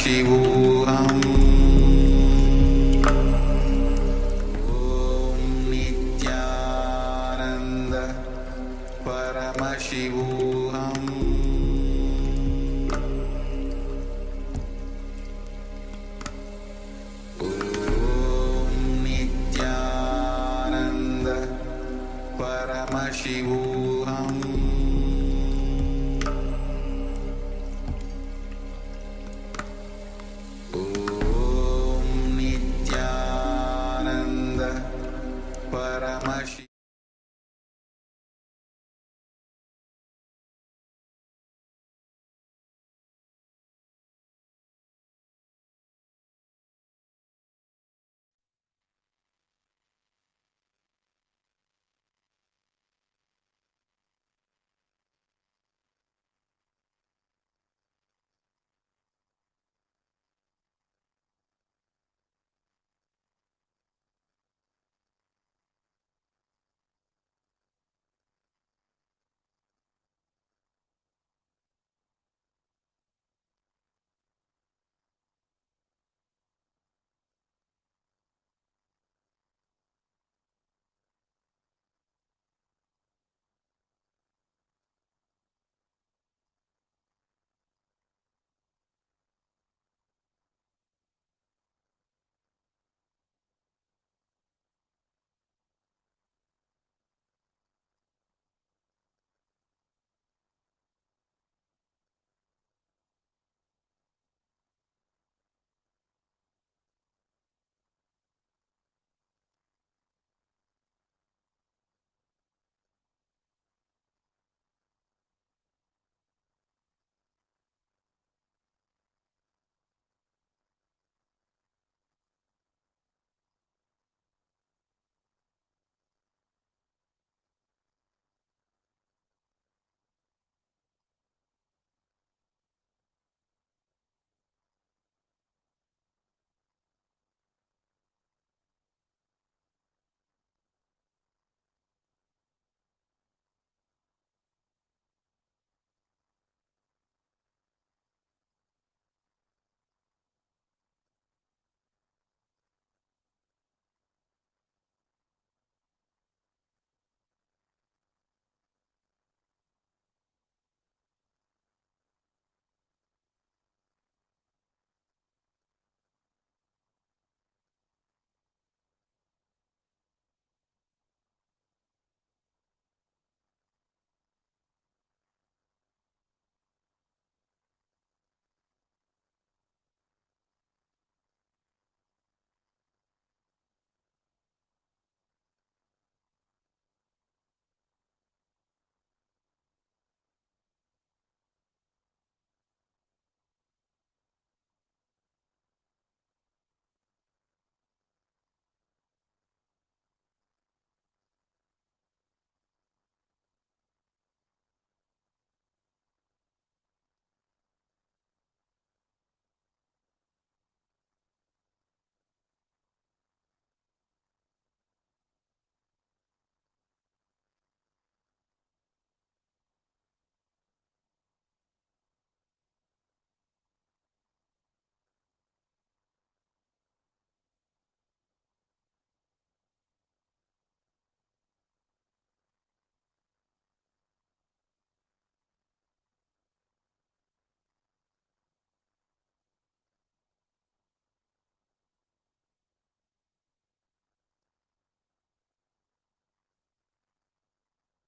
Paramashivoham Om Nithyananda Paramashivoham Om Nithyananda Paramashivoham Om Nithyananda Paramashivoham.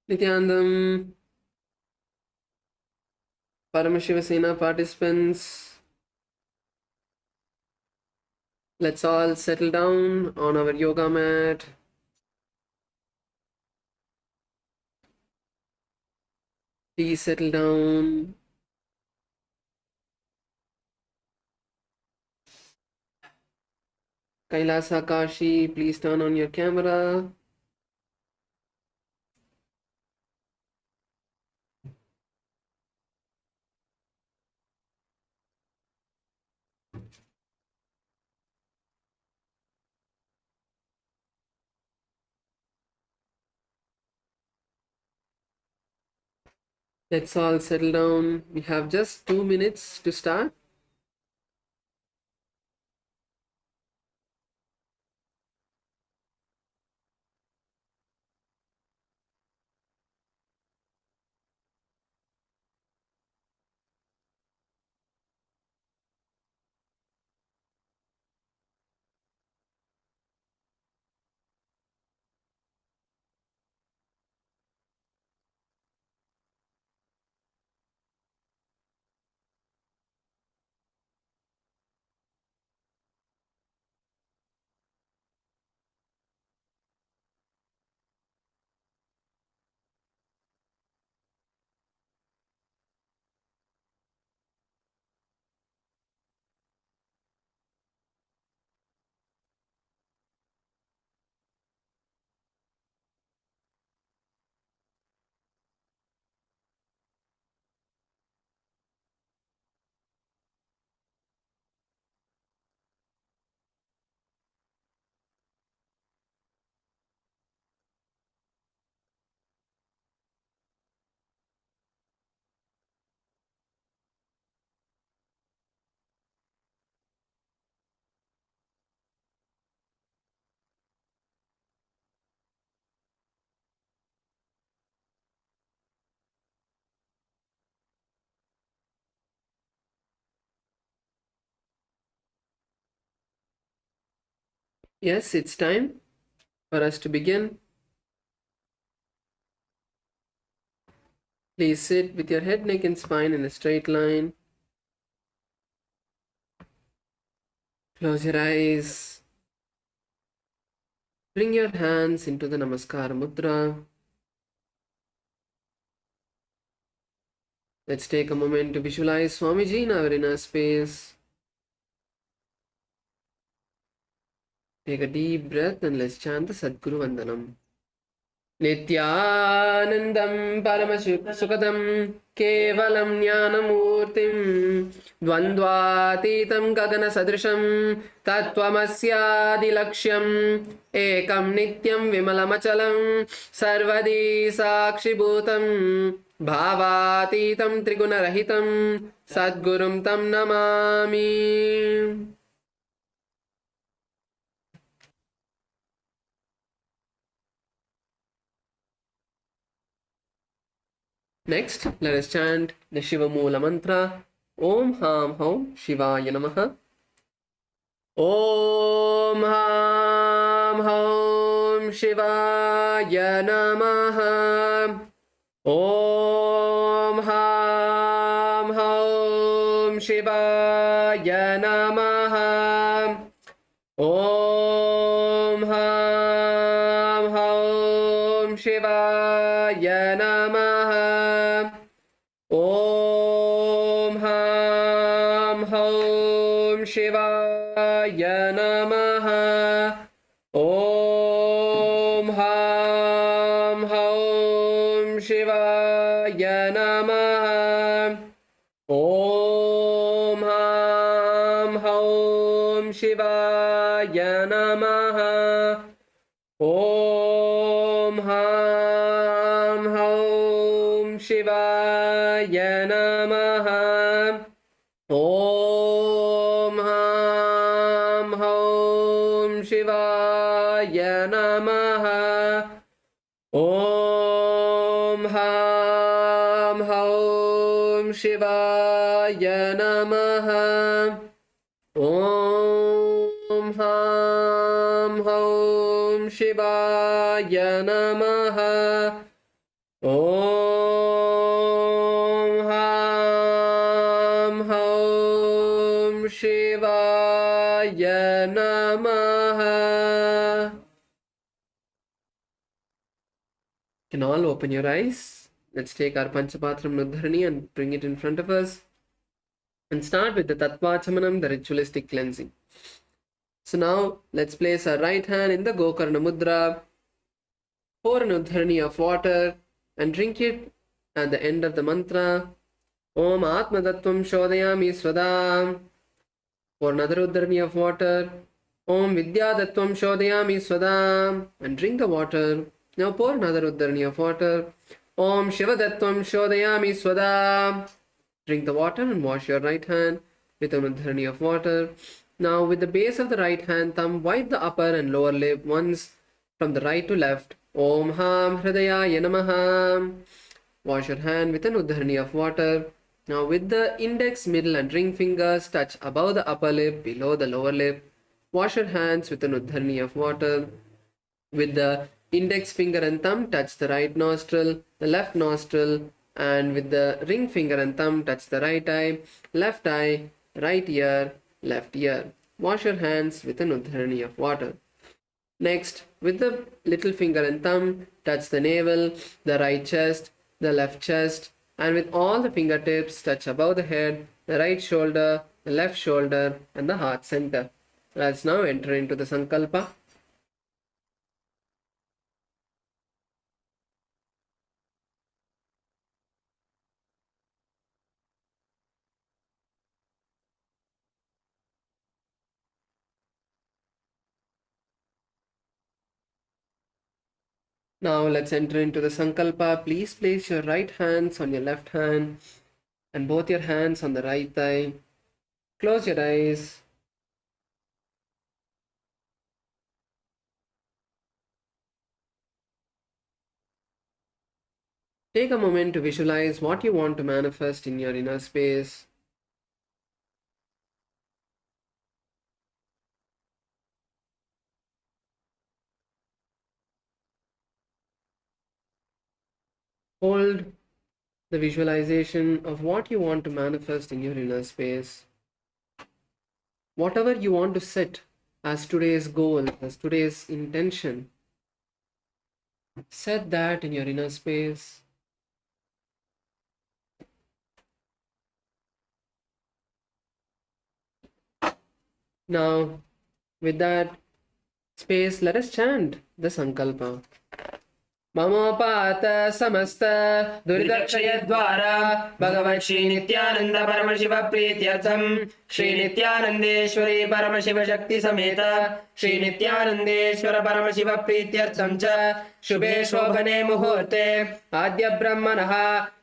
Nithyanandam, Paramashivasena participants, let's all settle down on our yoga mat. Please settle down. Kailasa Kashi, please turn on your camera. Let's all settle down. We have just 2 minutes to start. Yes, it's time for us to begin. Please sit with your head, neck, and spine in a straight line. Close your eyes. Bring your hands into the Namaskar Mudra. Let's take a moment to visualize Swamiji in our inner space. Take a deep breath and let's chant the Sadguru Vandanam. Nithyanandam Paramashivoham Kevalam Jnanamurtim Dvandvatitam Gagana Sadrisham Tattvamasya Laksham Ekam Nityam Vimalamachalam Sarvadi Sakshibhutam Bhavatitam Trigunarahitam Sadgurum Tam Namami. Next, let us chant the Shiva Moola mantra. Om Ham Hom Shivaya Namaha. Om Ham Hom Shivaya Namaha. Om Ham Hom Shivaya Namaha. Om Ham Hom Shivaya Namaha. Om Ham Hom Shivaya Namaha. Om Ham Hom Shivaya Namaha. Om Ham Hom Shivaya Namaha. Om Ham Hom Shivaya Namaha. Om Ham Hom Shivaya Namaha. Om Ham Hom Shivaya Namaha. Om Ham Hom Shivaya Namaha. Om Ham Hom Shivaya Namaha. You can all open your eyes. Let's take our Panchapatram Nudharani and bring it in front of us. And start with the Tattvachamanam, the ritualistic cleansing. So now let's place our right hand in the Gokarna Mudra. Pour an Udharani of water and drink it at the end of the mantra. Om Atma Tattvam Shodayami Swadam. Pour another Udharani of water. Om Vidya Tattvam Shodayami Swadam. And drink the water. Now pour another Udharani of water. Om Shiva Tattvam Shodayami Swadam. Drink the water and wash your right hand with an Udharani of water. Now with the base of the right hand thumb, wipe the upper and lower lip once from the right to left. Om Ham Hridayaya Namaha. Wash your hand with an Udharani of water. Now with the index, middle and ring fingers touch above the upper lip, below the lower lip. Wash your hands with an Udharani of water. With the index finger and thumb touch the right nostril, the left nostril, and with the ring finger and thumb touch the right eye, right ear, left ear. Wash your hands with an Udharani of water. Next, with the little finger and thumb, touch the navel, the right chest, the left chest, and with all the fingertips, touch above the head, the right shoulder, the left shoulder, and the heart center. Let's now enter into the Sankalpa. Now let's enter into the Sankalpa. Please place your right hands on your left hand and both your hands on the right thigh. Close your eyes. Take a moment to visualize what you want to manifest in your inner space. Hold the visualization of what you want to manifest in your inner space. Whatever you want to set as today's goal, as today's intention, set that in your inner space. Now, with that space, let us chant the Sankalpa. ममोपात समस्त दुरितक्षयद्वारा भगवत् श्री नित्यानंद परमशिव प्रीत्यर्थम श्री नित्यानंदेश्वरी परमशिव शक्ति समेत श्री नित्यानंदेश्वर परमशिव प्रीत्यर्थम च शुभे शोभने मुहूर्ते आद्य ब्रह्मणः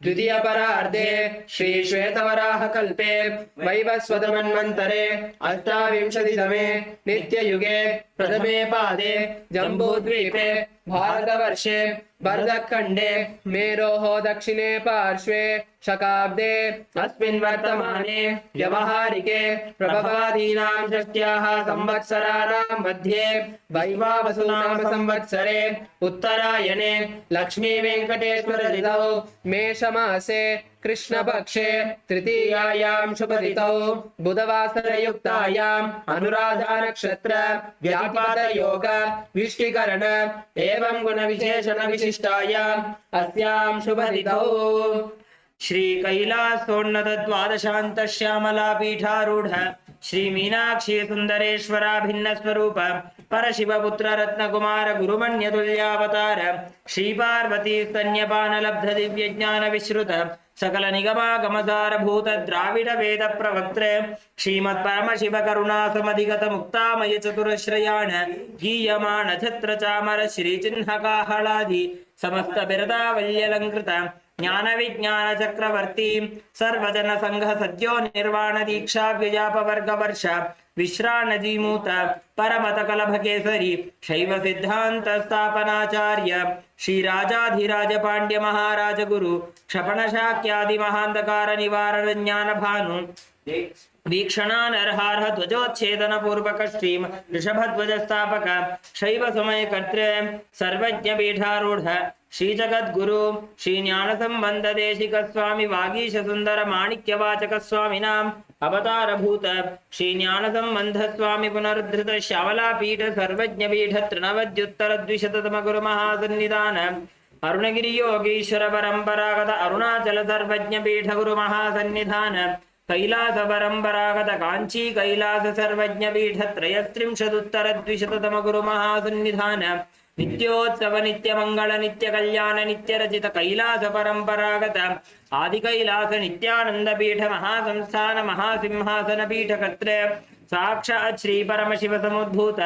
द्वितीय परार्धे श्री श्वेतवराह कल्पे वैवस्वत मन्वन्तरे अष्टाविंशतितमे नित्ययुगे प्रथमे पादे जम्बूद्वीपे भारतवर्षे भरतखण्डे मेरोः दक्षिणे पार्श्वे शकाब्दे अस्मिन् वर्तमाने व्यवहारिके प्रभवादीनां षष्ट्याः संवत्सराणां मध्ये वैवावसुनाम संवत्सरे उत्तरायणे लक्ष्मी वेंकटेश्वर ऋतौ मेषमासे कृष्णपक्षे तृतीयायां शुभतिथौ बुधवासरयुक्तायाम् अनुराधा नक्षत्र व्यापात योग विष्टिकरण एवं गुण विशेषण विशिष्टायाम् अस्यां शुभतिथौ श्री कैलासोन्नत द्वादशांत श्यामला पीठारूढ़ श्री मीनाक्षी सुंदरेश्वरा भिन्न स्वरूप परशिव पुत्र रत्न कुमार गुरुमण्य तुल्यावतार श्री पार्वती स्तन्यपान लब्ध दिव्य ज्ञान विश्रुत सकल निगमागमसार भूत द्राविड वेद प्रवक्त्र श्रीमत् परमशिव करुणा समधिगत मुक्तामय चतुरश्रयाण गीयमाण छत्र चामर श्री चिन्ह काहलादि समस्त बिरदावल्यलंकृत ज्ञान विज्ञान चक्रवर्ती सर्वजन संघ सद्यो निर्वाण दीक्षा व्यजापवर्ग वर्ष विश्राण जीमूत परमत कलभ केसरी शैव सिद्धांत स्थापनाचार्य श्री राजाधिराज पांड्य महाराज गुरु क्षपण शाक्यादि महांधकार निवारण ज्ञान भानु वीक्षणानर्हार्ह ध्वजोच्छेदन पूर्वक श्री ऋषभध्वज स्थापक शैव समय कर्तृ सर्वज्ञ पीठारूढ़ श्री जगद्गुरु श्री ज्ञान संबंध देशिक स्वामी वागीश सुंदर माणिक्यवाचक स्वामिनाम अवतार भूत श्री ज्ञान संबंध स्वामी पुनरुद्धृत श्यामला पीठ सर्वज्ञ पीठ तृणवद्युत्तर द्विशततम गुरु महासन्निधान अरुणगिरि योगीश्वर परंपरागत अरुणाचल सर्वज्ञ पीठ गुरु महासन्निधान कैलास परंपरागत कांची कैलास सर्वज्ञ पीठ त्रयस्त्रिंशदुत्तर द्विशततम गुरु महासन्निधान नित्योत्सव नित्य मंगल नित्य कल्याण नित्य रचित कैलास परंपरागत आदि कैलास नित्यानंद पीठ महासंस्थान महासिंहासन पीठ कर्तृ साक्षात् श्री परमशिव समुद्भूत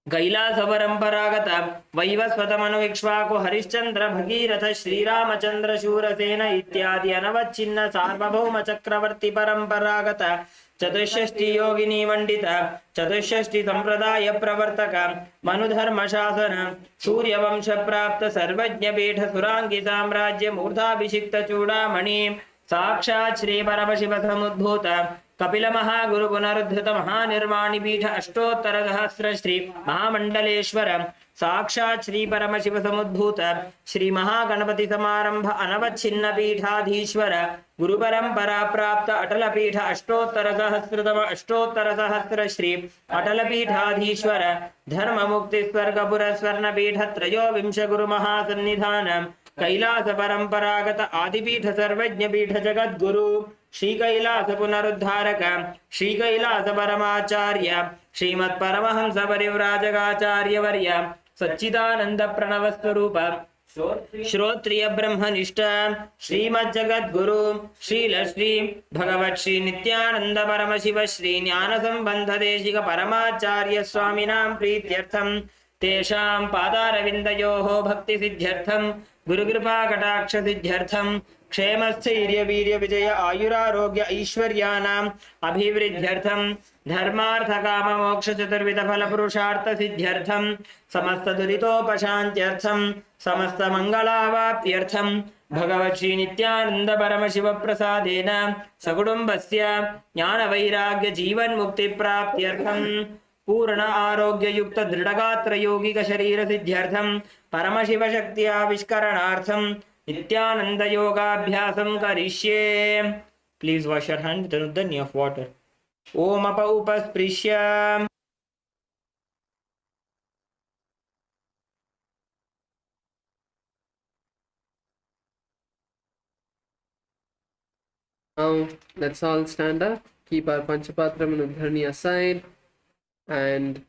कैलास परंपरागत वैवस्वत मनु इक्ष्वाकु हरिश्चंद्र भगीरथ श्रीरामचंद्र शूरसेन इत्यादि अनवच्छिन्न सार्वभौम चक्रवर्ती परंपरागत चतुष्षष्टि योगिनी मंडित चतुष्षष्टि संप्रदाय प्रवर्तक मनुधर्म शासन सूर्यवंश प्राप्त सर्वज्ञ पीठ सुरांगी साम्राज्य मूर्धाभिषिक्त चूड़ामणि साक्षात् श्री परमशिव समुद्भूत कपिल महागुरु पुनरुद्धृत महानिर्वाणी पीठ अष्टोत्तर सहस्र श्री महामंडलेश्वर साक्षात् श्री परमशिव समुद्भूत श्री महागणपति समारंभ अनवच्छिन्न पीठाधीश्वर गुरु परंपरा प्राप्त अटल पीठ अष्टोत्तर सहस्र श्री अटल पीठाधीश्वर धर्म मुक्ति स्वर्गपुर स्वर्ण पीठ त्रयोविंश गुरु महासन्निधान कैलास परंपरागत आदिपीठ सर्वज्ञ पीठ जगद्गुरु श्री कैलास पुनरुद्धारक श्री कैलास परमाचार्य श्रीमत् परमहंस परिव्राजकाचार्य वर्य सच्चिदानंद प्रणव स्वरूप श्रोत्रिय ब्रह्मनिष्ठ श्रीमज्जगद्गुरु श्रीलश्री भगवत् श्री नित्यानंद परमशिव श्री ज्ञान संबंध देशिक परमाचार्य स्वामिनां प्रीत्यर्थम तेषां पादारविन्दयोः भक्ति सिद्ध्यर्थम गुरुकृपा कटाक्ष सिद्ध्यर्थम क्षेमस्थैर्य वीर्य विजय आयुरारोग्य ऐश्वर्यानाम् अभिवृद्ध्यर्थम धर्मार्थ काम मोक्ष चतुर्विध फल पुरुषार्थ सिद्ध्यर्थम समस्त दुरितोपशान्त्यर्थम समस्त मंगलावाप्त्यर्थम भगवत् श्री नित्यानंद परमशिव प्रसादेन सकुटुम्बस्य ज्ञान वैराग्य जीवन मुक्ति प्राप्त्यर्थम पूर्ण आरोग्ययुक्त दृढगात्र यौगिक शरीर सिद्ध्यर्थं परमशिवशक्ति आविष्करणार्थं नित्यानंद योगाभ्यासं करिष्ये. Please wash your hand with the knee of water. Om apa upasprishya. Now let's all stand up, keep our Panchapatram and Udharni aside, and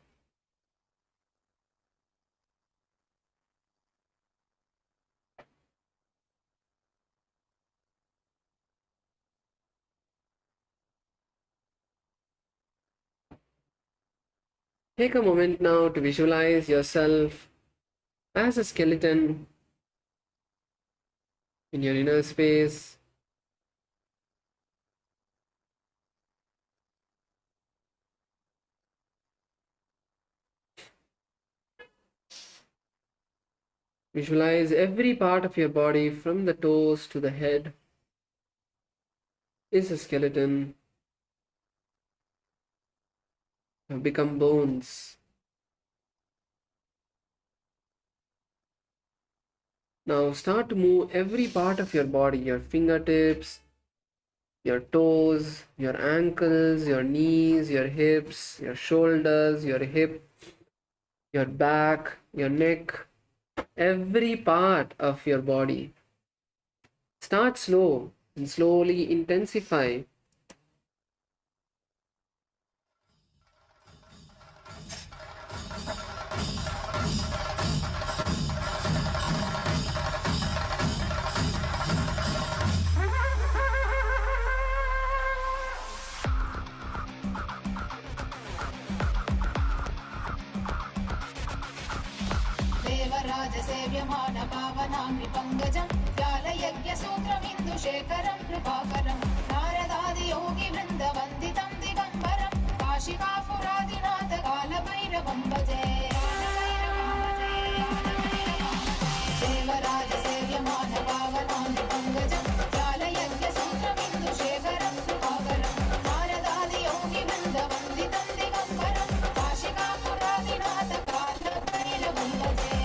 take a moment now to visualize yourself as a skeleton in your inner space. Visualize every part of your body from the toes to the head is a skeleton. Have become bones. Now start to move every part of your body, your fingertips, your toes, your ankles, your knees, your hips, your shoulders, your hip, your back, your neck, every part of your body. Start slow and slowly intensify. देवराजसेव्यमान पावनाङ्घ्रि पङ्कजं ज्ञानयज्ञसूत्रमिन्दुशेखरं कृपाकरं नारदादियोगिवृन्दवन्दितं दिगम्बरं काशिकापुरादिनाथ कालभैरवं भजे. देवराजसेव्यमान पावनाङ्घ्रि पङ्कजं ज्ञानयज्ञसूत्रमिन्दुशेखरं कृपाकरं नारदादियोगिवृन्दवन्दितं दिगम्बरं काशिकापुरादिनाथ कालभैरवं भजे.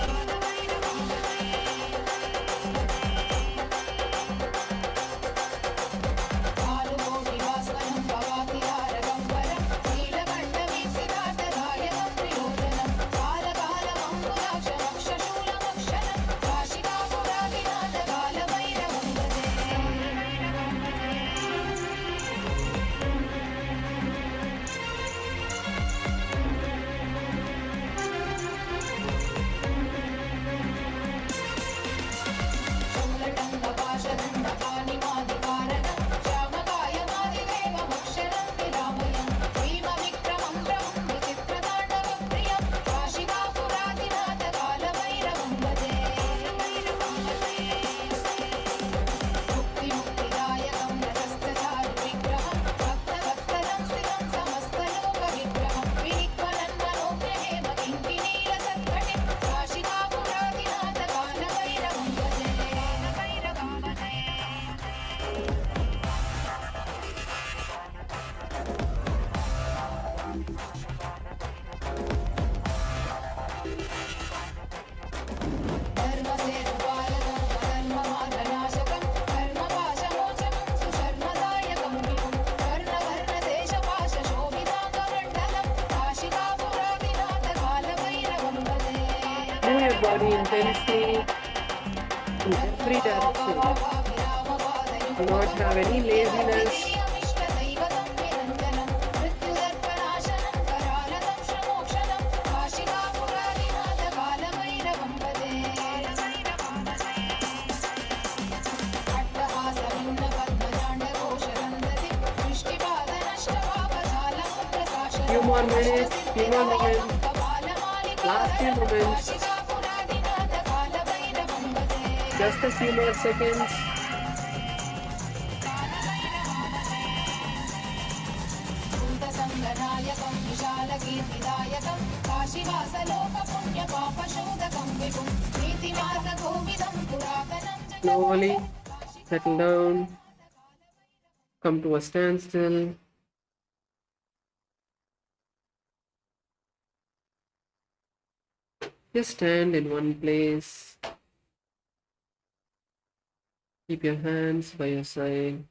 Move your body intensely in every direction. Do not have any laziness. Few more minutes, few more moments. Last few moments. Just a few more seconds. Slowly settle down. Come to a standstill. Just stand in one place. Keep your hands by your side.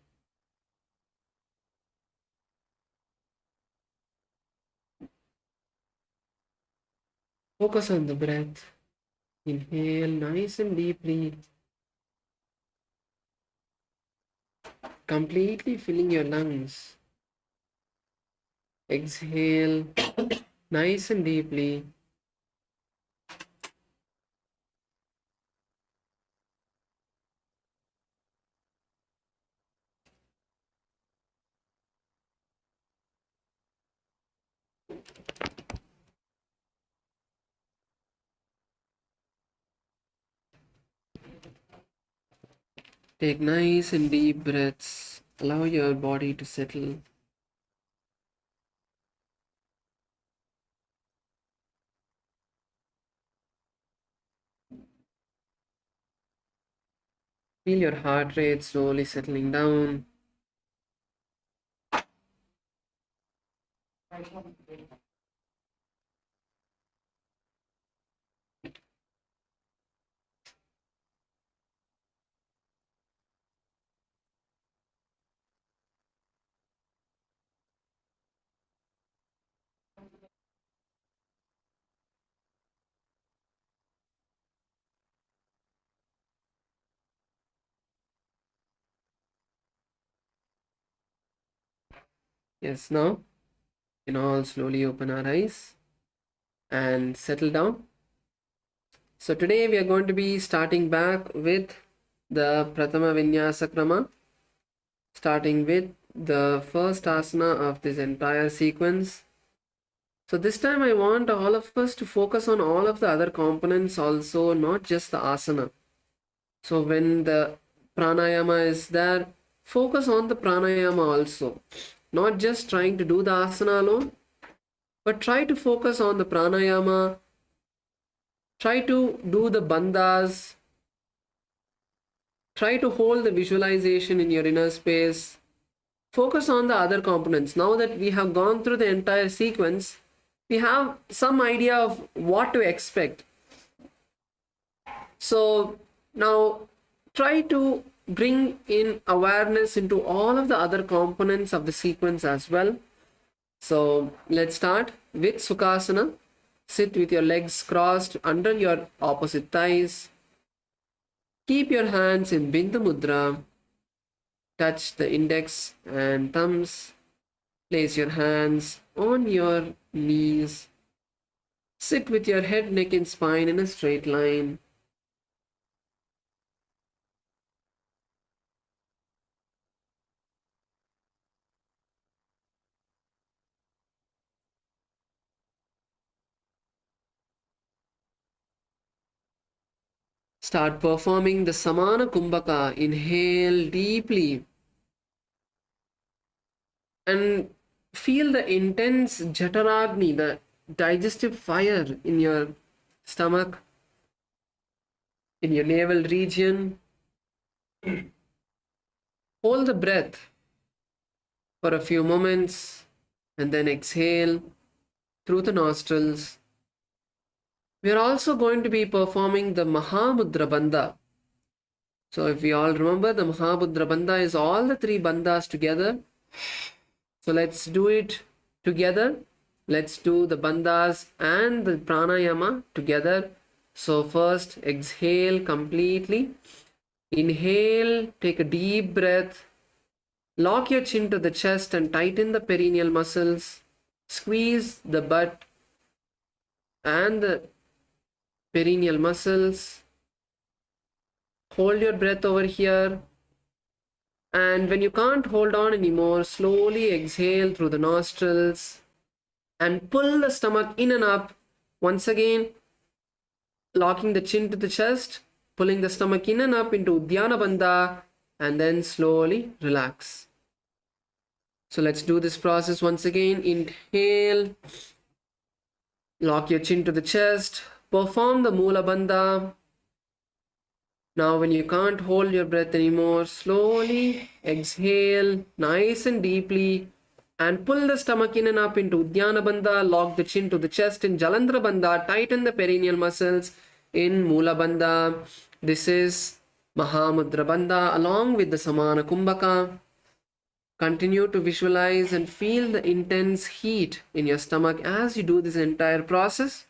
Focus on the breath. Inhale nice and deeply, completely filling your lungs. Exhale nice and deeply. Take nice and deep breaths. Allow your body to settle. Feel your heart rate slowly settling down. Yes, now we can all slowly open our eyes and settle down. So today we are going to be starting back with the Pratama Vinyasa Krama, starting with the first asana of this entire sequence. So this time I want all of us to focus on all of the other components also, not just the asana. So when the pranayama is there, focus on the pranayama also. Not just trying to do the asana alone, but try to focus on the pranayama. Try to do the bandhas. Try to hold the visualization in your inner space. Focus on the other components. Now that we have gone through the entire sequence, we have some idea of what to expect. So now try to bring in awareness into all of the other components of the sequence as well. So let's start with Sukhasana. Sit with your legs crossed under your opposite thighs. Keep your hands in Bindu Mudra. Touch the index and thumbs. Place your hands on your knees. Sit with your head, neck and spine in a straight line. Start performing the Samana Kumbhaka. Inhale deeply and feel the intense Jataragni, the digestive fire in your stomach, in your navel region. Hold the breath for a few moments and then exhale through the nostrils. We are also going to be performing the Mahamudra Bandha. So if we all remember, the Mahamudra Bandha is all the three bandhas together. So let's do it together. Let's do the bandhas and the pranayama together. So first exhale completely. Inhale, take a deep breath. Lock your chin to the chest and tighten the perineal muscles. Squeeze the butt and the perineal muscles. Hold your breath over here. And when you can't hold on anymore, slowly exhale through the nostrils and pull the stomach in and up. Once again, locking the chin to the chest, pulling the stomach in and up into Uddiyana Bandha, and then slowly relax. So let's do this process once again. Inhale, lock your chin to the chest, perform the Mula Bandha. Now when you can't hold your breath anymore, slowly exhale nice and deeply And pull the stomach in and up into Uddiyana Bandha, lock the chin to the chest in Jalandhara Bandha, tighten the perineal muscles in Mula Bandha. This is Mahamudra Bandha along with the Samana Kumbhaka. Continue to visualize and feel the intense heat in your stomach as you do this entire process.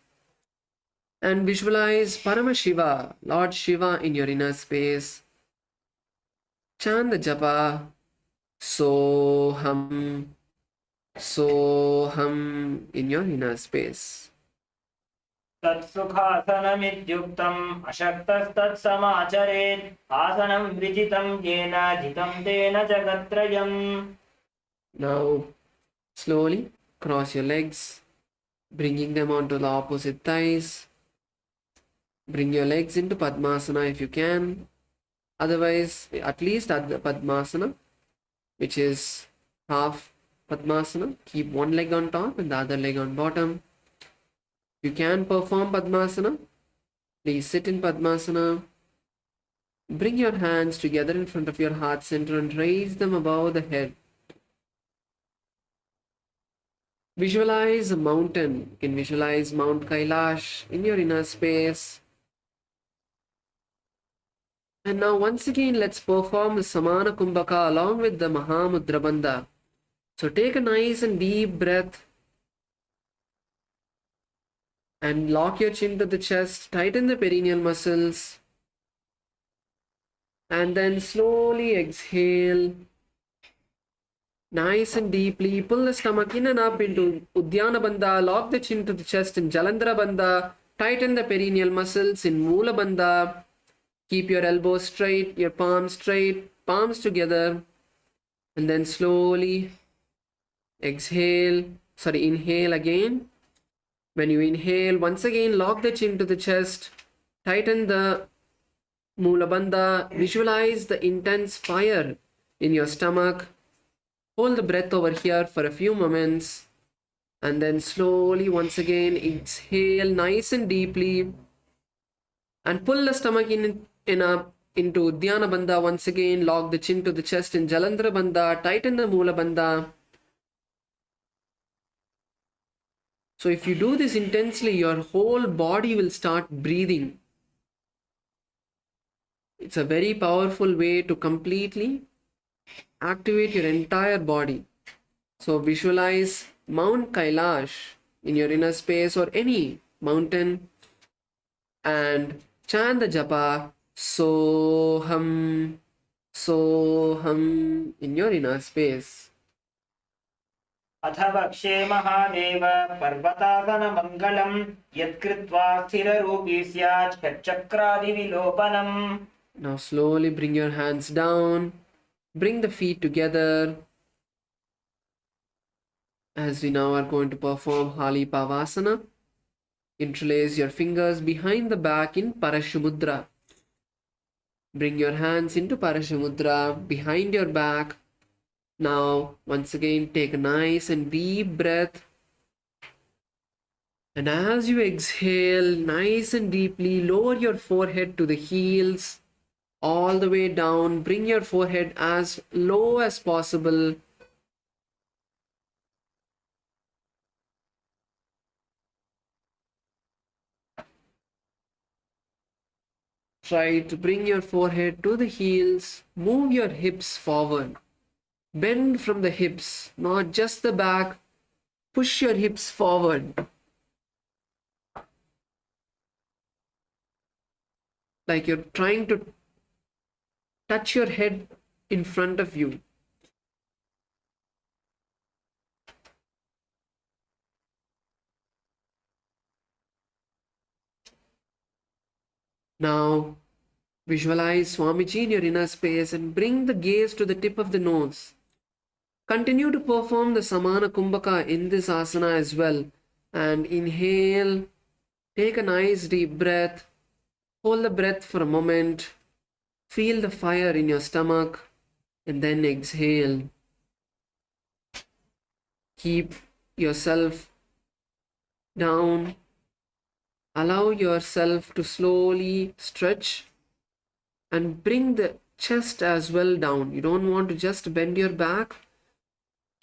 And visualize Paramashiva, Lord Shiva in your inner space. Chant the japa, Soham, Soham in your inner space. तत्सुखासनमित्युक्तम् अशक्तस्तत्समाचरेत् आसनं विजितं येन जितं तेन जगत्त्रयम्. Now, slowly cross your legs, bringing them onto the opposite thighs. Bring your legs into Padmasana if you can. Otherwise, at least at the Padmasana, which is half Padmasana, keep one leg on top and the other leg on bottom. You can perform Padmasana. Please sit in Padmasana. Bring your hands together in front of your heart center and raise them above the head. Visualize a mountain. You can visualize Mount Kailash in your inner space. And now once again, let's perform the Samana Kumbhaka along with the Mahamudra Bandha. So take a nice and deep breath and lock your chin to the chest, tighten the perineal muscles, and then slowly exhale. Nice and deeply, pull the stomach in and up into Uddiyana Bandha, lock the chin to the chest in Jalandhara Bandha, tighten the perineal muscles in Mula Bandha. Keep your elbows straight, your palms straight, palms together, and then slowly inhale again. When you inhale, once again, lock the chin to the chest, tighten the Mula Bandha, visualize the intense fire in your stomach. Hold the breath over here for a few moments, and then slowly, once again, exhale nice and deeply, and pull the stomach into Uddiyana Bandha once again. Lock the chin to the chest in Jalandhara Bandha, tighten the Mula Bandha. So if you do this intensely, your whole body will start breathing. It's a very powerful way to completely activate your entire body. So visualize Mount Kailash in your inner space or any mountain and chant the japa Soham, Soham in your inner space. अथ वक्षे महादेव पर्वतासनमङ्गलम् यत्कृत्वा स्थिररूपी स्यात् षट्चक्रादिविलोपनम्. Now slowly bring your hands down, bring the feet together, as we now are going to perform Hali Pavasana. Interlace your fingers behind the back in Parashumudra. Bring your hands into Parashumudra behind your back. Now, once again, take a nice and deep breath. And as you exhale, nice and deeply, lower your forehead to the heels, all the way down. Bring your forehead as low as possible. Try to bring your forehead to the heels. Move your hips forward. Bend from the hips, not just the back. Push your hips forward. Like you're trying to touch your head in front of you. Now, visualize Swamiji in your inner space and bring the gaze to the tip of the nose. Continue to perform the Samana Kumbhaka in this asana as well. And inhale, take a nice deep breath. Hold the breath for a moment. Feel the fire in your stomach. And then exhale. Keep yourself down. Allow yourself to slowly stretch and bring the chest as well down. You don't want to just bend your back.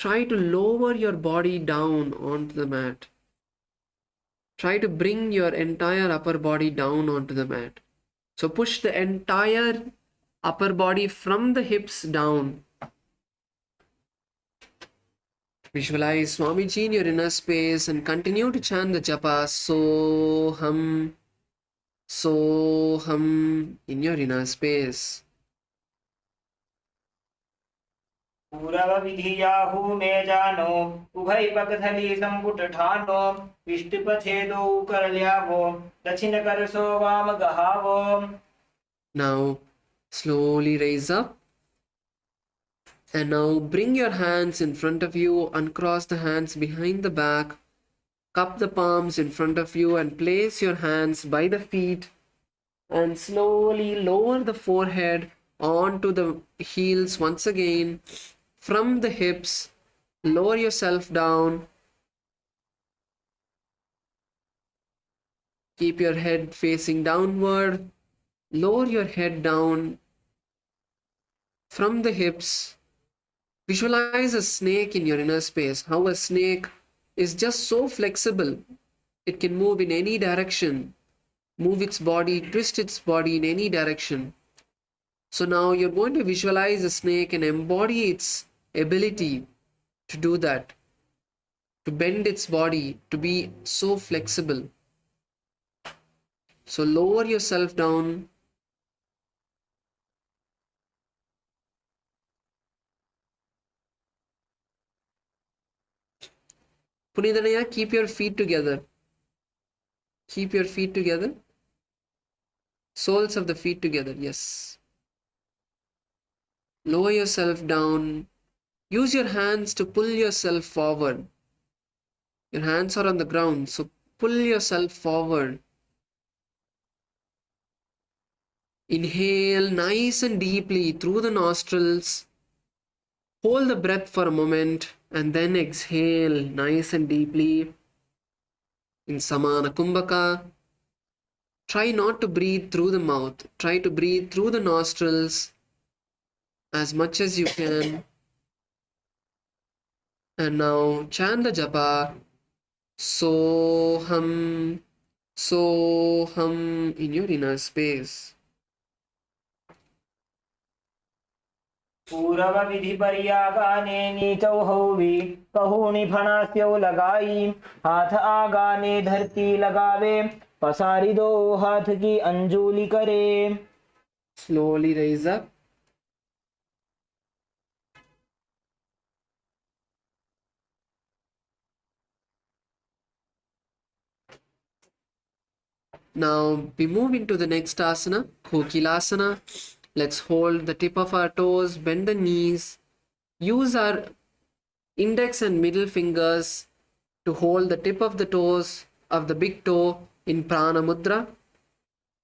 try to lower your body down onto the mat. Try to bring your entire upper body down onto the mat. So push the entire upper body from the hips down. Visualize Swamiji in your inner space and continue to chant the japa Soham, Soham in your inner space. पूरव विधियाहु में जानो उभय पकथली संपुट ठानो विष्टुपथेदो करल्यावो दक्षिण करसो वाम गहावो. Now slowly raise up. And now bring your hands in front of you, uncross the hands behind the back, cup the palms in front of you and place your hands by the feet and slowly lower the forehead onto the heels once again. From the hips, lower yourself down. Keep your head facing downward. Lower your head down from the hips. Visualize a snake in your inner space. How a snake is just so flexible. It can move in any direction, move its body, twist its body in any direction. So now you're going to visualize a snake and embody its ability to do that, to bend its body, to be so flexible. So lower yourself down. Punithanaya, keep your feet together. Keep your feet together. Soles of the feet together, yes. Lower yourself down. Use your hands to pull yourself forward. Your hands are on the ground, so pull yourself forward. Inhale nice and deeply through the nostrils. Hold the breath for a moment and then exhale nice and deeply. In Samana Kumbhaka, try not to breathe through the mouth. Try to breathe through the nostrils as much as you can. And now chant the japa Soham, Soham in your inner space. पूरव विधि परियागाने नीचौ हौवी कहूनि फणास्यौ लगाई हाथ आगाने धरती लगावे पसारी दो हाथ की अंजुली करे. Slowly raise up. Now we move into the next asana, KAILASA. Let's hold the tip of our toes, bend the knees, use our index and middle fingers to hold the tip of the toes of the big toe in Prana Mudra.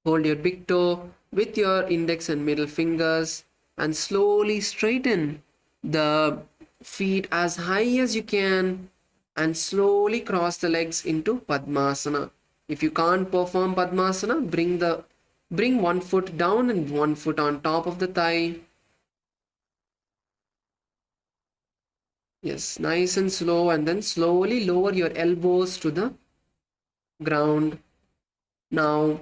Hold your big toe with your index and middle fingers and slowly straighten the feet as high as you can and slowly cross the legs into Padmasana. If you can't perform Padmasana, bring one foot down and one foot on top of the thigh. Yes, nice and slow, and then slowly lower your elbows to the ground. Now,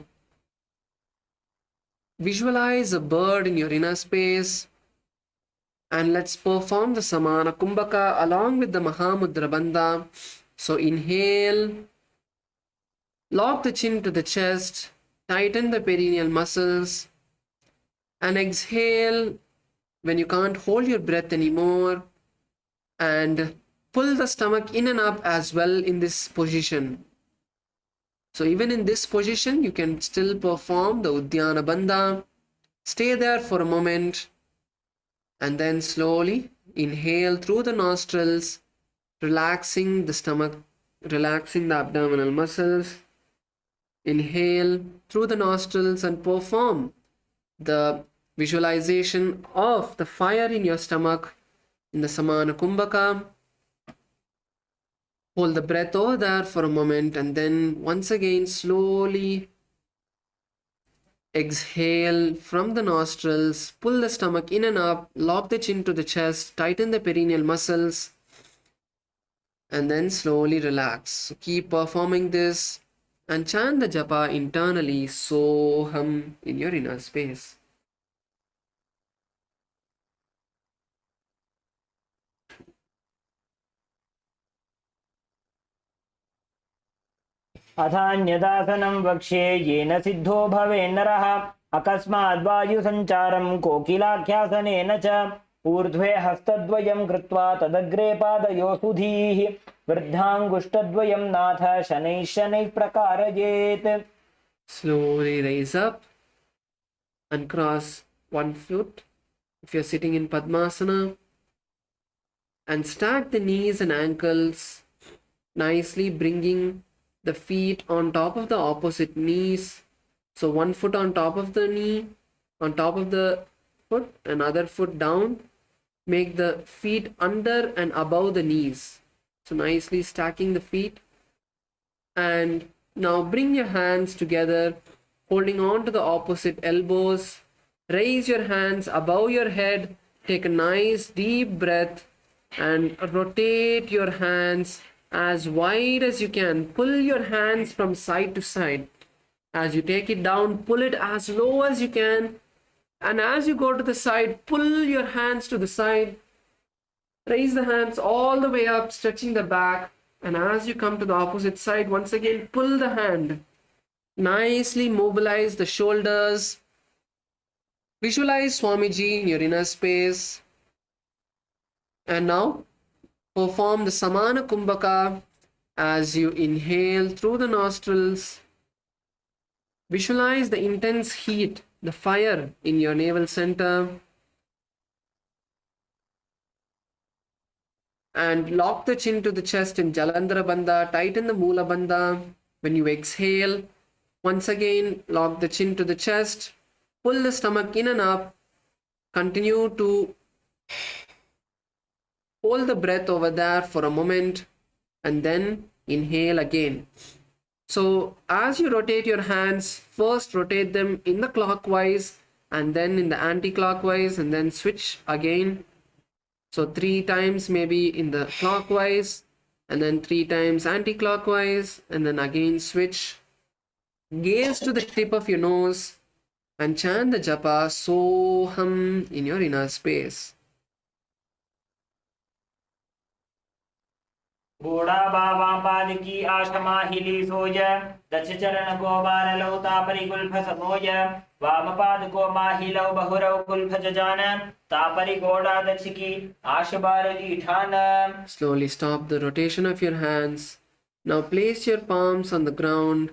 visualize a bird in your inner space and let's perform the Samana Kumbhaka along with the Mahamudra Bandha. So inhale, lock the chin to the chest, tighten the perineal muscles, and exhale when you can't hold your breath anymore, and pull the stomach in and up as well in this position. So even in this position, you can still perform the Uddiyana Bandha. Stay there for a moment, and then slowly inhale through the nostrils, relaxing the stomach, relaxing the abdominal muscles. Inhale through the nostrils and perform the visualization of the fire in your stomach in the Samana Kumbhaka. Hold the breath over there for a moment and then once again slowly exhale from the nostrils, pull the stomach in and up, lock the chin to the chest, tighten the perineal muscles, and then slowly relax. So keep performing this and chant the japa internally, Soham, in your inner space. अथान्यदासनं वक्ष्ये येन सिद्धो भवेन्नरः अकस्माद् वायुसञ्चारं कोकिलाख्यासनेन च ऊर्ध्वे हस्तद्वयं कृत्वा तदग्रे पादयोः सुधीः वृद्धाङ्गुष्ठद्वयं नाथ शनैः शनैः प्रकारयेत्. Slowly raise up and cross one foot if you're sitting in Padmasana, and stack the knees and ankles nicely, bringing the feet on top of the opposite knees. So one foot on top of the knee, on top of the foot, another foot down. Make the feet under and above the knees. So nicely stacking the feet. And now bring your hands together, holding on to the opposite elbows. Raise your hands above your head. Take a nice deep breath and rotate your hands as wide as you can. Pull your hands from side to side. As you take it down, pull it as low as you can. And as you go to the side, pull your hands to the side. Raise the hands all the way up, stretching the back. And as you come to the opposite side, once again, pull the hand. Nicely mobilize the shoulders. Visualize Swamiji in your inner space. And now, perform the Samana Kumbhaka as you inhale through the nostrils. Visualize the intense heat, the fire in your navel center. And lock the chin to the chest in Jalandhara Bandha. Tighten the Mula Bandha. When you exhale, once again, lock the chin to the chest. Pull the stomach in and up. Continue to hold the breath over there for a moment. And then inhale again. So as you rotate your hands, first rotate them in the clockwise and then in the anti-clockwise, and then switch again. So 3 times maybe in the clockwise, and then 3 times anti-clockwise, and then again switch. Gaze to the tip of your nose and chant the japa Soham in your inner space. घोड़ा बाबा पादकी आशमा हिली सोज दक्ष चरण को बार लौता परिगुल्फ समोज वाम पाद को माहिलौ बहुरौ Gulf Jazan तापरि घोड़ा दक्ष की आश बारगी ठान. Slowly stop the rotation of your hands. Now place your palms on the ground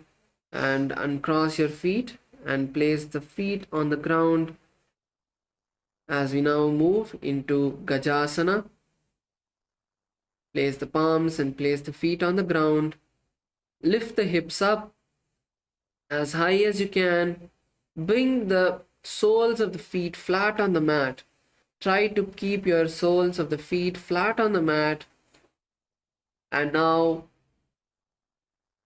and uncross your feet and place the feet on the ground as we now move into Gajasana. Place the palms and place the feet on the ground. Lift the hips up as high as you can. Bring the soles of the feet flat on the mat. Try to keep your soles of the feet flat on the mat. And now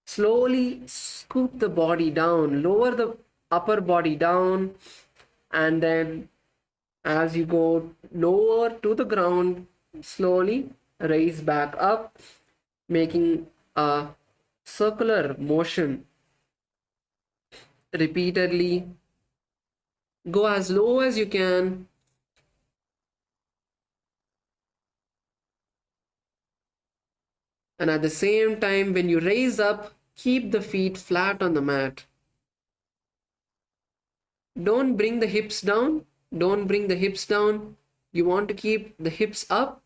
slowly scoop the body down. Lower the upper body down. And then as you go lower to the ground, slowly raise back up, making a circular motion repeatedly. Go as low as you can. And at the same time, when you raise up, keep the feet flat on the mat. Don't bring the hips down. Don't bring the hips down. You want to keep the hips up.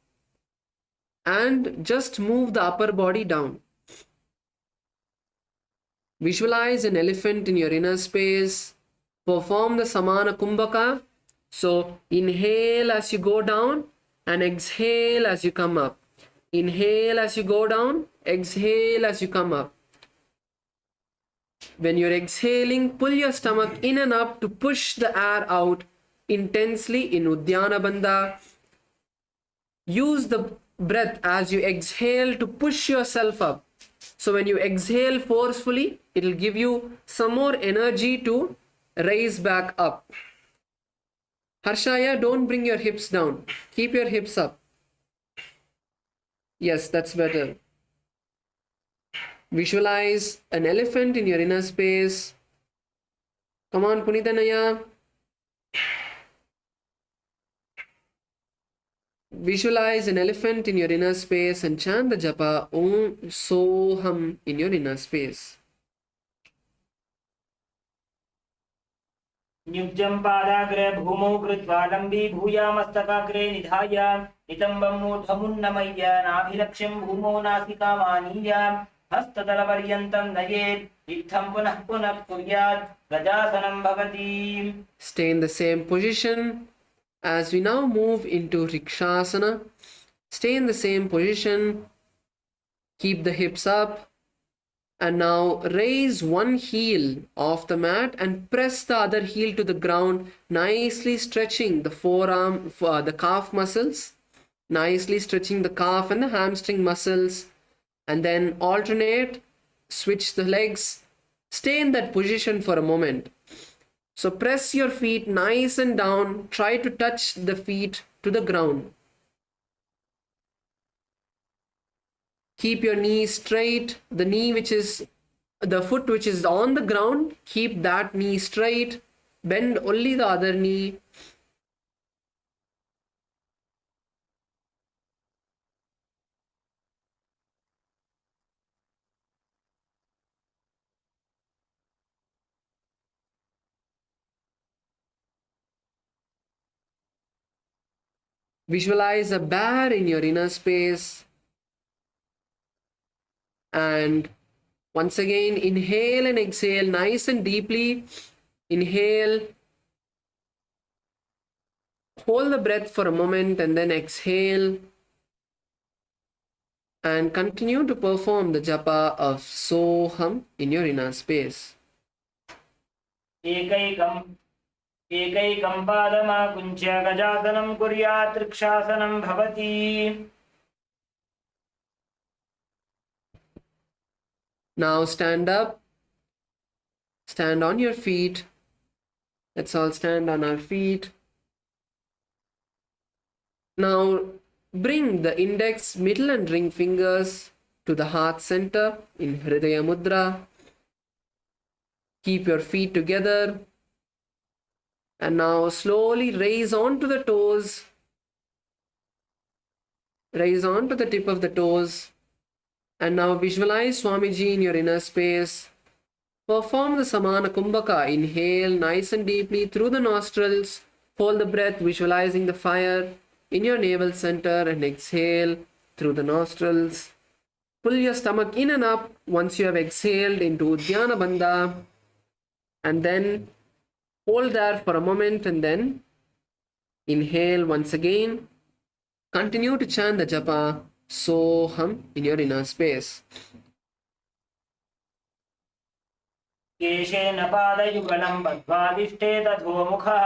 And just move the upper body down. Visualize an elephant in your inner space. Perform the Samana Kumbhaka. So inhale as you go down and exhale as you come up. Inhale as you go down, exhale as you come up. When you're exhaling, pull your stomach in and up to push the air out intensely in Uddiyana Bandha. Use the breath as you exhale to push yourself up. So when you exhale forcefully, it will give you some more energy to raise back up. Harshaya, don't bring your hips down. Keep your hips up. Yes, that's better. Visualize an elephant in your inner space. Come on, Punitanaya. Visualize an elephant in your inner space and chant the japa Om Soham in your inner space. युज्यं पादाग्रे भूमौ कृत्वा लम्बी भूयामस्तकाग्रे निधाय नितम्बं मूर्धमुन्नमय्य नाभिलक्ष्यं भूमौ नासिकामानीय हस्ततलपर्यन्तं नयेत् इत्थं पुनः पुनः कुर्यात् गजासनं भवति. Stay in the same position as we now move into Rikshasana. Stay in the same position. Keep the hips up. And now raise one heel off the mat and press the other heel to the ground, nicely stretching the forearm, the calf muscles, nicely stretching the calf and the hamstring muscles. And then alternate, switch the legs, stay in that position for a moment. So press your feet nice and down, try to touch the feet to the ground. Keep your knees straight, the foot which is on the ground, keep that knee straight, bend only the other knee. Visualize a bear in your inner space. And once again, inhale and exhale nice and deeply. Inhale. Hold the breath for a moment and then exhale. And continue to perform the japa of Soham in your inner space. एकैकं पादमाकुञ्च्य गजासनं कुर्यात् वृक्षासनं भवति. Now stand up. Stand on your feet. Let's all stand on our feet. Now bring the index, middle and ring fingers to the heart center in Hridaya Mudra. Keep your feet together. And now slowly raise onto the toes. Raise onto the tip of the toes. And now visualize Swamiji in your inner space. Perform the Samana Kumbhaka. Inhale nice and deeply through the nostrils. Hold the breath, visualizing the fire in your navel center, and exhale through the nostrils. Pull your stomach in and up once you have exhaled into Uddiyana Bandha. And then hold there for a moment and then inhale once again. Continue to chant the japa Soham in your inner space. केशेन पादयुगलं बद्ध्वादिष्टे तथोमुखः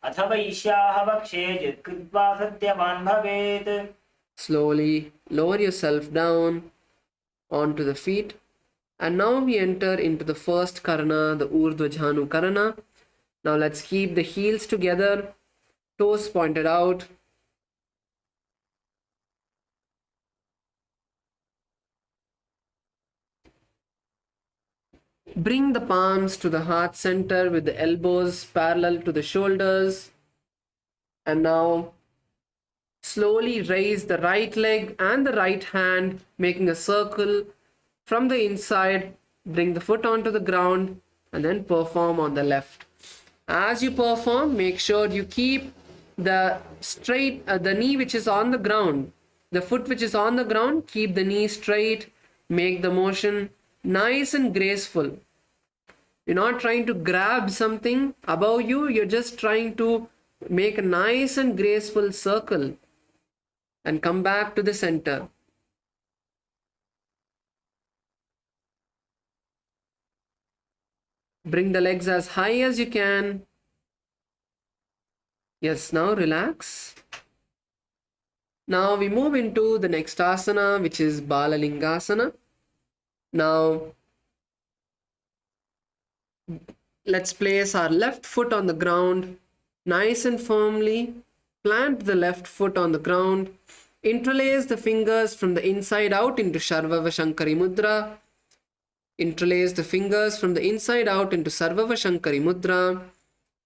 अथ वैश्याः वक्षे जित्कृत्वा सत्यवान् भवेत्. Slowly lower yourself down onto the feet. And now we enter into the first karana, the Urdhva Karana. Now let's keep the heels together, toes pointed out. Bring the palms to the heart center with the elbows parallel to the shoulders. And now slowly raise the right leg and the right hand, making a circle from the inside. Bring the foot onto the ground and then perform on the left. As you perform, make sure you keep the straight, the knee which is on the ground, the foot which is on the ground, keep the knee straight, make the motion nice and graceful. You're not trying to grab something above you, you're just trying to make a nice and graceful circle and come back to the center. Bring the legs as high as you can. Yes, now relax. Now we move into the next asana, which is Balalingasana. Now let's place our left foot on the ground nice and firmly. Plant the left foot on the ground. Interlace the fingers from the inside out into Sharvava Shankari Mudra. Interlace the fingers from the inside out into Sarvava Shankari Mudra.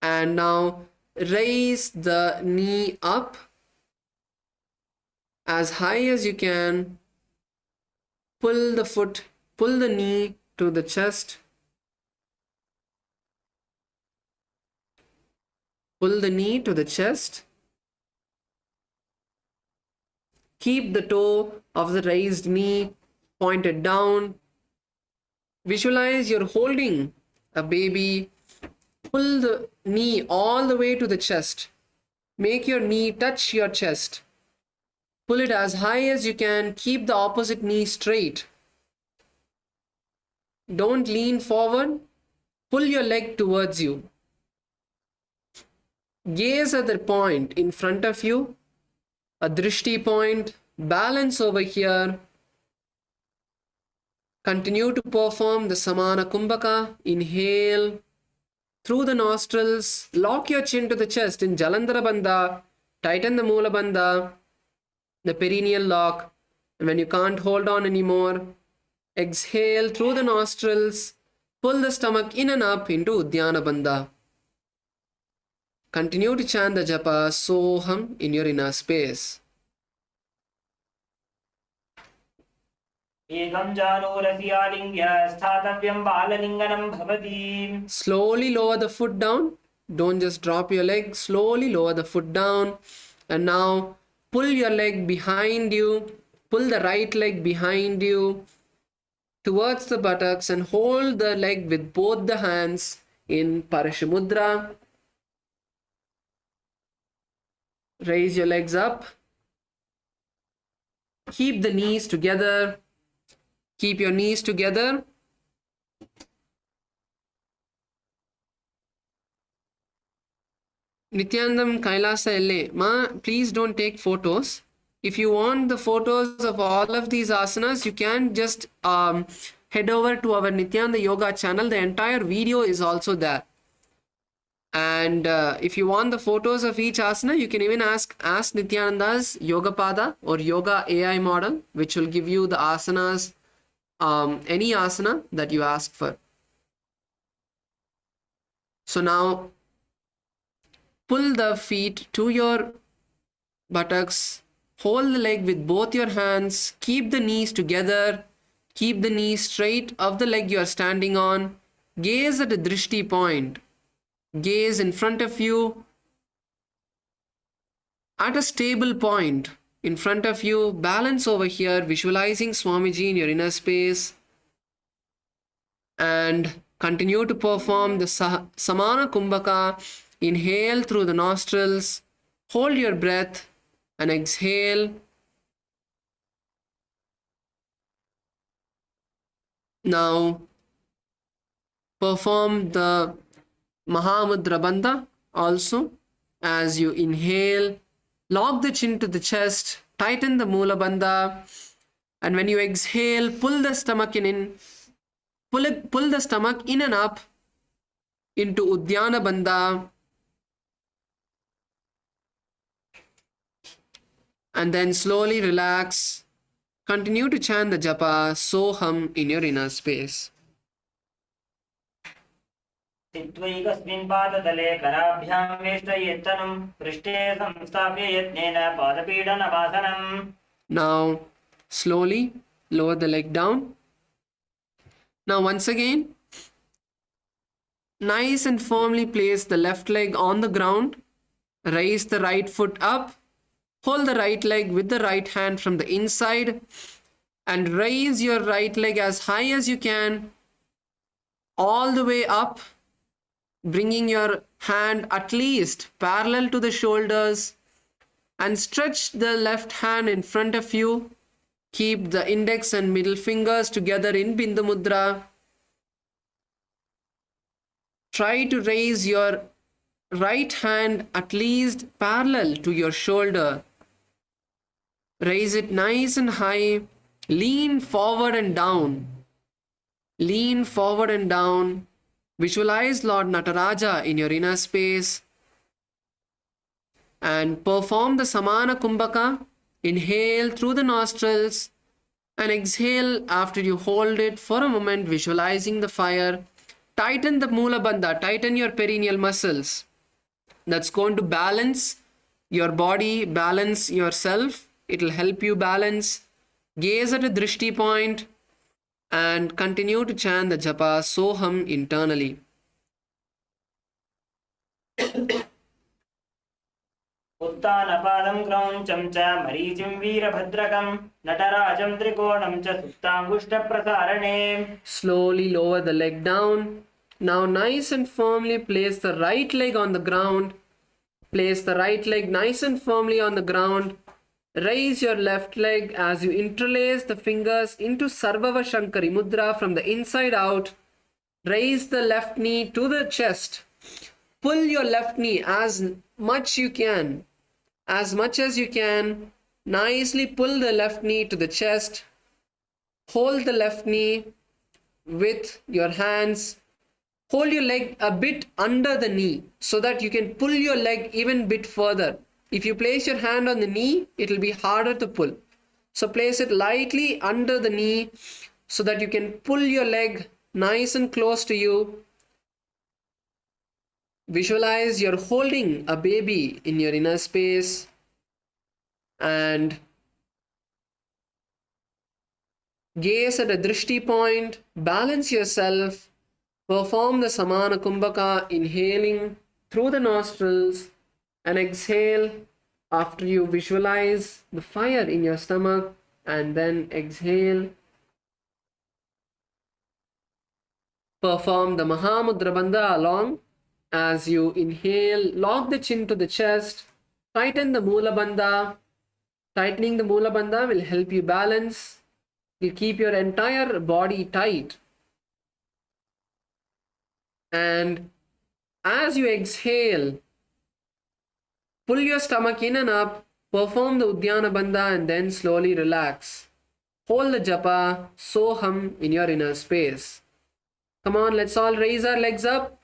And now raise the knee up as high as you can. Pull the knee to the chest. Pull the knee to the chest. Keep the toe of the raised knee pointed down. Visualize you're holding a baby. Pull the knee all the way to the chest. Make your knee touch your chest. Pull it as high as you can. Keep the opposite knee straight. Don't lean forward. Pull your leg towards you. Gaze at the point in front of you, a drishti point. Balance over here. Continue to perform the Samana Kumbhaka. Inhale through the nostrils. Lock your chin to the chest in Jalandhara Bandha. Tighten the Moola Bandha, the perineal lock. And when you can't hold on anymore, exhale through the nostrils. Pull the stomach in and up into Uddiyana Bandha. Continue to chant the japa Soham in your inner space. Slowly lower the foot down. Don't just drop your leg. Slowly lower the foot down. And now pull your leg behind you. Pull the right leg behind you towards the buttocks and hold the leg with both the hands in Parashamudra. Raise your legs up. Keep the knees together. Keep your knees together. Nithyanandam Kailasa LA. Ma, please don't take photos. If you want the photos of all of these asanas, you can just head over to our Nithyananda Yoga channel. The entire video is also there. And if you want the photos of each asana, you can even ask Nithyananda's Yogapada or Yoga AI model, which will give you the asanas, any asana that you ask for. So now, pull the feet to your buttocks. Hold the leg with both your hands. Keep the knees together. Keep the knees straight of the leg you are standing on. Gaze at a drishti point. Gaze in front of you at a stable point in front of you. Balance over here, visualizing Swamiji in your inner space. And continue to perform the Samana Kumbhaka. Inhale through the nostrils. Hold your breath and exhale. Now perform the Mahamudra Bandha also. As you inhale, lock the chin to the chest, tighten the Moola Bandha, and when you exhale, pull the stomach pull the stomach in and up into Uddiyana Bandha, and then slowly relax. Continue to chant the japa Soham in your inner space. चित्वैकस्मिन् पादतले कराभ्यां वेष्टयेत्तनं पृष्ठे संस्थाप्य यत्नेन पादपीडनमासनम्. Now slowly lower the leg down. Now once again, nice and firmly place the left leg on the ground. Raise the right foot up. Hold the right leg with the right hand from the inside and raise your right leg as high as you can, all the way up, bringing your hand at least parallel to the shoulders, and stretch the left hand in front of you. Keep the index and middle fingers together in Bindu Mudra. Try to raise your right hand at least parallel to your shoulder. Raise it nice and high. Lean forward and down. Lean forward and down. Visualize Lord Nataraja in your inner space. And perform the Samana Kumbhaka. Inhale through the nostrils. And exhale after you hold it for a moment, visualizing the fire. Tighten the Mula Bandha, tighten your perineal muscles. That's going to balance your body, balance yourself. It'll help you balance. Gaze at a drishti point and continue to chant the japa Soham internally. उत्तानपादं क्रौञ्चं च मरीचिं वीरभद्रकं नटराजं त्रिकोणं च सुप्ताङ्गुष्ठप्रसारणे. Slowly lower the leg down. Now nice and firmly place the right leg on the ground. Place the right leg nice and firmly on the ground. Raise your left leg as you interlace the fingers into Sarvava Shankari Mudra from the inside out. Raise the left knee to the chest. Pull your left knee as much you can. As much as you can. Nicely pull the left knee to the chest. Hold the left knee with your hands. Hold your leg a bit under the knee so that you can pull your leg even a bit further. If you place your hand on the knee, it will be harder to pull. So place it lightly under the knee so that you can pull your leg nice and close to you. Visualize you're holding a baby in your inner space and gaze at a drishti point. Balance yourself. Perform the Samana Kumbhaka, inhaling through the nostrils and exhale after you visualize the fire in your stomach, and then exhale. Perform the Mahamudra Bandha along. As you inhale, lock the chin to the chest, tighten the Mula Bandha. Tightening the Mula Bandha will help you balance. Will keep your entire body tight. And as you exhale, pull your stomach in and up, perform the Uddiyana Bandha and then slowly relax. Hold the japa Soham in your inner space. Come on, let's all raise our legs up.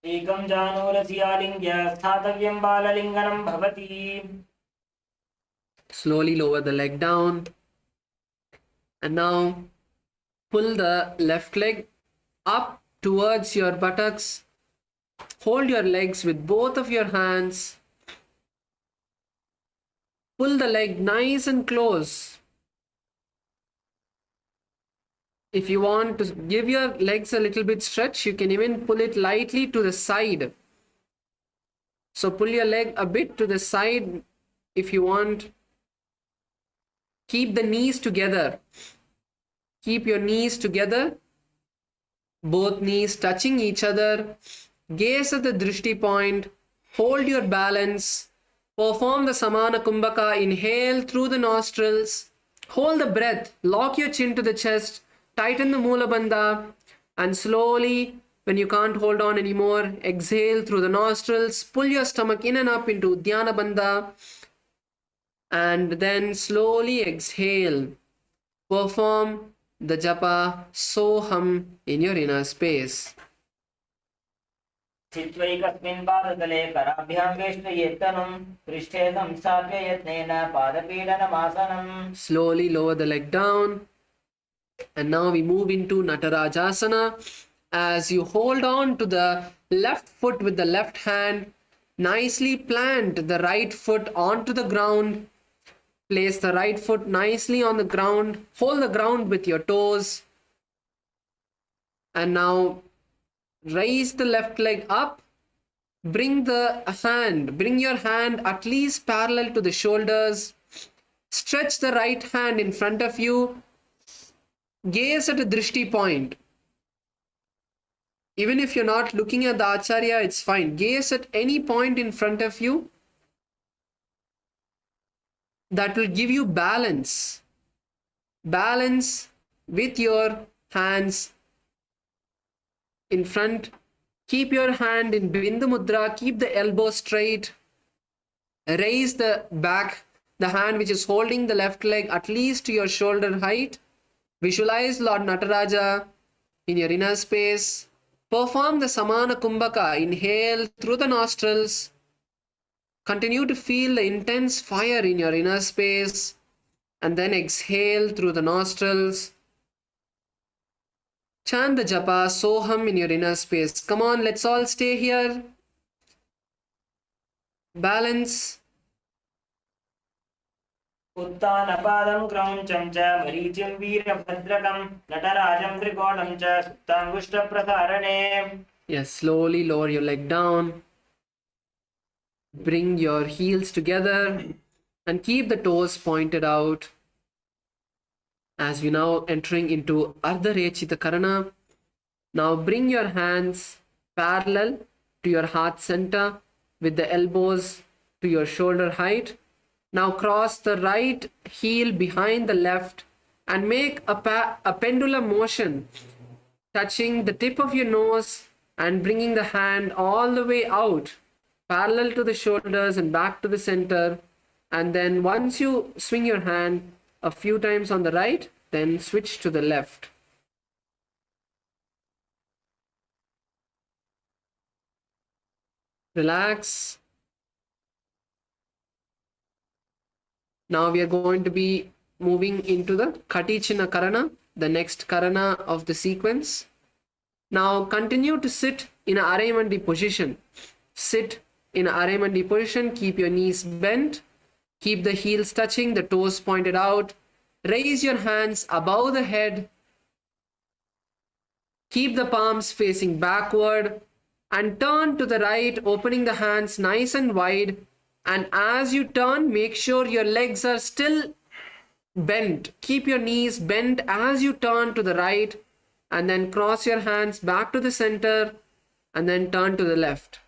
एकं जानूरस्यालिङ्ग्य स्थातव्यं बाललिङ्गनं भवति. Slowly lower the leg down. And now pull the left leg up towards your buttocks. Hold your legs with both of your hands. Pull the leg nice and close. If you want to give your legs a little bit stretch, you can even pull it lightly to the side. So pull your leg a bit to the side if you want. Keep the knees together. Keep your knees together. Both knees touching each other. Gaze at the drishti point. Hold your balance. Perform the Samana Kumbhaka. Inhale through the nostrils. Hold the breath. Lock your chin to the chest. Tighten the Mula Bandha. And slowly, when you can't hold on anymore, exhale through the nostrils. Pull your stomach in and up into Uddiyana Bandha. And then slowly exhale. Perform the japa Soham in your inner space. स्थित्वैकस्मिन् पादतले कराभ्यां वेष्टयेत्तनुं पृष्ठे संस्थाप्य यत्नेन पादपीडनमासनम्. Slowly lower the leg down. And now we move into Natarajasana. As you hold on to the left foot with the left hand, nicely plant the right foot onto the ground. Place the right foot nicely on the ground. Hold the ground with your toes. And now raise the left leg up. Bring your hand at least parallel to the shoulders. Stretch the right hand in front of you. Gaze at a drishti point. Even if you're not looking at the Acharya, it's fine. Gaze at any point in front of you. That will give you balance. Balance with your hands in front. Keep your hand in Bindu Mudra. Keep the elbow straight. Raise the back, the hand which is holding the left leg at least to your shoulder height. Visualize Lord Nataraja in your inner space. Perform the Samana Kumbhaka. Inhale through the nostrils. Continue to feel the intense fire in your inner space and then exhale through the nostrils. Chant the japa Soham in your inner space. Come on, let's all stay here. Balance. उत्तानपादं क्रौञ्चं च मरीचिं वीरभद्रकं नटराजं त्रिकोणं च सुप्ताङ्गुष्ठप्रसारणे. Yes, slowly lower your leg down. Bring your heels together and keep the toes pointed out. As we now entering into Ardha Rechita Karana, now bring your hands parallel to your heart center with the elbows to your shoulder height. Now cross the right heel behind the left and make a pendulum motion, touching the tip of your nose and bringing the hand all the way out, parallel to the shoulders and back to the center. And then once you swing your hand a few times on the right, then switch to the left. Relax. Now we are going to be moving into the Katichina Karana, the next Karana of the sequence. Now continue to sit in a Aramandi position. Sit in a Aramandi position, keep your knees bent, keep the heels touching, the toes pointed out. Raise your hands above the head. Keep the palms facing backward and turn to the right, opening the hands nice and wide. And as you turn, make sure your legs are still bent. Keep your knees bent as you turn to the right, and then cross your hands back to the center and then turn to the left.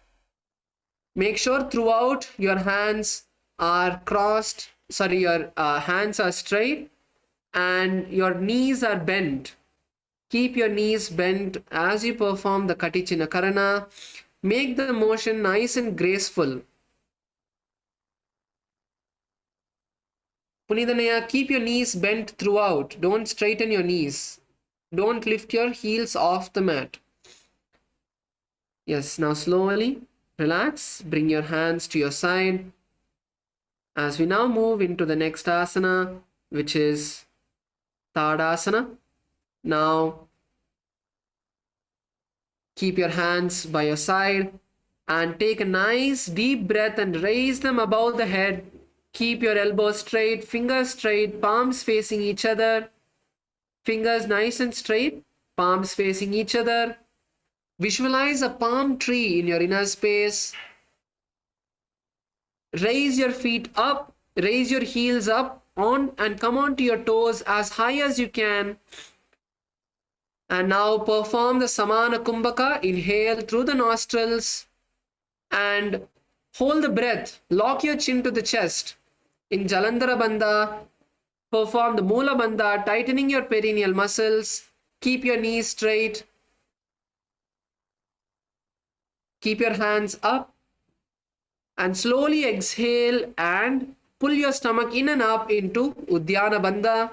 Make sure throughout your hands are crossed, your hands are straight and your knees are bent. Keep your knees bent as you perform the Katichina Karana. Make the motion nice and graceful. Punithanaya, keep your knees bent throughout. Don't straighten your knees. Don't lift your heels off the mat. Yes, now slowly relax. Bring your hands to your side. As we now move into the next asana, which is Tadasana. Now keep your hands by your side and take a nice deep breath and raise them above the head. Keep your elbows straight, fingers straight, palms facing each other. Fingers nice and straight, palms facing each other. Visualize a palm tree in your inner space. Raise your feet up, raise your heels up on and come onto your toes as high as you can. And now perform the Samana Kumbhaka. Inhale through the nostrils and hold the breath. Lock your chin to the chest. In Jalandhara Bandha, perform the Mula Bandha, tightening your perineal muscles. Keep your knees straight. Keep your hands up. And slowly exhale and pull your stomach in and up into Uddiyana Bandha.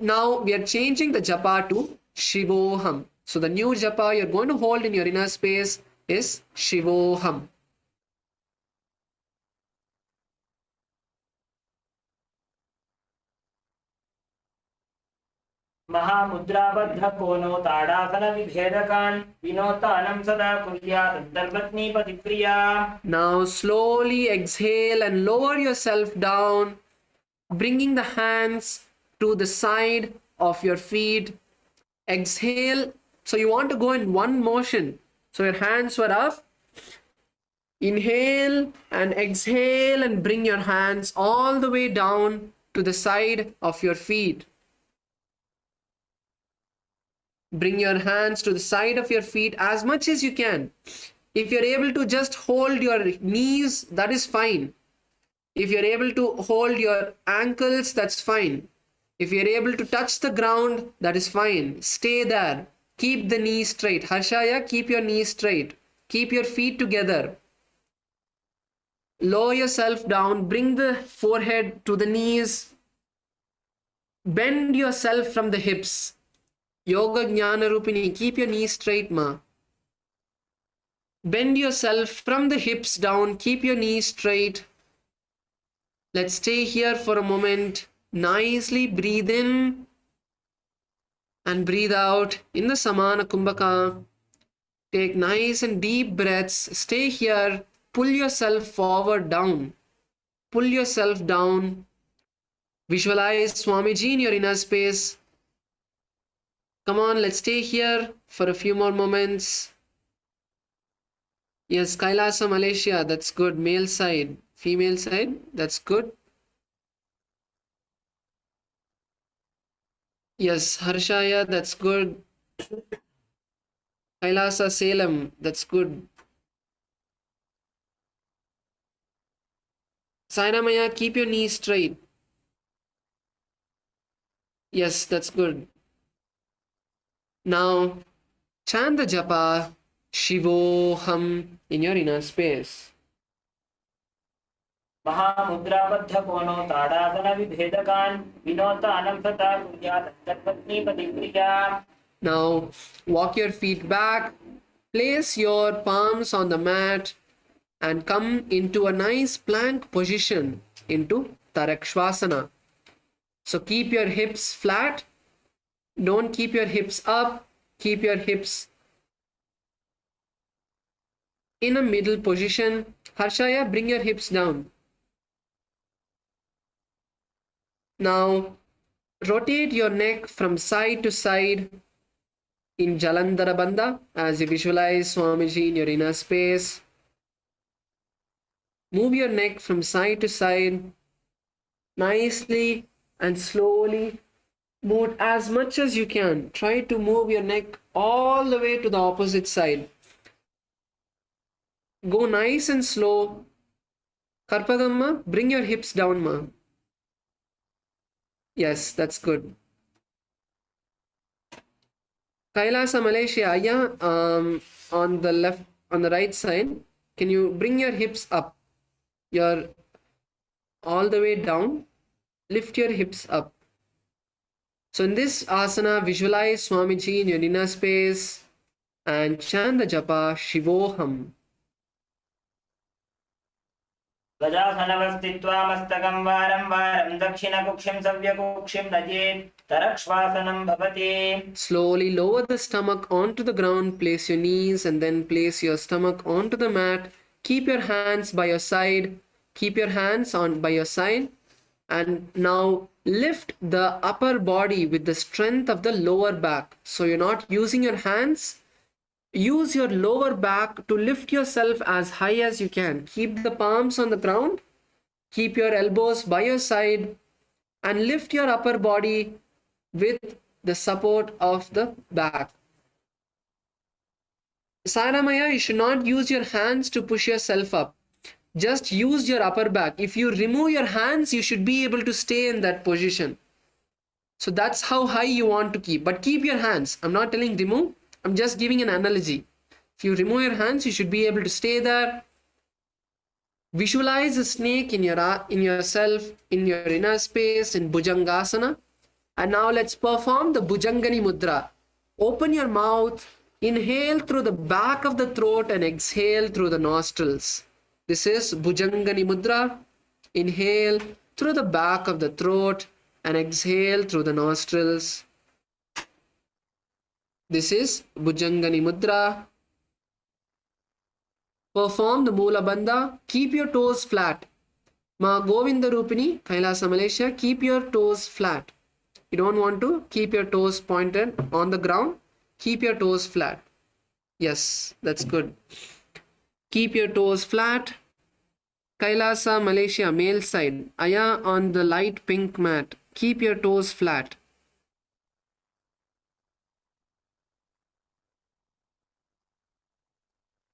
Now we are changing the japa to Shivoham. So the new japa you're going to hold in your inner space is Shivoham. महामुद्राबद्धकोनो ताडासनविभेदकान् विनोतानं सदा कुर्यात् अन्तर्पत्नीपतिप्रिया. Now slowly exhale and lower yourself down, bringing the hands to the side of your feet. Exhale. So you want to go in one motion. So your hands were up. Inhale and exhale and bring your hands all the way down to the side of your feet. Bring your hands to the side of your feet as much as you can. If you're able to just hold your knees, that is fine. If you're able to hold your ankles, that's fine. If you're able to touch the ground, that is fine. Stay there. Keep the knees straight. Harshaya, keep your knees straight. Keep your feet together. Lower yourself down. Bring the forehead to the knees. Bend yourself from the hips. Yoga Jnana Rupini, keep your knees straight, ma. Bend yourself from the hips down. Keep your knees straight. Let's stay here for a moment. Nicely breathe in and breathe out in the Samana Kumbhaka. Take nice and deep breaths. Stay here. Pull yourself forward down. Pull yourself down. Visualize Swamiji in your inner space. Come on, let's stay here for a few more moments. Yes, Kailasa, Malaysia, that's good. Male side, female side, that's good. Yes, Harshaya, that's good. Kailasa, Salem, that's good. Sainamaya, keep your knees straight. Yes, that's good. Now, chant the japa Shivoham in your inner space. महामुद्राबद्ध कोनो ताड़ासन विभेदकान् विनोद अनंसता कुर्यात् तत्पत्नी पतिक्रिया. Now, walk your feet back, place your palms on the mat, and come into a nice plank position into Tarakshvasana. So keep your hips flat. Don't keep your hips up. Keep your hips in a middle position. Harshaya, bring your hips down. Now, rotate your neck from side to side in Jalandhara Bandha as you visualize Swamiji in your inner space. Move your neck from side to side nicely and slowly. Move as much as you can. Try to move your neck all the way to the opposite side. Go nice and slow. Karpagamma, bring your hips down, ma. Yes, that's good. Kailasa, Malaysia, yeah, on the left, on the right side, can you bring your hips up? Your all the way down. Lift your hips up. So in this asana, visualize Swamiji in your inner space and chant the japa Shivoham. गजासनवस्थित्वा मस्तकं वारं वारं दक्षिणकुक्षिं सव्यकुक्षिं नयेत् तरक्श्वासनं भवति. Slowly lower the stomach onto the ground, place your knees and then place your stomach onto the mat. Keep your hands by your side. Keep your hands on by your side. And now lift the upper body with the strength of the lower back. So you're not using your hands. Use your lower back to lift yourself as high as you can. Keep the palms on the ground. Keep your elbows by your side and lift your upper body with the support of the back. Saramaya, you should not use your hands to push yourself up. Just use your upper back. If you remove your hands, you should be able to stay in that position. So that's how high you want to keep. But keep your hands. I'm not telling remove. I'm just giving an analogy. If you remove your hands, you should be able to stay there. Visualize a snake in yourself, in your inner space, in Bhujangasana. And now let's perform the Bhujangani Mudra. Open your mouth, inhale through the back of the throat and exhale through the nostrils. This is Bhujangani Mudra. Inhale through the back of the throat and exhale through the nostrils. This is Bhujangani Mudra. Perform the Mula Bandha. Keep your toes flat. Ma Govinda Rupini, Kailasa, Malaysia, keep your toes flat. You don't want to keep your toes pointed on the ground. Keep your toes flat. Yes, that's good. Keep your toes flat. Kailasa, Malaysia, male side. Aya on the light pink mat. Keep your toes flat.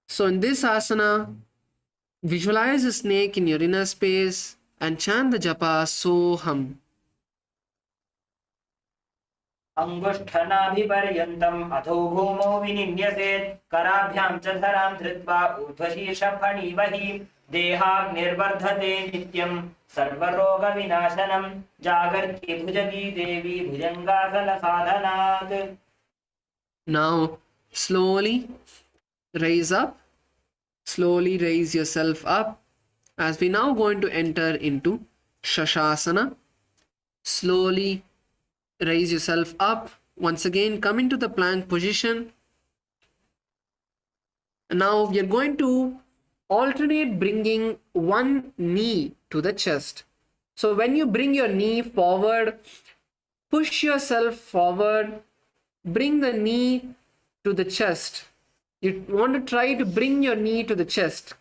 So in this asana, visualize a snake in your inner space and chant the japa Soham. अंगुष्ठनाभिपर्यन्तम् अधो भूमौ विनिन्यसेत् कराभ्यां च धरां धृत्वा ऊर्ध्वशीर्षफणीवहि देहाग्निर्वर्धते नित्यं सर्वरोगविनाशनं जागर्ति भुजगी देवी भुजङ्गासनसाधनात्. Now slowly raise up Slowly raise yourself up as we now going to enter into Shashasana. Slowly raise yourself up. Once again, come into the plank position. Now we are going to alternate bringing one knee to the chest. So when you bring your knee forward, push yourself forward, bring the knee to the chest. You want to try to bring your knee to the chest.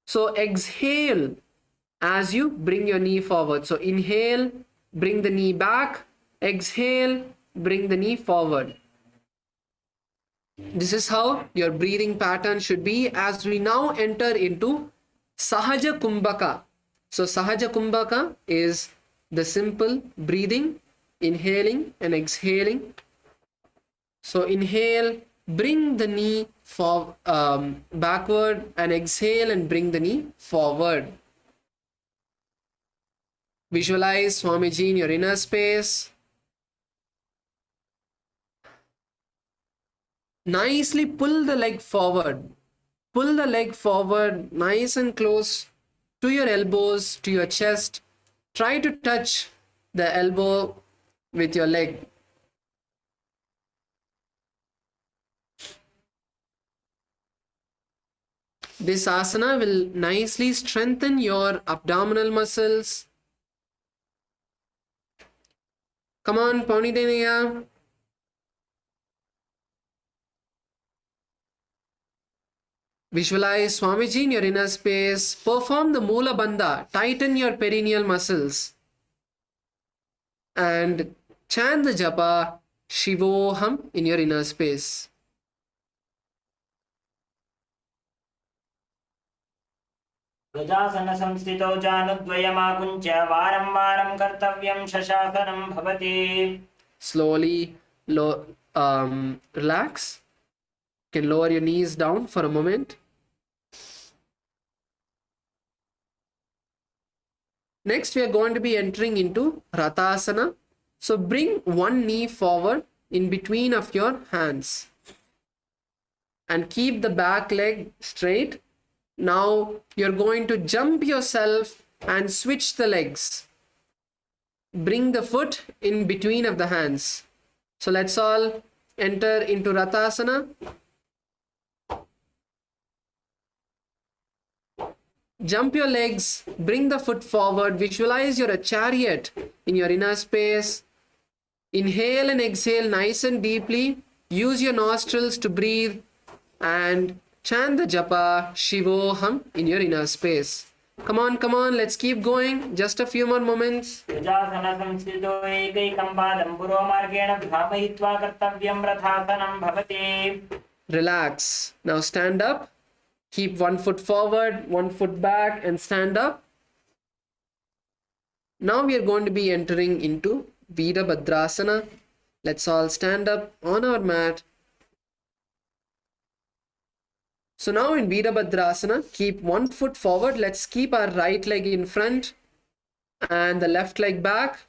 So exhale as you bring your knee forward. So inhale, bring the knee back. Exhale, bring the knee forward. This is how your breathing pattern should be as we now enter into Sahaja Kumbhaka. So Sahaja Kumbhaka is the simple breathing, inhaling and exhaling. So inhale, bring the knee backward, and exhale and bring the knee forward. Visualize Swamiji in your inner space. Nicely pull the leg forward. Pull the leg forward nice and close to your elbows, to your chest. Try to touch the elbow with your leg. This asana will nicely strengthen your abdominal muscles. Come on, Pawnitaniya. Visualize Swamiji in your inner space. Perform the Mula Bandha. Tighten your perineal muscles. And chant the japa Shivoham in your inner space. गजासन संस्थितो जानुद्वयमाकुञ्च वारं वारं कर्तव्यं शशासनं भवति. Slowly relax. You can lower your knees down for a moment. Next, we are going to be entering into Ratasana. So bring one knee forward in between of your hands and keep the back leg straight. Now you're going to jump yourself and switch the legs. Bring the foot in between of the hands. So let's all enter into Ratasana. Jump your legs, bring the foot forward, visualize you're a chariot in your inner space. Inhale and exhale nice and deeply. Use your nostrils to breathe and chant the japa Shivoham in your inner space. Come on, let's keep going. Just a few more moments. गजासन संस्थितो एकैकं पादं पुरोमार्गेण भ्रामयित्वा कर्तव्यं रथासनं भवति. Relax. Now stand up. Keep one foot forward, one foot back, and stand up. Now we are going to be entering into Virabhadrasana. Let's all stand up on our mat. So now in Virabhadrasana, keep one foot forward. Let's keep our right leg in front and the left leg back.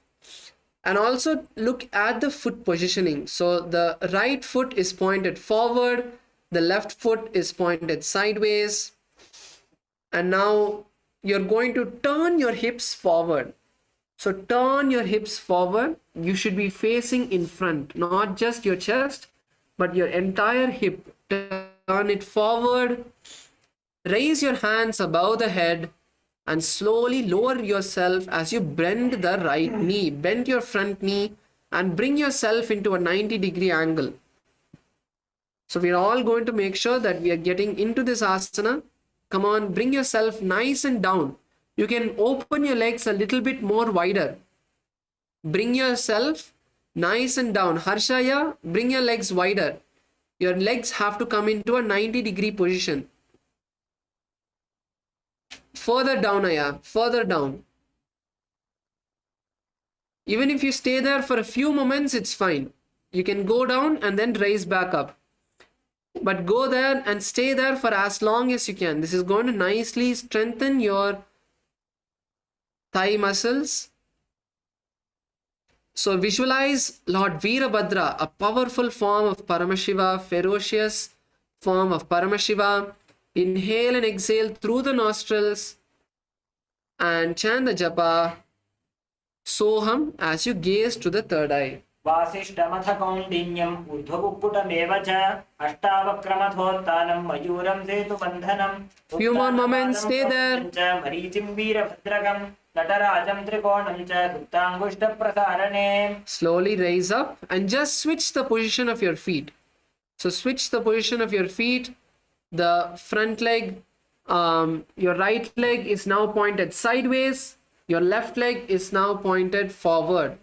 And also look at the foot positioning. So the right foot is pointed forward. The left foot is pointed sideways. And now you're going to turn your hips forward. So turn your hips forward. You should be facing in front, not just your chest, but your entire hip. Turn it forward. Raise your hands above the head and slowly lower yourself as you bend the right knee. Bend your front knee and bring yourself into a 90-degree angle. So we're all going to make sure that we are getting into this asana. Come on, bring yourself nice and down. You can open your legs a little bit more wider. Bring yourself nice and down. Harshaya, bring your legs wider. Your legs have to come into a 90-degree position. Further down, Aya, further down. Even if you stay there for a few moments, it's fine. You can go down and then raise back up. But go there and stay there for as long as you can. This is going to nicely strengthen your thigh muscles. So visualize Lord Virabhadra, a powerful form of Paramashiva, ferocious form of Paramashiva. Inhale and exhale through the nostrils and chant the japa Soham as you gaze to the third eye. वासिष्ठमथ कौण्डिन्यम् ऊर्ध्वकुक्कुटमेव च अष्टावक्रमथोत्थानं मयूरं सेतुबन्धनं Few more moments, stay there. च मरीचिं वीरभद्रकं नटराजं त्रिकोणं च सुप्ताङ्गुष्ठप्रसारणे. Slowly raise up and just switch the position of your feet. So switch the position of your feet. The front leg, your right leg is now pointed sideways. Your left leg is now pointed forward.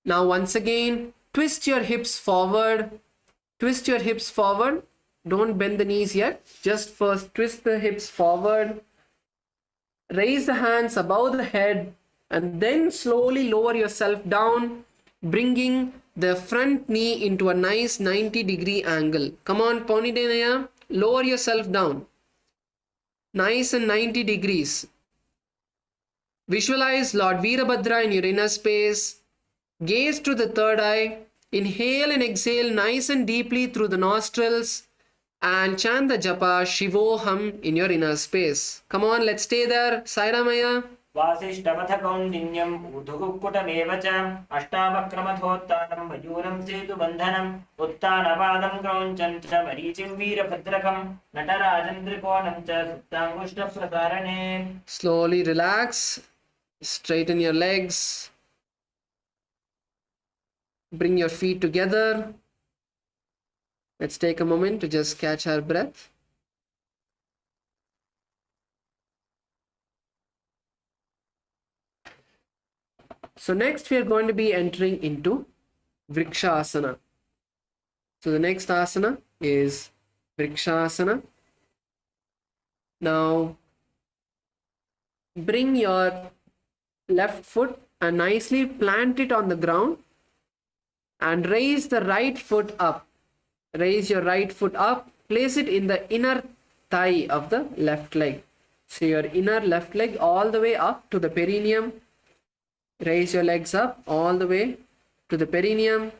Now once again, twist your hips forward. Twist your hips forward. Don't bend the knees yet. Just first twist the hips forward. Raise the hands above the head and then slowly lower yourself down, bringing the front knee into a nice 90-degree angle. Come on, Ponidenaya, lower yourself down. Nice and 90 degrees. Visualize Lord Veerabhadra in your inner space. Gaze to the third eye. Inhale and exhale nice and deeply through the nostrils. And chant the japa Shivoham in your inner space. Come on, let's stay there. Sairamaya. वासिष्ठमथ कौण्डिन्यम् ऊर्ध्वकुक्कुटमेव च अष्टावक्रमथोत्थानं मयूरं सेतुबन्धनं उत्थानपादं क्रौञ्चं च मरीचिं वीरभद्रकं नटराजं त्रिकोणं च सुप्ताङ्गुष्ठप्रसारणे. Slowly relax. Straighten your legs. Bring your feet together. Let's take a moment to just catch our breath. So next we are going to be entering into Vrikshasana. So the next asana is Vrikshasana. Now bring your left foot and nicely plant it on the ground and raise the right foot up. Raise your right foot up. Place it in the inner thigh of the left leg. So your inner left leg all the way up to the perineum. Raise your legs up all the way to the perineum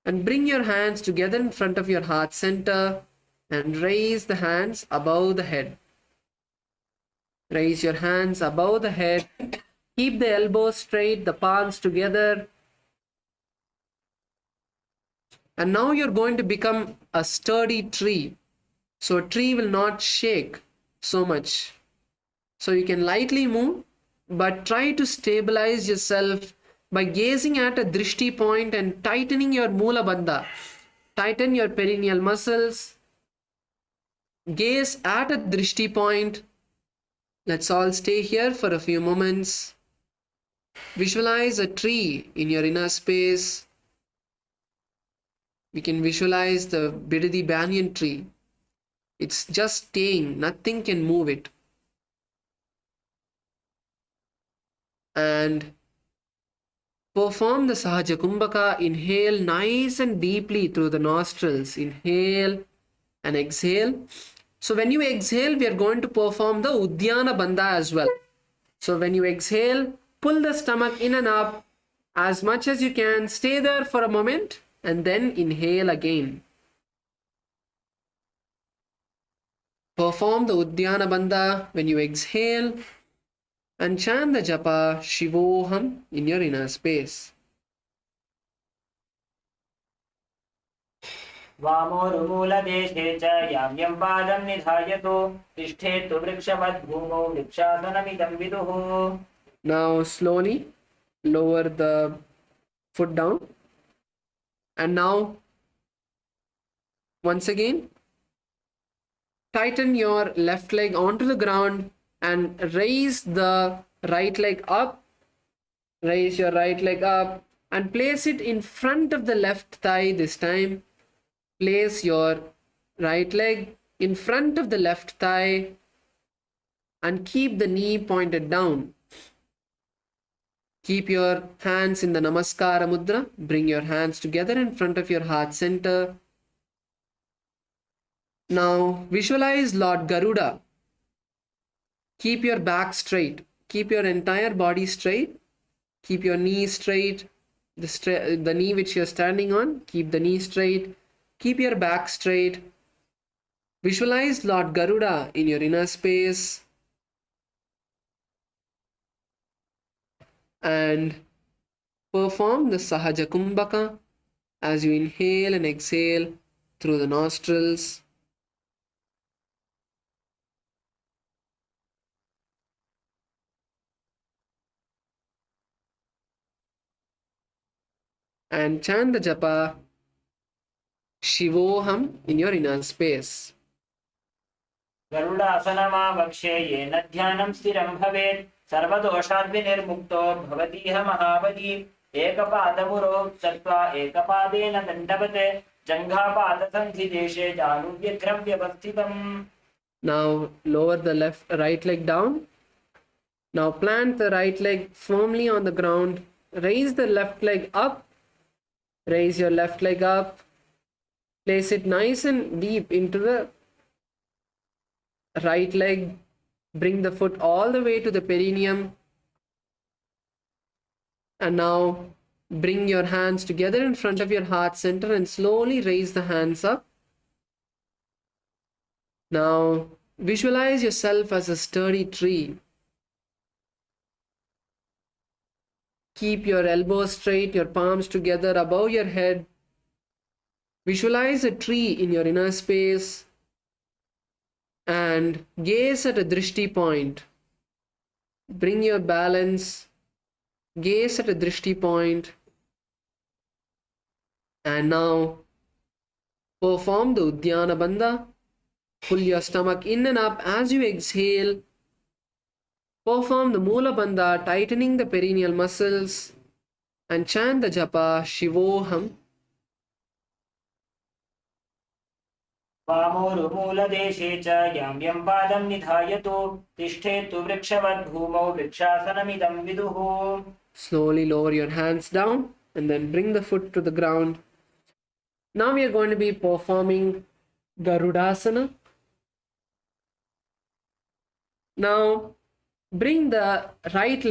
and bring your hands together in front of your heart center and raise the hands above the head. Raise your hands above the head. Keep the elbows straight, the palms together. And now you're going to become a sturdy tree. So a tree will not shake so much. So you can lightly move, but try to stabilize yourself by gazing at a drishti point and tightening your Mula Bandha. Tighten your perineal muscles. Gaze at a drishti point. Let's all stay here for a few moments. Visualize a tree in your inner space. We can visualize the Bidadi banyan tree. It's just staying, nothing can move it. And perform the Sahaja Kumbhaka. Inhale nice and deeply through the nostrils. Inhale and exhale. So when you exhale, we are going to perform the Uddiyana Bandha as well. So when you exhale, pull the stomach in and up as much as you can. Stay there for a moment and then inhale again. Perform the Uddiyana Bandha when you exhale and chant the japa Shivoham in your inner space. वामोरुमूलदेशे च याम्यं पादं निधायतु तिष्ठेतु वृक्षवद्भूमौ वृक्षासनमिदं विदुः. Now slowly lower the foot down. And now once again tighten your left leg onto the ground and raise the right leg up. Raise your right leg up and place it in front of the left thigh this time. Place your right leg in front of the left thigh and keep the knee pointed down. Keep your hands in the Namaskara Mudra. Bring your hands together in front of your heart center. Now visualize Lord Garuda. Keep your back straight. Keep your entire body straight. Keep your knee straight. The knee which you're standing on, keep the knee straight. Keep your back straight. Visualize Lord Garuda in your inner space and perform the Sahaja Kumbhaka as you inhale and exhale through the nostrils. And chant the japa Shivoham in your inner space. गरुडासनमावक्ष्ये येन ध्यानं स्थिरं भवेत् सर्वदोषाद्विनिर्मुक्तो भवतीह महाबली एकपादमुरो दत्त्वा एकपादेन दण्डवत् जङ्घापादसन्धिदेशे जानुव्यग्रं व्यवस्थितम्. Now lower the right leg down. Now plant the right leg firmly on the ground. Raise the left leg up. Raise your left leg up. Place it nice and deep into the right leg. Bring the foot all the way to the perineum. And now bring your hands together in front of your heart center and slowly raise the hands up. Now visualize yourself as a sturdy tree. Keep your elbows straight, your palms together above your head. Visualize a tree in your inner space and gaze at a drishti point. Bring your balance, gaze at a drishti point, and now perform the Uddiyana Bandha. Pull your stomach in and up as you exhale. Perform the Mula Bandha, tightening the perineal muscles, and chant the japa Shivoham. वामोरुमूलदेशे च यां यं पादं निधायतु तिष्ठेतु वृक्षवद् भूमौ वृक्षासनमिदं विदुः. Slowly lower your hands down and then bring the foot to the ground. Now we are going to be performing Garudasana. Now bring the left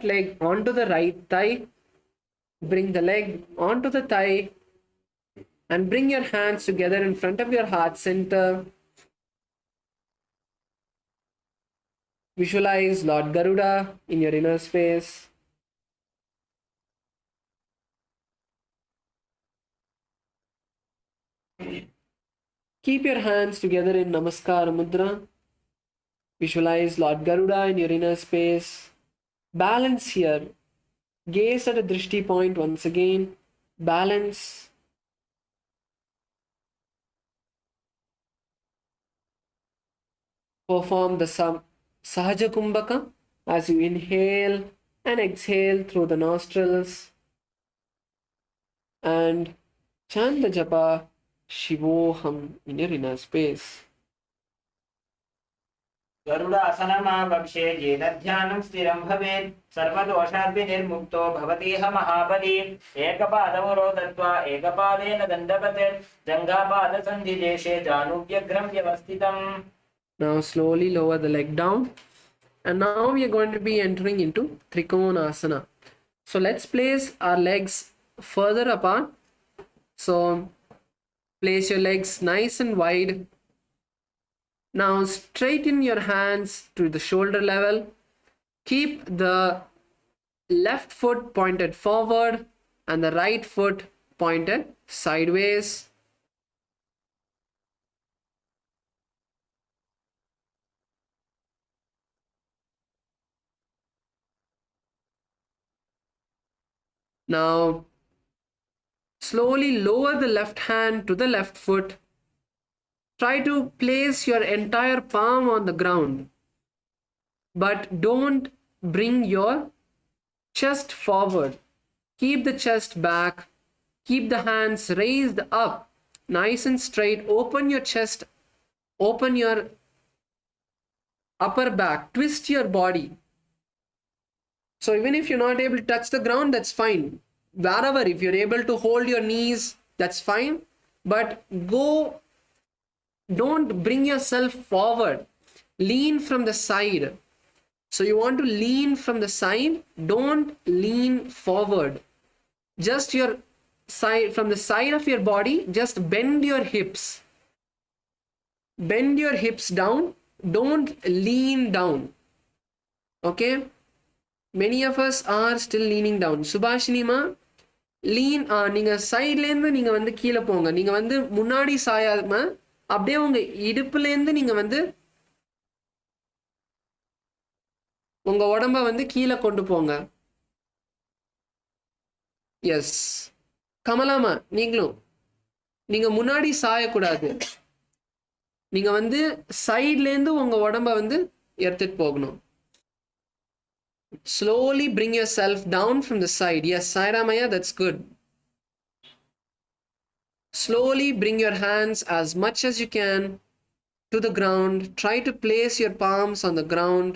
leg onto the right thigh. Bring the leg onto the thigh and bring your hands together in front of your heart center. Visualize Lord Garuda in your inner space. Keep your hands together in Namaskar Mudra. Visualize Lord Garuda in your inner space. Balance here. Gaze at a drishti point once again. Balance. Perform the Sahaja Kumbhaka as you inhale and exhale through the nostrils. And chant the japa Shivoham in your inner space. गरुडासनमावक्ष्ये येन ध्यानं स्थिरं भवेत् सर्वदोषाद्विनिर्मुक्तो भवतीह महाबली एकपादमुरो दत्त्वा एकपादेन दण्डवत् जङ्घापादसन्धिदेशे जानुव्यग्रं व्यवस्थितम्. Now slowly lower the leg down. And now we are going to be entering into Trikonasana. So let's place our legs further apart. So place your legs nice and wide. Now straighten your hands to the shoulder level. Keep the left foot pointed forward and the right foot pointed sideways. Now slowly lower the left hand to the left foot. Try to place your entire palm on the ground, but don't bring your chest forward. Keep the chest back. Keep the hands raised up, nice and straight. Open your chest, open your upper back, twist your body. So even if you're not able to touch the ground, that's fine. Wherever, if you're able to hold your knees, that's fine. But don't bring yourself forward. Lean from the side. So you want to lean from the side, don't lean forward. Just your side, from the side of your body, just bend your hips. Bend your hips down. Don't lean down. Okay? Many of us are still leaning down. Subhashini ma, lean நீங்க சைடுல இருந்து நீங்க வந்து கீழே போங்க. நீங்க வந்து முன்னாடி சாயாம அப்படியே உங்க இடுப்புல இருந்து நீங்க வந்து உங்க உடம்ப வந்து கீழே கொண்டு போங்க. எஸ். கமலாமா நீங்களும் நீங்க முன்னாடி சாயக்கூடாது. நீங்க வந்து சைடுல இருந்து உங்க உடம்ப வந்து எடுத்துட்டு போகணும். Slowly bring yourself down from the side. Yes, Sairamaya, that's good. Slowly bring your hands as much as you can to the ground. Try to place your palms on the ground.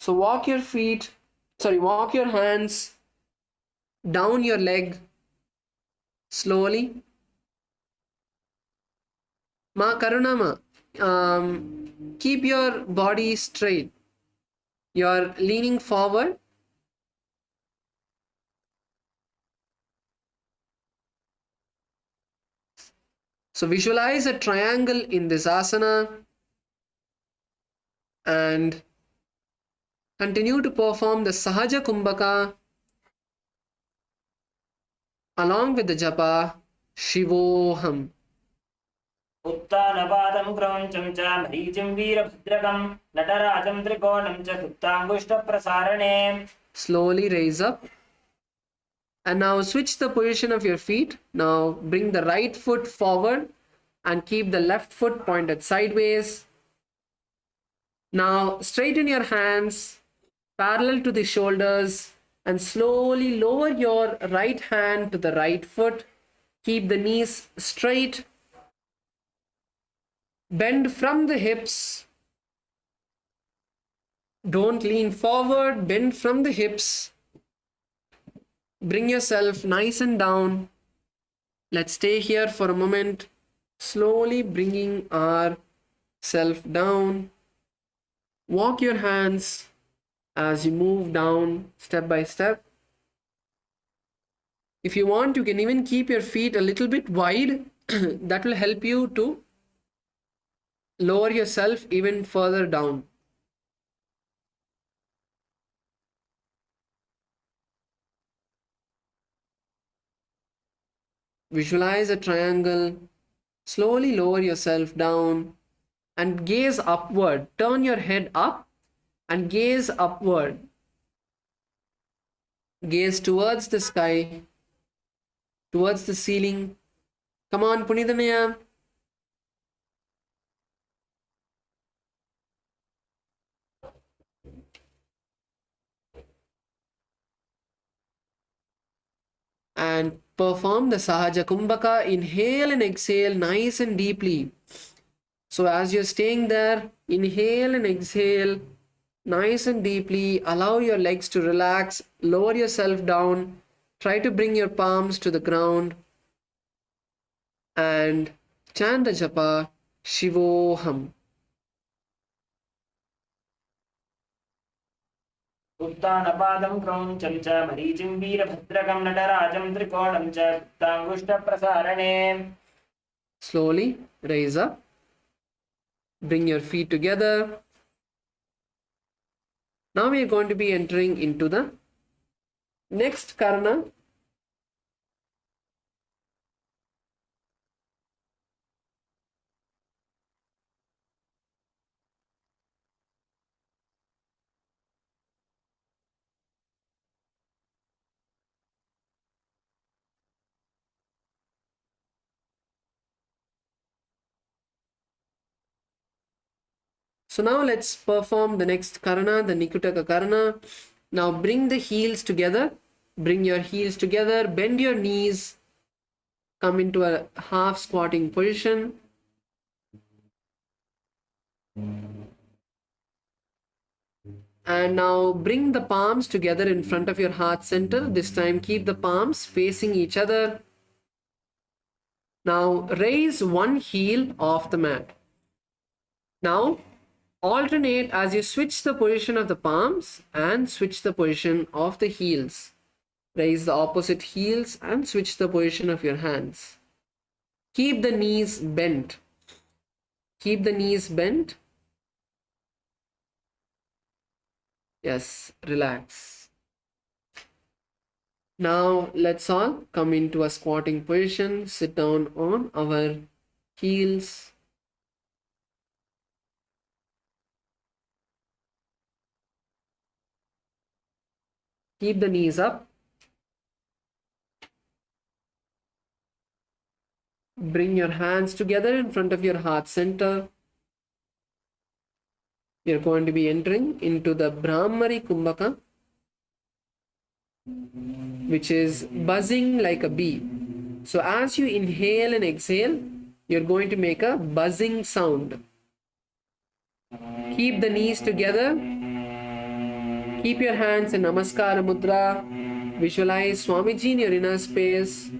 So walk your hands down your leg slowly. Ma Karuna ma, keep your body straight. You're leaning forward. So visualize a triangle in this asana and continue to perform the Sahaja Kumbhaka along with the japa Shivoham. उत्तानपादं क्रौञ्चं च मरीचिं वीरभद्रकं नटराजं त्रिकोणं च सुप्ताङ्गुष्ठप्रसारणे. Slowly raise up. And now switch the position of your feet. Now bring the right foot forward and keep the left foot pointed sideways. Now straighten your hands parallel to the shoulders and slowly lower your right hand to the right foot. Keep the knees straight. Bend from the hips. Don't lean forward, bend from the hips. Bring yourself nice and down. Let's stay here for a moment, slowly bringing ourself down. Walk your hands as you move down step by step. If you want, you can even keep your feet a little bit wide. That will help you to lower yourself even further down. Visualize a triangle. Slowly lower yourself down and gaze upward. Turn your head up and gaze upward. Gaze towards the sky, towards the ceiling. Come on, Punithanaya. And perform the Sahaja Kumbhaka. Inhale and exhale nice and deeply. So as you're staying there, inhale and exhale nice and deeply. Allow your legs to relax. Lower yourself down. Try to bring your palms to the ground. And chant the japa Shivoham. उत्तानपादं क्रौञ्चं च मरीचिं वीरभद्रकं नटराजं त्रिकोणं च सुप्ताङ्गुष्ठप्रसारणे. Slowly raise up. Bring your feet together. Now we are going to be entering into the next karana. So now let's perform the next karana, the Nikutaka karana. Now bring the heels together. Bring your heels together. Bend your knees. Come into a half squatting position. And now bring the palms together in front of your heart center. This time keep the palms facing each other. Now raise one heel off the mat. Now alternate as you switch the position of the palms and switch the position of the heels. Raise the opposite heels and switch the position of your hands. Keep the knees bent. Keep the knees bent. Yes, relax. Now let's all come into a squatting position. Sit down on our heels. Keep the knees up. Bring your hands together in front of your heart center. You're going to be entering into the Brahmari Kumbhaka, which is buzzing like a bee. So as you inhale and exhale, you're going to make a buzzing sound. Keep the knees together. Keep your hands in Namaskara Mudra. Visualize Swamiji in your inner space.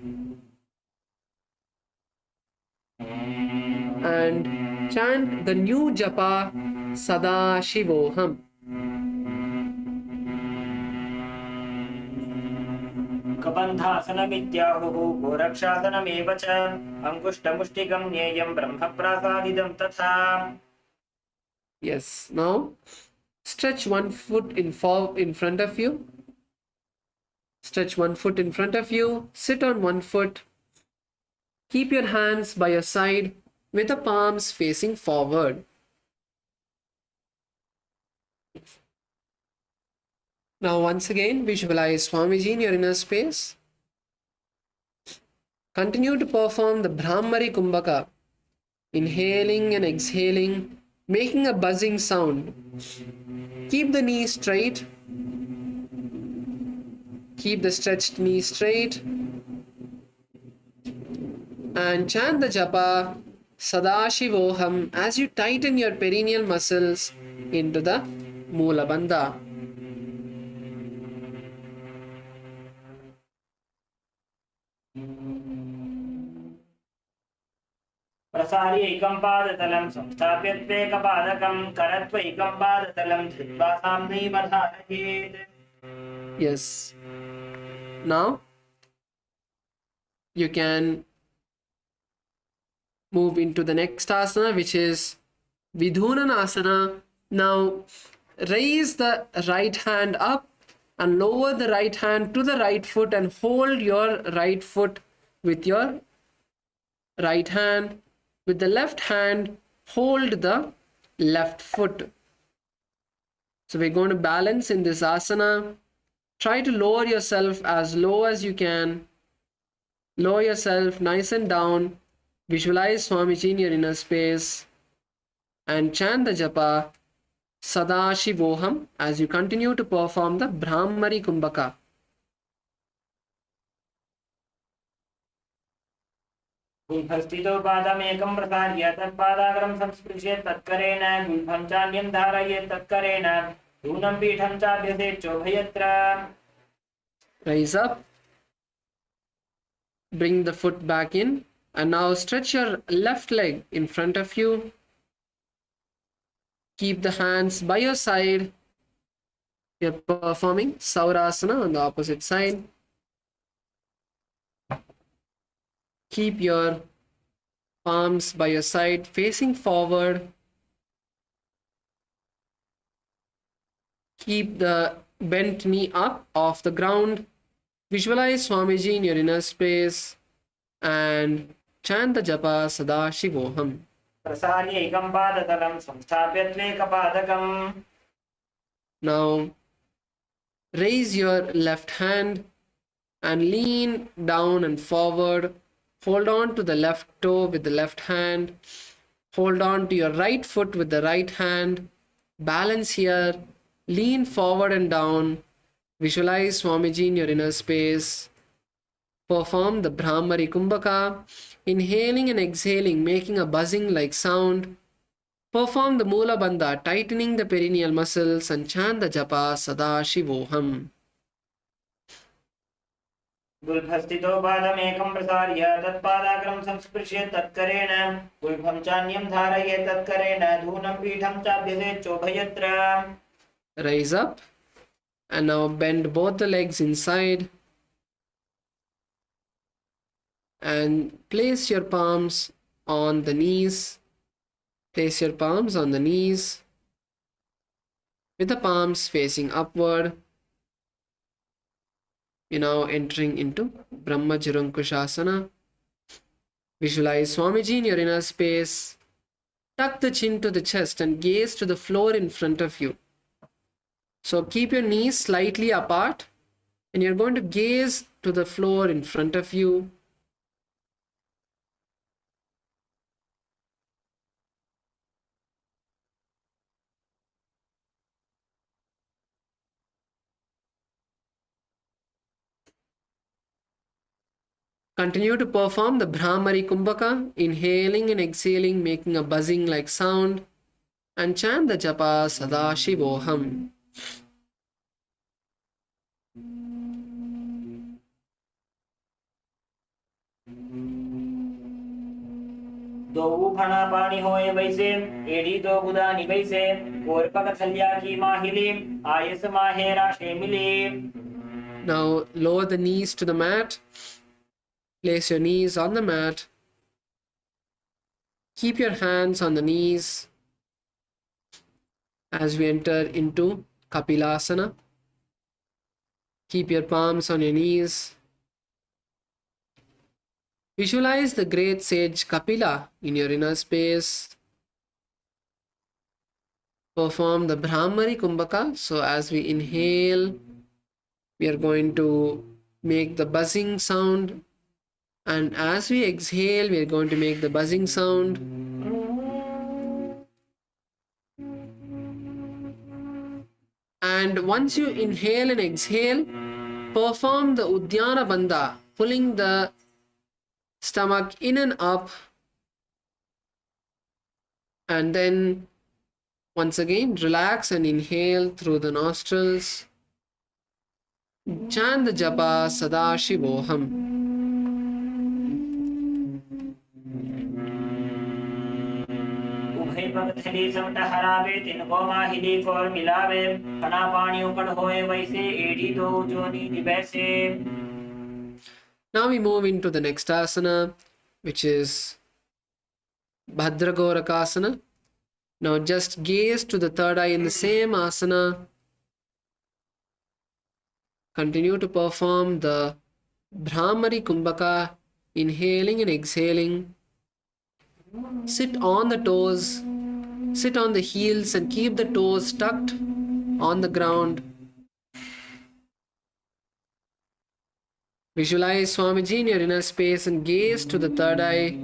And chant the new japa Sadashivoham. कबन्धासनमित्याहुः गोरक्षासनमेव च अङ्कुष्टमुष्टिकं ज्ञेयं ब्रह्मप्रासादिदं तथा. Yes, now stretch one foot in front of you. Stretch one foot in front of you. Sit on one foot. Keep your hands by your side with the palms facing forward. Now once again visualize Swamiji in your inner space. Continue to perform the Brahmari Kumbhaka, inhaling and exhaling, making a buzzing sound. Keep the knees straight. Keep the stretched knee straight. And chant the japa Sadashivoham as you tighten your perineal muscles into the Moola Bandha. प्रसार्यैकं पादतलं संस्थाप्य त्वेकपादकं करत्वैकं पादतलं धृत्वा साम्नैव धारयेत्. Yes. Now you can move into the next asana, which is Vidhunanasana. Now raise the right hand up and lower the right hand to the right foot and hold your right foot with your right hand. With the left hand, hold the left foot. So we're going to balance in this asana. Try to lower yourself as low as you can. Lower yourself nice and down. Visualize Swamiji in your inner space. And chant the japa Sadashivoham as you continue to perform the Brahmari Kumbhaka. गुल्फस्थितो पादमेकं प्रसार्य तत्पादाग्रं संस्पृश्येत् तत्करेण गुल्फं चान्यं धारयेत् तत्करेण धूनं पीठं चाभ्यसेत् चोभयत्र. Rise up. Bring the foot back in. And now stretch your left leg in front of you. Keep the hands by your side. You're performing Saurasana on the opposite side. Keep your palms by your side facing forward. Keep the bent knee up off the ground. Visualize Swamiji in your inner space and chant the japa Sadashivoham. प्रसार्यैकं पादतलं संस्थाप्य त्वेकपादकं. Now raise your left hand and lean down and forward. Hold on to the left toe with the left hand. Hold on to your right foot with the right hand. Balance here. Lean forward and down. Visualize Swamiji in your inner space. Perform the Brahmari Kumbhaka. Inhaling and exhaling, making a buzzing like sound. Perform the Moola Bandha, tightening the perineal muscles, and chant the japa Sadashivoham. गुल्फस्थितो पादमेकं प्रसार्य तत्पादाग्रं संस्पृश्येत् तत्करेण गुल्फं चान्यं धारयेत् तत्करेण धूनं पीठं चाभ्यसेत् चोभयत्र. Rise up and now bend both the legs inside and place your palms on the knees. Place your palms on the knees with the palms facing upward. You're now entering into Brahma Jirankushasana. Visualize Swamiji in your inner space. Tuck the chin to the chest and gaze to the floor in front of you. So keep your knees slightly apart and you're going to gaze to the floor in front of you. Continue to perform the Brahmari Kumbhaka, inhaling and exhaling, making a buzzing like sound, and chant the japa Sadashivoham. दो फणा पानी होए वैसे एड़ी दो गुदानी वैसे और पकथलिया की माहिली आयस माहेरा शेमिली. Now lower the knees to the mat. Place your knees on the mat. Keep your hands on the knees as we enter into Kapilasana. Keep your palms on your knees. Visualize the great sage Kapila in your inner space. Perform the Brahmari Kumbhaka. So as we inhale, we are going to make the buzzing sound. And as we exhale, we are going to make the buzzing sound. And once you inhale and exhale, perform the Uddiyana Bandha, pulling the stomach in and up. And then once again, relax and inhale through the nostrils. Chant the japa Sadashivoham. उभय पकथली समट हरावे तिनको माहिली core मिलावे फणा पानी उकड़ होए वैसे एड़ी दो जोनी दिवैसे. Now we move into the next asana, which is Bhadragorakasana. Now just gaze to the third eye in the same asana. Continue to perform the Brahmari Kumbhaka, inhaling and exhaling. Sit on the toes, sit on the heels and keep the toes tucked on the ground. Visualize Swamiji in your inner space and gaze to the third eye.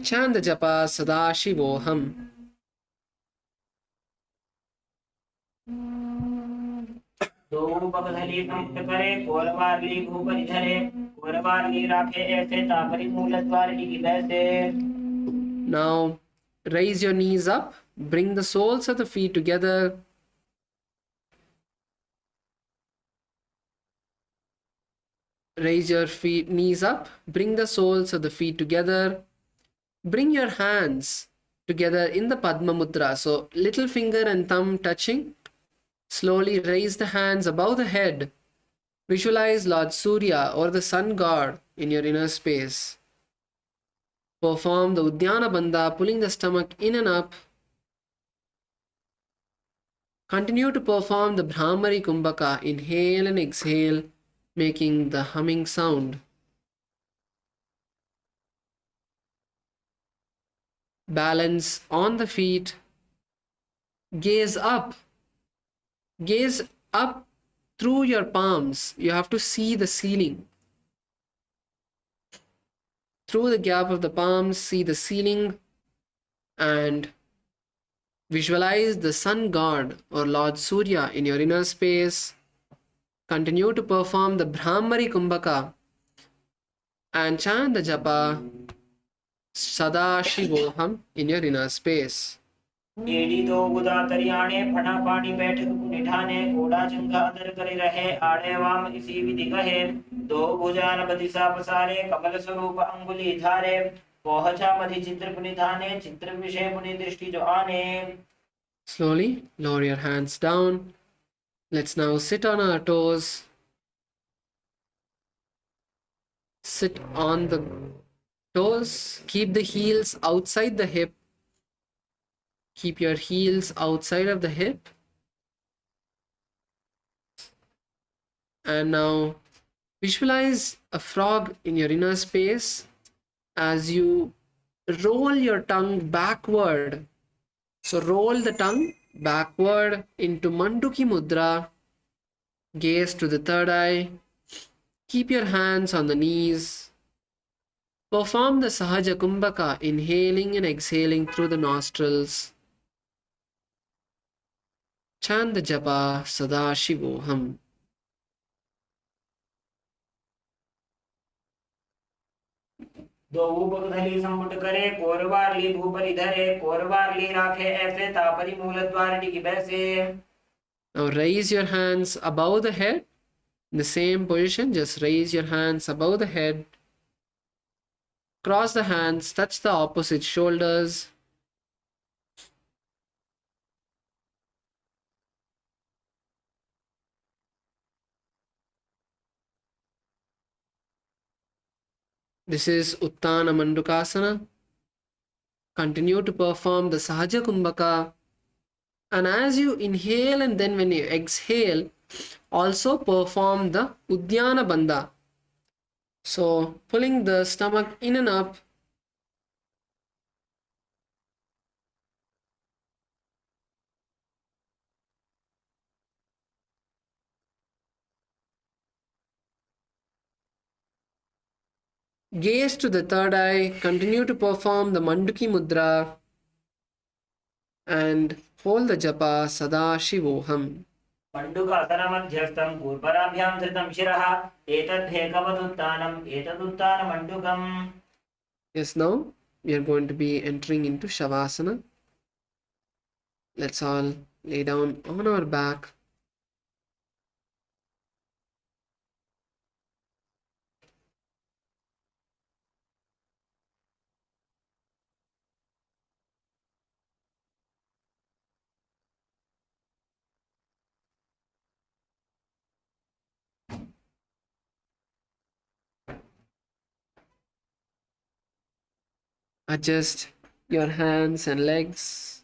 Chant the japa Sadashivoham. दो पकथली समट करे कोरवारली भूपरि धरे कोरवारली राखे ऐसे तापरि मूलद्वार की वैसे. Now raise your knees up, bring the soles of the feet together. Raise your knees up, bring the soles of the feet together. Bring your hands together in the Padma Mudra. So little finger and thumb touching. Slowly raise the hands above the head. Visualize Lord Surya or the sun god in your inner space. Perform the Uddiyana Bandha, pulling the stomach in and up. Continue to perform the Brahmari Kumbhaka, inhale and exhale, making the humming sound. Balance on the feet. Gaze up. Gaze up through your palms. You have to see the ceiling. Through the gap of the palms, see the ceiling and visualize the sun god or Lord Surya in your inner space. Continue to perform the Brahmari Kumbhaka and chant the japa Sadashivoham in your inner space. एड़ी दो गुदा तरियाणे फणा पानी बैठक निठाने घोड़ा चंगा other करे रहे आड़े वाम इसी विधि कहे दो भुजान बदिसा पसारे कमल स्वरूप अंगुली धारे पहुंचा मधि चित्र पुनिधाने चित्र विषय पुनि दृष्टि जो आने. Slowly lower your hands down. Let's now sit on our toes. Sit on the toes. Keep the heels outside the hip. Keep your heels outside of the hip. And now visualize a frog in your inner space as you roll your tongue backward. So roll the tongue backward into Manduki Mudra. Gaze to the third eye. Keep your hands on the knees. Perform the Sahaja Kumbhaka, inhaling and exhaling through the nostrils. Chant the japa Sadashivoham. दो उपगधली संपुट करे कोरवारली भूपरि धरे कोरवारली राखे ऐसे तापरी मूल द्वार टिकी बैसे. Now raise your hands above the head. In the same position, just raise your hands above the head. Cross the hands, touch the opposite shoulders. This is Uttana Mandukasana. Continue to perform the Sahaja Kumbhaka. And as you inhale and then when you exhale, also perform the Uddiyana Bandha. So pulling the stomach in and up. Gaze to the third eye. Continue to perform the Manduki Mudra. And hold the japa Sadashivoham. मण्डुकासनमध्यस्थं पूर्वराभ्यां धृतं शिरः एतद्धेकवदुत्थानम् एतदुत्थानमण्डुकम्. Yes, now we are going to be entering into Shavasana. Let's all lay down on our back. Adjust your hands and legs.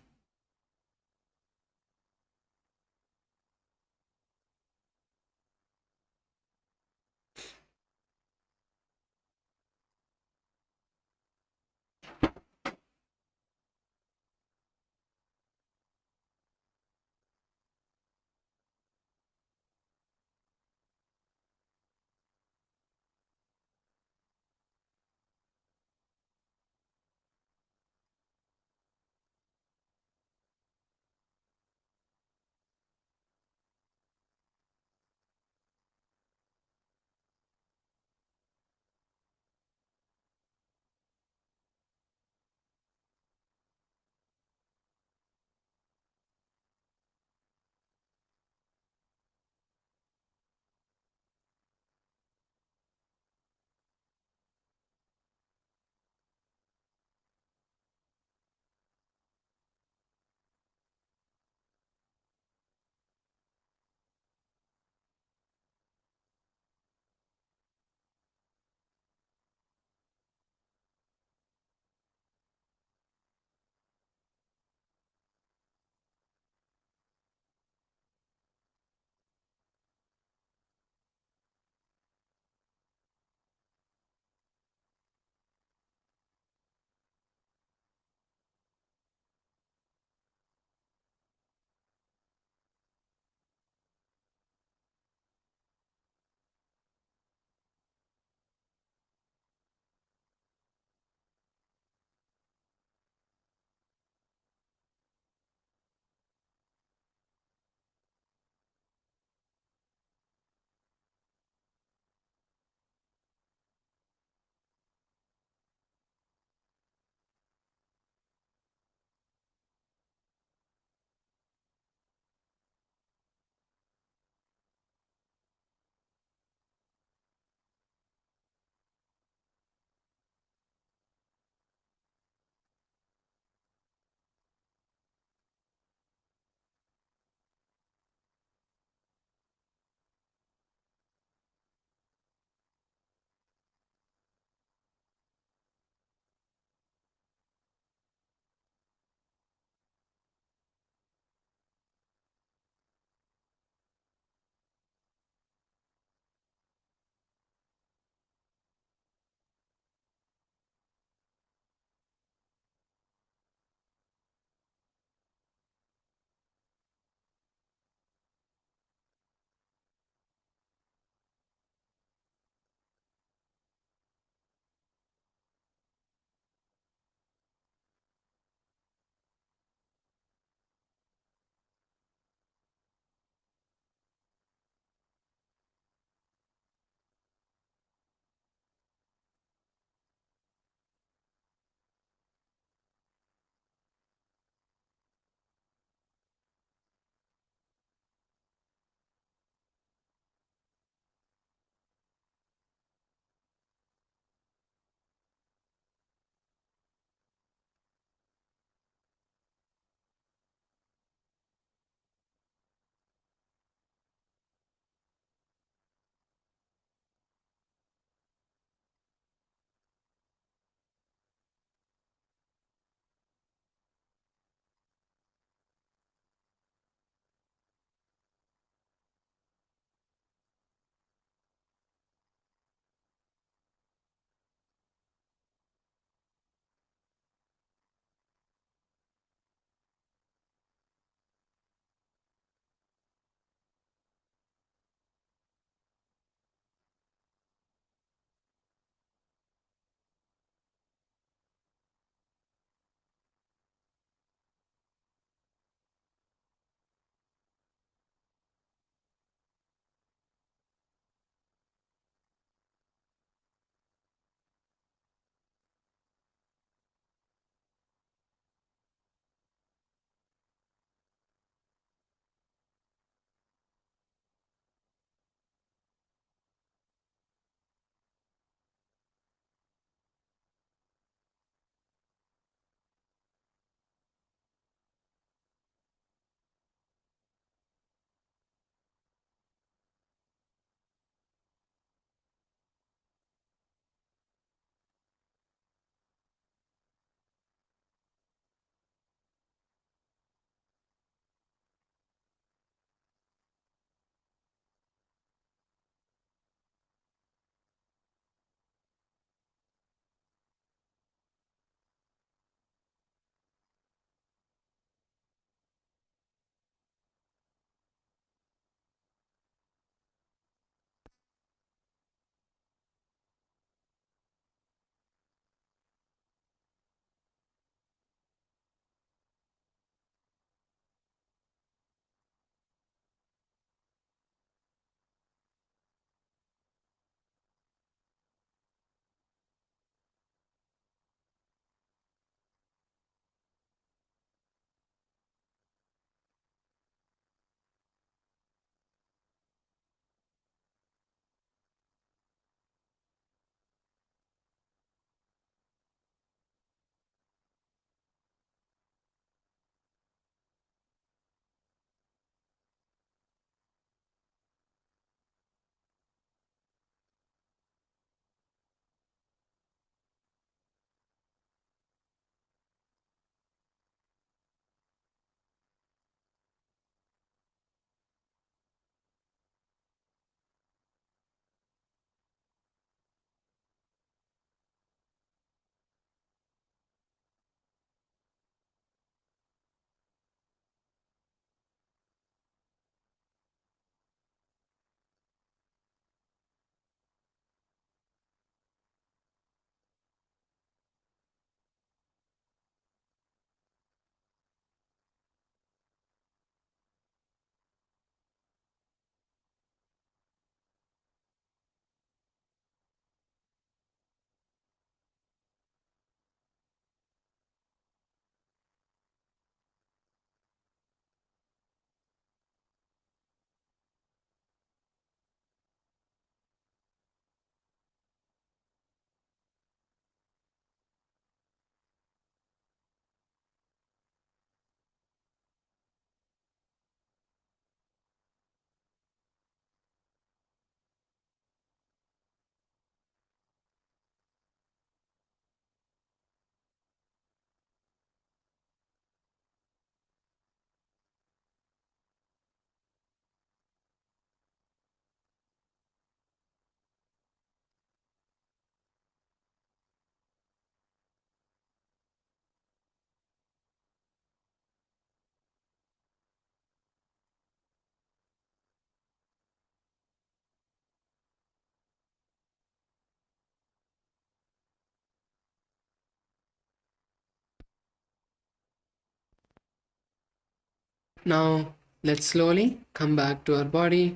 Now, let's slowly come back to our body. You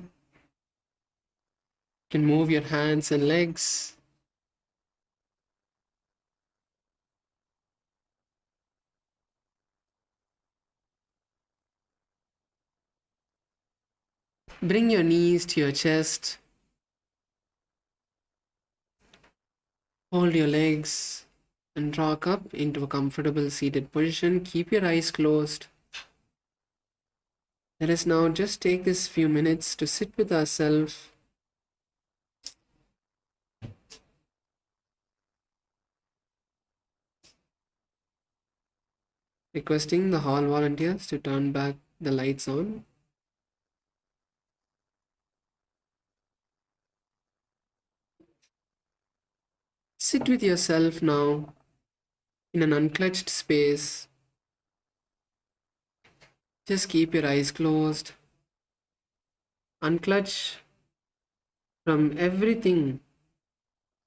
can move your hands and legs. Bring your knees to your chest. Hold your legs and rock up into a comfortable seated position. Keep your eyes closed. Let us now just take this few minutes to sit with ourselves. Requesting the hall volunteers to turn back the lights on. Sit with yourself now in an unclutched space. Just keep your eyes closed. Unclutch from everything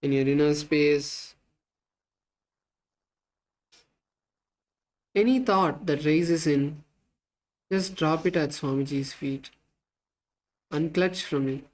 in your inner space. Any thought that raises in, just drop it at Swamiji's feet. Unclutch from it.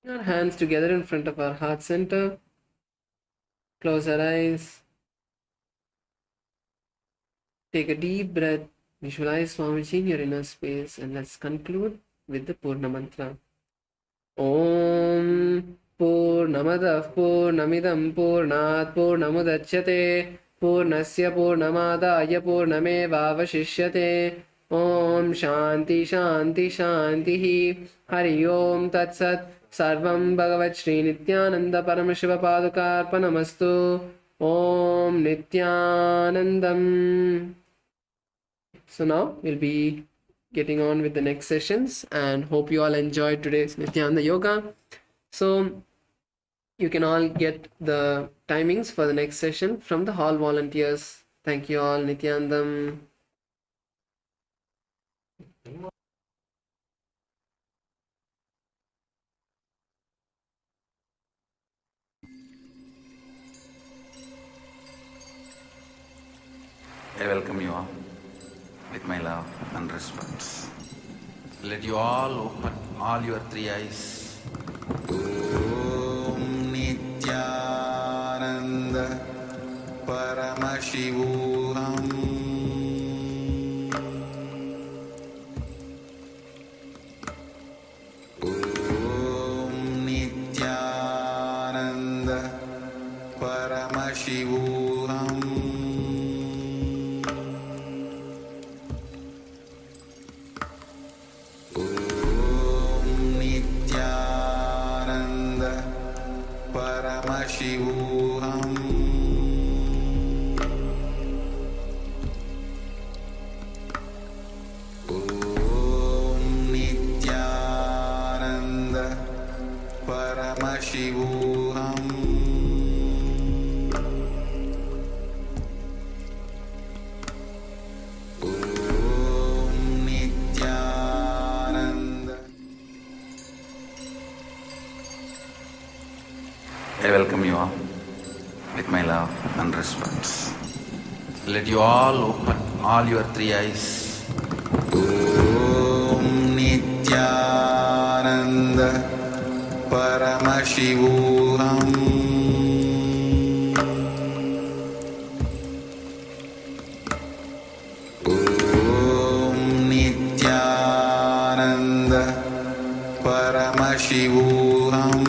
Our hands together in front of our heart center. Close our eyes. Take a deep breath. Visualize Swamiji in your inner space, and let's conclude with the Purna Mantra. Om Purnamadav Purnamidam Purnat Purnamudachyate Purnasya Purnamadaya Purnamevavashishyate. Om Shanti Shanti Shantihi. Hari Om Tat Sat. Sarvam Bhagavat Shri Nithyananda Paramashiva Padukarpanamastu. Om Nithyanandam. So now we'll be getting on with the next sessions, and hope you all enjoyed today's Nithyananda Yoga. So you can all get the timings for the next session from the hall volunteers. Thank you all. Nithyanandam. I welcome you all with my love and respect. Let you all open all your three eyes. Om Nithyananda Paramashivoham. Om Nithyananda Paramashivoham. Paramashivoham. Om Nithyananda Paramashivoham. Om Nithyananda. I welcome you all with my love and respect. Let you all open all your three eyes. Om Nithyananda Paramashivoham. Om Nithyananda Paramashivoham.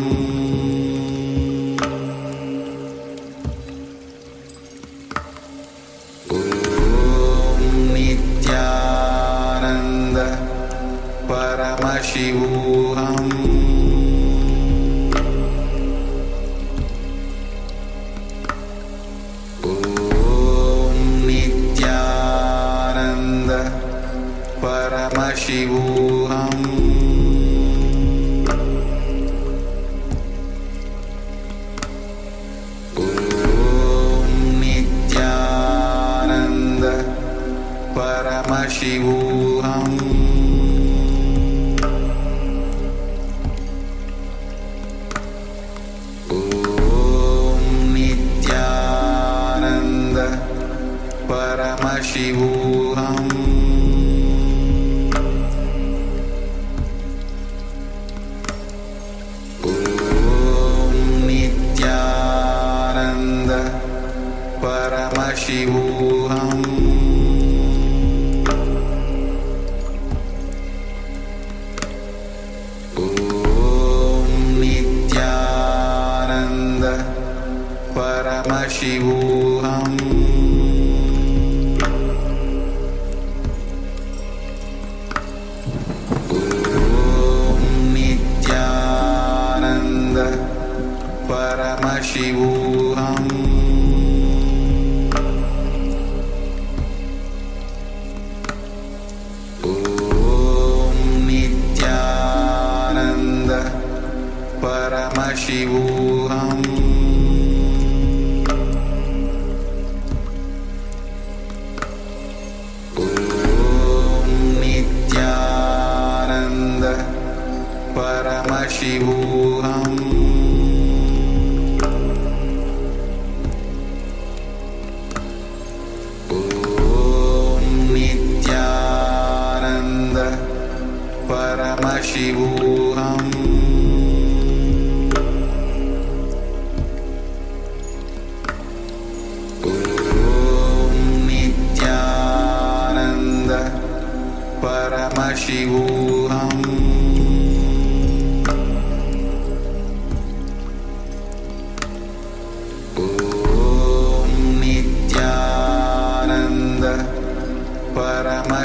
Paramashivoham. Om Nithyananda Paramashivoham. Om Nithyananda Paramashivoham. Paramashivoham. Om Nithyananda Paramashivoham. Om Nithyananda Paramashivoham. Paramashivoham. Om Nithyananda Paramashivoham. Om Nithyananda Paramashivoham. Paramashivoham.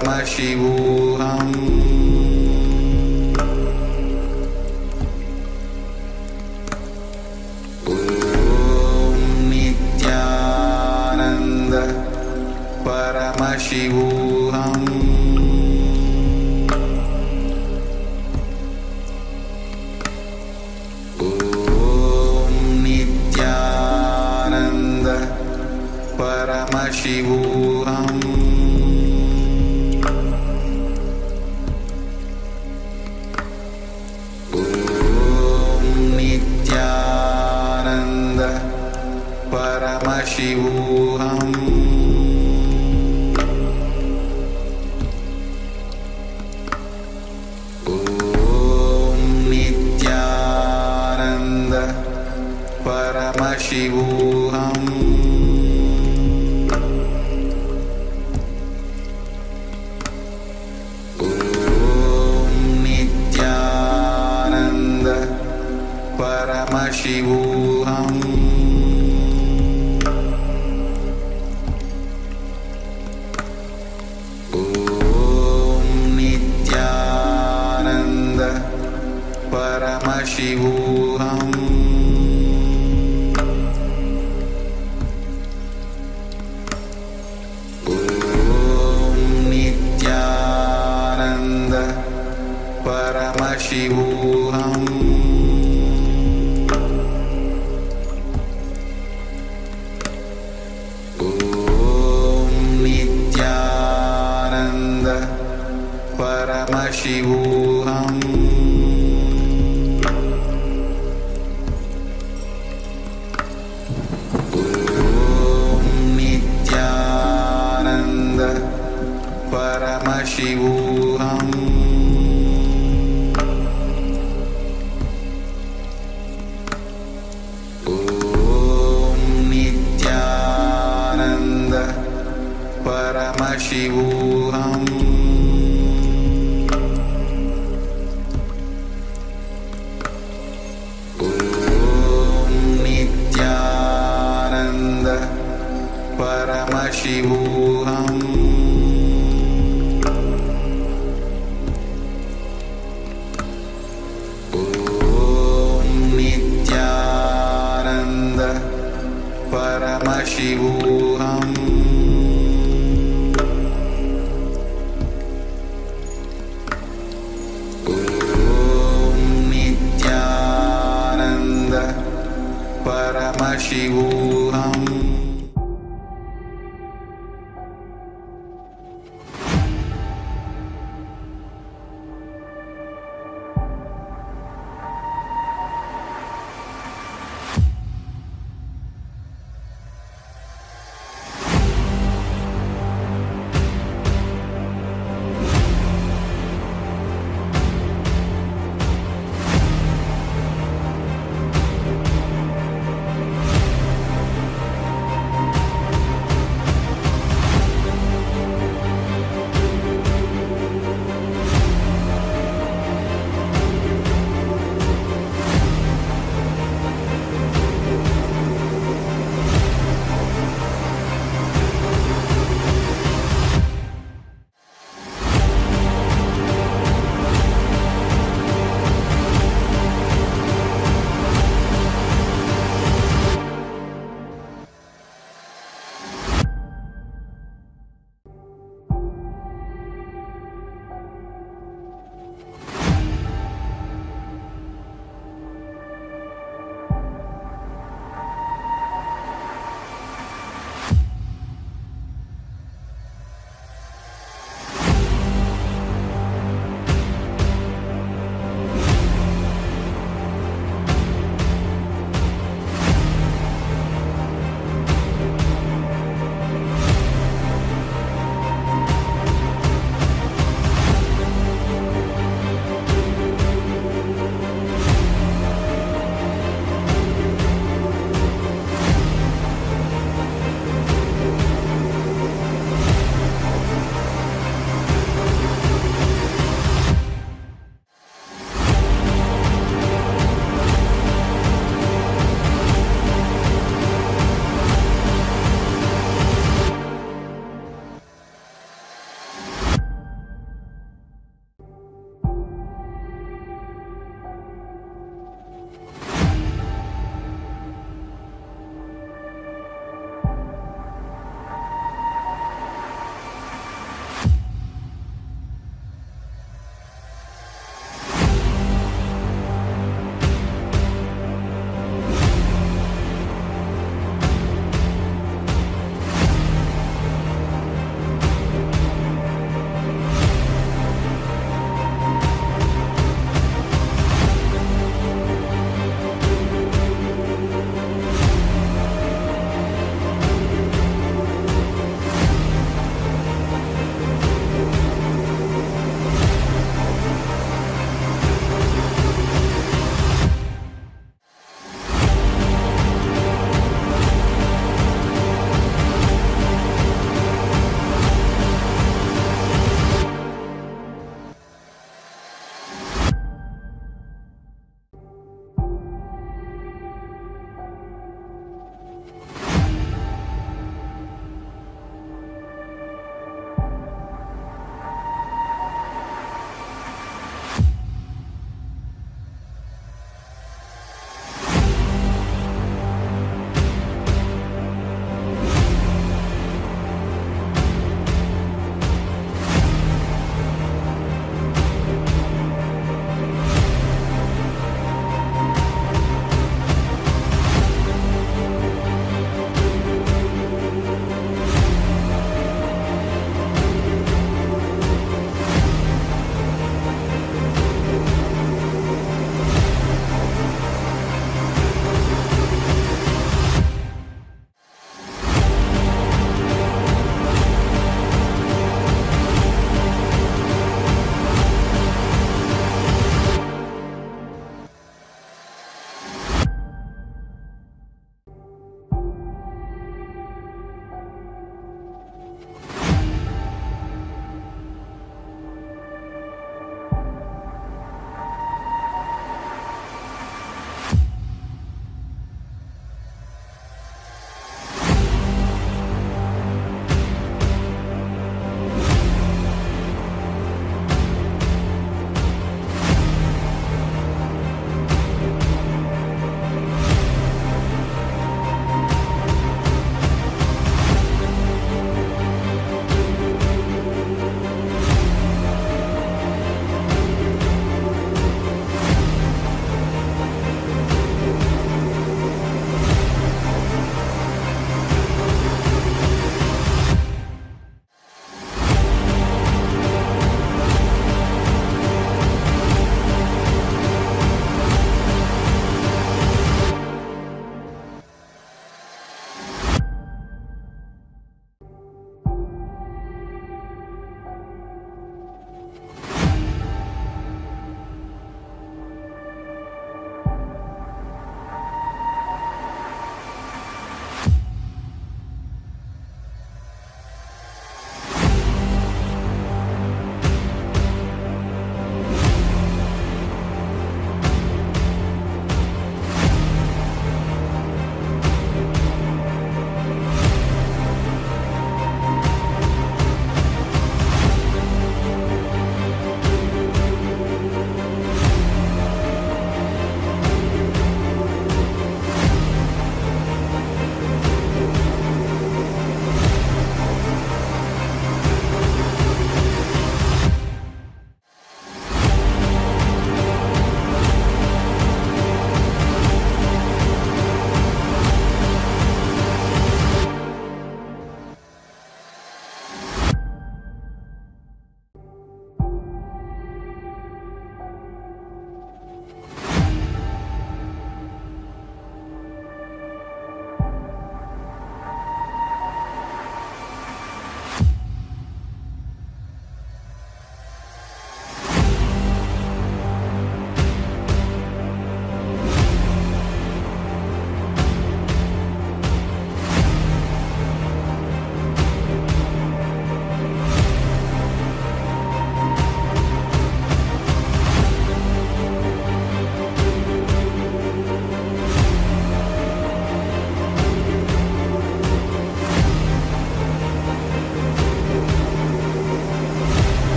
Paramashivoham Nithyananda Paramashivoham Nithyananda Paramashivoham Nithyananda Paramashivoham Nithyananda Paramashivoham Nithyananda Paramashivoham Nithyananda Paramashivoham Nithyananda Paramashivoham Nithyananda Paramashivoham Nithyananda Paramashivoham Nithyananda Paramashivoham Nithyananda Paramashivoham Nithyananda Paramashivoham Nithyananda Paramashivoham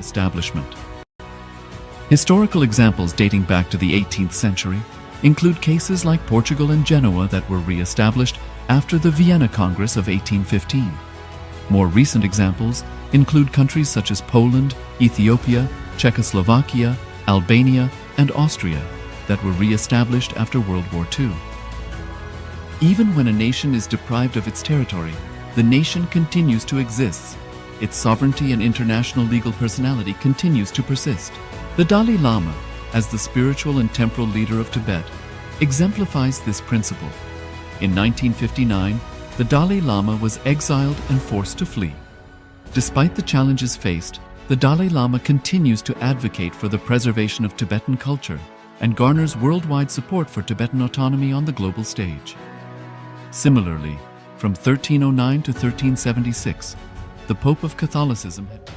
establishment. Historical examples dating back to the 18th century include cases like Portugal and Genoa that were re-established after the Vienna Congress of 1815. More recent examples include countries such as Poland, Ethiopia, Czechoslovakia, Albania, and Austria that were re-established after World War II. Even when a nation is deprived of its territory, the nation continues to exist. Its sovereignty and international legal personality continues to persist. The Dalai Lama, as the spiritual and temporal leader of Tibet, exemplifies this principle. In 1959, the Dalai Lama was exiled and forced to flee. Despite the challenges faced, the Dalai Lama continues to advocate for the preservation of Tibetan culture and garners worldwide support for Tibetan autonomy on the global stage. Similarly, from 1309 to 1376, the Pope of Catholicism had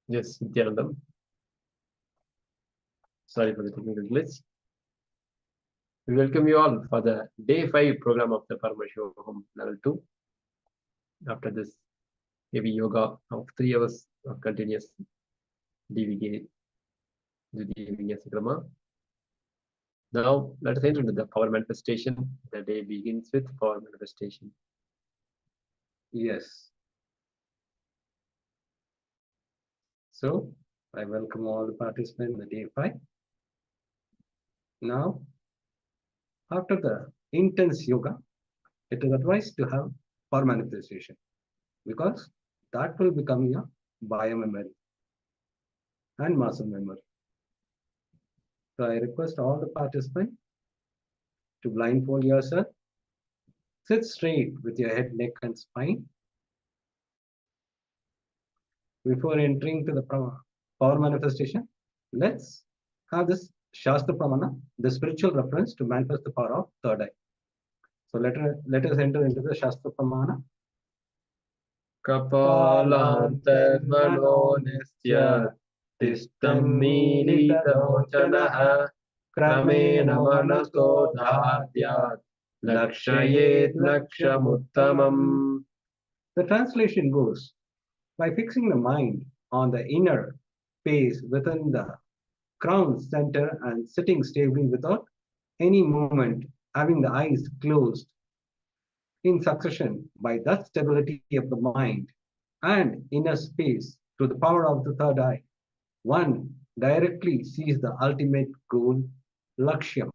Yes, Nithyananda. Sorry for the technical glitch. We welcome you all for the day 5 program of the Paramashivoham Level 2. After this heavy yoga of 3 hours of continuous DVK, Now let us enter into the power manifestation. The day begins with power manifestation. Yes. So I welcome all the participants in the day 5. Now, after the intense yoga, it is advised to have power manifestation because that will become your biomemory and muscle memory. So I request all the participants to blindfold yourself, sit straight with your head, neck, and spine. Before entering to the power manifestation, let's have this Shastra Pramana, the spiritual reference to manifest the power of third eye. So let us enter into the Shastra Pramana. Kapalantarmano nistya tishtam militalochanaha क्रमेण मनसो धार्यात् लक्ष्ययेत् लक्ष्यमुत्तमम्. The translation goes, by fixing the mind on the inner space within the crown center and sitting stably without any movement, having the eyes closed in succession, by that stability of the mind and inner space through the power of the third eye, one directly sees the ultimate goal, Lakshyam.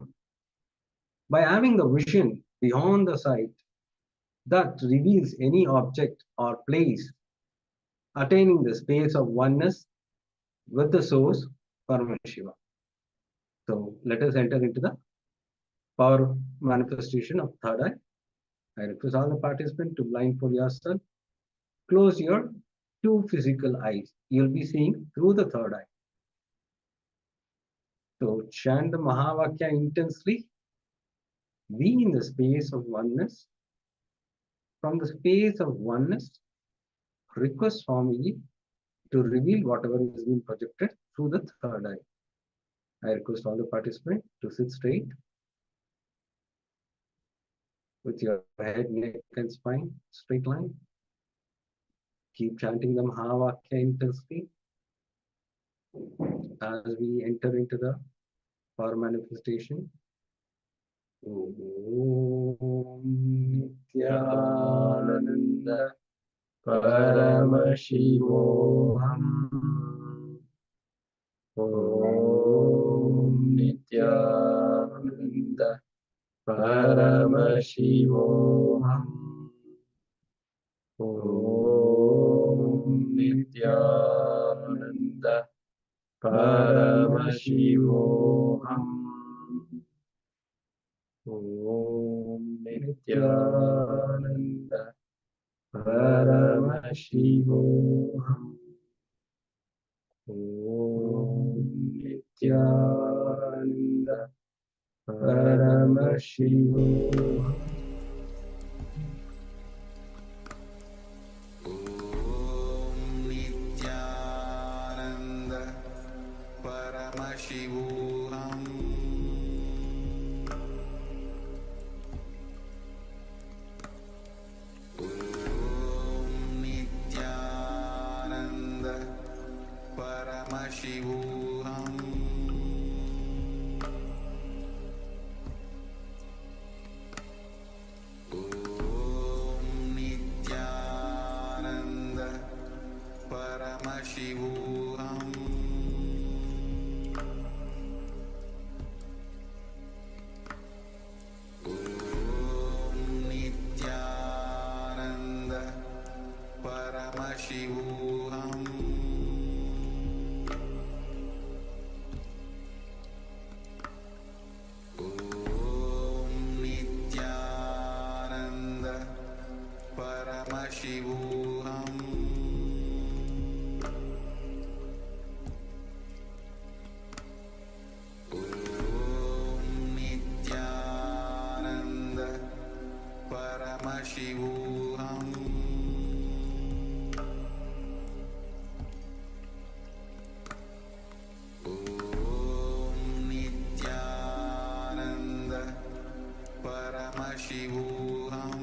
By having the vision beyond the sight that reveals any object or place, attaining the space of oneness with the source, Paramashiva. So let us enter into the power manifestation of third eye. I request all the participants to blindfold yourself. Close your two physical eyes. You'll be seeing through the third eye. So chant the Mahavakya intensely. Be in the space of oneness. From the space of oneness, request Swamiji to reveal whatever is being projected through the third eye. I request all the participants to sit straight with your head, neck, and spine straight line. Keep chanting the Mahavakya intensely as we enter into the power manifestation. Om Nithyananda Paramashivoham. Om Nithyananda Paramashivoham. Om Nithyananda Paramashivoham. Om Nithyananda Paramashivoham. Om Nithyananda Paramashivoham. Om Nithyananda Paramashivoham. Om Nithyananda Paramashivoham. Om Nithyananda Paramashivoham. Om Nithyananda Paramashivoham. Om Nithyananda Paramashivoham. Om Nithyananda Paramashivoham. Om Nithyananda Paramashivoham.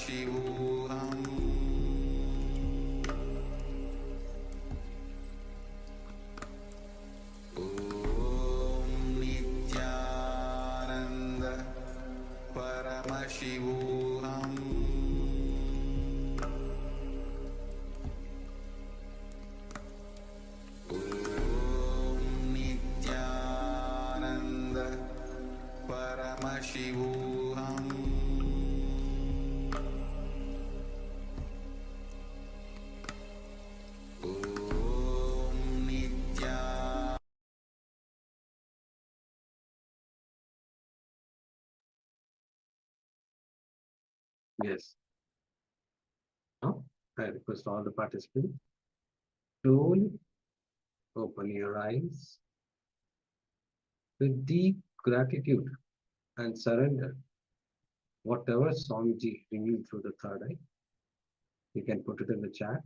Paramashivoham. Om Nithyananda Paramashivoham. Om Nithyananda Paramashivoham. Om Nithyananda. Yes. Now, I request all the participants slowly open your eyes with deep gratitude and surrender. Whatever Swamiji revealed through the third eye, you can put it in the chat.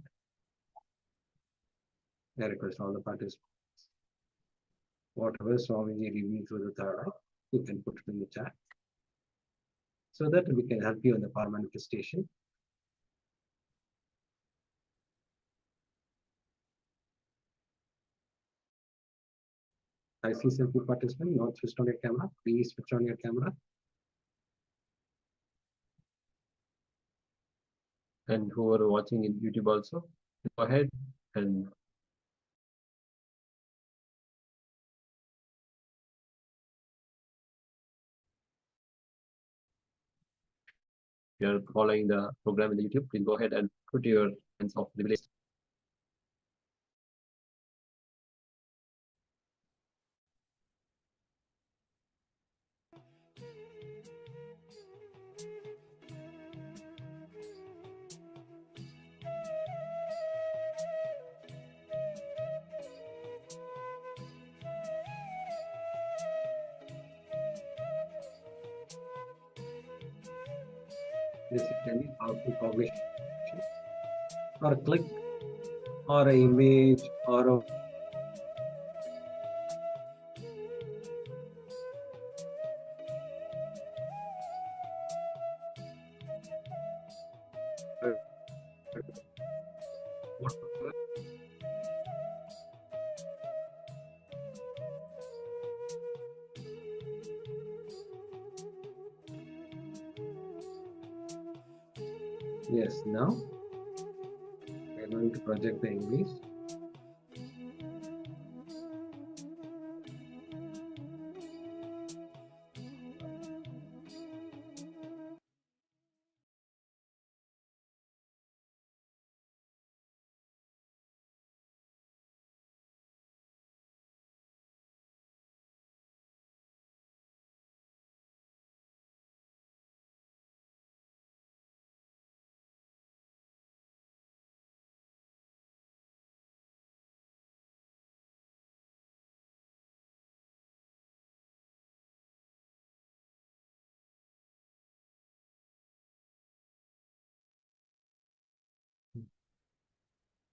I request all the participants. Whatever Swamiji revealed through the third eye, you can put it in the chat so that we can help you in the power manifestation. I see some participants not switched on your camera. Please switch on your camera. And who are watching in YouTube also, go ahead and if you're following the program in the YouTube, please go ahead and put your hands off the list. Basically, how to publish or click or an image or a yes, now we're going to project the image.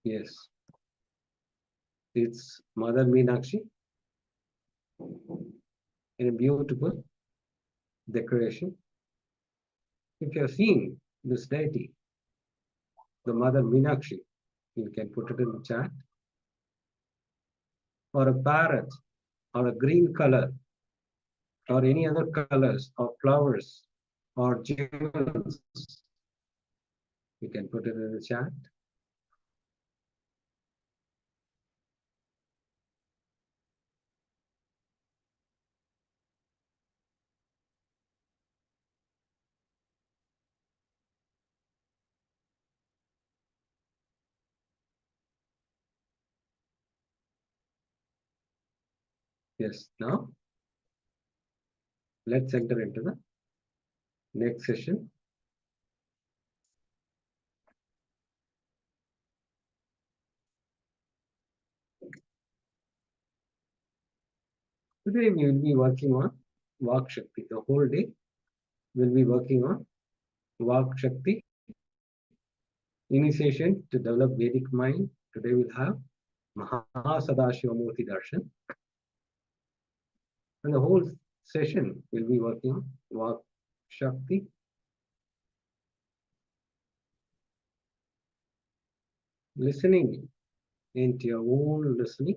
Yes, it's Mother Meenakshi in a beautiful decoration. If you're seeing this deity, the Mother Meenakshi, you can put it in the chat, or a parrot, or a green color, or any other colors, or flowers, or jewels, you can put it in the chat. Yes, now let's enter into the next session. Today we will be working on Vak Shakti. The whole day we'll be working on Vak Shakti, initiation to develop Vedic mind. Today we'll have Mahasadashivamurti Darshan. And the whole session will be working on Vak Shakti. listening into your own listening.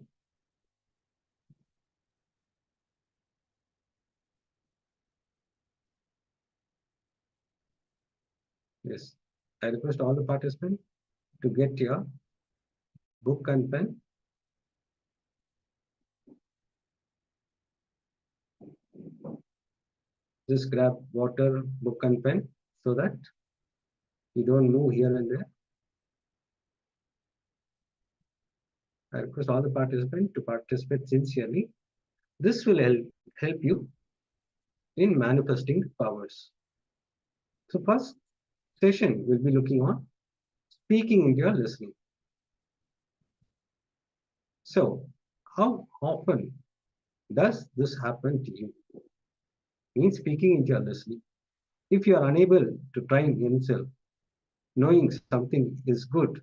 Yes, I request all the participants to get your book and pen. Just grab water, book and pen so that you don't move here and there. I request all the participants to participate sincerely. This will help you in manifesting powers. So first session we'll be looking on speaking into your listening. So how often does this happen to you? Means speaking into your listening. If you are unable to train yourself, knowing something is good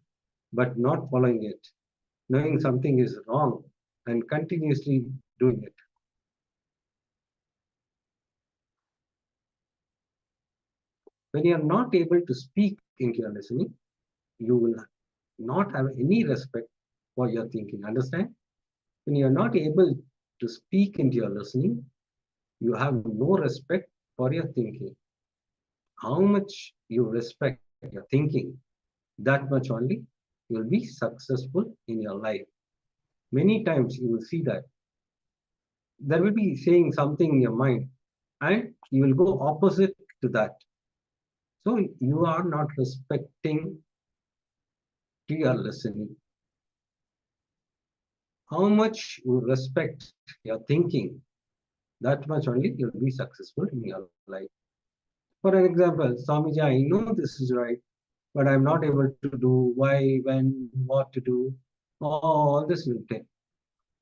but not following it, knowing something is wrong and continuously doing it. When you are not able to speak into your listening, you will not have any respect for your thinking. Understand? When you are not able to speak into your listening, you have no respect for your thinking. How much you respect your thinking, that much only you will be successful in your life. Many times you will see that there will be saying something in your mind and you will go opposite to that. So you are not respecting to your listening. How much you respect your thinking, that much only you'll be successful in your life. For an example, Swamiji, I know this is right, but I'm not able to do why, when, what to do. All this will take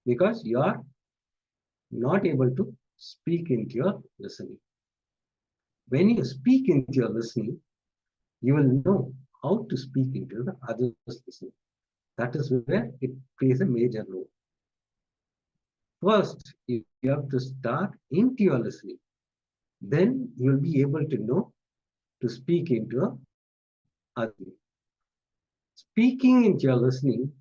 because you are not able to speak into your listening. When you speak into your listening, you will know how to speak into the other's listening. That is where it plays a major role. First, you have to start into your listening. Then you'll be able to know to speak into other. Speaking into your listening,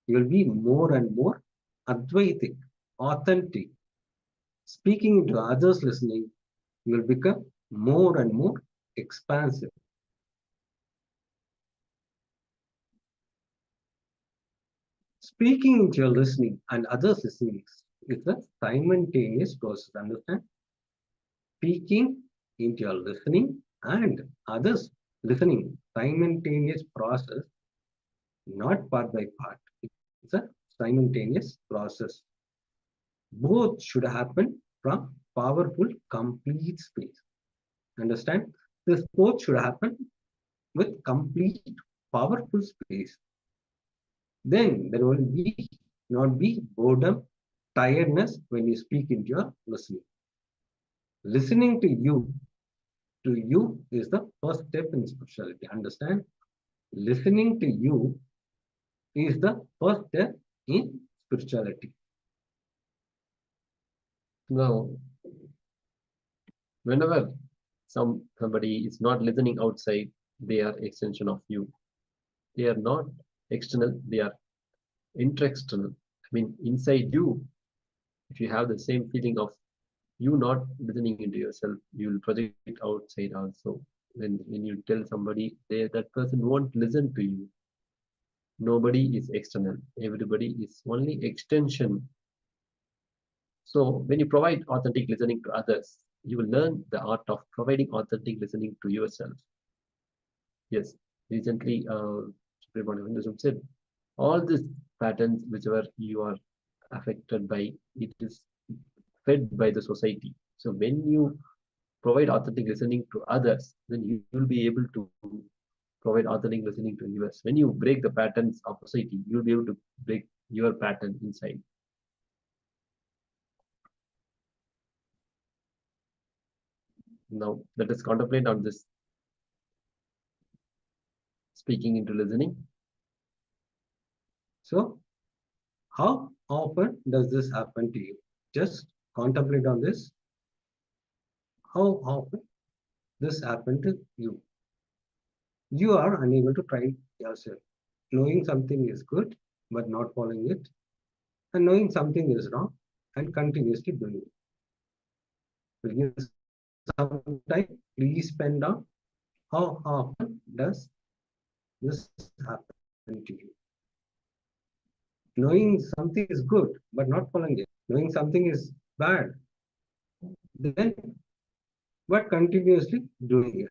you'll be more and more advaitic, authentic. Speaking into others' listening, you'll become more and more expansive. Speaking into your listening and others' listening is a simultaneous process. Understand? Speaking into your listening and others listening, simultaneous process, not part by part. It's a simultaneous process. Both should happen from powerful, complete space. Understand? This both should happen with complete, powerful space. Then there will not be boredom, tiredness when you speak into your listening. Listening to you is the first step in spirituality. Understand? Listening to you is the first step in spirituality. Now, whenever somebody is not listening outside, they are extension of you. They are not external, they are intra-external. I mean, inside you, if you have the same feeling of you not listening into yourself, you will project it outside also. When you tell somebody, that person won't listen to you. Nobody is external. Everybody is only extension. So when you provide authentic listening to others, you will learn the art of providing authentic listening to yourself. Yes, recently, Supreme HINDUISM said, all these patterns, whichever you are affected by, it is fed by the society. So when you provide authentic listening to others, then you will be able to provide authentic listening to yours. When you break the patterns of society, you'll be able to break your pattern inside. Now, let us contemplate on this speaking into listening. So, how often does this happen to you? Just contemplate on this. How often this happened to you? You are unable to try yourself. knowing something is good but not following it, and knowing something is wrong and continuously doing it. Will you some time please spend on how often does this happen to you? Knowing something is good but not following it, knowing something is bad, then but continuously doing it.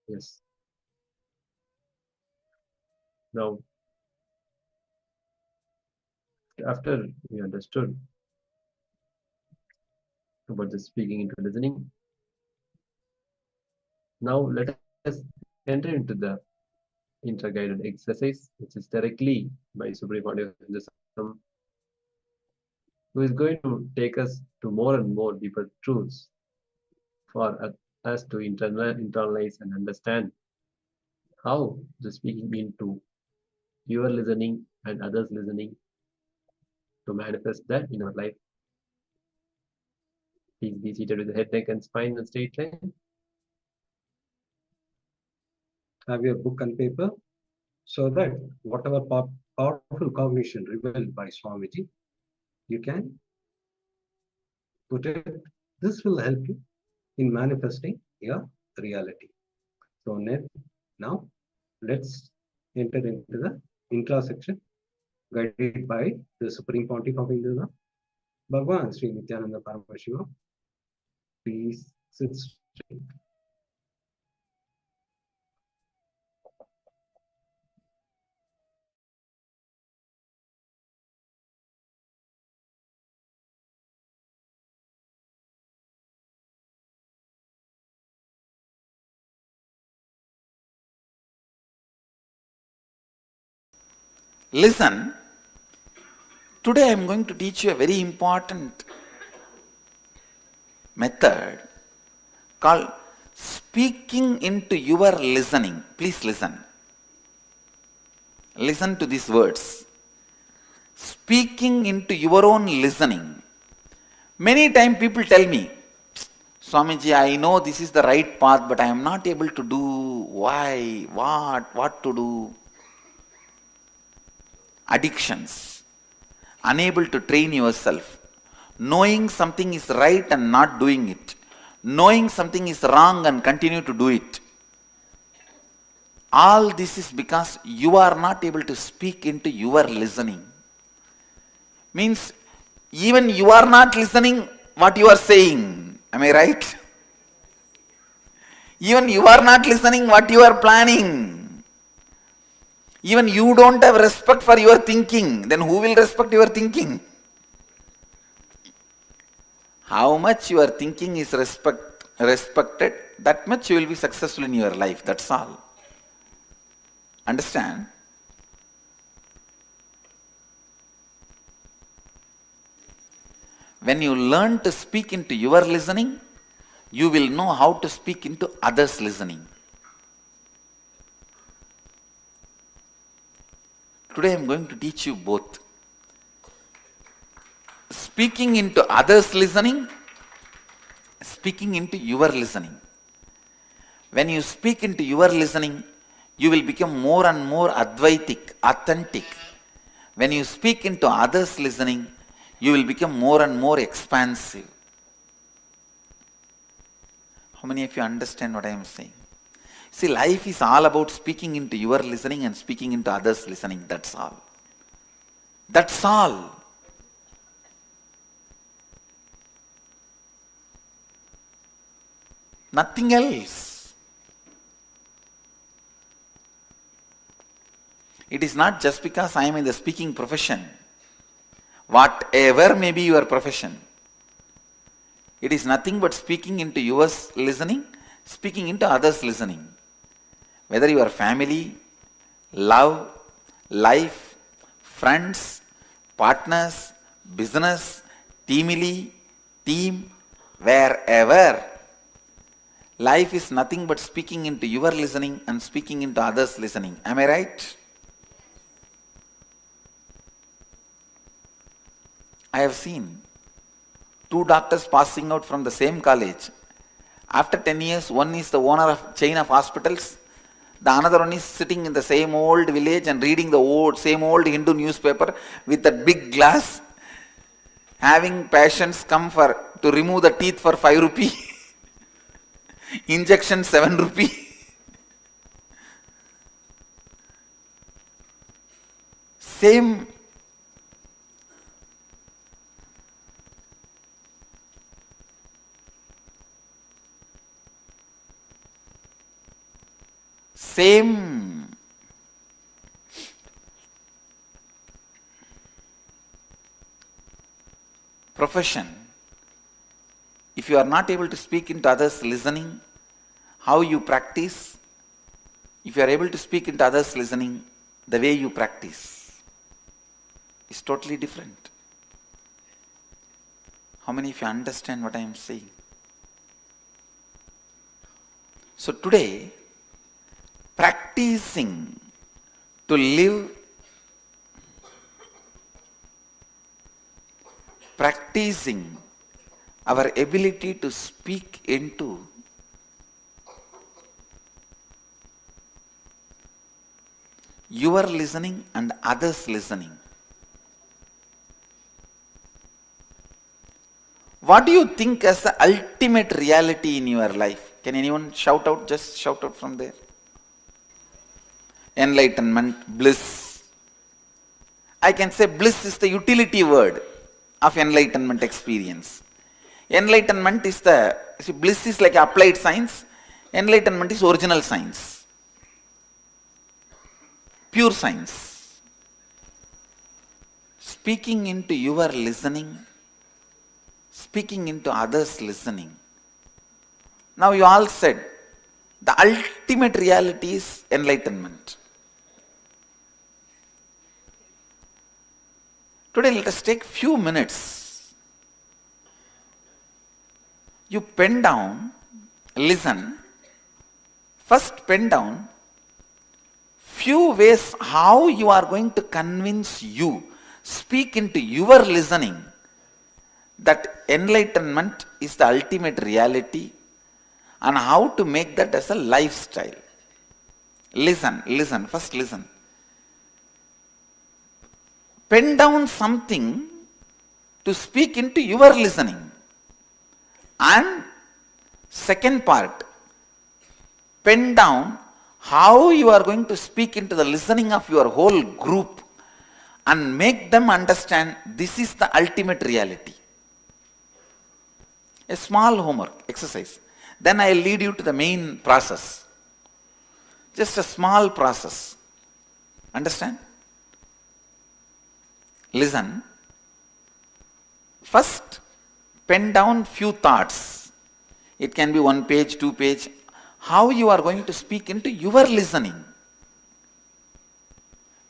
Yes. Now, after we understood about the speaking into listening, now let us enter into the inter-guided exercise, which is directly by Supreme Pontiff, who is going to take us to more and more deeper truths for us to internalize and understand how the speaking into your listening and others listening to manifest that in our life. Please be seated with the head, neck, and spine in straight line. Have your book and paper so that whatever powerful cognition revealed by Swamiji, you can put it. This will help you in manifesting your reality. So now let's enter into the intra section guided by the Supreme Pontiff of Hinduism, Bhagwan Sri Nithyananda Paramashivoham. Please sit straight. Listen, today I am going to teach you a very important method called speaking into your listening. Please listen. Listen to these words. Speaking into your own listening. Many times people tell me, Swamiji, I know this is the right path, but I am not able to do. Why? What to do? Addictions. Unable to train yourself. Knowing something is right and not doing it. Knowing something is wrong and continue to do it. All this is because you are not able to speak into your listening. Means even you are not listening what you are saying. Am I right? Even you are not listening what you are planning. Even you don't have respect for your thinking. Then who will respect your thinking? How much your thinking is respected, that much you will be successful in your life. That's all. Understand? When you learn to speak into your listening, you will know how to speak into others' listening. Today I am going to teach you both. Speaking into others' listening, speaking into your listening. When you speak into your listening, you will become more and more Advaitic, authentic. When you speak into others' listening, you will become more and more expansive. How many of you understand what I am saying? See, life is all about speaking into your listening and speaking into others' listening. That's all. That's all. Nothing else. It is not just because I am in the speaking profession. Whatever may be your profession, it is nothing but speaking into yours listening, speaking into others' listening. Whether your family, love, life, friends, partners, business, team, wherever. Life is nothing but speaking into your listening and speaking into others' listening. Am I right? I have seen two doctors passing out from the same college. After 10 years, one is the owner of chain of hospitals. The another one is sitting in the same old village and reading the same old Hindu newspaper with a big glass, having patients come to remove the teeth for 5 rupee, injection 7 rupee. Same. Same profession, if you are not able to speak into others listening, how you practice, if you are able to speak into others listening, the way you practice is totally different. How many of you understand what I am saying? So today, practicing to live, practicing our ability to speak into your listening and others listening. What do you think as the ultimate reality in your life? Can anyone shout out? Just shout out from there. Enlightenment, bliss. I can say bliss is the utility word of enlightenment experience. Enlightenment is bliss is like applied science. Enlightenment is original science. Pure science. Speaking into your listening, speaking into others listening. Now you all said, the ultimate reality is enlightenment. Today let us take few minutes. You pen down, listen. First pen down few ways how you are going to convince you, speak into your listening, that enlightenment is the ultimate reality, and how to make that as a lifestyle. Listen, first listen. Pen down something to speak into your listening. And second part, pen down how you are going to speak into the listening of your whole group and make them understand this is the ultimate reality. A small homework exercise. Then I will lead you to the main process. Just a small process. Understand? Listen. First, pen down few thoughts. It can be 1 page, 2 page. How you are going to speak into your listening.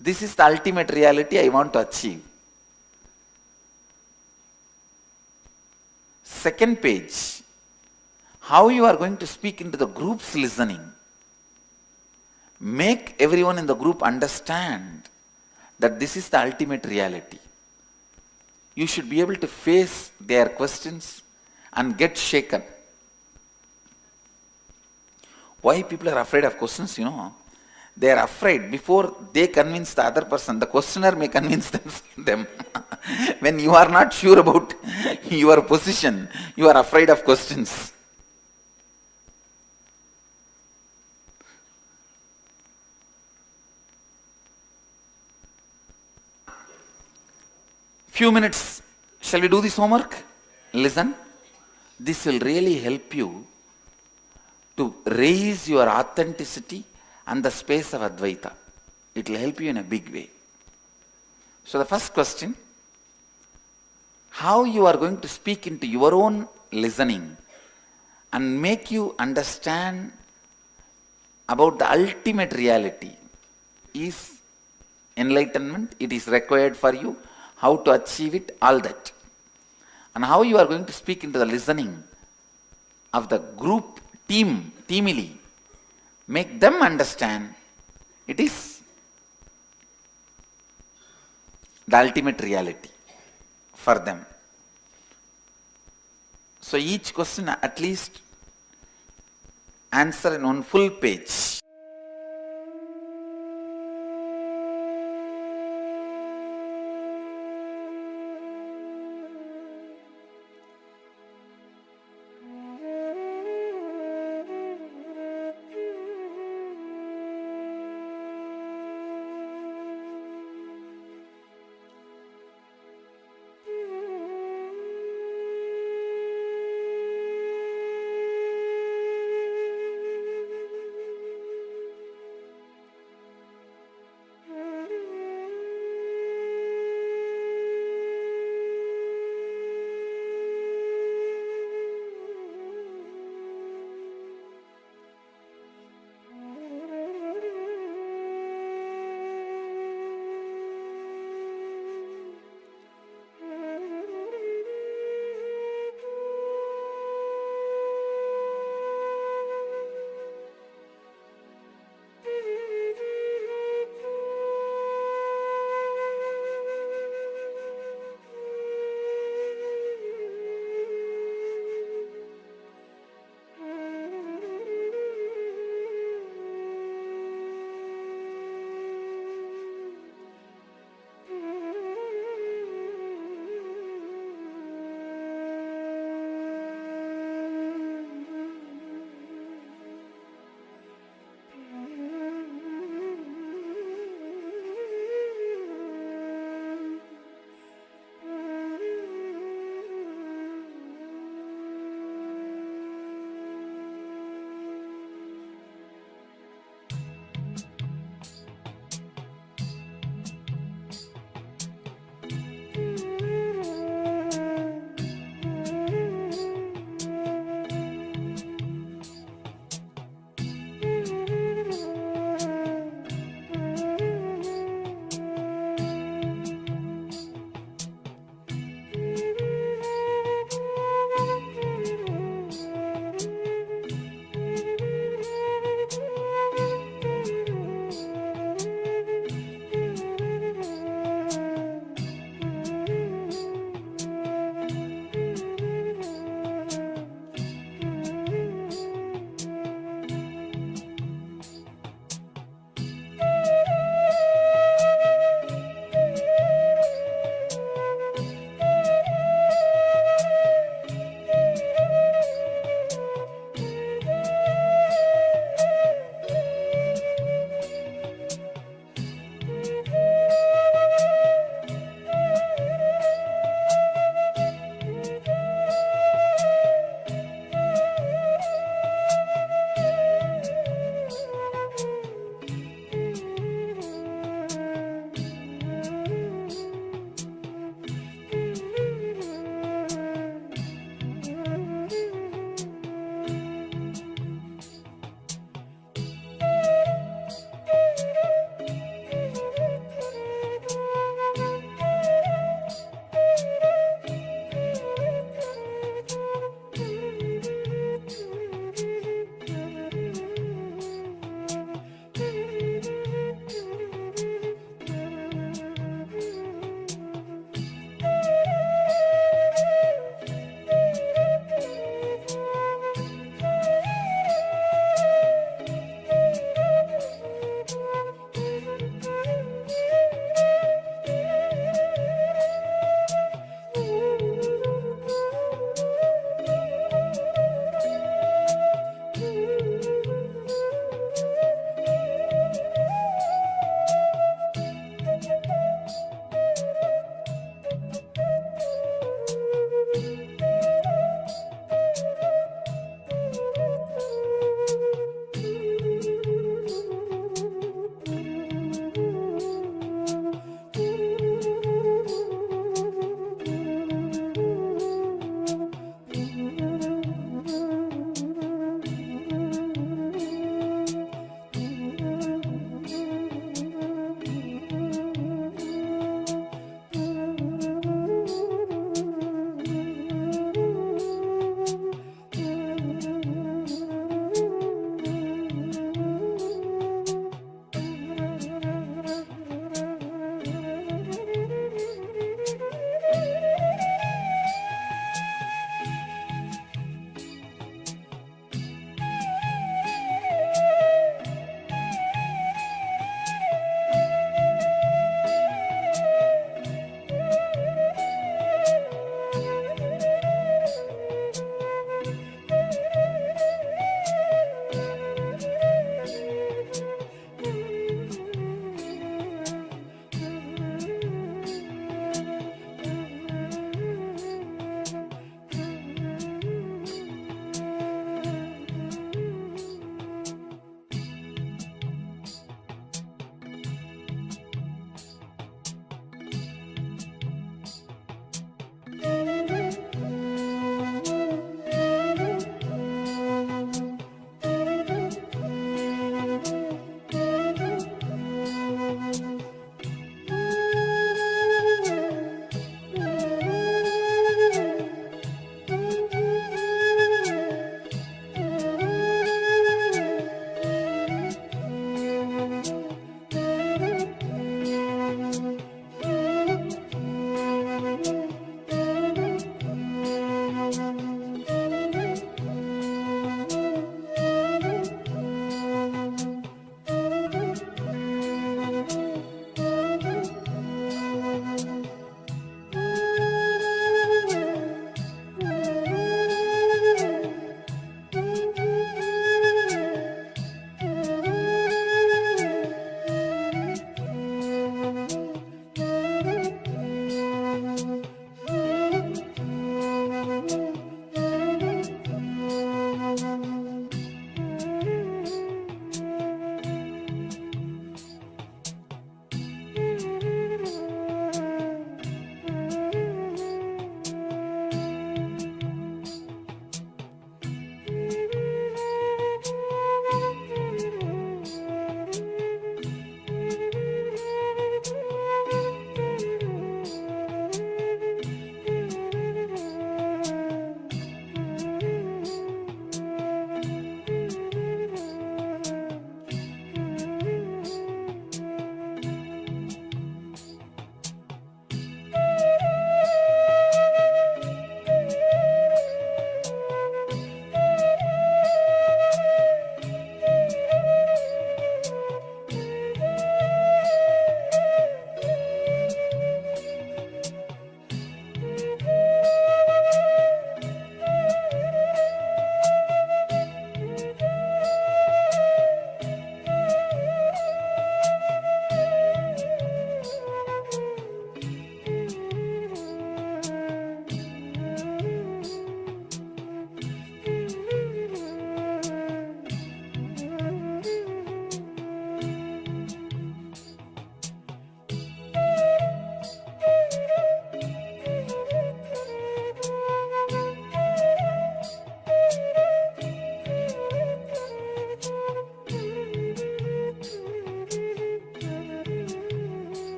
This is the ultimate reality I want to achieve. Second page, how you are going to speak into the group's listening. Make everyone in the group understand that this is the ultimate reality. You should be able to face their questions and get shaken. Why people are afraid of questions, They are afraid before they convince the other person, the questioner may convince them. When you are not sure about your position, you are afraid of questions. Few minutes, shall we do this homework? Listen, this will really help you to raise your authenticity and the space of Advaita. It will help you in a big way. So the first question, how you are going to speak into your own listening and make you understand about the ultimate reality is enlightenment. It is required for you. How to achieve it, all that. And how you are going to speak into the listening of the group, teamily. Make them understand it is the ultimate reality for them. So each question at least answer in 1 full page.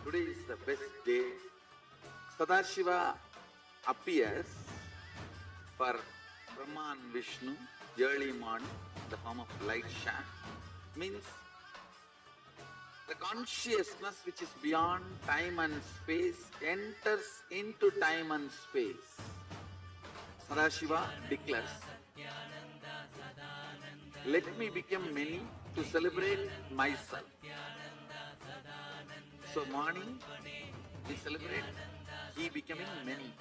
Today is the best day. Sadashiva appears for Brahma and Vishnu early morning in the form of light shaft. Means the consciousness which is beyond time and space enters into time and space. Sadashiva declares, let me become many to celebrate myself. So morning we celebrate he becoming many.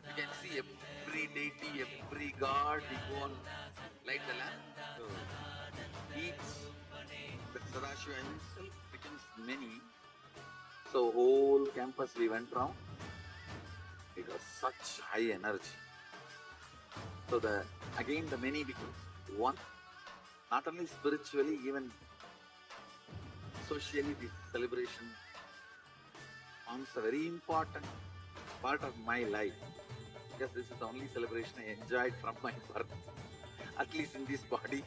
You can see every deity, every god, we go and light the lamp. So each, the Sadashiva himself becomes many. So whole campus we went round. It was such high energy. So again the many becomes one. Not only spiritually, even socially this celebration forms a very important part of my life, because this is the only celebration I enjoyed from my birth, at least in this body.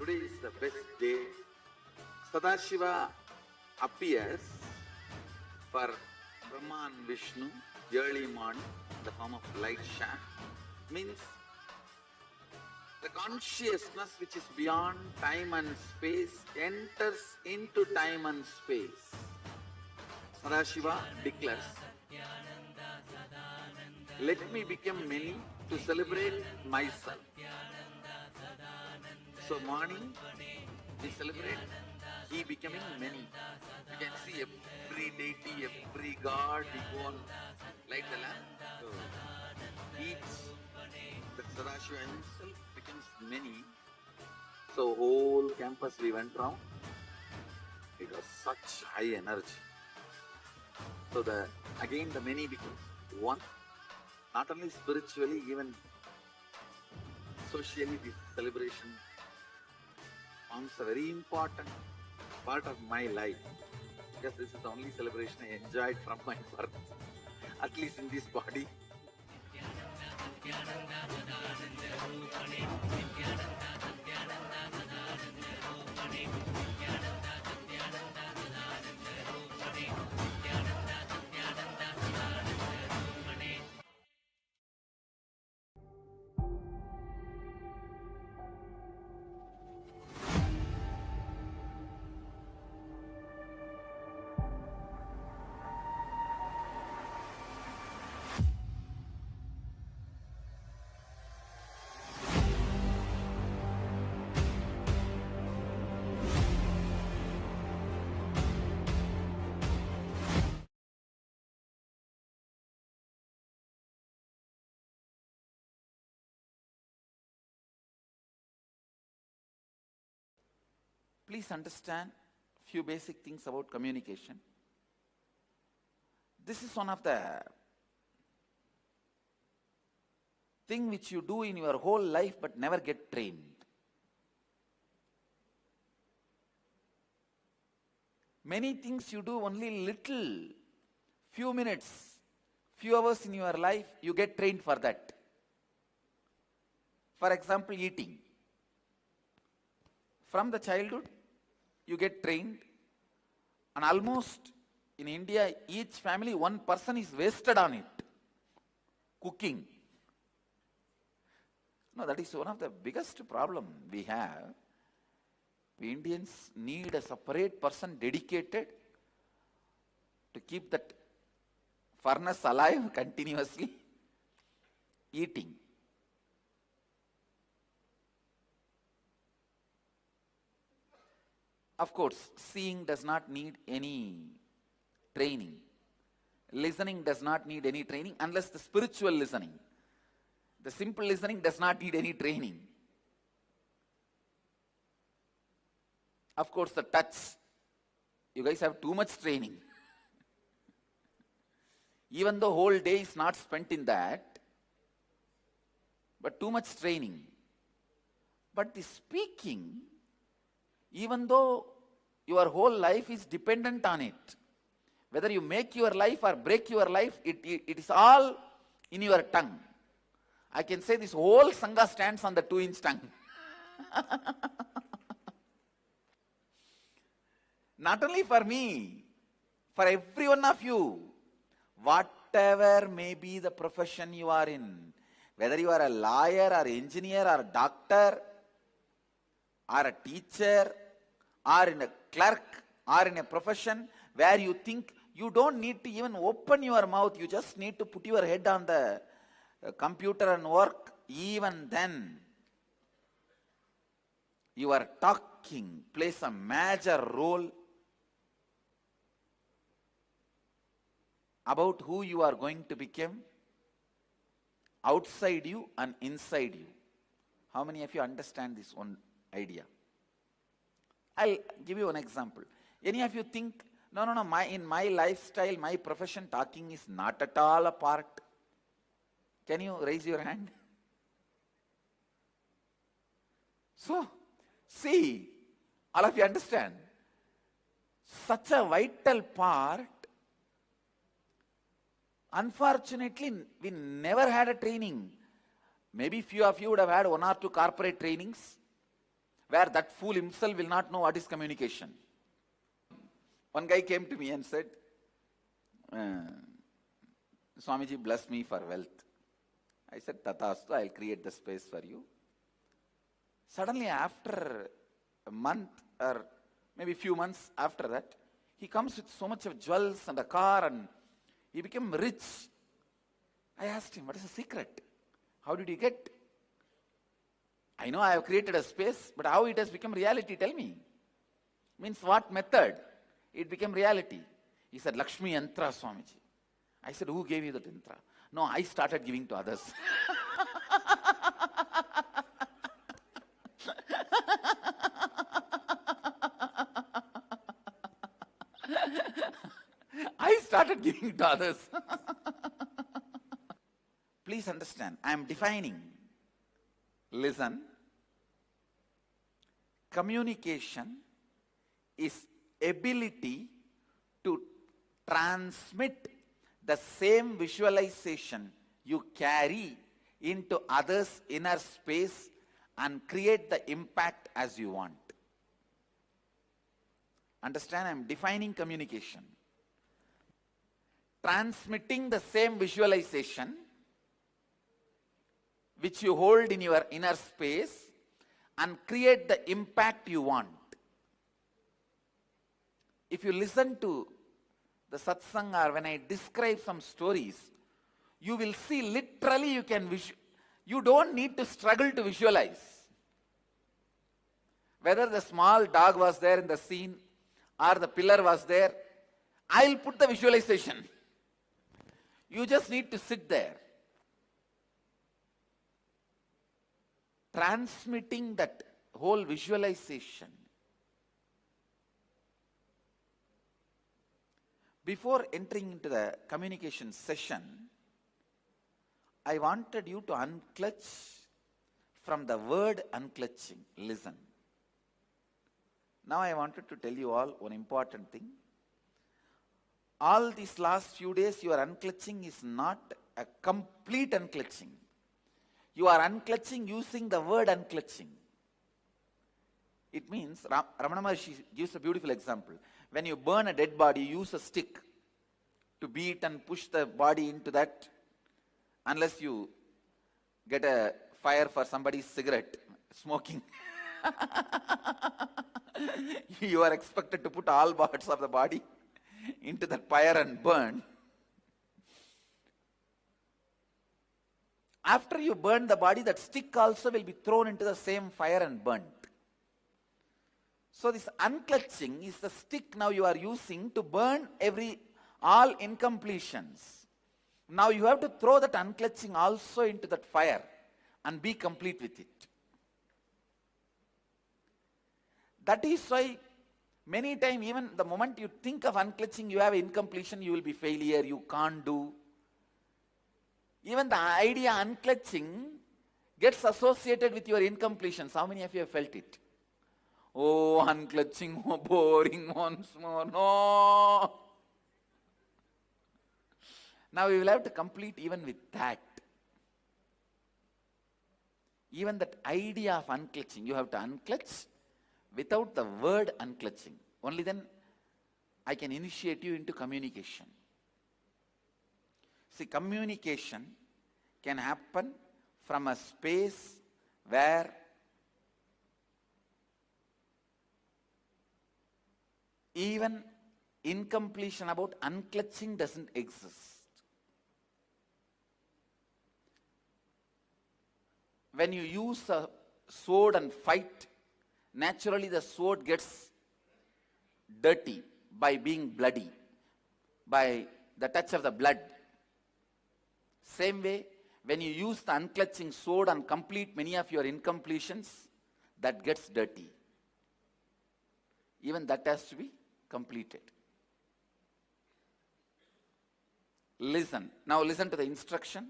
Today is the best day. Sadashiva appears for Brahma and Vishnu early morning in the form of light shaft. Means the consciousness which is beyond time and space enters into time and space. Sadashiva declares, let me become many to celebrate myself. So morning we celebrate he becoming many. You can see every deity, every god, we go and light the lamp. So each, the Sadashiva himself becomes many. So whole campus we went round. It was such high energy. So again the many becomes one. Not only spiritually, even socially this celebration forms a very important part of my life, because this is the only celebration I enjoyed from my birth, at least in this body. Please understand few basic things about communication. This is one of the thing which you do in your whole life but never get trained. Many things you do only little, few minutes, few hours in your life, you get trained for that. For example, eating. From the childhood, you get trained, and almost in India, each family, one person is wasted on it. Cooking. No, that is one of the biggest problem we have. We Indians need a separate person dedicated to keep that furnace alive continuously. Eating. Of course, seeing does not need any training. Listening does not need any training unless the spiritual listening. The simple listening does not need any training. Of course, the touch. You guys have too much training. Even though whole day is not spent in that, but too much training. But the speaking, even though your whole life is dependent on it, whether you make your life or break your life, it is all in your tongue. I can say this whole Sangha stands on the 2-inch tongue. Not only for me, for every one of you, whatever may be the profession you are in, whether you are a lawyer or engineer or doctor or a teacher or in a clerk or in a profession where you think you don't need to even open your mouth, you just need to put your head on the computer and work, even then your talking plays a major role about who you are going to become outside you and inside you. How many of you understand this one idea? I'll give you an example. Any of you think, no, in my lifestyle, my profession, talking is not at all a part? Can you raise your hand? So, see, all of you understand. Such a vital part. Unfortunately, we never had a training. Maybe few of you would have had 1 or 2 corporate trainings where that fool himself will not know what is communication. One guy came to me and said, Swamiji, bless me for wealth. I said, Tathastu, I'll create the space for you. Suddenly, after a month or maybe few months after that, he comes with so much of jewels and a car and he became rich. I asked him, what is the secret? How did you get? I know I have created a space, but how it has become reality, tell me. Means what method? It became reality. He said, Lakshmi Yantra, Swamiji. I said, who gave you that yantra? No, I started giving to others. I started giving to others. Please understand, I am defining. Listen. Communication is ability to transmit the same visualization you carry into others' inner space and create the impact as you want. Understand, I am defining communication. Transmitting the same visualization which you hold in your inner space and create the impact you want. If you listen to the satsang or when I describe some stories, you will see literally you don't need to struggle to visualize. Whether the small dog was there in the scene or the pillar was there, I'll put the visualization. You just need to sit there. Transmitting that whole visualization Before entering into the communication session, I wanted you to unclutch from the word unclutching. Listen. Now I wanted to tell you all one important thing. All these last few days, your unclutching is not a complete unclutching. You are unclutching using the word unclutching. It means, Ramana Maharshi gives a beautiful example. When you burn a dead body, you use a stick to beat and push the body into that, unless you get a fire for somebody's cigarette smoking. You are expected to put all parts of the body into that fire and burn. After you burn the body, that stick also will be thrown into the same fire and burnt. So this unclutching is the stick now you are using to burn all incompletions. Now you have to throw that unclutching also into that fire and be complete with it. That is why many times, even the moment you think of unclutching, you have incompletion, you will be failure, you can't do. Even the idea unclutching gets associated with your incompletions. How many of you have felt it? Oh, unclutching, oh, boring once more. No. Now we will have to complete even with that. Even that idea of unclutching, you have to unclutch without the word unclutching. Only then I can initiate you into communication. See, communication can happen from a space where even incompletion about unclutching doesn't exist. When you use a sword and fight, naturally the sword gets dirty by being bloody, by the touch of the blood. Same way, when you use the unclutching sword and complete many of your incompletions, that gets dirty. Even that has to be completed. Listen. Now listen to the instruction.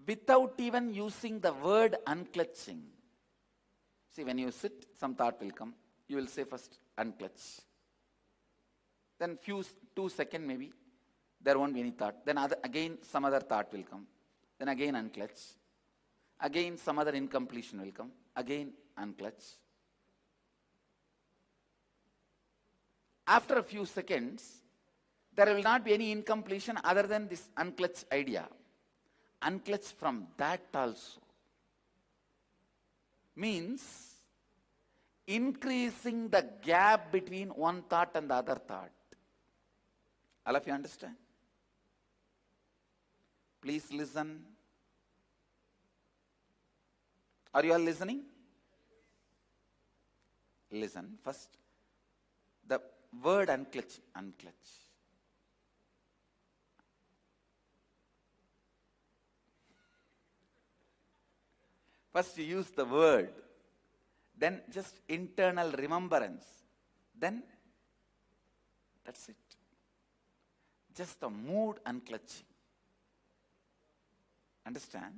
Without even using the word unclutching. See, when you sit, some thought will come. You will say first, unclutch. Then 2 seconds maybe, there won't be any thought. Then again some other thought will come. Then again unclutch. Again some other incompletion will come. Again unclutch. After a few seconds, there will not be any incompletion other than this unclutch idea. Unclutch from that also. Means increasing the gap between one thought and the other thought. All of you understand? Please listen. Are you all listening? Listen. First, the word unclutch. Unclutch. First you use the word, then just internal remembrance, then that's it. Just the mood unclutching. Understand?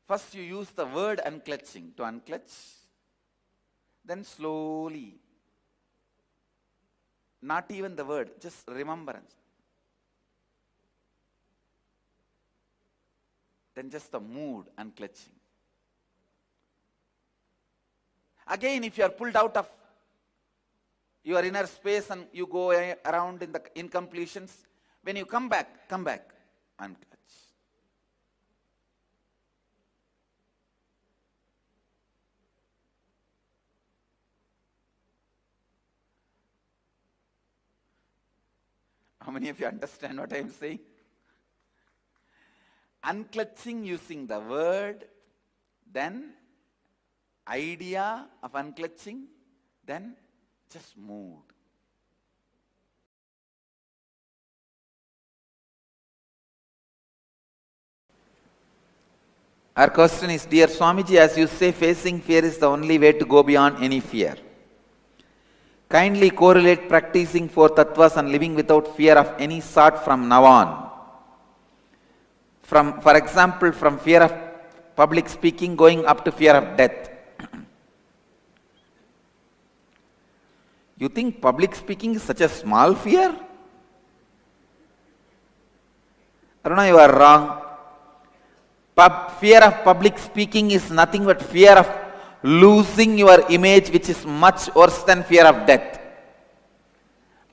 First you use the word unclutching to unclutch, then slowly, not even the word, just remembrance. Then just the mood unclutching. Again, if you are pulled out of your inner space and you go around in the incompletions, when you come back, unclutch. How many of you understand what I am saying? Unclutching using the word, then idea of unclutching, then just mood. Our question is, dear Swamiji, as you say, facing fear is the only way to go beyond any fear. Kindly correlate practicing 4 tattvas and living without fear of any sort from now on. For example, from fear of public speaking going up to fear of death. You think public speaking is such a small fear? Aruna, you are wrong. Fear of public speaking is nothing but fear of losing your image, which is much worse than fear of death.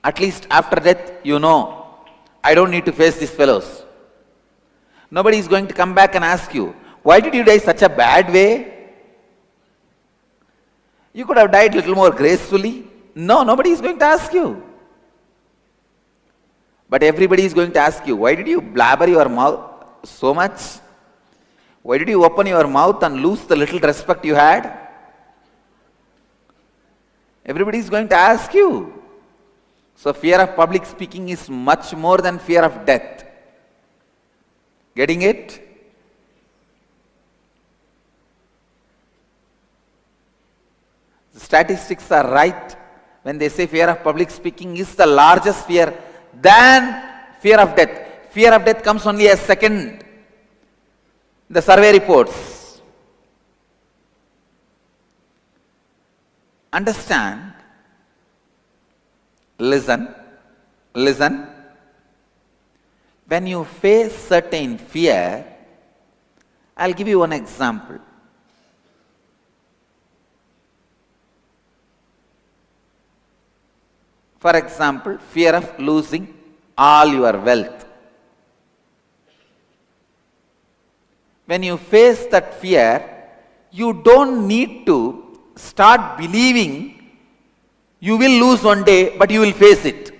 At least after death, you know, I don't need to face these fellows. Nobody is going to come back and ask you, why did you die such a bad way? You could have died a little more gracefully. No, nobody is going to ask you. But everybody is going to ask you, why did you blabber your mouth so much? Why did you open your mouth and lose the little respect you had? Everybody is going to ask you. So fear of public speaking is much more than fear of death. Getting it? The statistics are right when they say fear of public speaking is the largest fear than fear of death. Fear of death comes only as second. The survey reports. Understand, listen. When you face certain fear, I'll give you one example. For example, fear of losing all your wealth. When you face that fear, you don't need to start believing you will lose one day, but you will face it.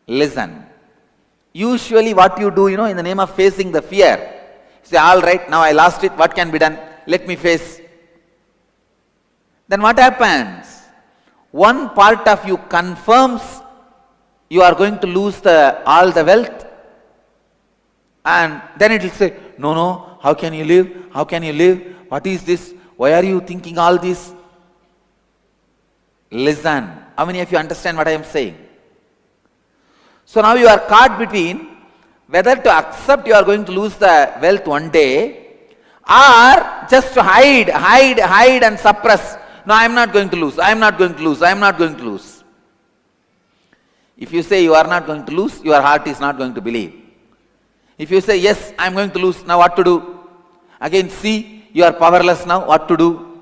Listen. Usually what you do, in the name of facing the fear, you say, all right, now I lost it, what can be done? Let me face. Then what happens? One part of you confirms you are going to lose all the wealth, and then it will say, no, how can you live? How can you live? What is this? Why are you thinking all this? Listen. How many of you understand what I am saying? So now you are caught between whether to accept you are going to lose the wealth one day, or just to hide and suppress. No, I am not going to lose. I am not going to lose. I am not going to lose. If you say you are not going to lose, your heart is not going to believe. If you say, yes, I am going to lose, now what to do? Again, see, you are powerless now, what to do?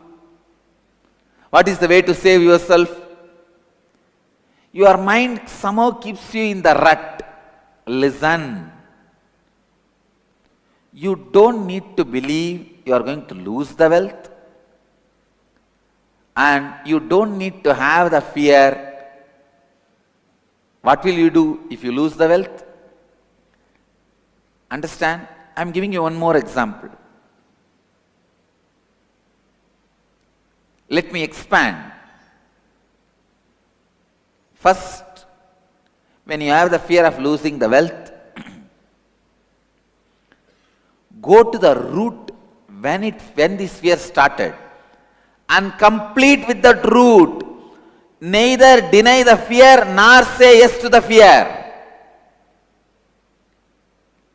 What is the way to save yourself? Your mind somehow keeps you in the rut. Listen. You don't need to believe you are going to lose the wealth. And you don't need to have the fear. What will you do if you lose the wealth? Understand? I am giving you one more example. Let me expand. First, when you have the fear of losing the wealth, go to the root when this fear started and complete with that root. Neither deny the fear nor say yes to the fear.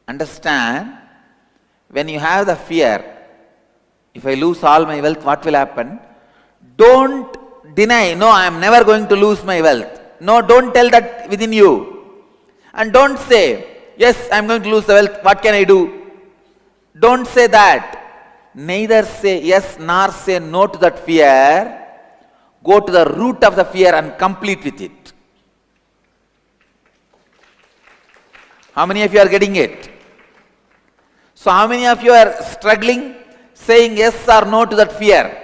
Understand? When you have the fear, if I lose all my wealth, what will happen? Don't deny, no, I am never going to lose my wealth. No, don't tell that within you. And don't say, yes, I am going to lose the wealth, what can I do? Don't say that. Neither say yes nor say no to that fear. Go to the root of the fear and complete with it. How many of you are getting it? So how many of you are struggling, saying yes or no to that fear?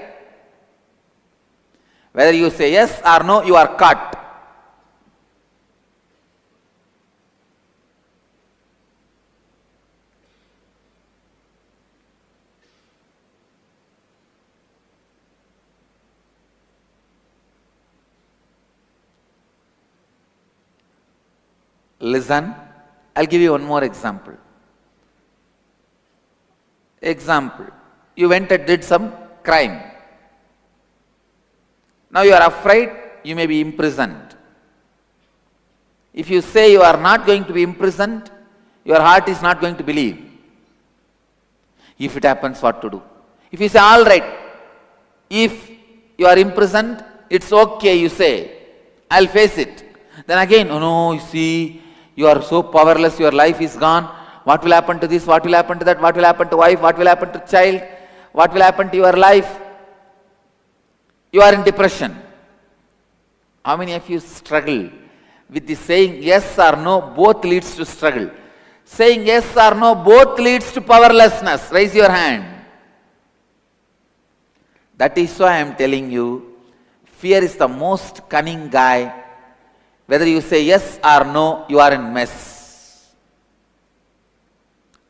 Whether you say yes or no, you are caught. Listen, I'll give you one more example. Example, you went and did some crime. Now you are afraid, you may be imprisoned. If you say you are not going to be imprisoned, your heart is not going to believe. If it happens, what to do? If you say, all right, if you are imprisoned, it's okay, you say, I'll face it. Then again, oh no, you see, you are so powerless, your life is gone. What will happen to this? What will happen to that? What will happen to wife? What will happen to child? What will happen to your life? You are in depression. How many of you struggle with the saying yes or no? Both leads to struggle. Saying yes or no both leads to powerlessness. Raise your hand. That is why I am telling you, fear is the most cunning guy. Whether you say yes or no, you are in mess.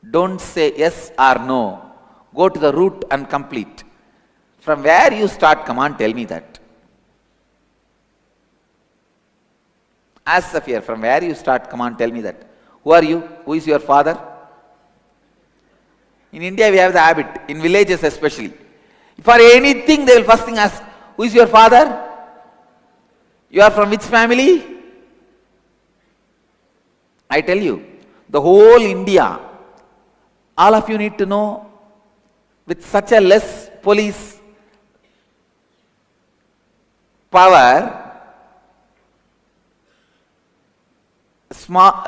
Don't say yes or no. Go to the root and complete. From where you start, come on, tell me that. Ask the fear, from where you start, come on, tell me that. Who are you? Who is your father? In India, we have the habit, in villages especially. For anything, they will first thing ask, who is your father? You are from which family? I tell you, the whole India, all of you need to know, with such a less police power,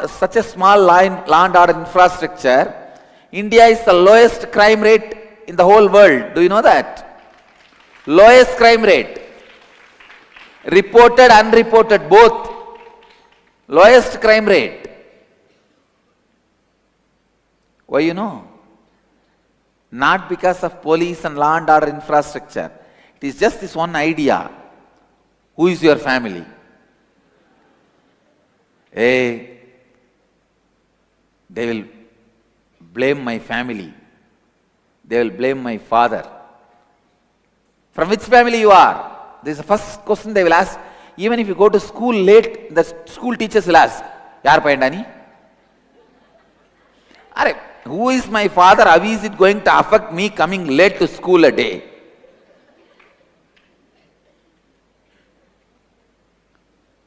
such a small land order infrastructure, India is the lowest crime rate in the whole world. Do you know that? Lowest crime rate. Reported, unreported, both. Lowest crime rate. Why you know? Not because of police and law and order infrastructure. It is just this one idea. Who is your family? Hey, they will blame my family. They will blame my father. From which family you are? This is the first question they will ask. Even if you go to school late, the school teachers will ask, Yaar payandani? Are, who is my father? How is it going to affect me coming late to school a day?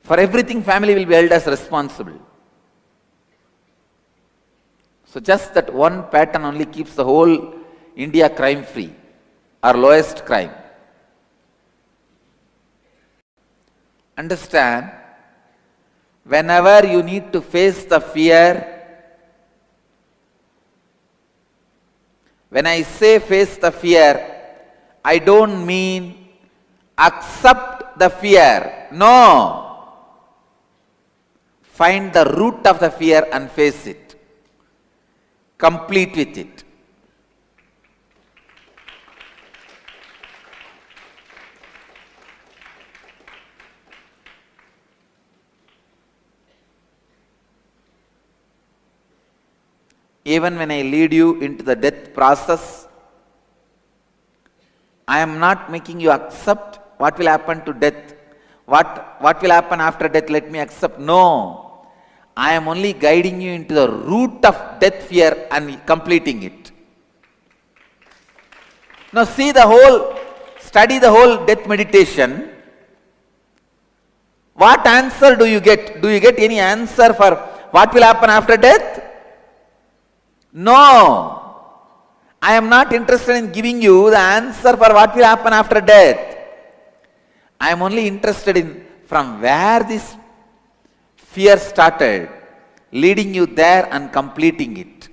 For everything, family will be held as responsible. So just that one pattern only keeps the whole India crime free, or lowest crime. Understand, whenever you need to face the fear, when I say face the fear, I don't mean accept the fear. No. Find the root of the fear and face it. Complete with it. Even when I lead you into the death process, I am not making you accept what will happen to death. What will happen after death, let me accept. No. I am only guiding you into the root of death fear and completing it. Now study the whole death meditation. What answer do you get? Do you get any answer for what will happen after death? No. I am not interested in giving you the answer for what will happen after death. I am only interested in from where this fear started, leading you there and completing it.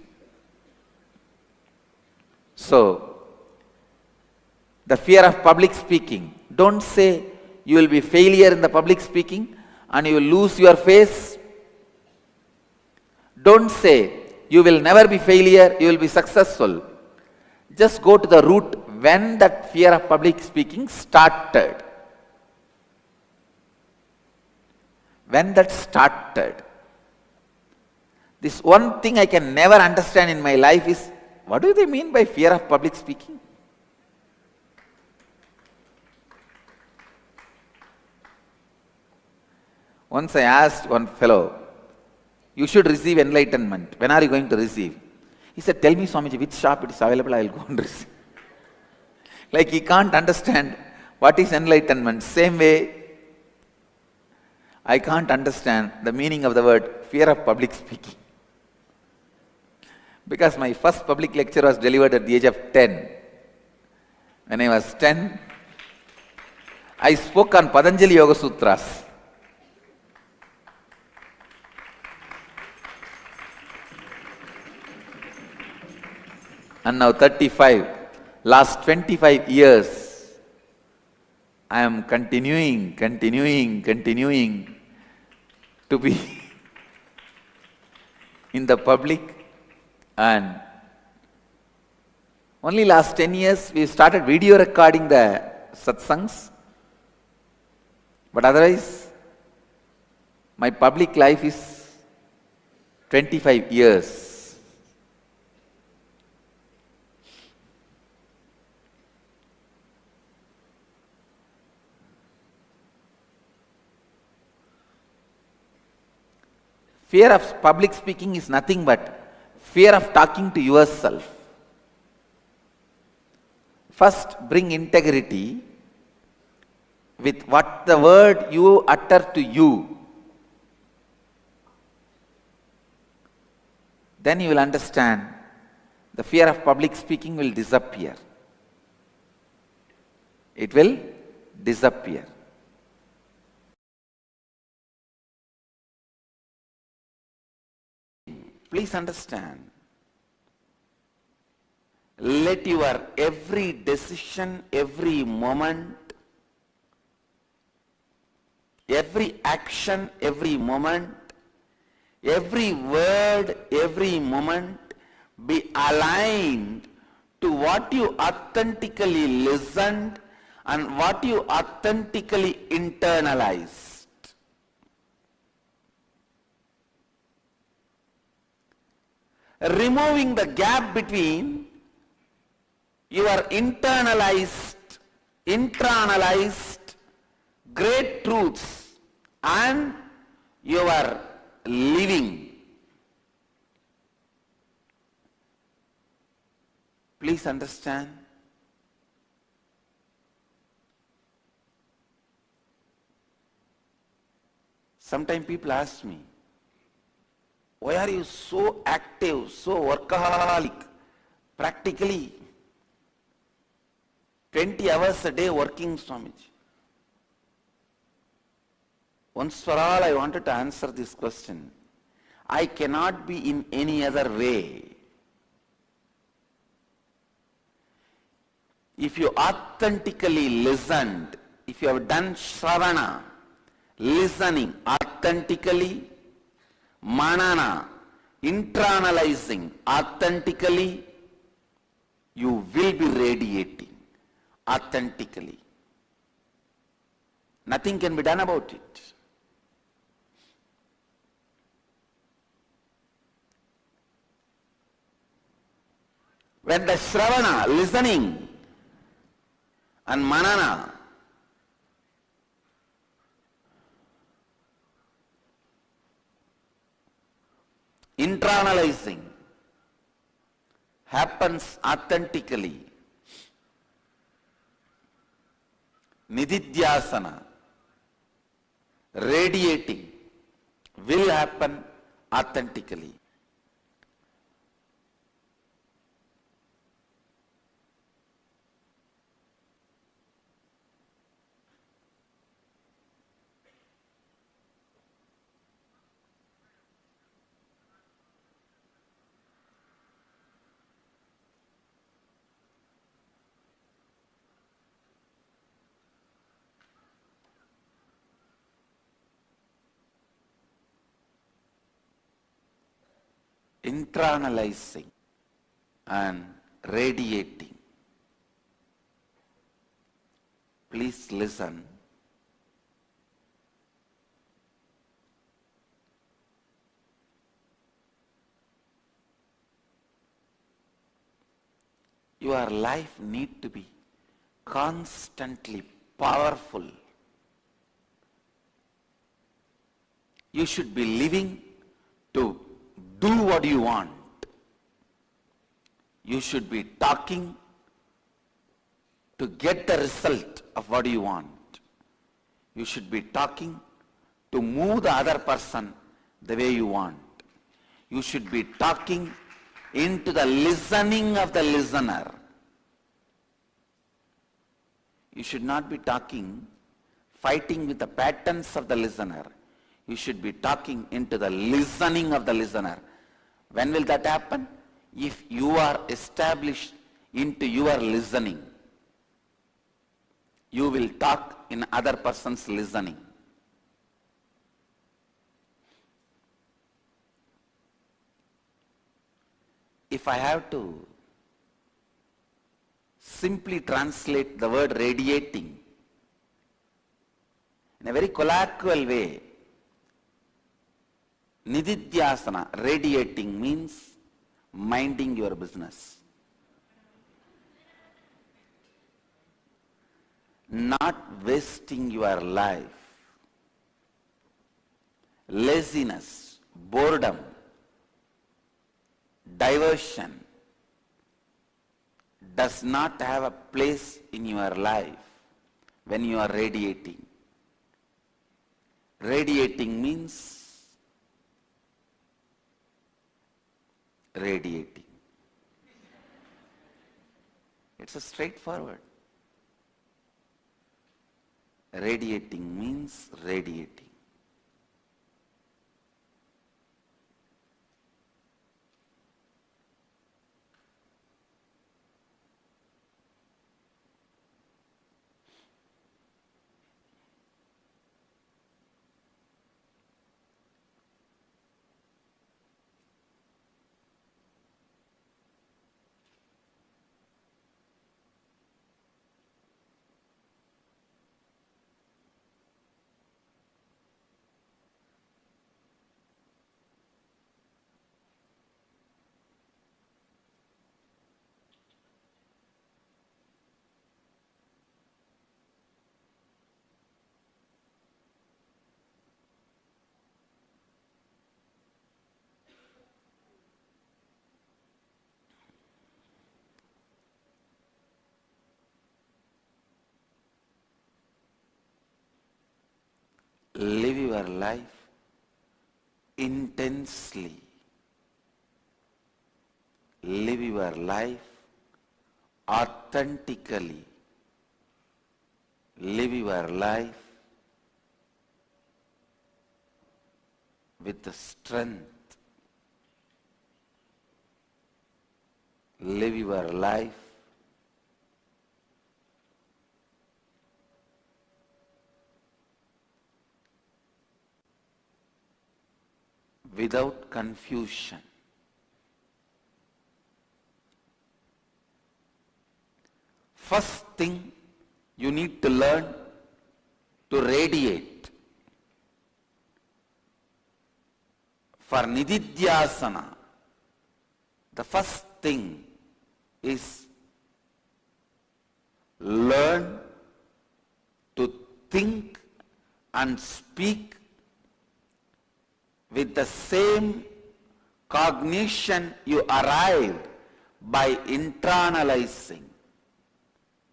So, the fear of public speaking. Don't say you will be failure in the public speaking and you will lose your face. Don't say you will never be failure, you will be successful. Just go to the root when that fear of public speaking started. When that started. This one thing I can never understand in my life is, what do they mean by fear of public speaking? Once I asked one fellow, you should receive enlightenment. When are you going to receive? He said, tell me Swamiji, which shop it is available, I will go and receive. Like he can't understand What is enlightenment? Same way, I can't understand the meaning of the word fear of public speaking. Because my first public lecture was delivered at the age of 10. When I was 10, I spoke on Patanjali Yoga Sutras. And now 35, last 25 years, I am continuing to be in the public, and only last 10 years we started video recording the satsangs, but otherwise my public life is 25 years. Fear of public speaking is nothing but fear of talking to yourself. First, bring integrity with what the word you utter to you. Then you will understand the fear of public speaking will disappear. It will disappear. Please understand, let your every decision, every moment, every action, every moment, every word, every moment be aligned to what you authentically listened and what you authentically internalized. Removing the gap between your internalized great truths and your living. Please understand. Sometimes people ask me, why are you so active, so workaholic? Practically 20 hours a day working, Swamiji. Once for all, I wanted to answer this question. I cannot be in any other way. If you authentically listened, if you have done shravana, listening authentically, manana, internalizing authentically, you will be radiating authentically. Nothing can be done about it. When the shravana, listening, and manana internalizing happens authentically, nididhyasana, radiating, will happen authentically. Internalizing and radiating. Please listen. Your life need to be constantly powerful. You should be living to do what you want. You should be talking to get the result of what you want. You should be talking to move the other person the way you want. You should be talking into the listening of the listener. You should not be talking, fighting with the patterns of the listener. You should be talking into the listening of the listener. When will that happen? If you are established into your listening, you will talk in other person's listening. If I have to simply translate the word radiating in a very colloquial way, Nithyananda, radiating means minding your business. Not wasting your life. Laziness, boredom, diversion does not have a place in your life when you are radiating. Radiating means radiating. It's a straightforward. Radiating means radiating. Live your life intensely. Live your life authentically. Live your life with the strength. Live your life without confusion. First thing you need to learn to radiate. For Nithyananda, the first thing is learn to think and speak with the same cognition you arrived by internalizing.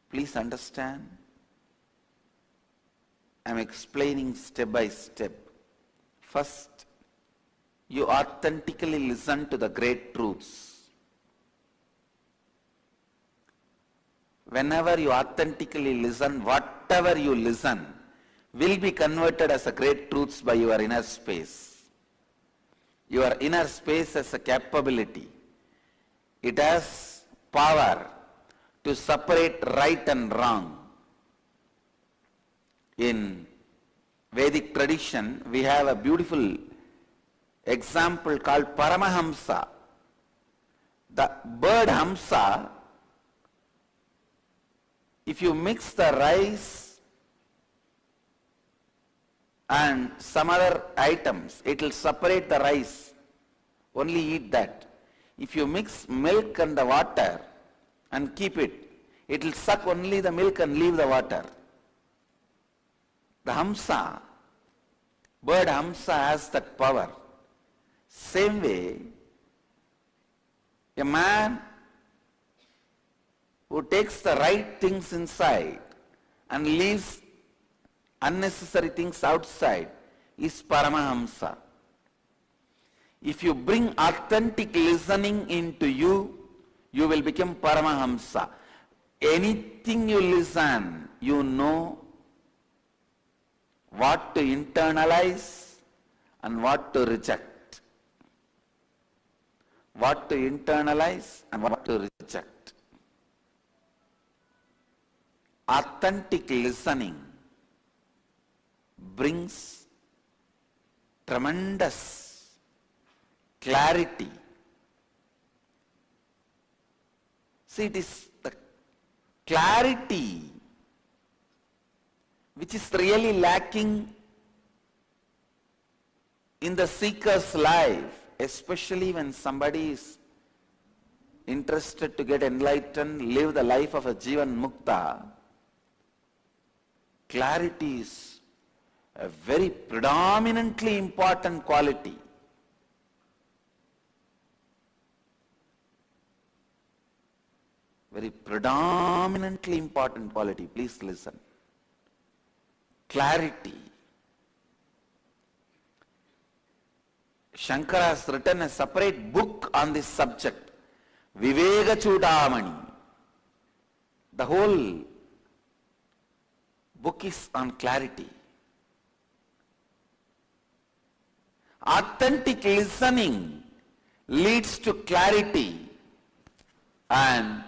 Please understand. I am explaining step by step. First, you authentically listen to the great truths. Whenever you authentically listen, whatever you listen will be converted as a great truths by your inner space. Your inner space has a capability. It has power to separate right and wrong. In Vedic tradition, we have a beautiful example called Paramahamsa. The bird Hamsa, if you mix the rice and some other items, it will separate the rice. Only eat that. If you mix milk and the water and keep it, it will suck only the milk and leave the water. The Hamsa, bird Hamsa has that power. Same way, a man who takes the right things inside and leaves unnecessary things outside is Paramahamsa. If you bring authentic listening into you, you will become Paramahamsa. Anything you listen, you know what to internalize and what to reject. What to internalize and what to reject. Authentic listening brings tremendous clarity. See, it is the clarity which is really lacking in the seeker's life, especially when somebody is interested to get enlightened, live the life of a Jivan Mukta. Clarity is a very predominantly important quality. Very predominantly important quality. Please listen. Clarity. Shankara has written a separate book on this subject, Viveka Chudamani. The whole book is on clarity. Authentic listening leads to clarity, and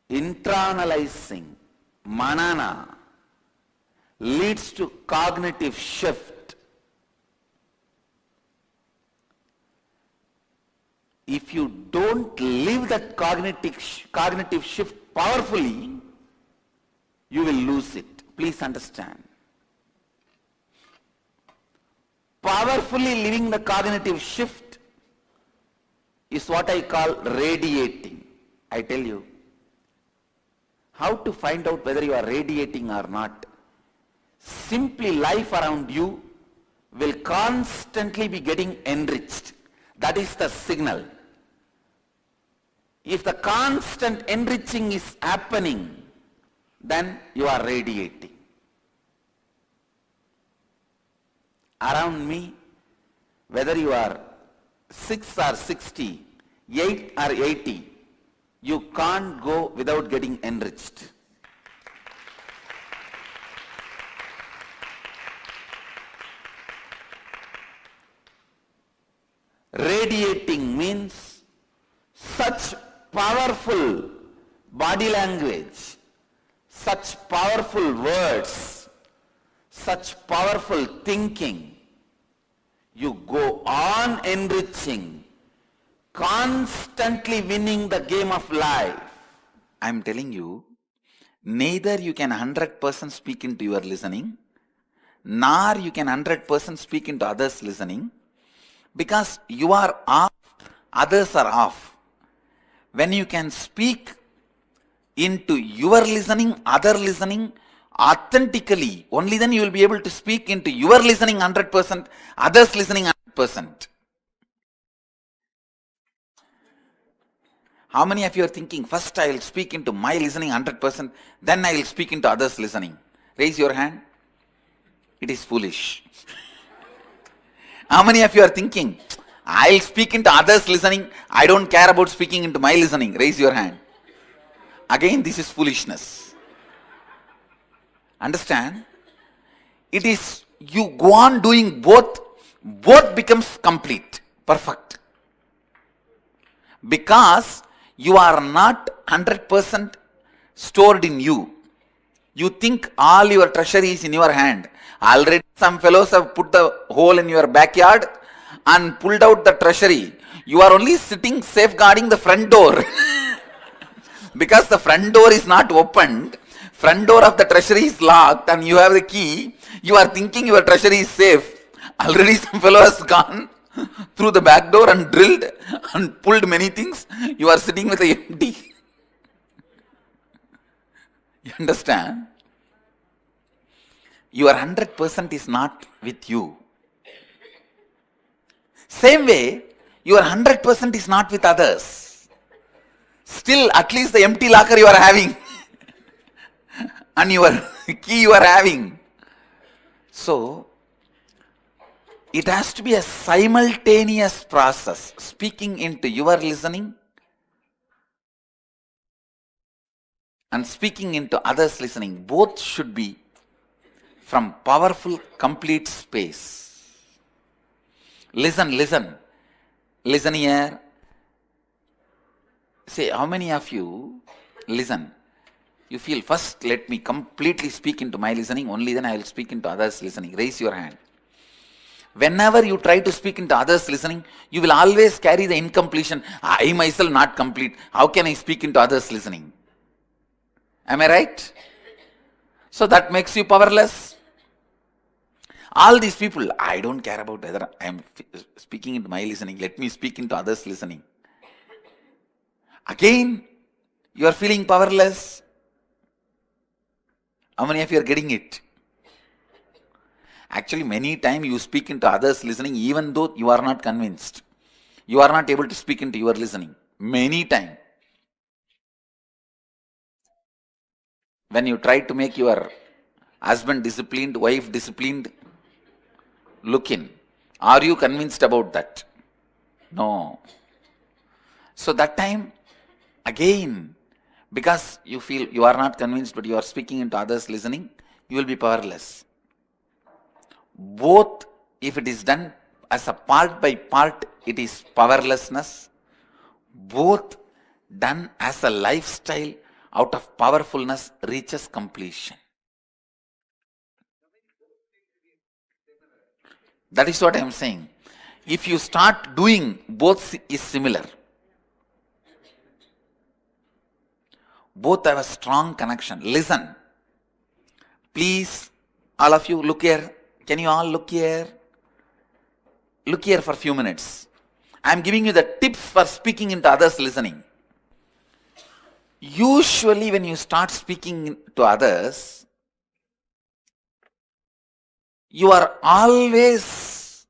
internalizing, manana, leads to cognitive shift. If you don't live that cognitive shift powerfully, you will lose it. Please understand. Powerfully living the cognitive shift is what I call radiating. I tell you, how to find out whether you are radiating or not. Simply life around you will constantly be getting enriched. That is the signal. If the constant enriching is happening, then you are radiating. Around me, whether you are 6 or 60, 8 or 80, you can't go without getting enriched. Radiating means such powerful body language, such powerful words, such powerful thinking. You go on enriching, constantly winning the game of life. I am telling you, neither you can 100% speak into your listening, nor you can 100% speak into others' listening, because you are off, others are off. When you can speak into your listening, other listening, authentically, only then you will be able to speak into your listening 100%, others listening 100%. How many of you are thinking, first I will speak into my listening 100%, then I will speak into others' listening? Raise your hand. It is foolish. How many of you are thinking, I will speak into others' listening, I don't care about speaking into my listening? Raise your hand. Again, this is foolishness. Understand? It is, you go on doing both becomes complete, perfect. Because you are not 100% stored in you. You think all your treasure is in your hand. Already some fellows have put the hole in your backyard and pulled out the treasury. You are only sitting safeguarding the front door. Because the front door is not opened, front door of the treasury is locked and you have the key, you are thinking your treasury is safe. Already some fellow has gone through the back door and drilled and pulled many things. You are sitting with a empty. You understand? Your 100% is not with you. Same way, your 100% is not with others. Still, at least the empty locker you are having and your key you are having. So, it has to be a simultaneous process, speaking into your listening and speaking into others' listening. Both should be from powerful, complete space. Listen, listen. Listen here. Say, how many of you listen? You feel, first let me completely speak into my listening, only then I will speak into others' listening. Raise your hand. Whenever you try to speak into others' listening, you will always carry the incompletion. I myself not complete. How can I speak into others' listening? Am I right? So that makes you powerless. All these people, I don't care about whether I am speaking into my listening. Let me speak into others' listening. Again, you are feeling powerless. How many of you are getting it? Actually, many times you speak into others' listening even though you are not convinced. You are not able to speak into your listening. Many times. When you try to make your husband disciplined, wife disciplined, look in. Are you convinced about that? No. So that time, again, because you feel you are not convinced but you are speaking into others' listening, you will be powerless. Both, if it is done as a part by part, it is powerlessness. Both done as a lifestyle out of powerfulness reaches completion. That is what I am saying. If you start doing, both is similar. Both have a strong connection. Listen. Please, all of you, look here. Can you all look here? Look here for a few minutes. I am giving you the tips for speaking into others' listening. Usually when you start speaking to others, you are always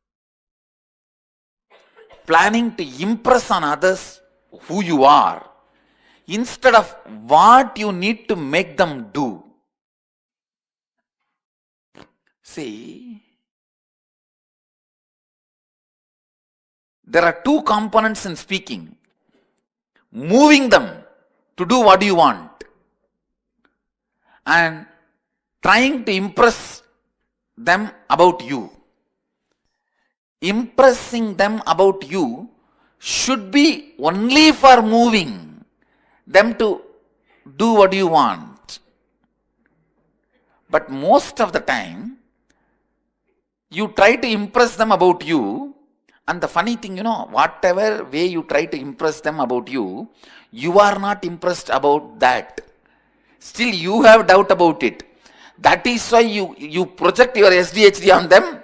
planning to impress on others who you are, instead of what you need to make them do. See, there are two components in speaking. Moving them to do what you want and trying to impress them about you. Impressing them about you should be only for moving them to do what you want. But most of the time, you try to impress them about you, and the funny thing, whatever way you try to impress them about you, you are not impressed about that. Still you have doubt about it. That is why you project your SDHD on them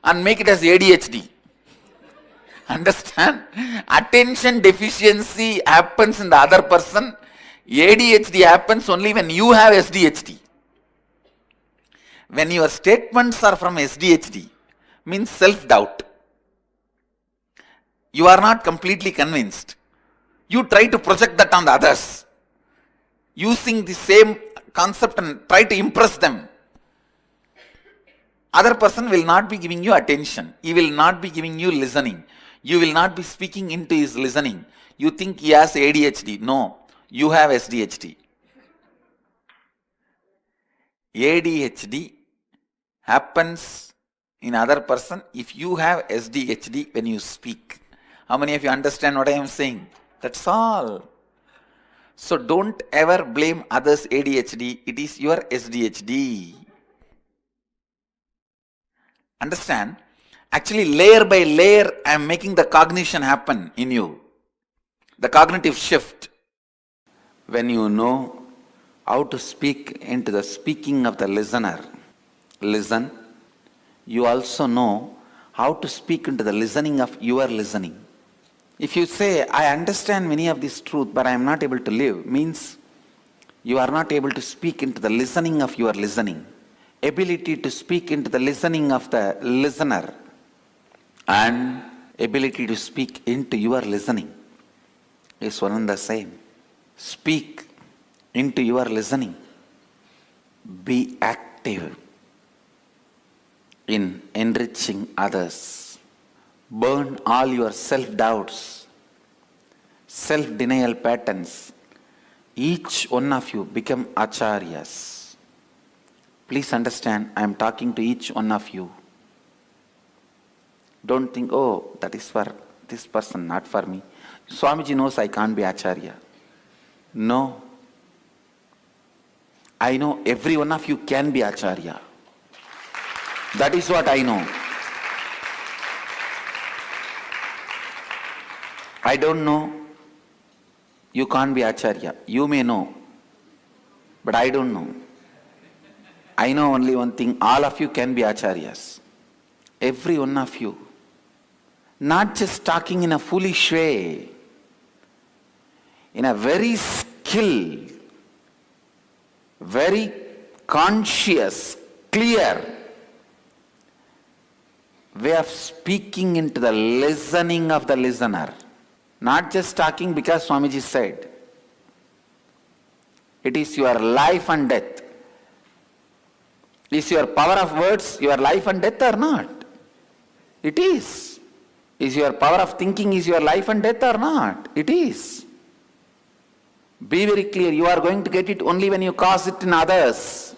and make it as ADHD. Understand? Attention deficiency happens in the other person. ADHD happens only when you have SDHD. When your statements are from SDHD, means self-doubt. You are not completely convinced. You try to project that on the others, using the same concept and try to impress them. Other person will not be giving you attention. He will not be giving you listening. You will not be speaking into his listening. You think he has ADHD. No, you have SDHD. ADHD happens in other person if you have SDHD when you speak. How many of you understand what I am saying? That's all. So don't ever blame others' ADHD. It is your SDHD. Understand? Actually, layer by layer, I am making the cognition happen in you. The cognitive shift. When you know how to speak into the speaking of the listener, listen, you also know how to speak into the listening of your listening. If you say, I understand many of this truth, but I am not able to live, means you are not able to speak into the listening of your listening. Ability to speak into the listening of the listener and ability to speak into your listening is one and the same. Speak into your listening. Be active in enriching others. Burn all your self-doubts, self-denial patterns. Each one of you become acharyas. Please understand, I am talking to each one of you. Don't think, oh, that is for this person, not for me. Swamiji knows I can't be acharya. No. I know every one of you can be acharya. That is what I know. I don't know. You can't be acharya. You may know. But I don't know. I know only one thing. All of you can be acharyas. Every one of you. Not just talking in a foolish way. In a very skilled, very conscious, clear way of speaking into the listening of the listener. Not just talking because Swamiji said. It is your life and death. Is your power of words your life and death or not? It is. Is your power of thinking is your life and death or not? It is. Be very clear. You are going to get it only when you cause it in others.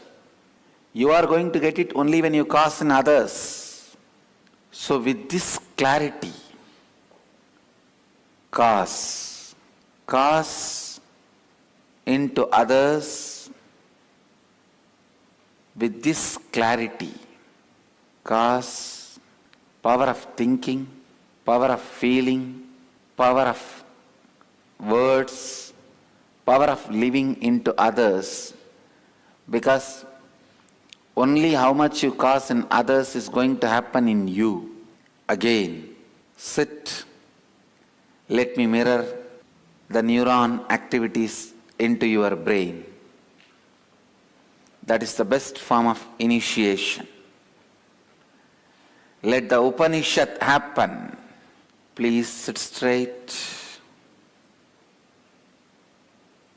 You are going to get it only when you cause in others. So with this clarity, cause into others with this clarity, cause, power of thinking, power of feeling, power of words, power of living into others, because only how much you cause in others is going to happen in you. Again, sit. Let me mirror the neuron activities into your brain. That is the best form of initiation. Let the Upanishad happen. Please sit straight.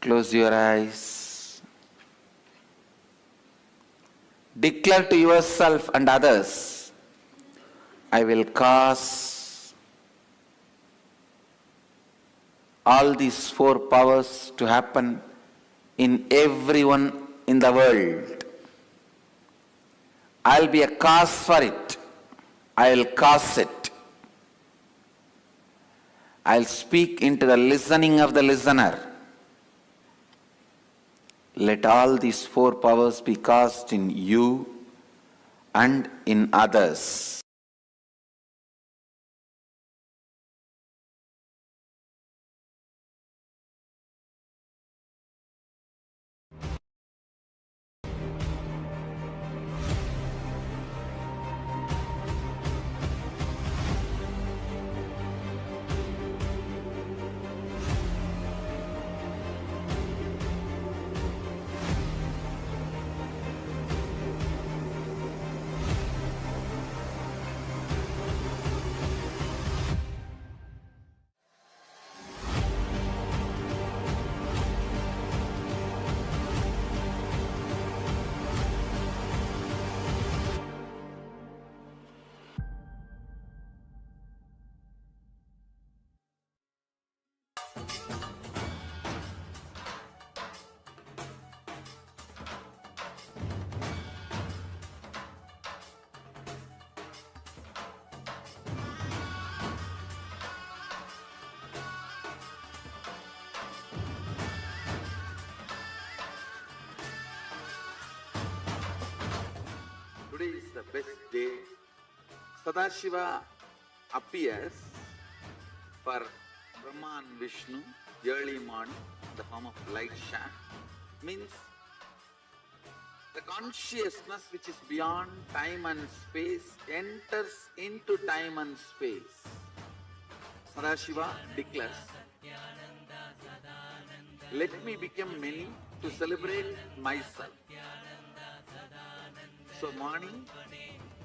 Close your eyes. Declare to yourself and others, I will cause all these four powers to happen in everyone in the world. I'll be a cause for it. I'll cause it. I'll speak into the listening of the listener. Let all these four powers be cast in you and in others. Today is the best day. Sadashiva appears for Brahma and Vishnu early morning in the form of light shaft. Means the consciousness which is beyond time and space enters into time and space. Sadashiva declares, let me become many to celebrate myself. So morning,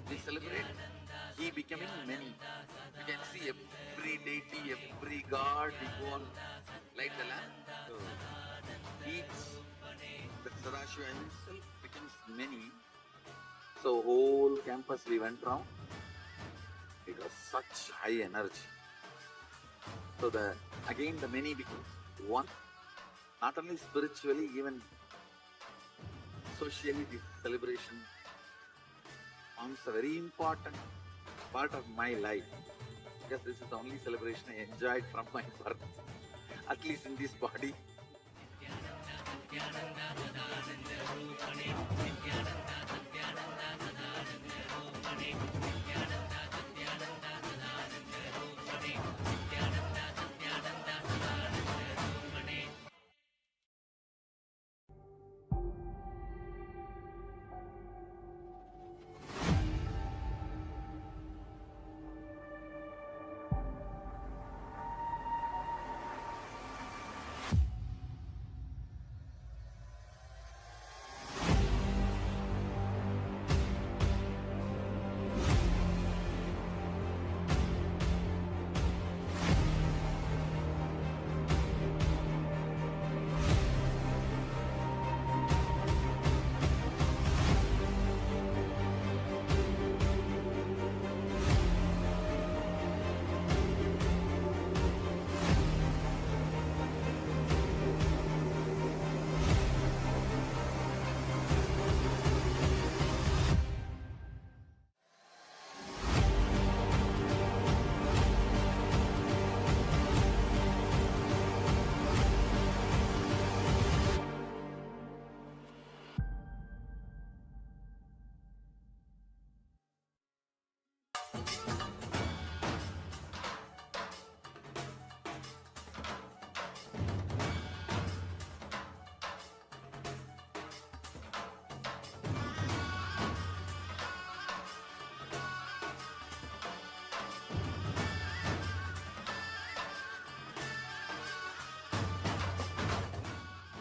we celebrate he becoming many. You can see every deity, every god, we go on light the lamp. So each, the Sadashiva himself becomes many. So whole campus we went round. It was such high energy. So again the many becomes one. Not only spiritually, even socially, this celebration forms a very important part of my life. Because this is the only celebration I enjoyed from my birth, at least in this body.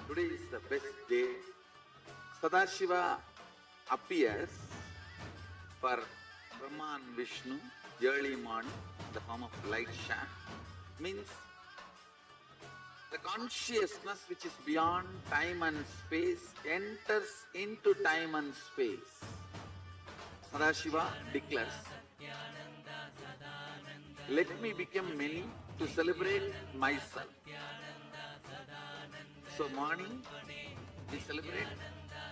Today is the best day. Sadashiva appears for Brahma and Vishnu early morning in the form of light shaft. Means the consciousness which is beyond time and space enters into time and space. Sadashiva declares, let me become many to celebrate myself. So morning we celebrate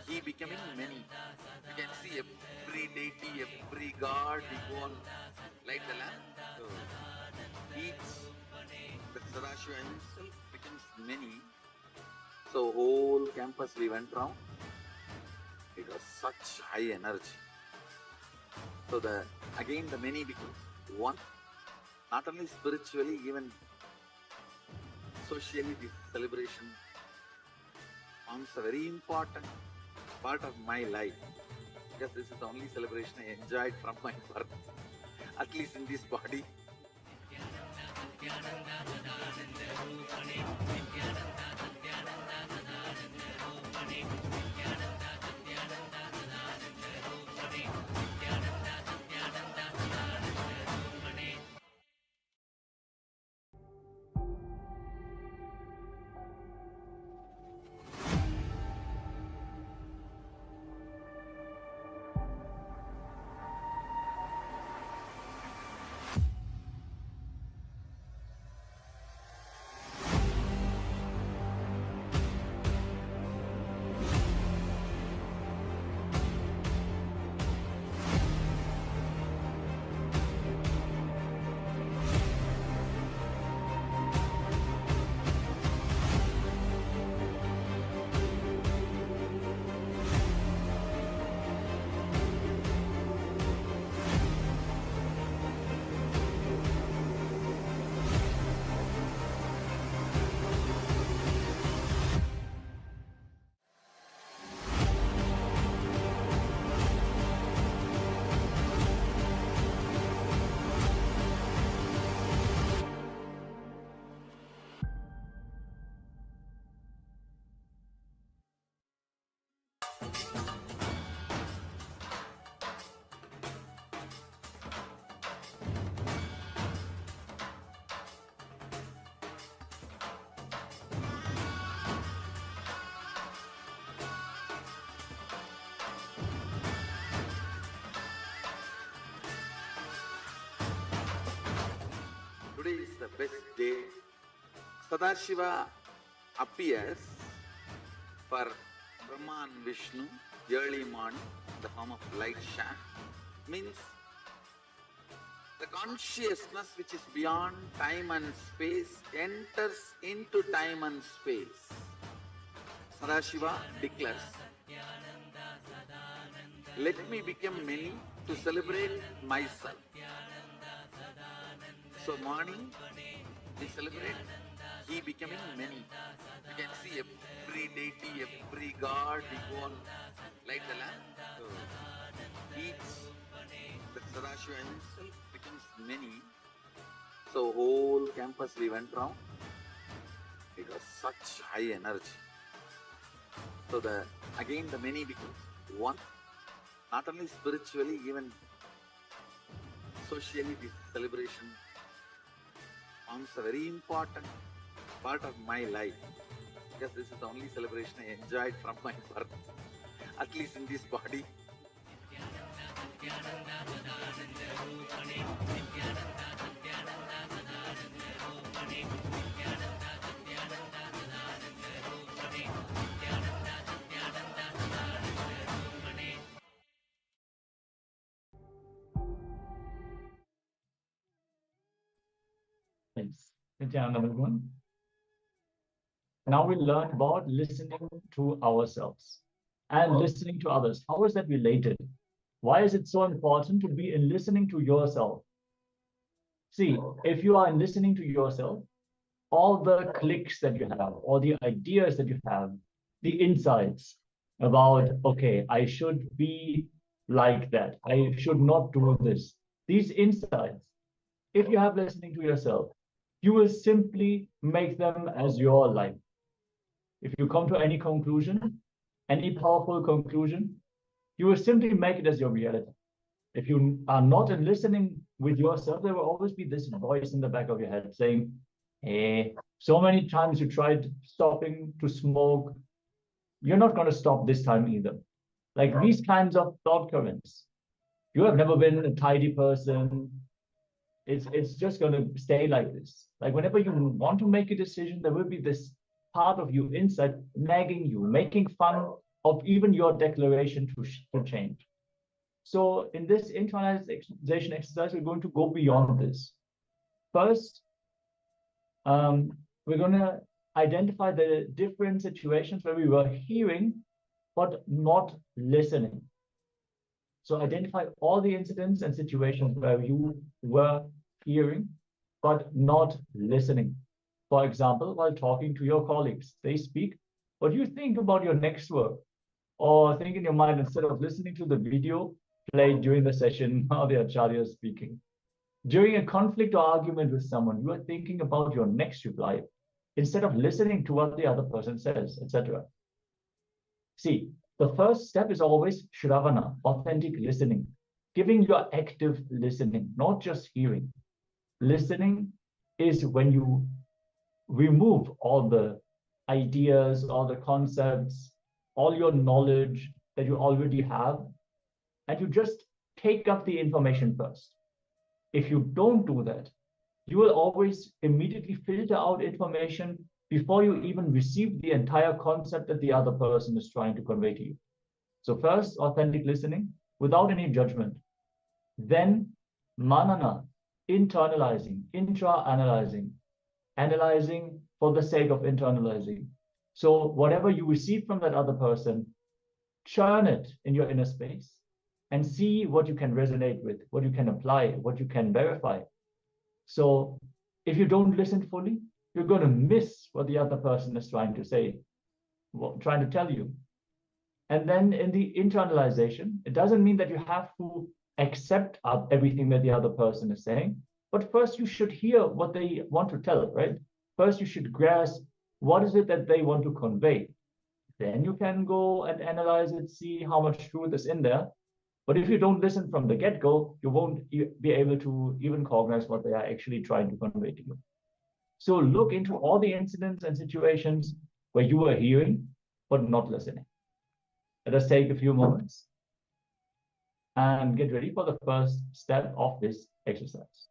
he becoming many. You can see every deity, every god, we go on light the lamp. So each, the Sadashiva himself becomes many. So whole campus we went round. It was such high energy. So again the many becomes one. Not only spiritually, even socially, this celebration forms a very important part of my life. Because this is the only celebration I enjoyed from my birth, at least in this body. Today is the best day. Sadashiva appears for Brahma and Vishnu early morning in the form of light shaft. Means the consciousness which is beyond time and space enters into time and space. Sadashiva declares, let me become many to celebrate myself. So morning we celebrate he becoming many. You can see every deity, every god, we go and light the lamp. So each, the Sadashiva himself becomes many. So whole campus we went round. It was such high energy. So again the many becomes one. Not only spiritually, even socially, this celebration forms a very important part of my life, because this is the only celebration I enjoyed from my birth, at least in this body. Thanks. Nithyananda, everyone. Now we learn about listening to ourselves and listening to others. How is that related? Why is it so important to be in listening to yourself? See, if you are in listening to yourself, all the clicks that you have, all the ideas that you have, the insights about, okay, I should be like that, I should not do this. These insights, if you have listening to yourself, you will simply make them as your life. If you come to any conclusion, any powerful conclusion, you will simply make it as your reality. If you are not in listening with yourself, there will always be this voice in the back of your head saying, hey, so many times you tried stopping to smoke, you're not going to stop this time either. Like these kinds of thought currents. You have never been a tidy person. It's just going to stay like this. Like whenever you want to make a decision, there will be this part of you inside nagging you, making fun of even your declaration to change. So in this internalization exercise, we're going to go beyond this. First, we're going to identify the different situations where we were hearing but not listening. So identify all the incidents and situations where you were hearing but not listening. For example, while talking to your colleagues, they speak, what do you think about your next work? Or think in your mind, instead of listening to the video played during the session, how the acharya is speaking. During a conflict or argument with someone, you are thinking about your next reply instead of listening to what the other person says, etc. See, the first step is always shravana, authentic listening, giving your active listening, not just hearing. Listening is when you remove all the ideas, all the concepts, all your knowledge that you already have, and you just take up the information first. If you don't do that, you will always immediately filter out information before you even receive the entire concept that the other person is trying to convey to you. So first, authentic listening without any judgment. Then manana, internalizing, intra-analyzing, analyzing for the sake of internalizing. So whatever you receive from that other person, churn it in your inner space and see what you can resonate with, what you can apply, what you can verify. So if you don't listen fully, you're going to miss what the other person is trying to say, trying to tell you. And then in the internalization, it doesn't mean that you have to accept everything that the other person is saying, but first you should hear what they want to tell, right? First you should grasp what is it that they want to convey. Then you can go and analyze it, see how much truth is in there. But if you don't listen from the get-go, you won't be able to even cognize what they are actually trying to convey to you. So look into all the incidents and situations where you are hearing, but not listening. Let us take a few moments and get ready for the first step of this exercise.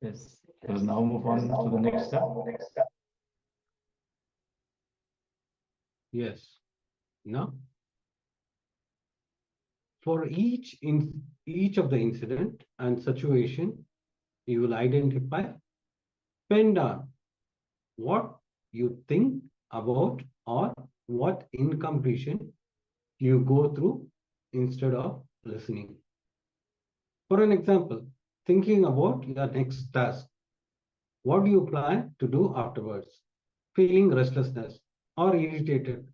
Yes. We'll now move on to the next step. Yes. Now, for each of the incident and situation, you will identify, pen down what you think about or what incompletion you go through instead of listening. For an example, thinking about your next task. What do you plan to do afterwards? Feeling restlessness or irritated.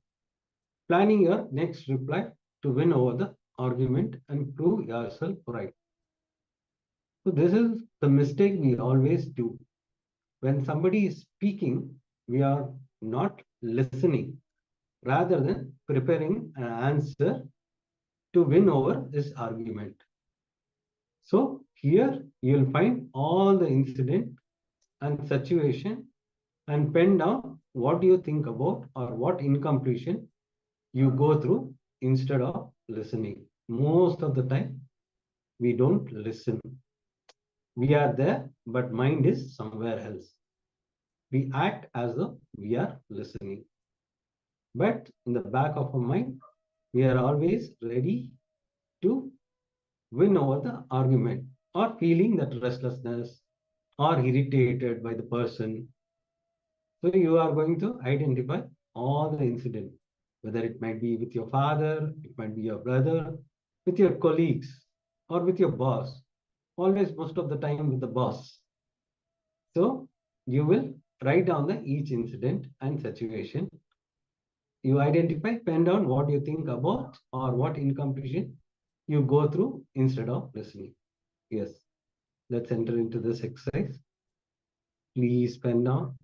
Planning your next reply to win over the argument and prove yourself right. So, this is the mistake we always do. When somebody is speaking, we are not listening rather than preparing an answer to win over this argument. So, here you will find all the incident and situation and pen down what do you think about or what incompletion you go through instead of listening. Most of the time, we don't listen. We are there, but mind is somewhere else. We act as though we are listening. But in the back of our mind, we are always ready to win over the argument or feeling that restlessness or irritated by the person. So you are going to identify all the incident, whether it might be with your father, it might be your brother, with your colleagues, or with your boss. Always, most of the time, with the boss. So you will write down each incident and situation. You identify, pen down what you think about or what incompletion you go through instead of listening. Yes, let's enter into this exercise. Please pen down.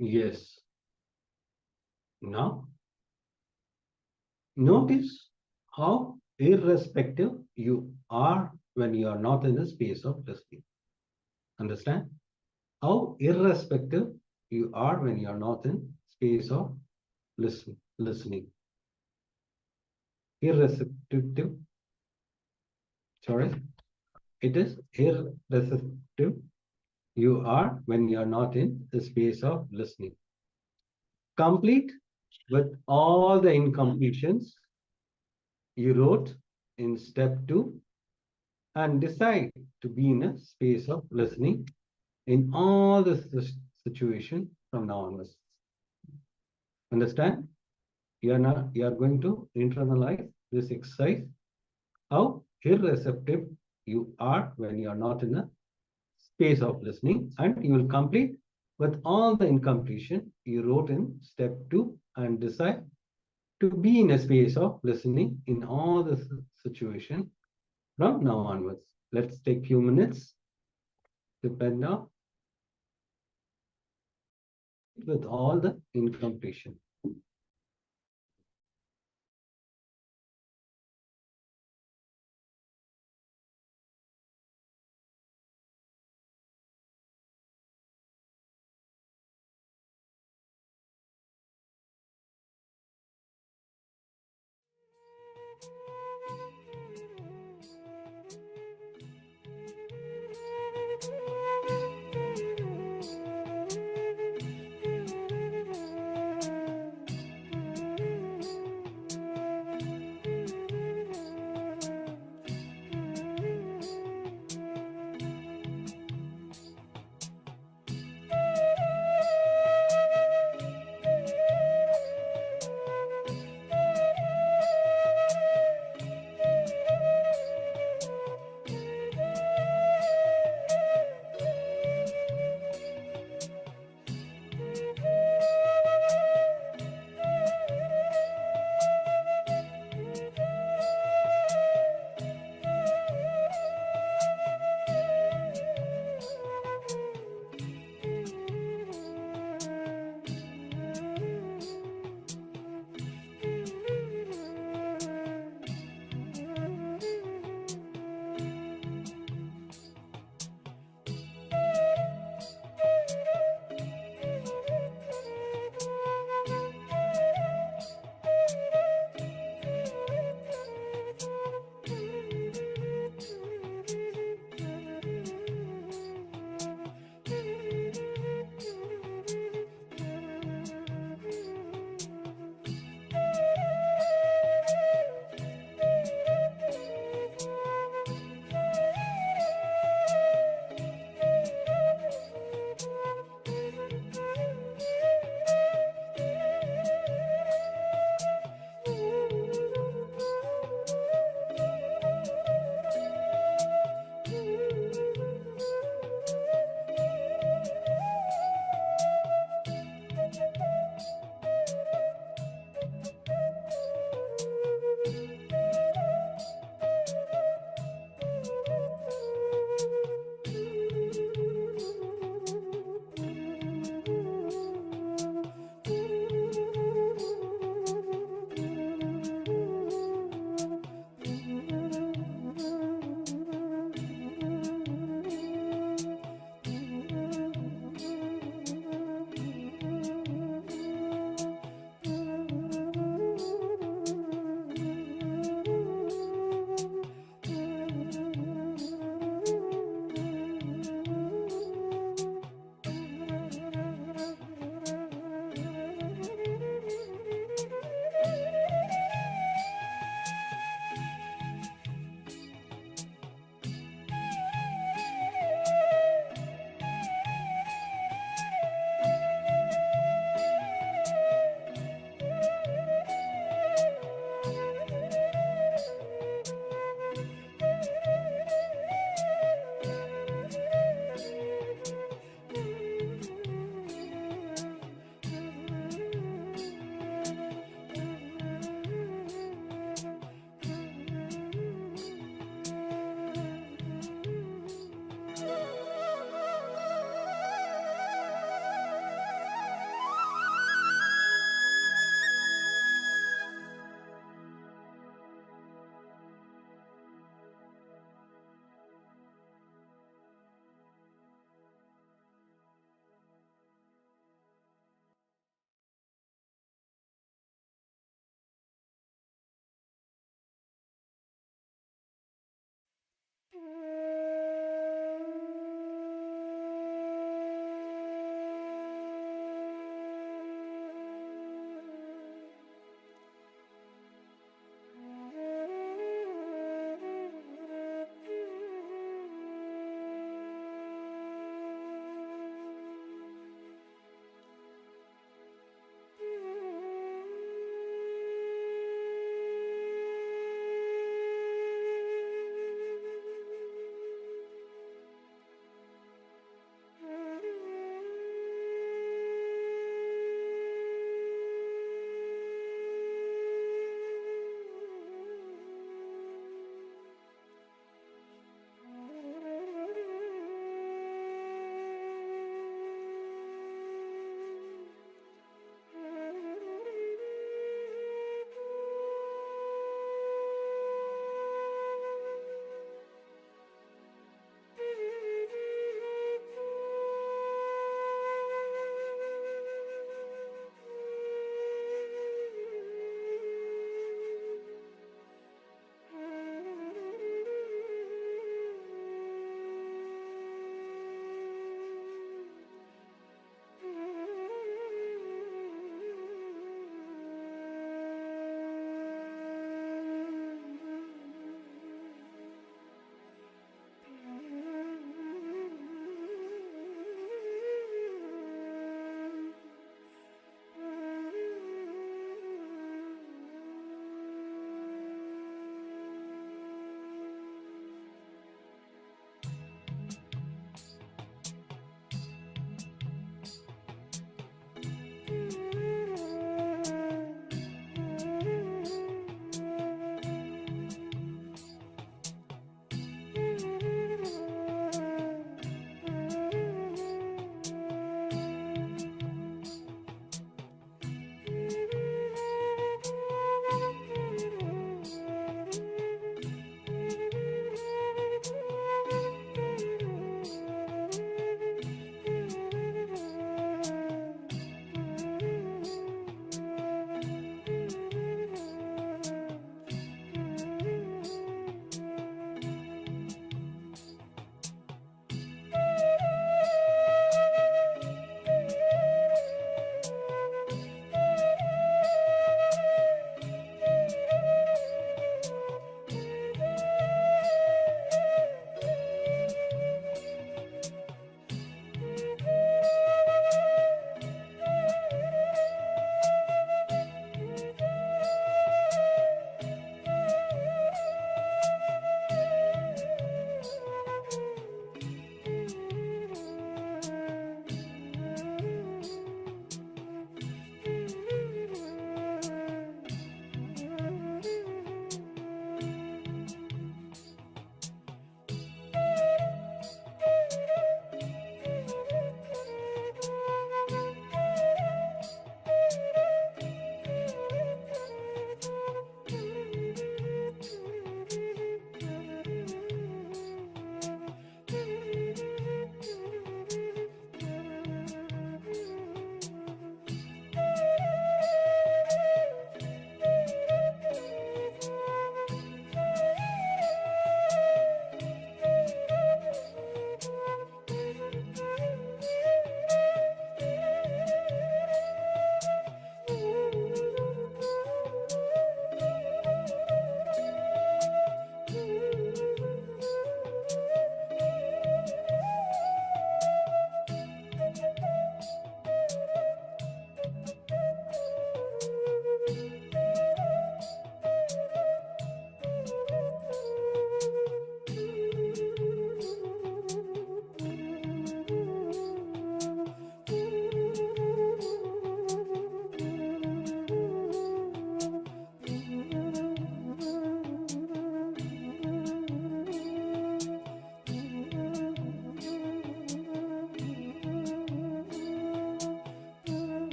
Yes. Now, notice how irrespective you are when you are not in the space of listening. Understand? How irrespective you are when you are not in space of listening. Irreceptive. Sorry. It is irreceptive you are when you are not in the space of listening. Complete with all the incompletions you wrote in step 2 and decide to be in a space of listening in all the situation from now onwards. Understand? You are going to internalize this exercise, how irreceptive you are when you are not in a space of listening, and you will complete with all the incompletion you wrote in step 2 and decide to be in a space of listening in all the situation from now onwards. Let's take few minutes to pen down with all the incompletion.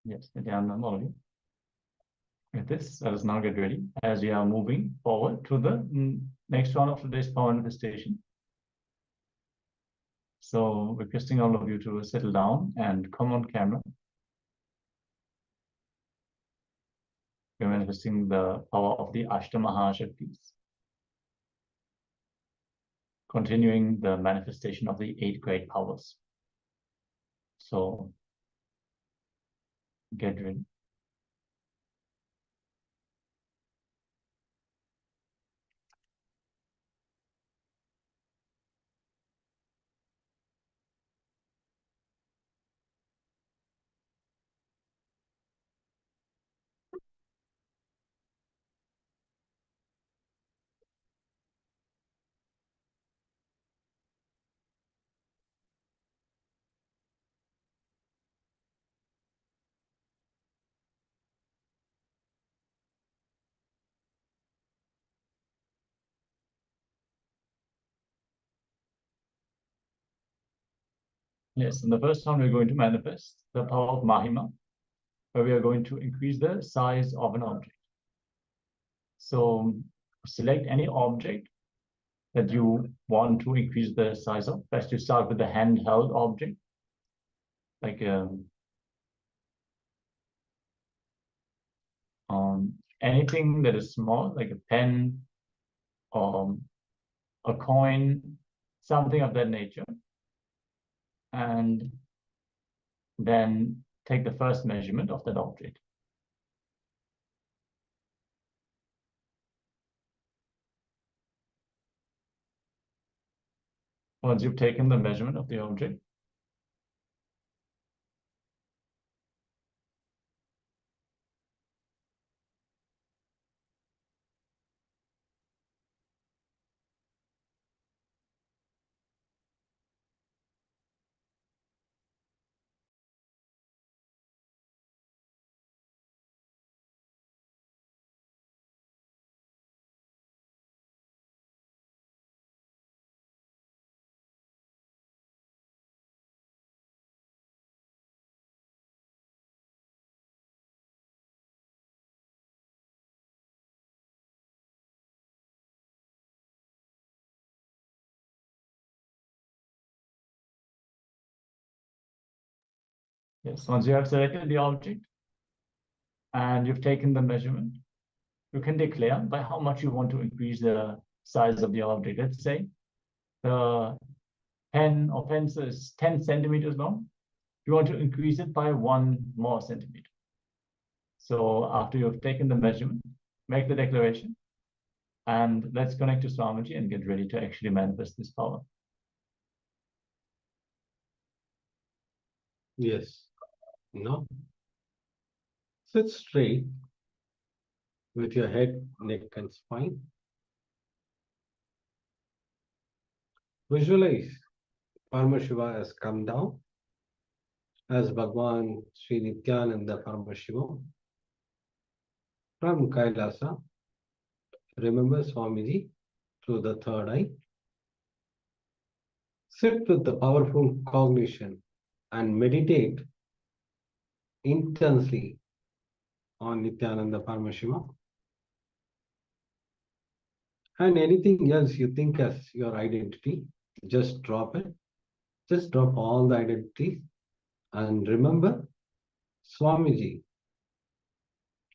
Yes, Nithyananda, all of you. With this, let us now get ready as we are moving forward to the next round of today's power manifestation. So, requesting all of you to settle down and come on camera. We're manifesting the power of the Ashtamahashaktis, continuing the manifestation of the 8 great powers. So, get ready. Yes, in the first round, we're going to manifest the power of Mahima, where we are going to increase the size of an object. So, select any object that you want to increase the size of. First, you start with the handheld object, like anything that is small, like a pen or a coin, something of that nature. And then take the first measurement of that object. Once you've taken the measurement of the object, yes, once you have selected the object and you've taken the measurement, you can declare by how much you want to increase the size of the object. Let's say the pen or pencil is 10 centimeters long. You want to increase it by 1 more centimeter. So after you've taken the measurement, make the declaration, and let's connect to Swamiji and get ready to actually manifest this power. Yes. Now, sit straight with your head, neck, and spine. Visualize Paramashiva has come down as Bhagwan Sri Nithyananda Paramashiva from Kailasa. Remember Swamiji through the third eye. Sit with the powerful cognition and meditate intensely on Nithyananda Paramashiva. And anything else you think as your identity, just drop it. Just drop all the identities and remember Swamiji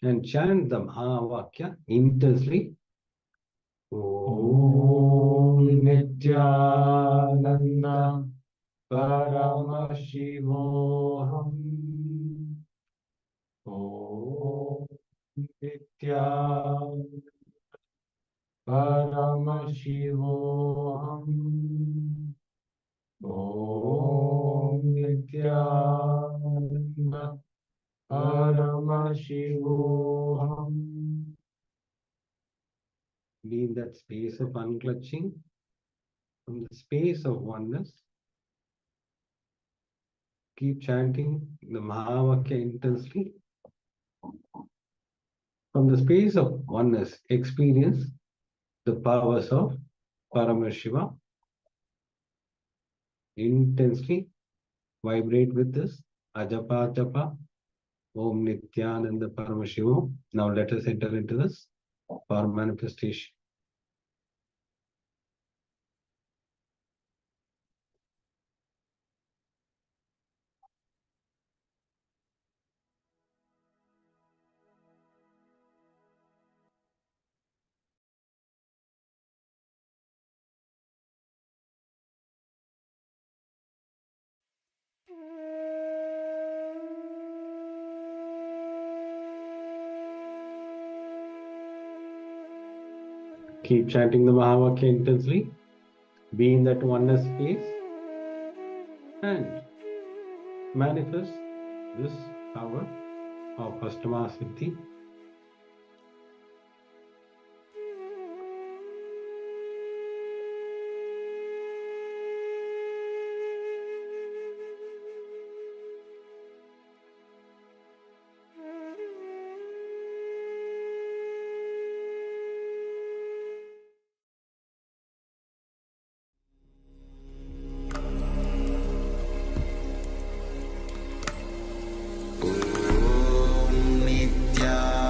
and chant the Mahavakya intensely. Om Nithyananda Paramashivoham. Om Nithyananda Paramashivoham. Om Nithyananda Paramashivoham. Be in that space of unclutching, from the space of oneness. Keep chanting the Mahavakya intensely. From the space of oneness, experience the powers of Paramashiva. Intensely vibrate with this Ajapa Japa Om Nithyananda Paramashivoham. Now let us enter into this power manifestation. Keep chanting the Mahavakya intensely. Be in that oneness space and manifest this power of Ashtama Siddhi.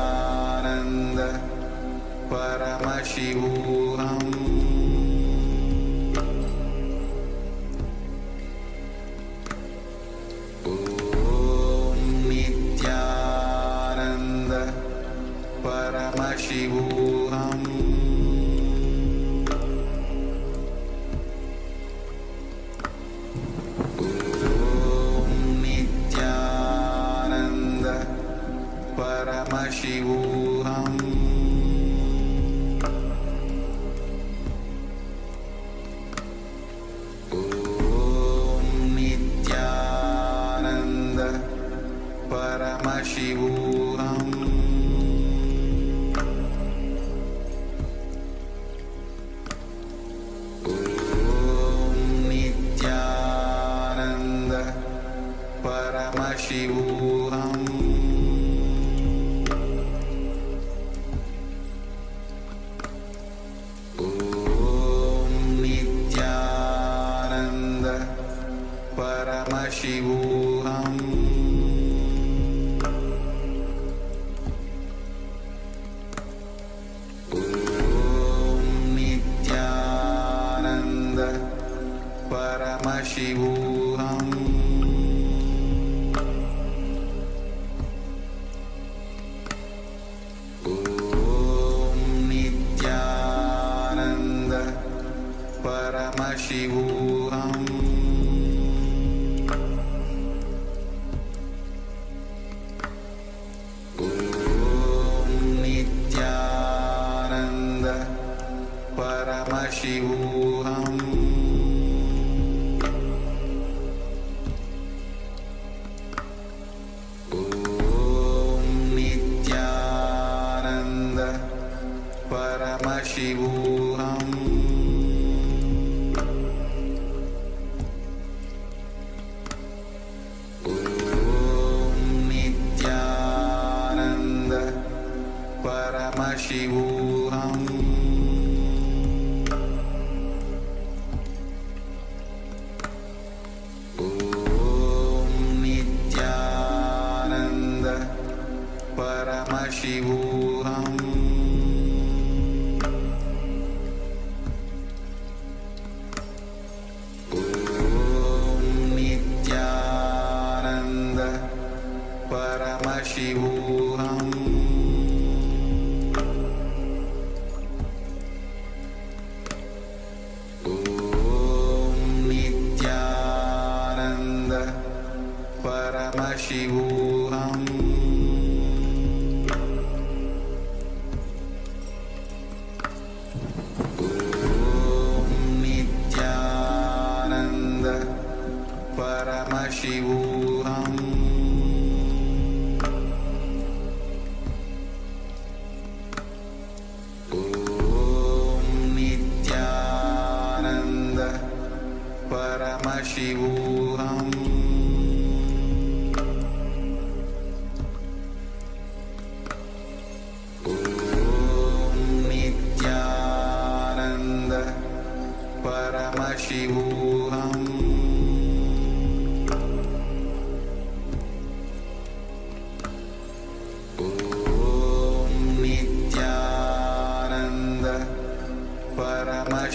Nithyananda Paramashivoham Om Nithyananda Paramashivoham Om Nithyananda Paramashivoham Om Nithyananda Paramashivoham Om Nithyananda Paramashivoham Om Nithyananda Paramashivoham Om Nithyananda Paramashivoham Om Nithyananda Paramashivoham Om Nithyananda Paramashivoham Om Nithyananda Paramashivoham Om Nithyananda Paramashivoham Om Nithyananda Paramashivoham Om Nithyananda Paramashivoham Om Nithyananda Paramashivoham Om Nithyananda Paramashivoham Om Nithyananda Paramashivoham Om Nithyananda Paramashivoham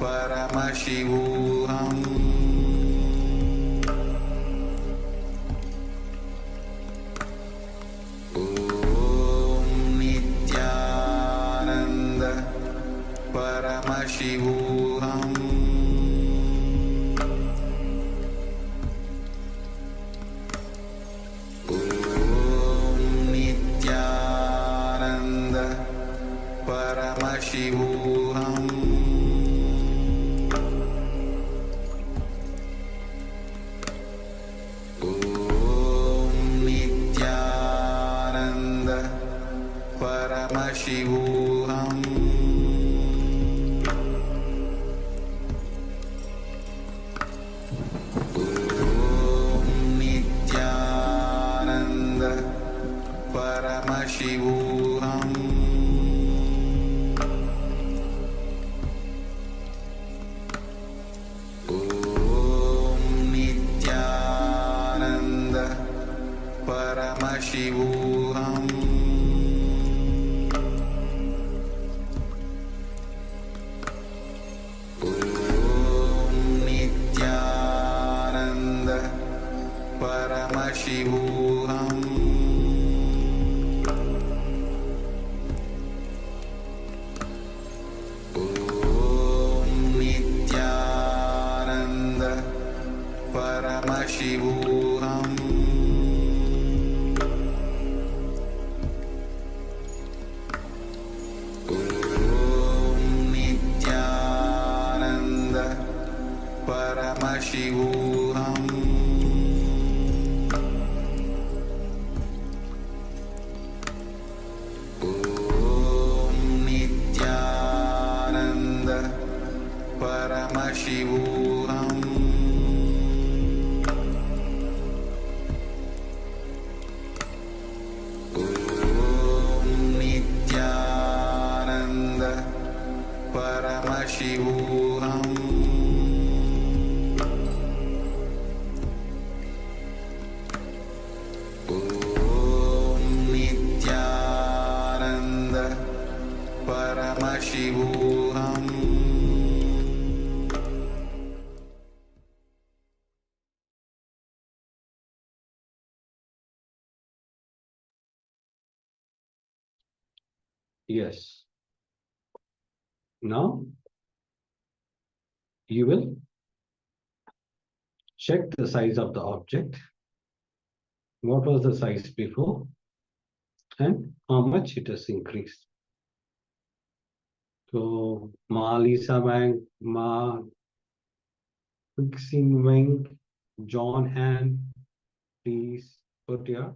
Paramashivoham. Om Nithyananda Paramashivoham. Om Nithyananda Paramashivoham. Om Nithyananda Paramashivoham. Om Nithyananda Paramashivoham. Om Nithyananda Paramashivoham. Om Nithyananda Paramashivoham. Om Nithyananda Paramashivoham. Om Nithyananda Paramashivoham. Om Nithyananda Paramashivoham. Om Nithyananda Paramashivoham. Om Nithyananda Paramashivoham. Yes. Now you will check the size of the object. What was the size before and how much it has increased. So Ma Lisa Wang, Ma Fixing Wang, John Han, please put your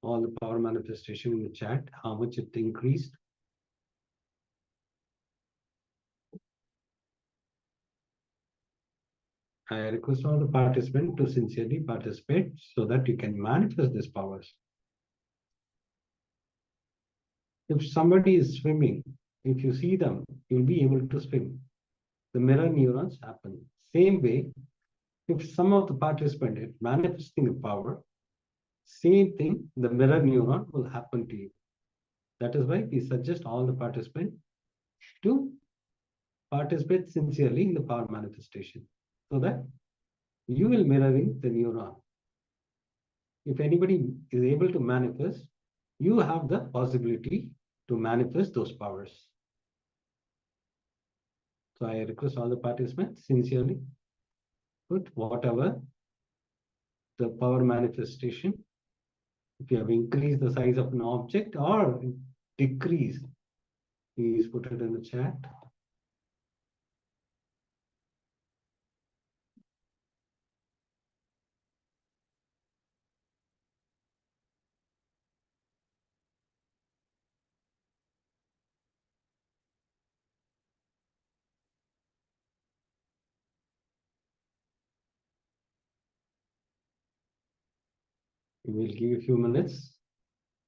all the power manifestation in the chat, how much it increased. I request all the participants to sincerely participate so that you can manifest these powers. If somebody is swimming, if you see them, you'll be able to swim. The mirror neurons happen. Same way, if some of the participant is manifesting a power, same thing, the mirror neuron will happen to you. That is why we suggest all the participants to participate sincerely in the power manifestation so that you will mirroring the neuron. If anybody is able to manifest, you have the possibility to manifest those powers. So I request all the participants sincerely put whatever the power manifestation. If you have increased the size of an object or decreased, please put it in the chat. We will give you a few minutes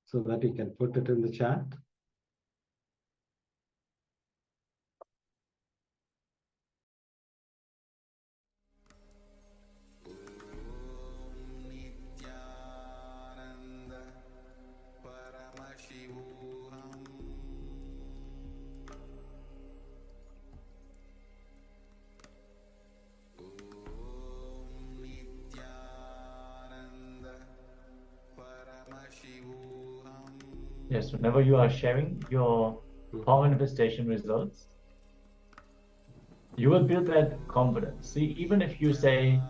so that you can put it in the chat. Nithyananda Paramashivoham. Yes, whenever you are sharing your power manifestation results, you will build that confidence. See, even if you say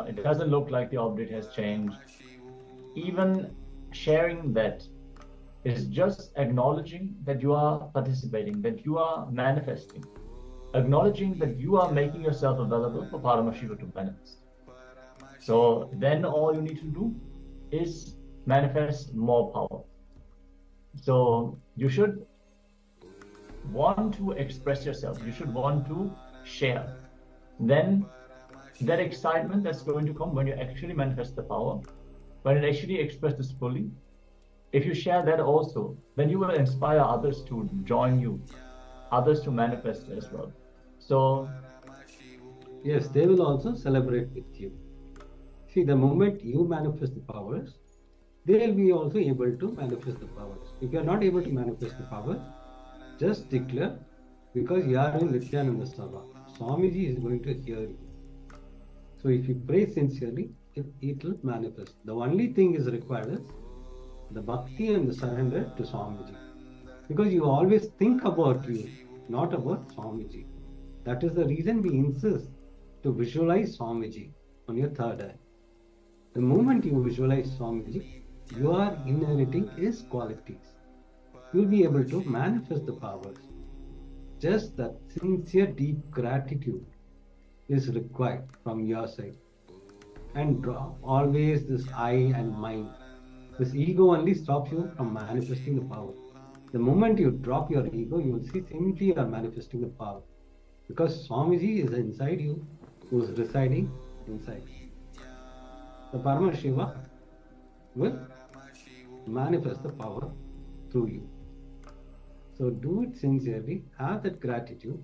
it doesn't look like the object has changed, even sharing that is just acknowledging that you are participating, that you are manifesting, acknowledging that you are making yourself available for Paramashiva to manifest. So then all you need to do is manifest more power. So you should want to express yourself, you should want to share. Then that excitement that's going to come when you actually manifest the power, when it actually expresses fully, if you share that also, then you will inspire others to join you, others to manifest as well. So yes, they will also celebrate with you. See, the moment you manifest the powers, they'll be also able to manifest the powers. If you are not able to manifest the powers, just declare, because you are in Nithyananda Sabha. Swamiji is going to hear you. So if you pray sincerely, it will manifest. The only thing is required is the bhakti and the surrender to Swamiji. Because you always think about you, not about Swamiji. That is the reason we insist to visualize Swamiji on your third eye. The moment you visualize Swamiji, you are inheriting his qualities. You'll be able to manifest the powers. Just that sincere, deep gratitude is required from your side. And drop always this I and mine. This ego only stops you from manifesting the power. The moment you drop your ego, you will see simply you are manifesting the power. Because Swamiji is inside you, who is residing inside. The Paramashiva will manifest the power through you. So do it sincerely, have that gratitude.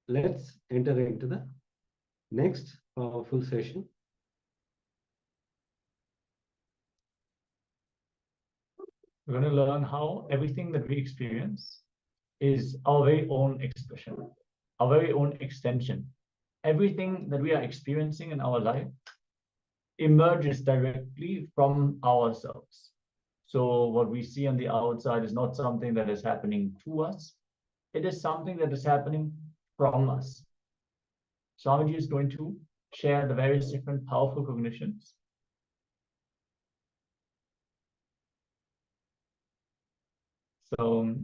Let's enter into the next powerful session. we're going to learn how everything that we experience is our very own expression, our very own extension. Everything that we are experiencing in our life emerges directly from ourselves. So what we see on the outside is not something that is happening to us. It is something that is happening from us. Swamiji is going to share the various different powerful cognitions. So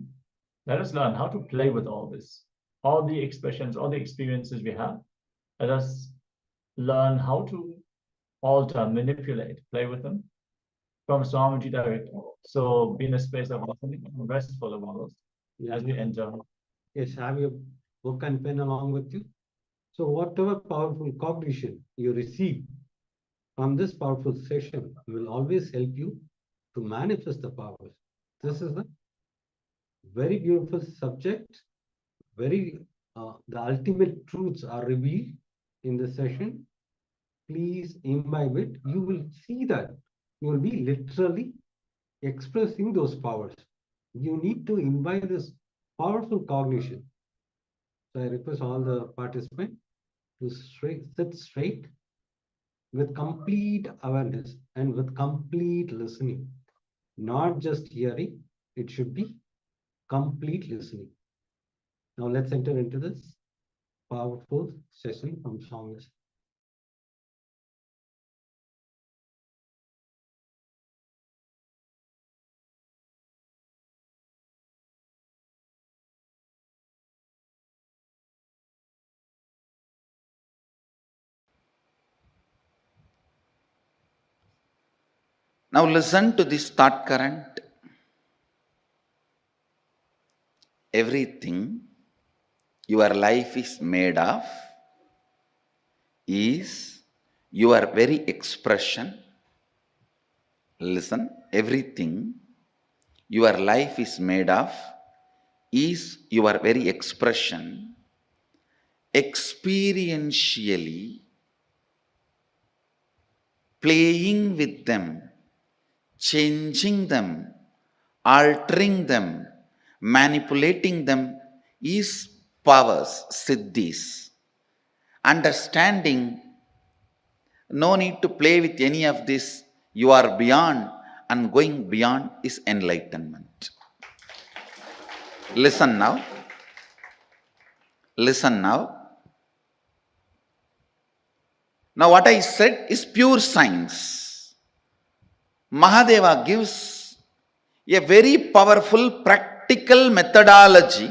let us learn how to play with all this, all the expressions, all the experiences we have. Let us learn how to alter, manipulate, play with them from Swamiji directly. So be in a space of listening and restful about it as we enter. Yes, have your book and pen along with you. So whatever powerful cognition you receive from this powerful session will always help you to manifest the powers. This is a very beautiful subject. The ultimate truths are revealed in this session. Please imbibe it. You will see that you will be literally expressing those powers. You need to imbibe this powerful cognition. So I request all the participants to sit straight with complete awareness and with complete listening. Not just hearing, it should be complete listening. Now let's enter into this powerful session from Swami. Now listen to this thought current. Everything your life is made of is your very expression. Listen, everything your life is made of is your very expression, experientially playing with them, changing them, altering them, manipulating them is powers, siddhis. Understanding, no need to play with any of this. You are beyond, and going beyond is enlightenment. Listen now. Listen now. Now what I said is pure science. Mahadeva gives a very powerful practical methodology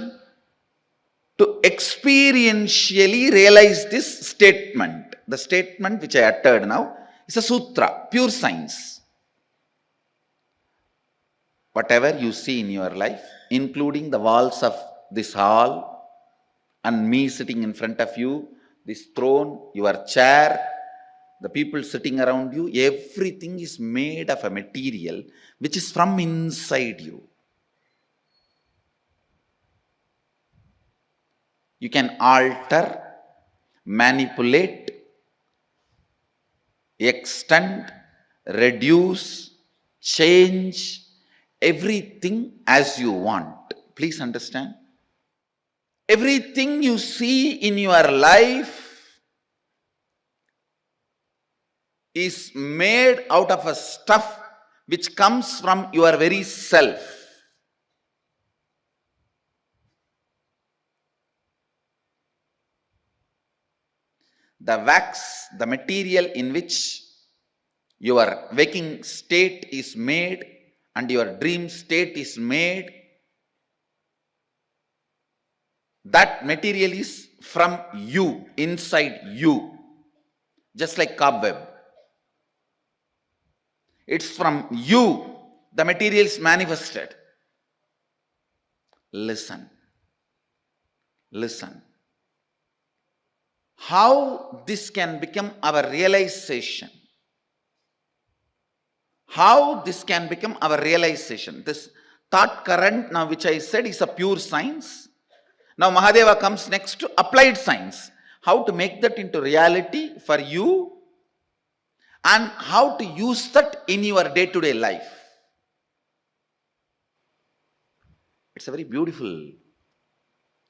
to experientially realize this statement. The statement which I uttered now is a sutra, pure science. Whatever you see in your life, including the walls of this hall and me sitting in front of you, this throne, your chair, the people sitting around you, everything is made of a material which is from inside you. You can alter, manipulate, extend, reduce, change everything as you want. Please understand. Everything you see in your life is made out of a stuff which comes from your very self. The wax, the material in which your waking state is made and your dream state is made, that material is from you, inside you, just like cobweb. It's from you, the material is manifested. Listen. Listen. How this can become our realization? How this can become our realization? This thought current now which I said is a pure science. Now Mahadeva comes next to applied science. How to make that into reality for you and how to use that in your day-to-day life. It's a very beautiful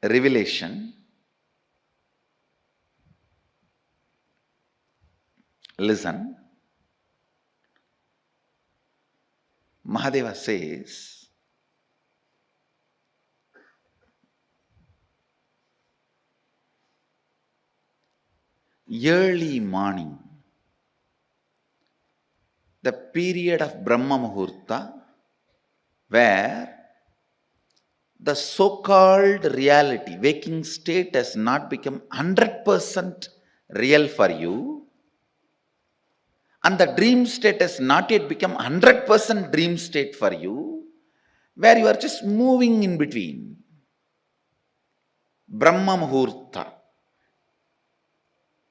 revelation. Listen. Mahadeva says, early morning, the period of Brahma Muhurta, where the so-called reality, waking state has not become 100% real for you, and the dream state has not yet become 100% dream state for you, where you are just moving in between. Brahma Muhurta,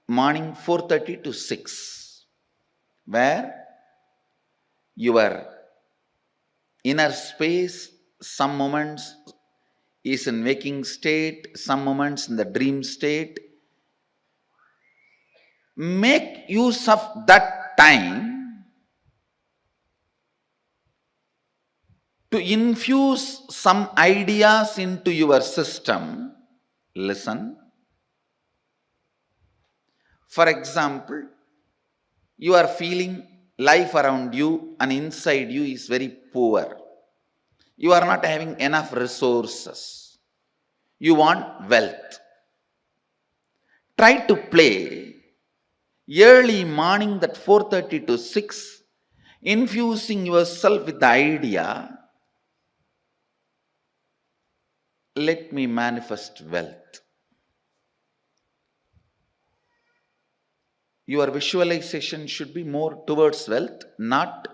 morning 4:30 to 6, where your inner space, some moments is in waking state, some moments in the dream state. Make use of that time to infuse some ideas into your system. Listen. For example, you are feeling life around you and inside you is very poor. You are not having enough resources. You want wealth. Try to play early morning, that 4:30 to 6, infusing yourself with the idea, let me manifest wealth. Your visualization should be more towards wealth, not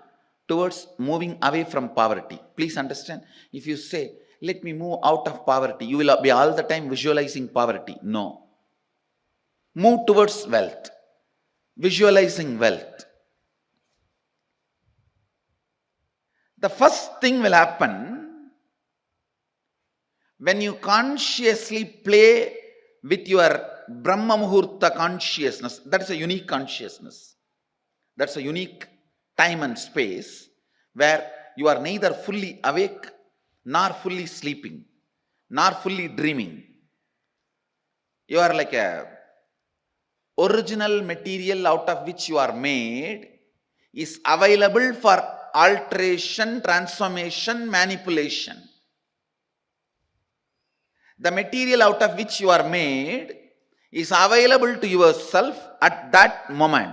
towards moving away from poverty. Please understand, if you say, let me move out of poverty, you will be all the time visualizing poverty. No. Move towards wealth, visualizing wealth. The first thing will happen when you consciously play with your Brahma Muhurta consciousness. That is a unique consciousness. That's a unique time and space where you are neither fully awake, nor fully sleeping, nor fully dreaming. You are like a original material out of which you are made is available for alteration, transformation, manipulation. The material out of which you are made is available to yourself at that moment.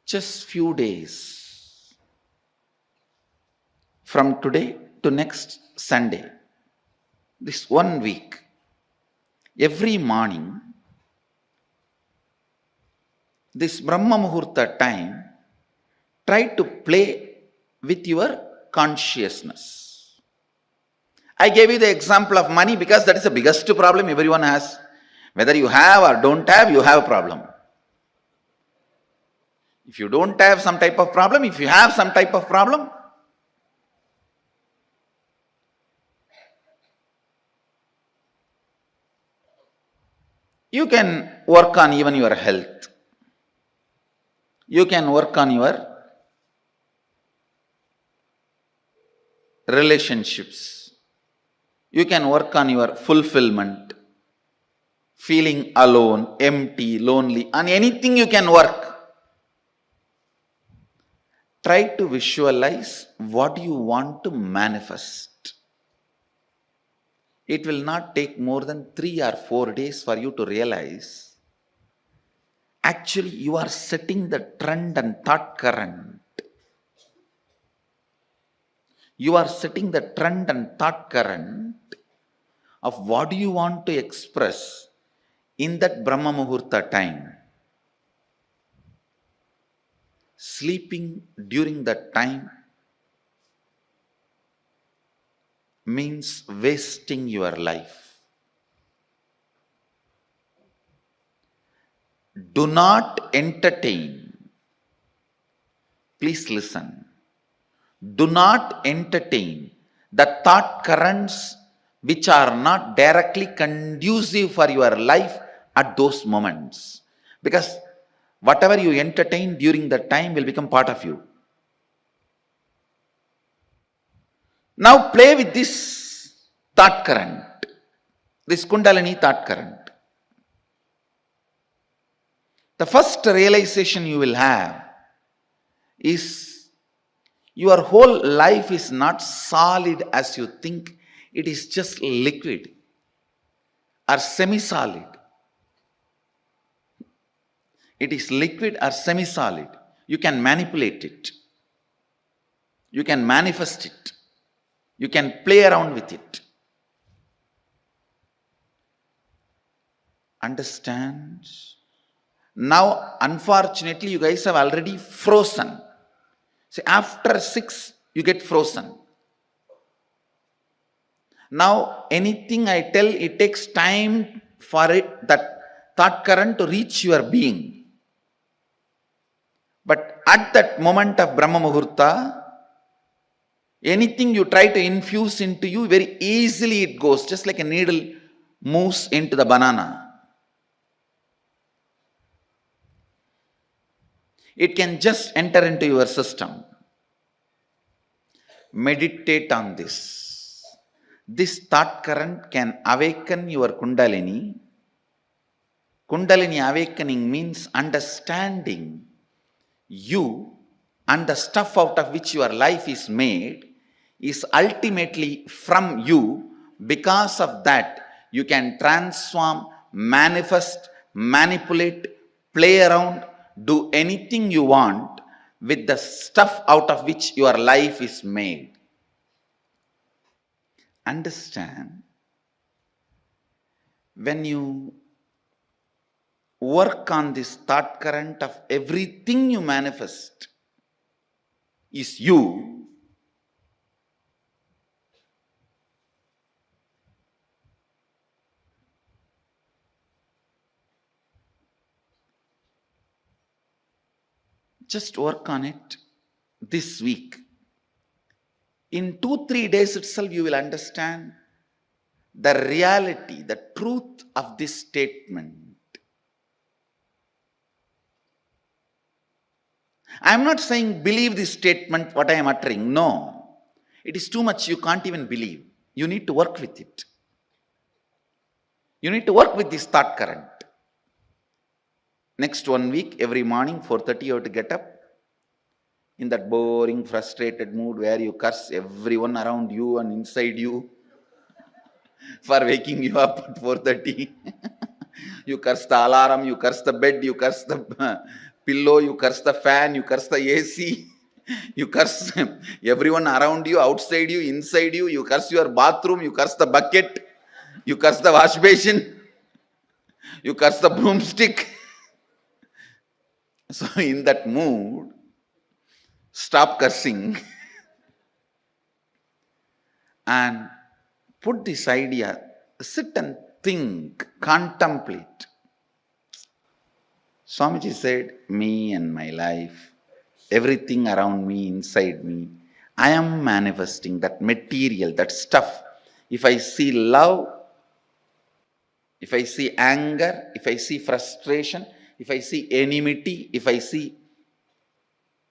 Just few days from today to next Sunday, this 1 week, every morning, this Brahma Muhurta time, try to play with your consciousness. I gave you the example of money because that is the biggest problem everyone has. Whether you have or don't have, you have a problem. If you don't have some type of problem, if you have some type of problem, you can work on even your health. You can work on your relationships. You can work on your fulfillment, feeling alone, empty, lonely, on anything you can work. Try to visualize what you want to manifest. It will not take more than 3 or 4 days for you to realize actually you are setting the trend and thought current. You are setting the trend and thought current of what you want to express in that Brahma Muhurta time. Sleeping during that time means wasting your life. Do not entertain. Please listen. Do not entertain the thought currents which are not directly conducive for your life at those moments. Because whatever you entertain during that time will become part of you. Now play with this thought current, this Kundalini thought current. The first realization you will have is your whole life is not solid as you think. It is just liquid or semi-solid. It is liquid or semi-solid. You can manipulate it. You can manifest it. You can play around with it. Understand? Now, unfortunately, you guys have already frozen. See, after 6, you get frozen. Now, anything I tell, it takes time for it, that thought current to reach your being. But at that moment of Brahma Muhurta, anything you try to infuse into you, very easily it goes, just like a needle moves into the banana. It can just enter into your system. Meditate on this. This thought current can awaken your Kundalini. Kundalini awakening means understanding you and the stuff out of which your life is made is ultimately from you. Because of that, you can transform, manifest, manipulate, play around, do anything you want with the stuff out of which your life is made. Understand? When you work on this thought current of everything you manifest is you, just work on it this week. In 2-3 days itself, you will understand the reality, the truth of this statement. I am not saying believe this statement, what I am uttering. No. It is too much, you can't even believe. You need to work with it. You need to work with this thought current. Next 1 week, every morning, 4:30 you have to get up. In that boring, frustrated mood where you curse everyone around you and inside you for waking you up at 4:30. You curse the alarm, you curse the bed, you curse the pillow, you curse the fan, you curse the AC, you curse everyone around you, outside you, inside you, you curse your bathroom, you curse the bucket, you curse the wash basin, you curse the broomstick. So in that mood, stop cursing and put this idea, sit and think, contemplate. Swamiji said, me and my life, everything around me, inside me, I am manifesting that material, that stuff. If I see love, if I see anger, if I see frustration, if I see enmity, if I see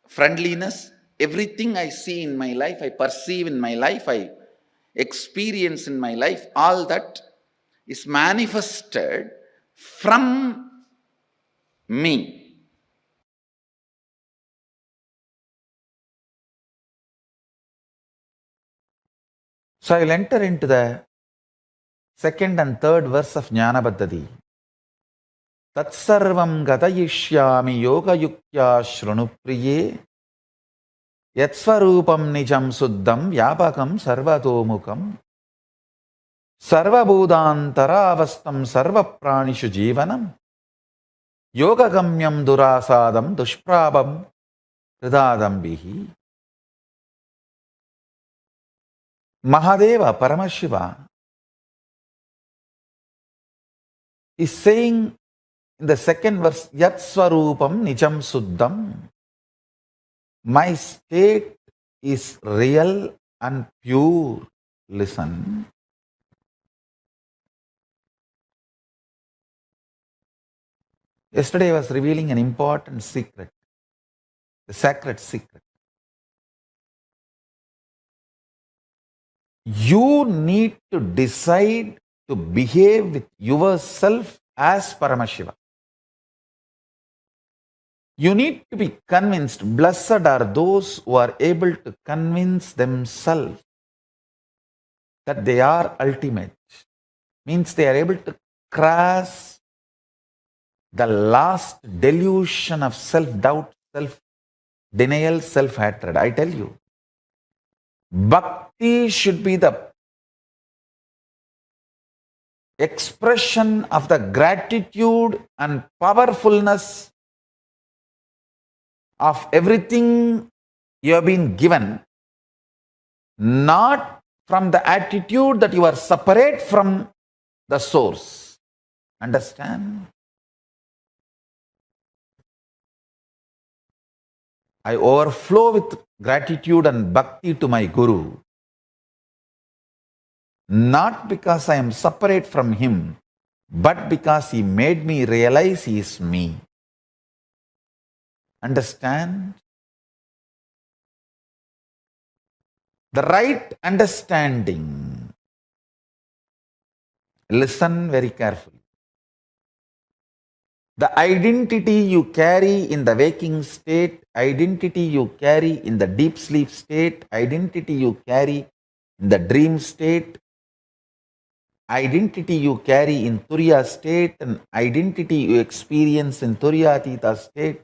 friendliness, everything I see in my life, I perceive in my life, I experience in my life, all that is manifested from me. So I will enter into the second and third verse of Jnana Paddhati. Tatsarvam gadayishyami yoga yuktya shrunupriye yatsvarupam nijam suddham vyapakam sarvatomukam sarvabhudantaravastam sarvapranishu jivanam yogagamyam durasadam dushprabam hridadambihi. Mahadeva Paramashiva is saying in the second verse, Yat Swarupam Nijam Suddham. My state is real and pure. Listen. Yesterday I was revealing an important secret, the sacred secret. You need to decide to behave with yourself as Paramashiva. You need to be convinced. Blessed are those who are able to convince themselves that they are ultimate. Means they are able to cross the last delusion of self-doubt, self-denial, self-hatred. I tell you, Bhakti should be the expression of the gratitude and powerfulness of everything you have been given, not from the attitude that you are separate from the source. Understand? I overflow with gratitude and bhakti to my Guru, not because I am separate from him, but because he made me realize he is me. Understand? The right understanding. Listen very carefully. The identity you carry in the waking state, identity you carry in the deep sleep state, identity you carry in the dream state, identity you carry in Turiya state, and identity you experience in Turiyatita state,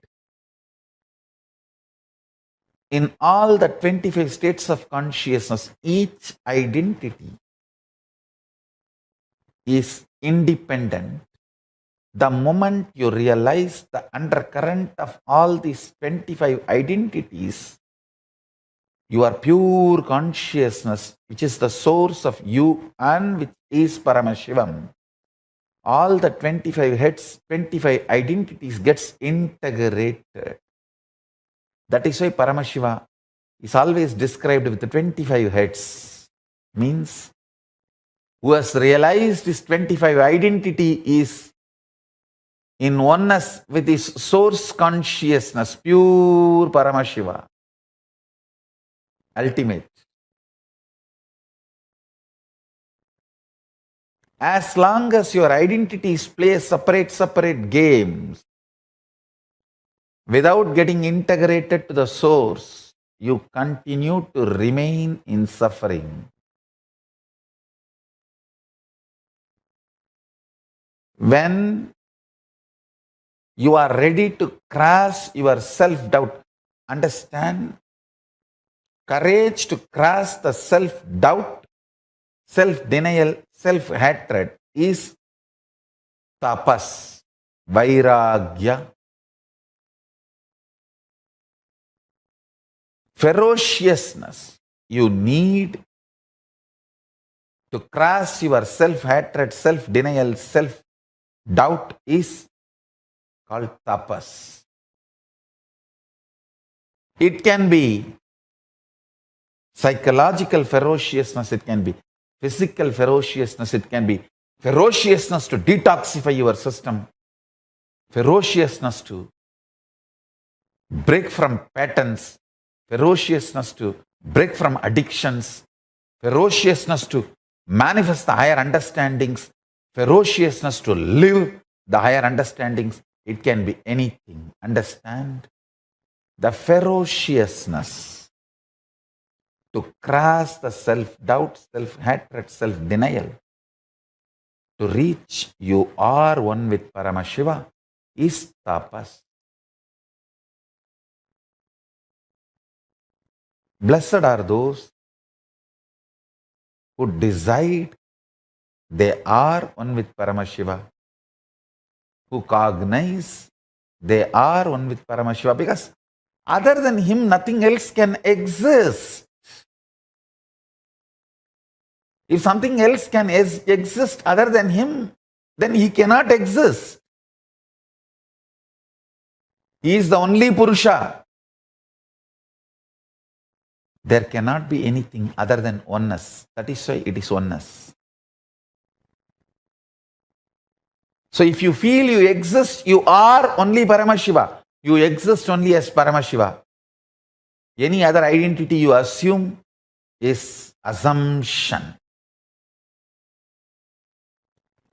in all the 25 states of consciousness, each identity is independent. The moment you realize the undercurrent of all these 25 identities, your pure consciousness, which is the source of you and which is Paramashivam, all the 25 heads, 25 identities gets integrated. That is why Paramashiva is always described with the 25 heads. Means, who has realized this 25 identity is in oneness with his source consciousness, pure Paramashiva, ultimate. As long as your identities play separate games, without getting integrated to the source, you continue to remain in suffering. When you are ready to cross your self-doubt, understand, courage to cross the self-doubt, self-denial, self-hatred is tapas, vairagya. Ferociousness you need to cross your self-hatred, self-denial, self-doubt is called tapas. It can be psychological ferociousness, it can be physical ferociousness, it can be ferociousness to detoxify your system, ferociousness to break from patterns, ferociousness to break from addictions, ferociousness to manifest the higher understandings, ferociousness to live the higher understandings. It can be anything. Understand? The ferociousness to cross the self-doubt, self-hatred, self-denial, to reach you are one with Paramashiva is tapas. Blessed are those who decide they are one with Paramashiva, who cognize they are one with Paramashiva, because other than him, nothing else can exist. If something else can exist other than him, then he cannot exist. He is the only Purusha. There cannot be anything other than oneness. That is why it is oneness. So if you feel you exist, you are only Paramashiva. You exist only as Paramashiva. Any other identity you assume is assumption.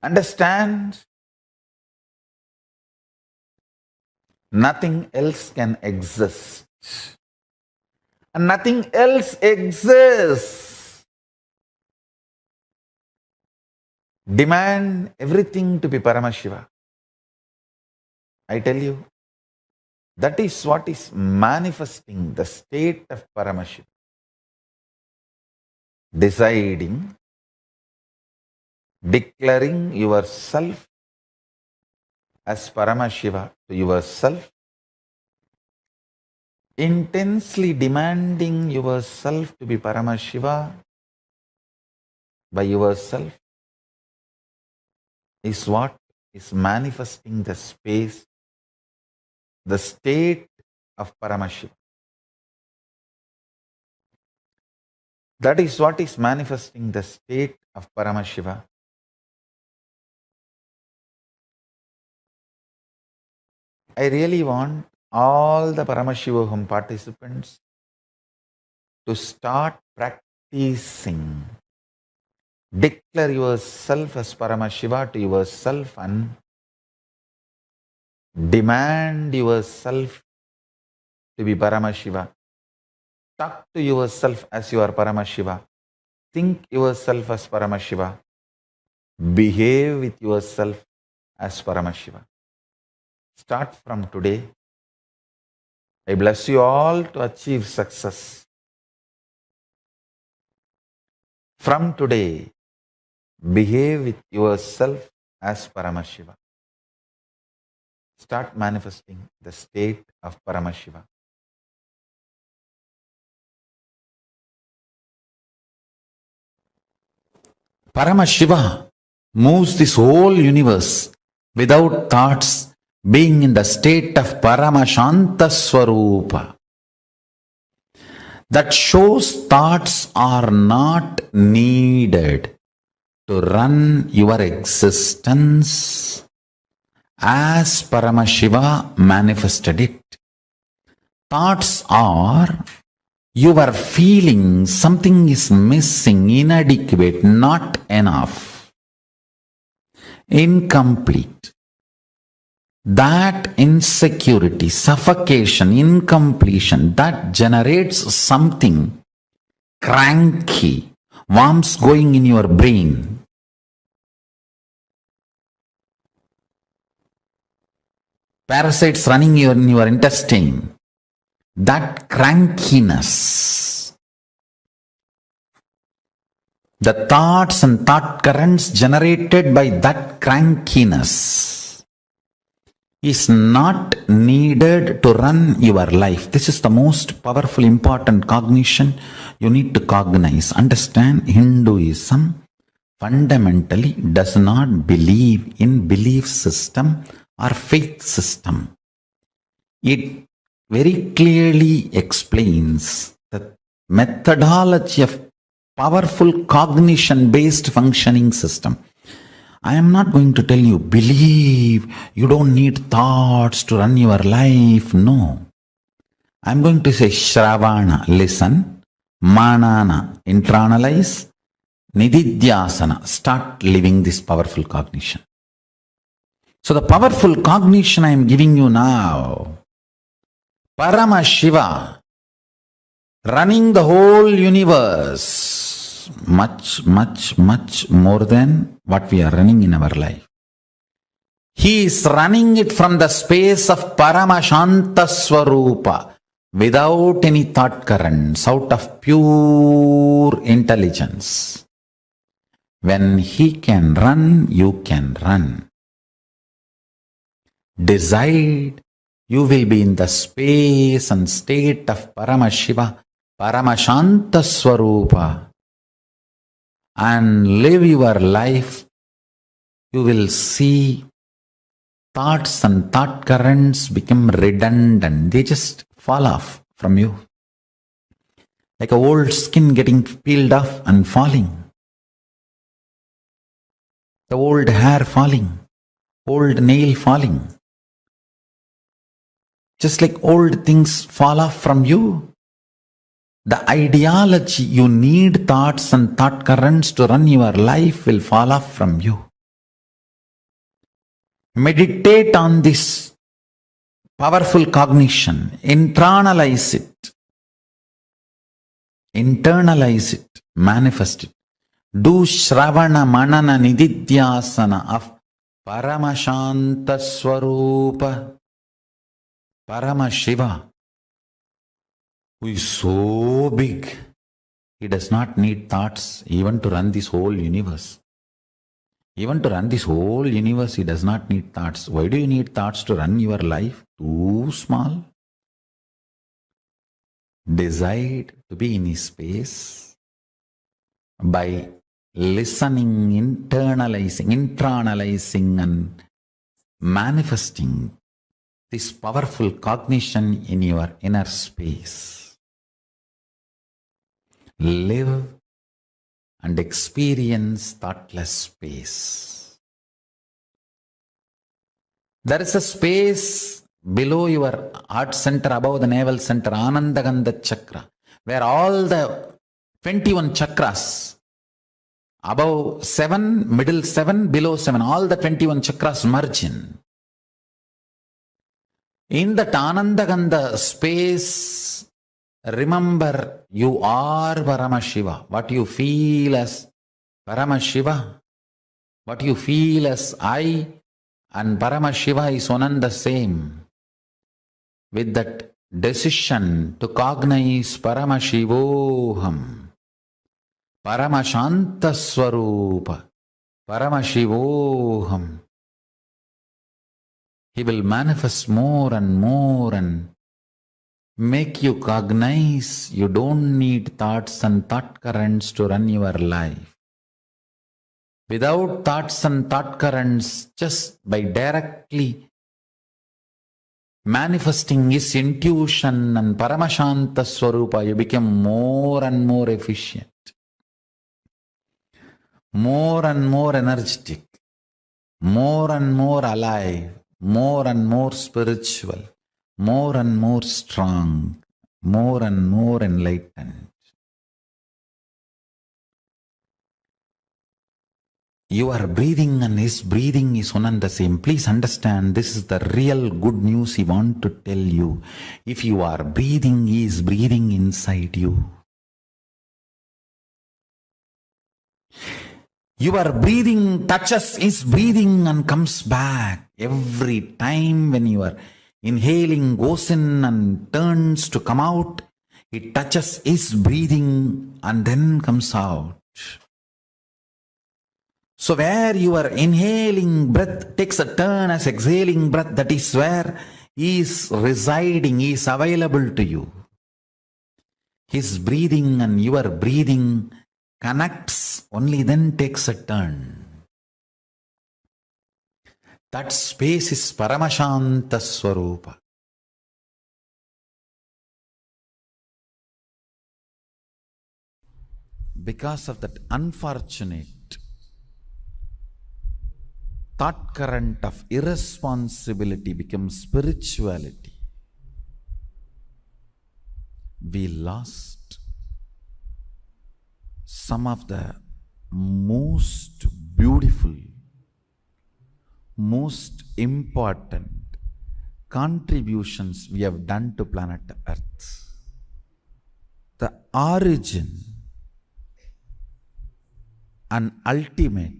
Understand? Nothing else can exist. And nothing else exists. Demand everything to be Paramashiva. I tell you, that is what is manifesting the state of Paramashiva. Deciding, declaring yourself as Paramashiva to yourself, intensely demanding yourself to be Paramashiva by yourself is what is manifesting the space, the state of Paramashiva. That is what is manifesting the state of Paramashiva. I really want all the Paramashivoham participants to start practicing. Declare yourself as Paramashiva to yourself and demand yourself to be Paramashiva. Talk to yourself as you are Paramashiva. Think yourself as Paramashiva. Behave with yourself as Paramashiva. Start from today. I bless you all to achieve success. From today, behave with yourself as Paramashiva. Start manifesting the state of Paramashiva. Paramashiva moves this whole universe without thoughts, being in the state of Paramashanta Swarupa. That shows thoughts are not needed to run your existence. as Paramashiva manifested it. Thoughts are your feeling something is missing, inadequate, not enough, incomplete. That insecurity, suffocation, incompletion, that generates something cranky, worms going in your brain. Parasites running in your intestine. That crankiness, the thoughts and thought currents generated by that crankiness is not needed to run your life. This is the most powerful, important cognition you need to cognize. Understand, Hinduism fundamentally does not believe in belief system or faith system. It very clearly explains the methodology of powerful cognition-based functioning system. I am not going to tell you, believe, you don't need thoughts to run your life. No. I am going to say, Shravana, listen, Manana, internalize, Nithyananda, start living this powerful cognition. So the powerful cognition I am giving you now, Paramashiva, running the whole universe, much, much, much more than what we are running in our life. He is running it from the space of Paramashanta Swarupa, without any thought currents, out of pure intelligence. When he can run, you can run. Decide. You will be in the space and state of Paramashiva, Paramashanta Swarupa, and live your life. You will see thoughts and thought currents become redundant. They just fall off from you. Like a old skin getting peeled off and falling. The old hair falling. Old nail falling. Just like old things fall off from you, the ideology you need thoughts and thought currents to run your life will fall off from you. Meditate on this powerful cognition. Internalize it, manifest it. Do Shravana Manana Nididhyasana of Paramashanta Swarupa. Paramashiva, who is so big, he does not need thoughts even to run this whole universe. Even to run this whole universe, he does not need thoughts. Why do you need thoughts to run your life? Too small. Decide to be in his space by listening, internalizing and manifesting this powerful cognition in your inner space. Live and experience thoughtless space. There is a space below your heart center, above the navel center, Anandagandha chakra, where all the 21 chakras, above 7, middle 7, below 7, all the 21 chakras merge in. In that Anandagandha space, remember you are Paramashiva. What you feel as Paramashiva, what you feel as I and Paramashiva is one and the same. With that decision to cognize Paramashivoham, Paramashanta Swarupa, Paramashivoham, he will manifest more and make you cognize you don't need thoughts and thought currents to run your life. Without thoughts and thought currents, just by directly manifesting his intuition and Paramashanta Swarupa, you become more and more efficient, more and more energetic, more and more alive, more and more spiritual, more and more strong, more and more enlightened. Your breathing and his breathing is one and the same. Please understand, this is the real good news he wants to tell you. If you are breathing, he is breathing inside you. Your breathing touches his breathing and comes back. Every time when you are inhaling, goes in and turns to come out, it touches his breathing and then comes out. So where your inhaling breath takes a turn as exhaling breath, that is where he is residing, he is available to you. His breathing and your breathing connects, only then takes a turn. That space is Paramashanta Swarupa. Because of that unfortunate thought current of irresponsibility becomes spirituality, we lost some of the most beautiful, most important contributions we have done to planet Earth. The origin and ultimate.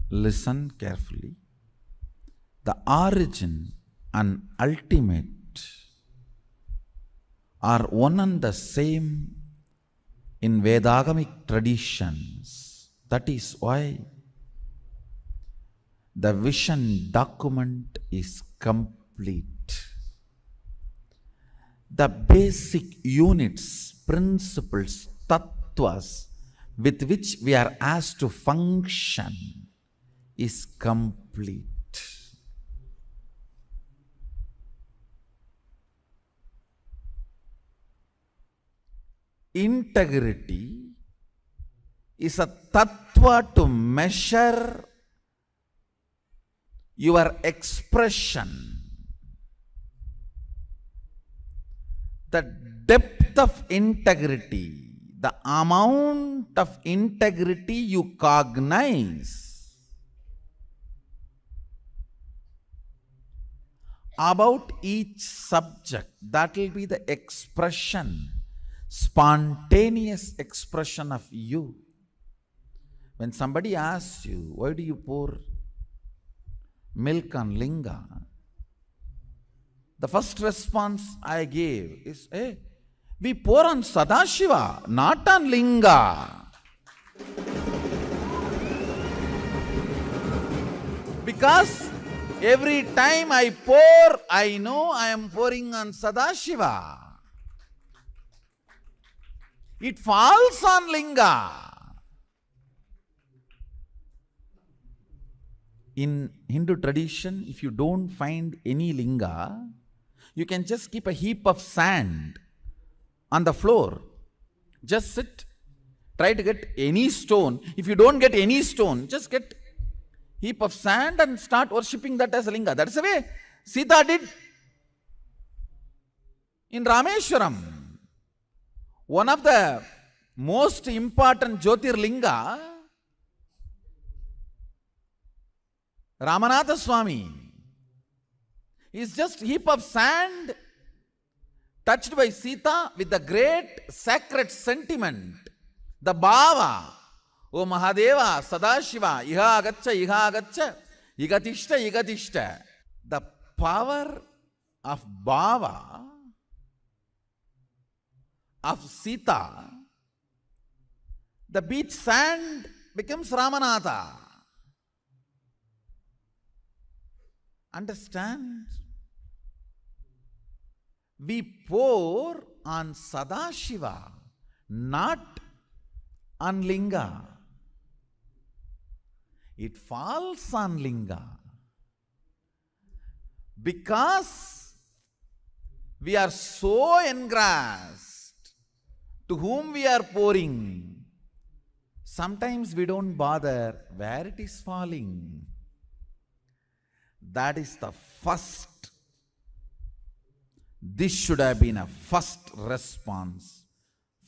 Listen carefully. The origin and ultimate are one and the same in Vedagamic traditions. That is why the vision document is complete. The basic units, principles, tattvas with which we are asked to function is complete. Integrity is a tattva to measure your expression. The depth of integrity, the amount of integrity you cognize about each subject, that will be the expression, spontaneous expression of you. When somebody asks you, why do you pour milk on linga? The first response I gave is, hey, we pour on Sadashiva, not on linga. Because every time I pour, I know I am pouring on Sadashiva. It falls on linga. In Hindu tradition, if you don't find any linga, you can just keep a heap of sand on the floor. Just sit, try to get any stone. If you don't get any stone, just get heap of sand and start worshipping that as a linga. That's the way Sita did in Rameshwaram. One of the most important Jyotirlinga, Ramanatha Swami, is just heap of sand touched by Sita with the great sacred sentiment, the bhava. O Mahadeva, Sadashiva, Iha Agaccha, Igatishta. The power of bhava of Sita, the beach sand becomes Ramanatha. Understand? We pour on Sadashiva, not on linga. It falls on linga. Because we are so engrossed to whom we are pouring Sometimes we don't bother where it is falling. That is the first. This should have been a first response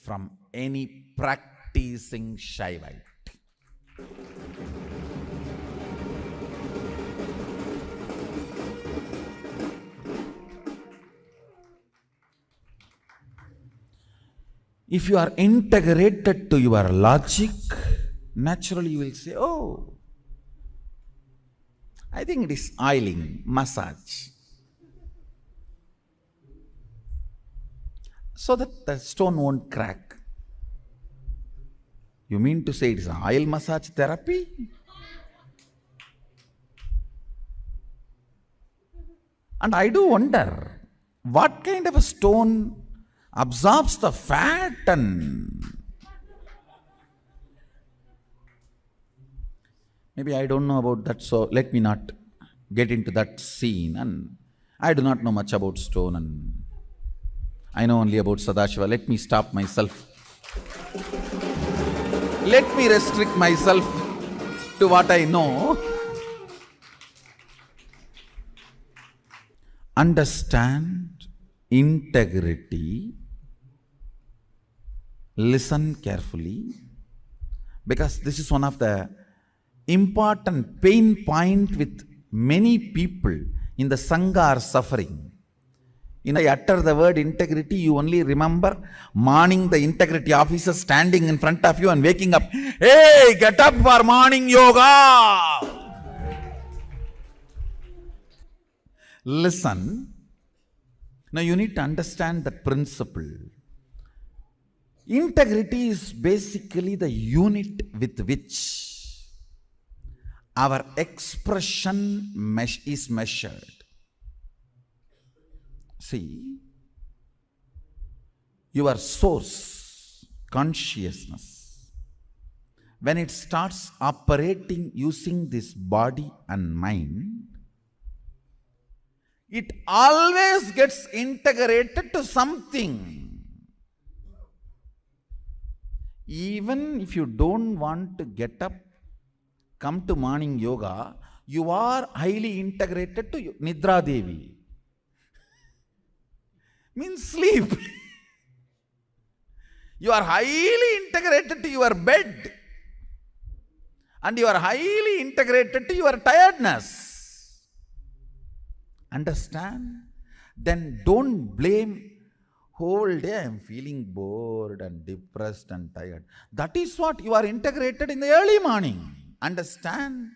from any practicing Shaivite. If you are integrated to your logic, naturally you will say, oh, I think it is oiling, massage. So that the stone won't crack. You mean to say it is oil massage therapy? And I do wonder, what kind of a stone absorbs the fat and maybe I don't know about that, so let me not get into that scene. And I do not know much about stone and I know only about Sadashiva. Let me stop myself. Let me restrict myself to what I know. Understand integrity. Listen carefully, because this is one of the important pain point with many people in the Sangha are suffering. I utter the word integrity, you only remember morning the integrity officer standing in front of you and waking up. Hey, get up for morning yoga. Listen. Now you need to understand that principle. Integrity is basically the unit with which our expression is measured. See, your source, consciousness, when it starts operating using this body and mind, it always gets integrated to something. Even if you don't want to get up, come to morning yoga, you are highly integrated to Nidra Devi. Means sleep. You are highly integrated to your bed. And you are highly integrated to your tiredness. Understand? Then don't blame. Whole day I am feeling bored and depressed and tired. That is what you are integrated in the early morning. Understand?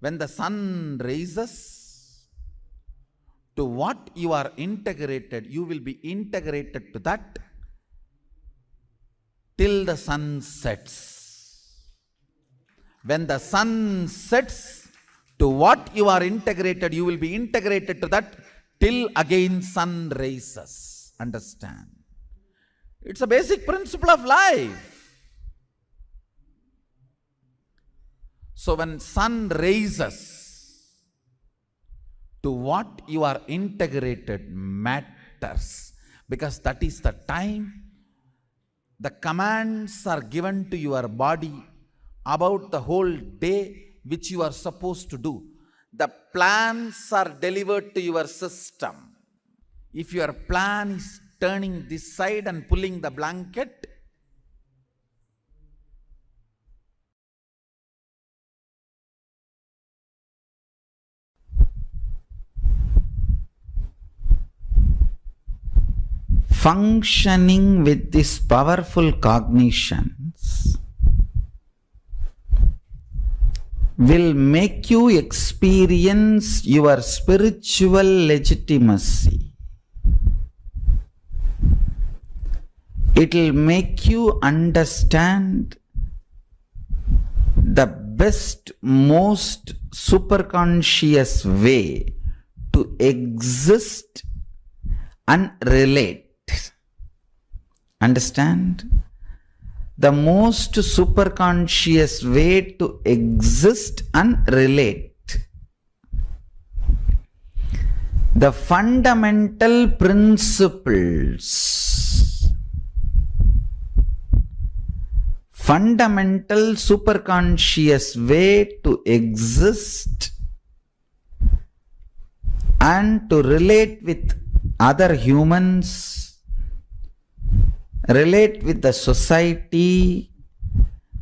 When the sun rises, to what you are integrated, you will be integrated to that till the sun sets. When the sun sets, to what you are integrated, you will be integrated to that till again sun rises. Understand? It's a basic principle of life. So when sun rises, to what you are integrated matters, because that is the time the commands are given to your body about the whole day which you are supposed to do. The plans are delivered to your system. If your plan is turning this side and pulling the blanket, functioning with these powerful cognitions will make you experience your spiritual legitimacy. It will make you understand the best, most superconscious way to exist and relate. Understand? The most superconscious way to exist and relate. The fundamental principles fundamental superconscious way to exist and to relate with other humans, relate with the society,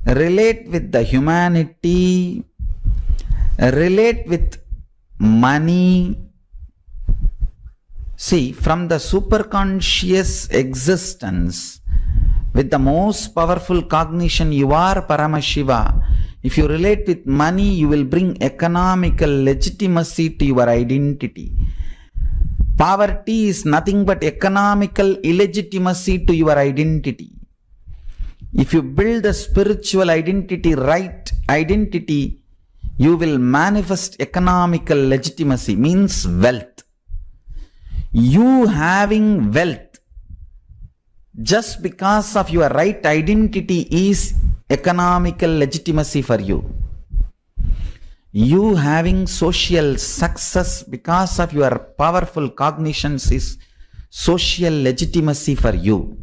relate with the humanity, relate with money. See, from the superconscious existence, with the most powerful cognition, you are Paramashiva. If you relate with money, you will bring economical legitimacy to your identity. Poverty is nothing but economical illegitimacy to your identity. If you build a spiritual identity, right identity, you will manifest economical legitimacy, means wealth. You having wealth just because of your right identity is economical legitimacy for you. You having social success because of your powerful cognitions is social legitimacy for you.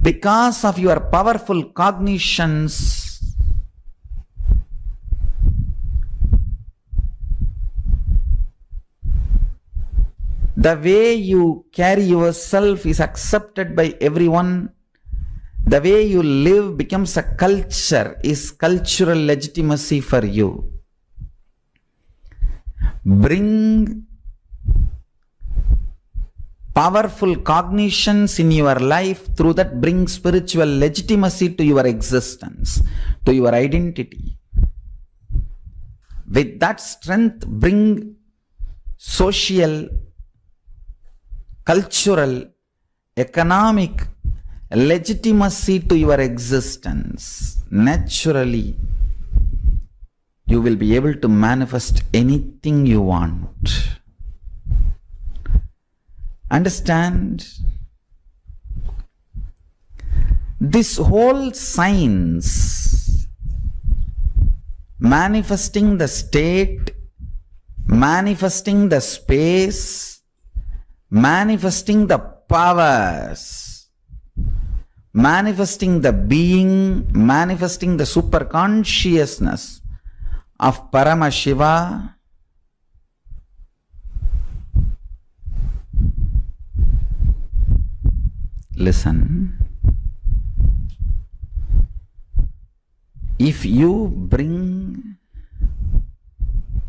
Because of your powerful cognitions, the way you carry yourself is accepted by everyone. The way you live becomes a culture, is cultural legitimacy for you. Bring powerful cognitions in your life, through that bring spiritual legitimacy to your existence, to your identity. With that strength, bring social, cultural, economic legitimacy to your existence. Naturally, you will be able to manifest anything you want. Understand? This whole science, manifesting the state, manifesting the space, manifesting the powers, manifesting the being, manifesting the superconsciousness of Paramashiva, listen. If you bring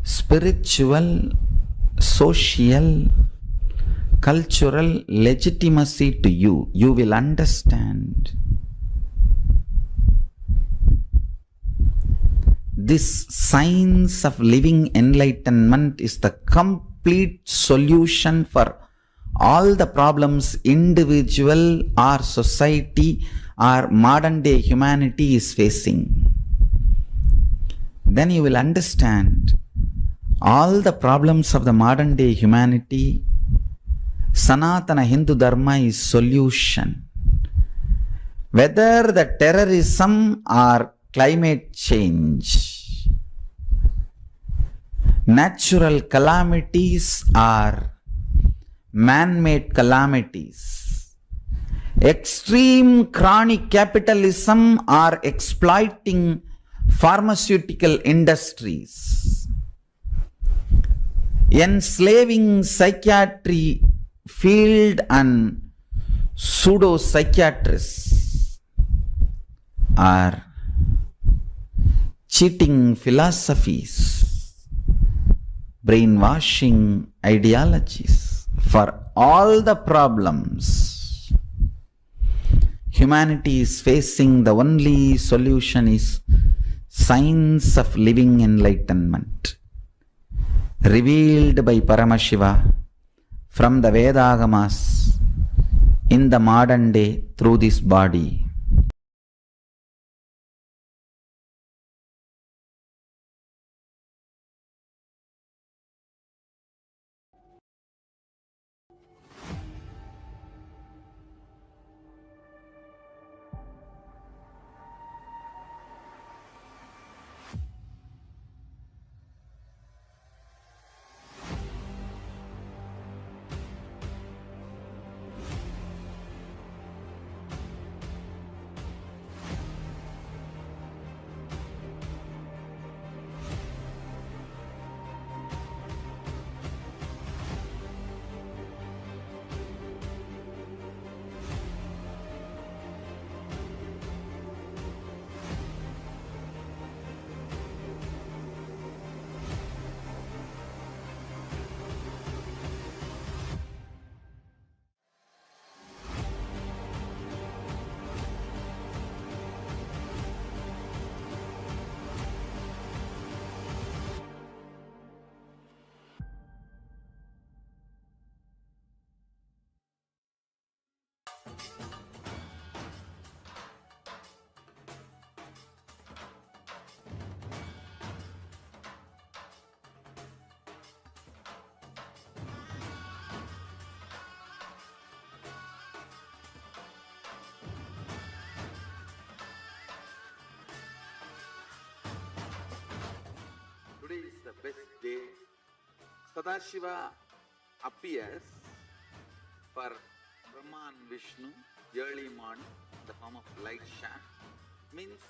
spiritual, social, cultural legitimacy to you, you will understand this science of living enlightenment is the complete solution for all the problems individual or society or modern day humanity is facing. Then you will understand all the problems of the modern day humanity. Sanatana Hindu Dharma is solution. Whether the terrorism or climate change, natural calamities or man-made calamities, extreme chronic capitalism or exploiting pharmaceutical industries, enslaving psychiatry field and pseudo-psychiatrists, or cheating philosophies, brainwashing ideologies, for all the problems humanity is facing, the only solution is science of living enlightenment, revealed by Paramashiva from the Vedagamas in the modern day through this body. Sadashiva appears for Brahma and Vishnu early morning in the form of light shaft, means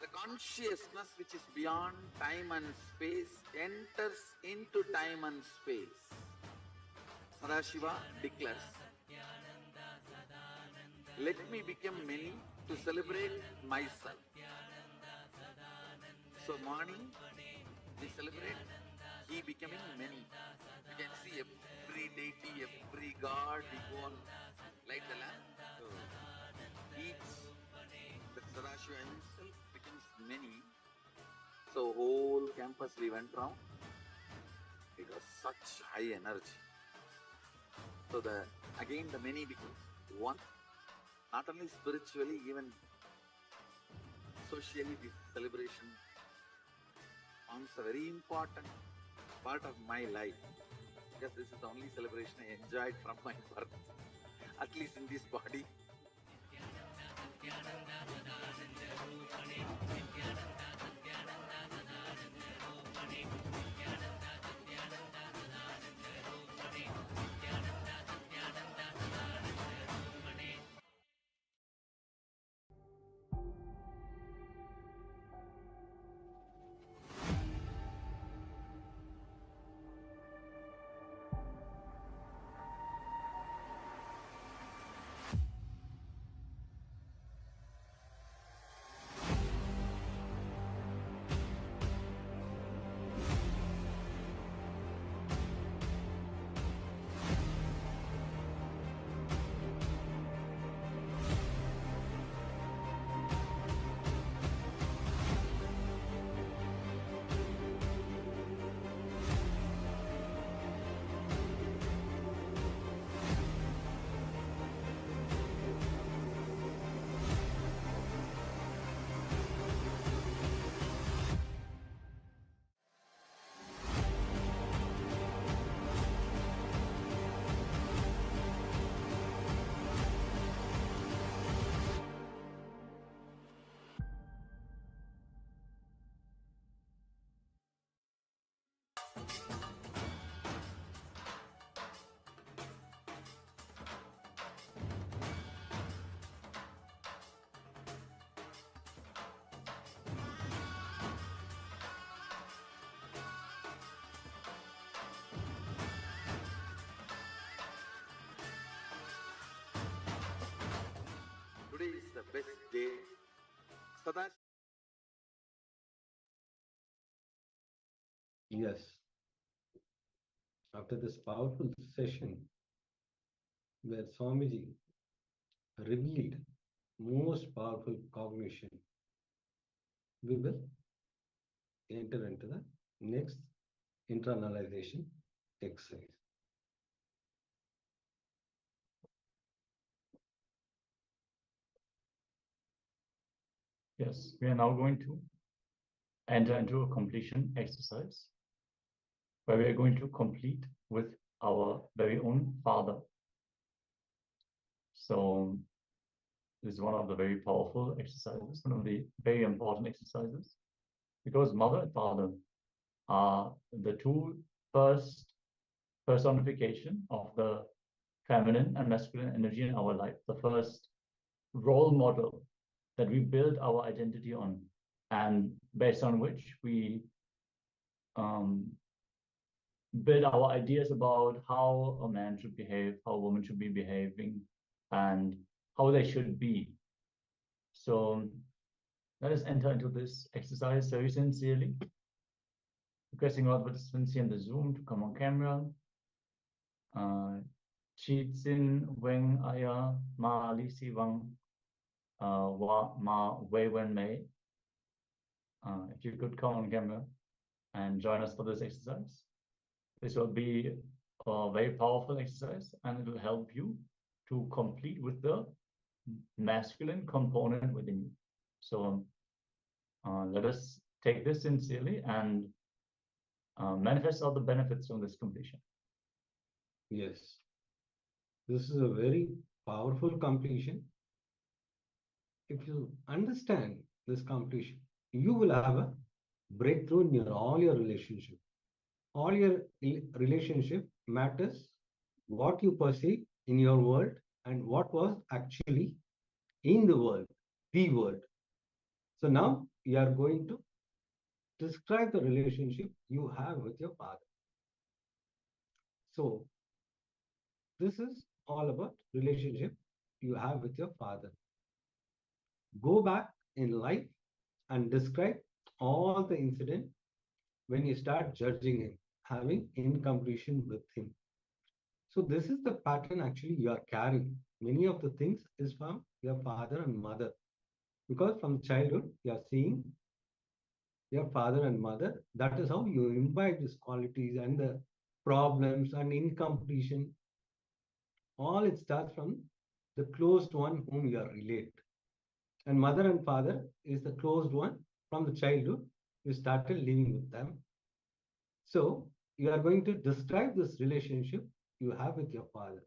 the consciousness which is beyond time and space enters into time and space. Sadashiva declares, let me become many to celebrate myself. So morning we celebrate he becoming many. You can see every deity, every god, we go and light the lamp. So each, the Sadashiva himself becomes many. So whole campus we went round. It was such high energy. So again the many becomes one. Not only spiritually, even socially, this celebration forms a very important part of my life, because this is the only celebration I enjoyed from my birth, at least in this body. Today is the best day. Sadashiva. Yes. After this powerful session, where Swamiji revealed most powerful cognition, we will enter into the next internalization exercise. Yes, we are now going to enter into a completion exercise where we are going to complete with our very own father. So this is one of the very powerful exercises, one of the very important exercises, because mother and father are the two first personification of the feminine and masculine energy in our life, the first role model that we build our identity on, and based on which we build our ideas about how a man should behave, how a woman should be behaving, and how they should be. So let us enter into this exercise very sincerely, requesting all participants here in the Zoom to come on camera. Chitsin Weng Aya Ma Li Si Wang Wa Ma Wei Wen Mei. If you could come on camera and join us for this exercise. This will be a very powerful exercise, and it will help you to complete with the masculine component within you. So let us take this sincerely and manifest all the benefits from this completion. Yes. This is a very powerful completion. If you understand this completion, you will have a breakthrough in all your relationships. all your relationship matters what you perceive in your world and what was actually in the world, the world. So now you are going to describe the relationship you have with your father. So this is all about relationship you have with your father. Go back in life and describe all the incident when you start judging him, having incompletion with him. So this is the pattern actually you are carrying. Many of the things is from your father and mother. Because from childhood, you are seeing your father and mother. That is how you imbibe these qualities and the problems and incompletion. All it starts from the closed one whom you are related. And mother and father is the closed one from the childhood. You started living with them. So you are going to describe this relationship you have with your father.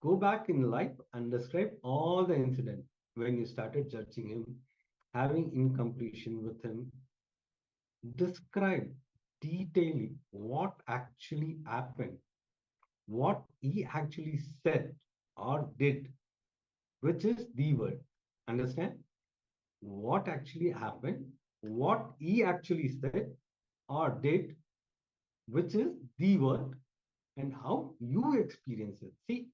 Go back in life and describe all the incident when you started judging him, having incompletion with him. Describe detailing what actually happened, what he actually said or did, which is the word. Understand? What actually happened, what he actually said or did, which is the word, and how you experience it. See,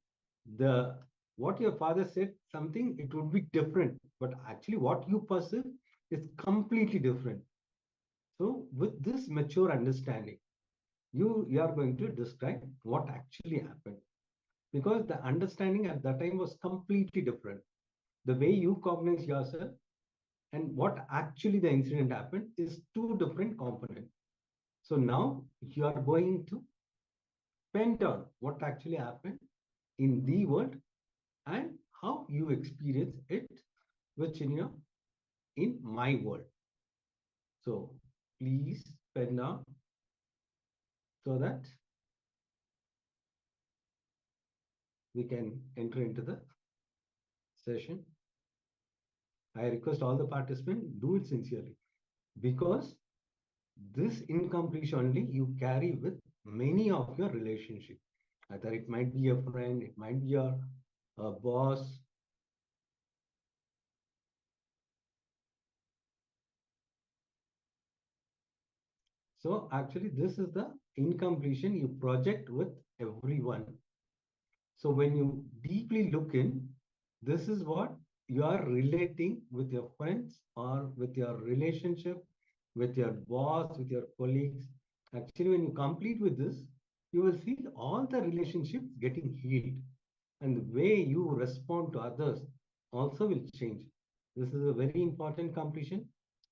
the what your father said something, it would be different, but actually what you perceive is completely different. So with this mature understanding, you are going to describe what actually happened, because the understanding at that time was completely different. The way you cognize yourself and what actually the incident happened is two different components. So now you are going to pen down what actually happened in the world and how you experience it, which in my world. So please pen down so that we can enter into the session. I request all the participants do it sincerely, because this incompletion only you carry with many of your relationship. Either it might be a friend, it might be your boss. So actually this is the incompletion you project with everyone. So when you deeply look in, this is what you are relating with your friends or with your relationship, with your boss, with your colleagues. Actually, when you complete with this, you will see all the relationships getting healed. And the way you respond to others also will change. This is a very important completion.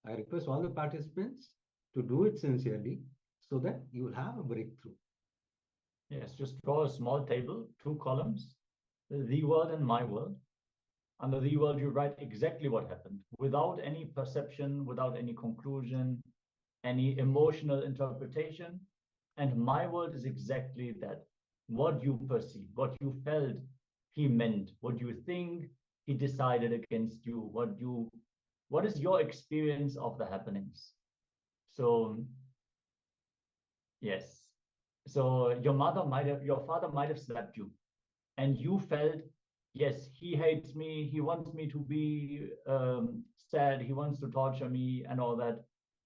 I request all the participants to do it sincerely so that you will have a breakthrough. Yes, just draw a small table, 2 columns, the world and my world. Under the world, you write exactly what happened without any perception, without any conclusion, any emotional interpretation. And my world is exactly that. What you perceive, what you felt he meant, what you think he decided against you, what is your experience of the happenings? So, yes. So your father might have slapped you, and you felt, yes, he hates me, he wants me to be sad, he wants to torture me and all that,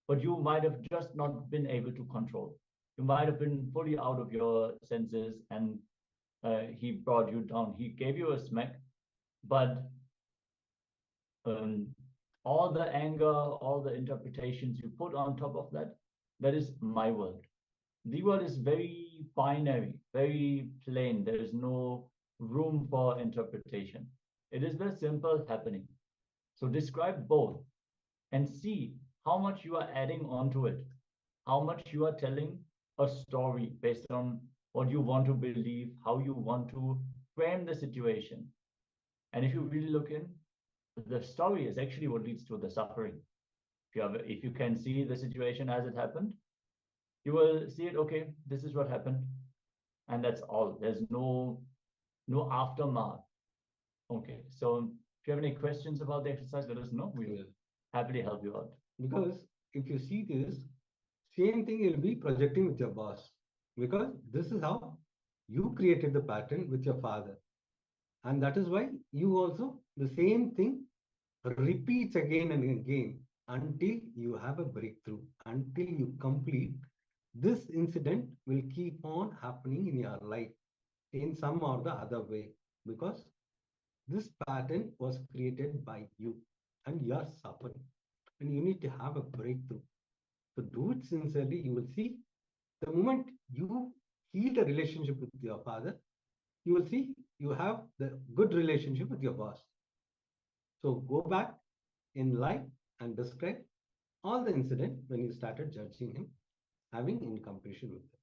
but you might have just not been able to control. You might have been fully out of your senses, and he brought you down, he gave you a smack, but all the anger, all the interpretations you put on top of that, that is my world. The world is very binary, very plain. There is no room for interpretation. It is the simple happening. So describe both and see how much you are adding onto it, how much you are telling a story based on what you want to believe, how you want to frame the situation. And if you really look in, the story is actually what leads to the suffering. If you can see the situation as it happened, you will see it, okay, this is what happened, and that's all. There's no aftermath. Okay, so if you have any questions about the exercise, let us know. We will happily help you out. Because if you see this, same thing you'll be projecting with your boss, because this is how you created the pattern with your father. And that is why you also, the same thing repeats again and again until you have a breakthrough, until you complete. This incident will keep on happening in your life in some or the other way, because this pattern was created by you and you are suffering and you need to have a breakthrough. So do it sincerely. You will see the moment you heal the relationship with your father, you will see you have the good relationship with your boss. So go back in life and describe all the incident when you started judging him, having incompletion with him.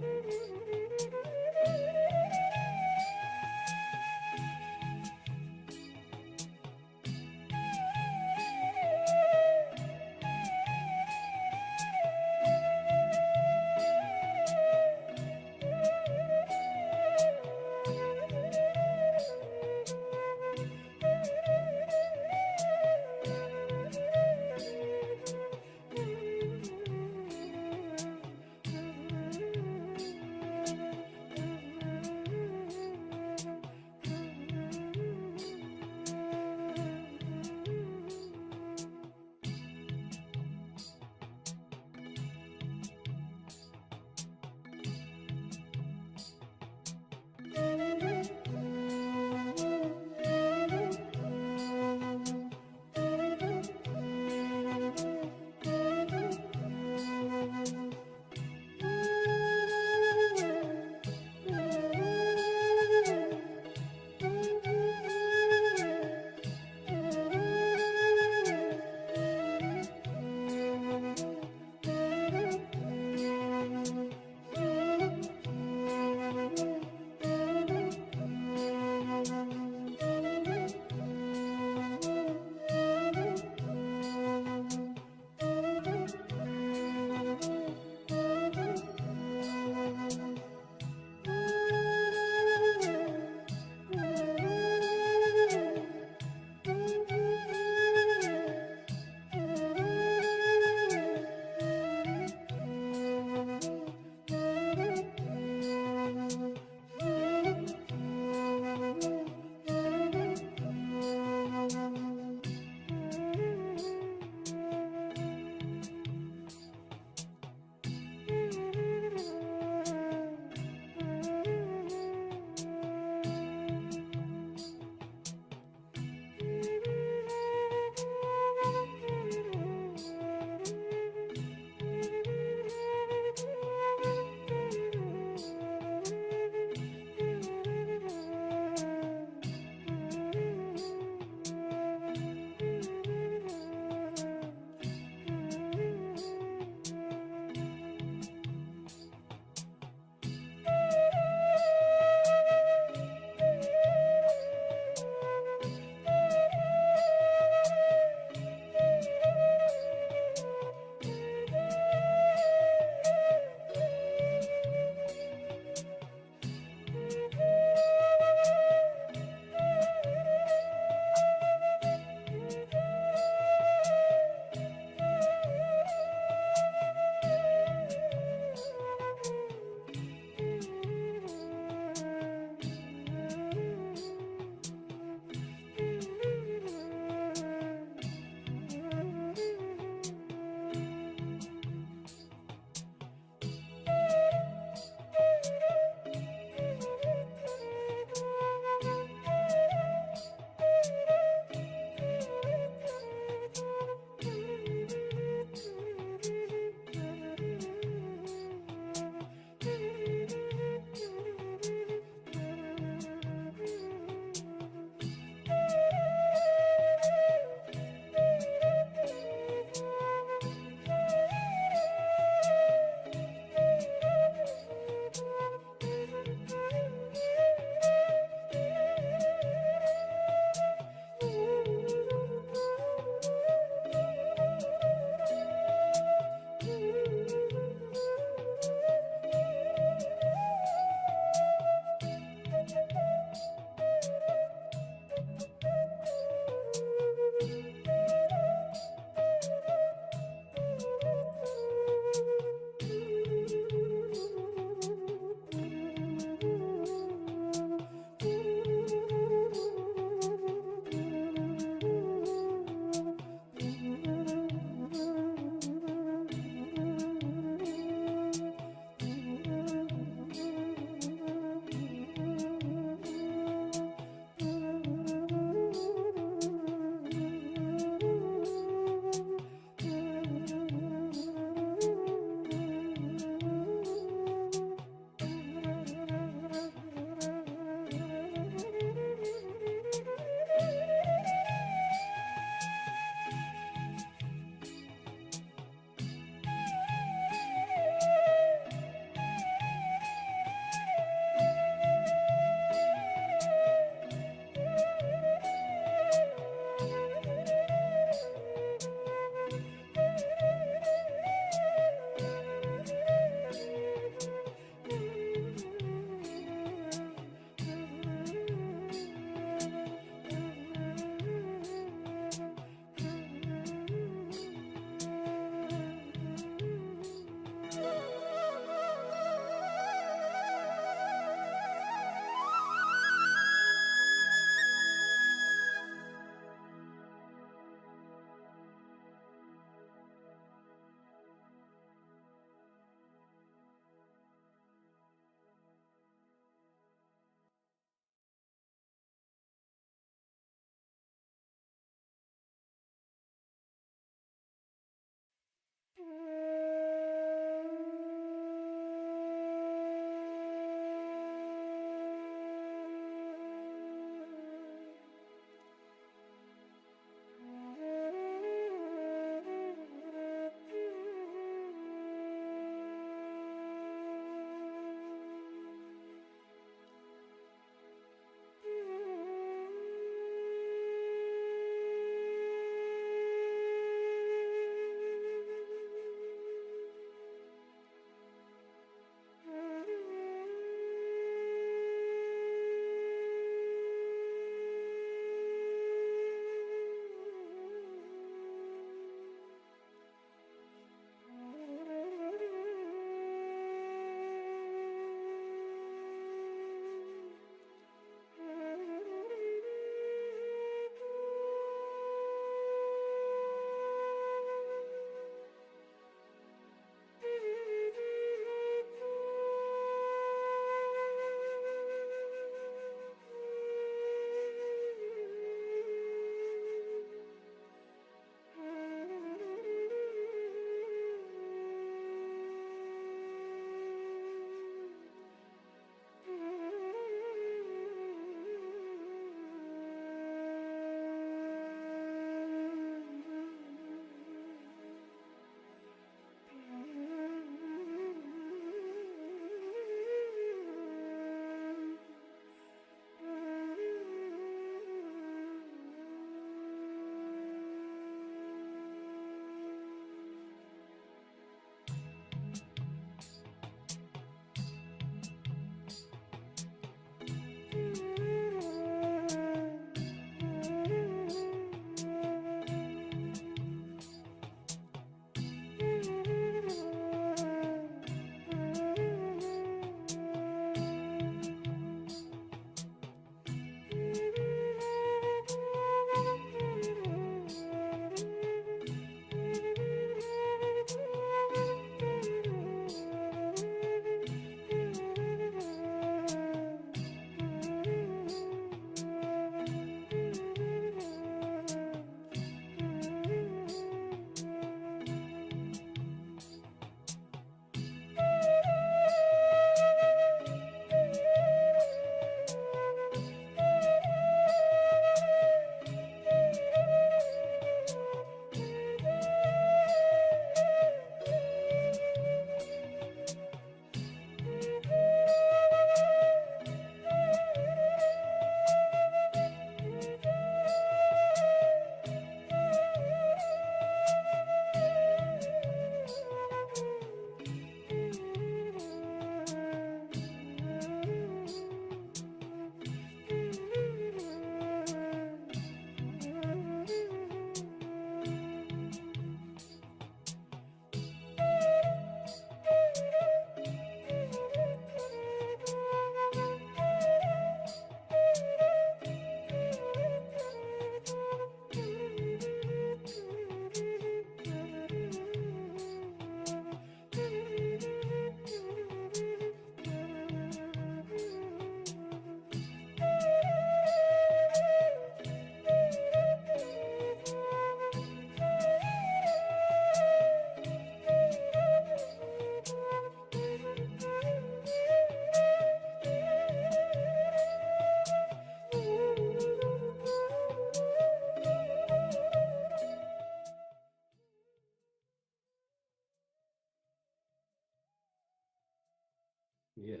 Yes.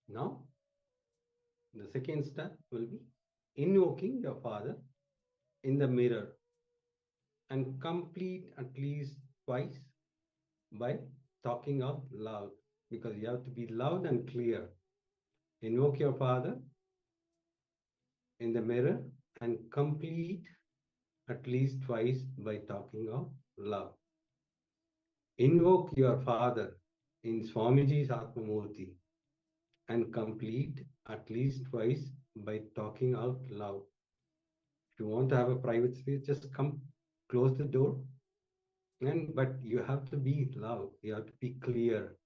Now, the second step will be invoking your father in the mirror and complete at least twice by talking out loud, because you have to be loud and clear. Invoke your father in the mirror and complete at least twice by talking out loud. Invoke your father in Swamiji's Atmamurti and complete at least twice by talking out loud. If you want to have a private space, just come close the door. But you have to be loud, you have to be clear.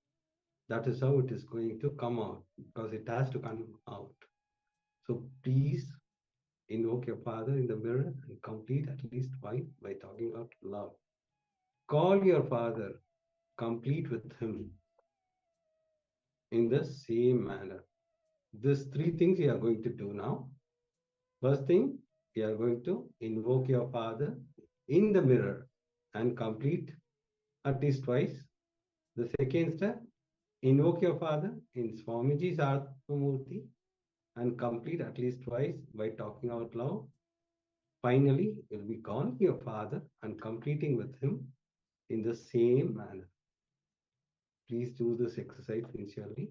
That is how it is going to come out, because it has to come out. So please Invoke your Father in the mirror and complete at least twice by talking out loud. Call your Father, complete with Him in the same manner. These three things you are going to do now. First thing, you are going to invoke your Father in the mirror and complete at least twice. The second step, invoke your Father in Swamiji's Atmamurti and complete at least twice by talking out loud. Finally, you'll be calling your Father and completing with Him in the same manner. Please do this exercise sincerely.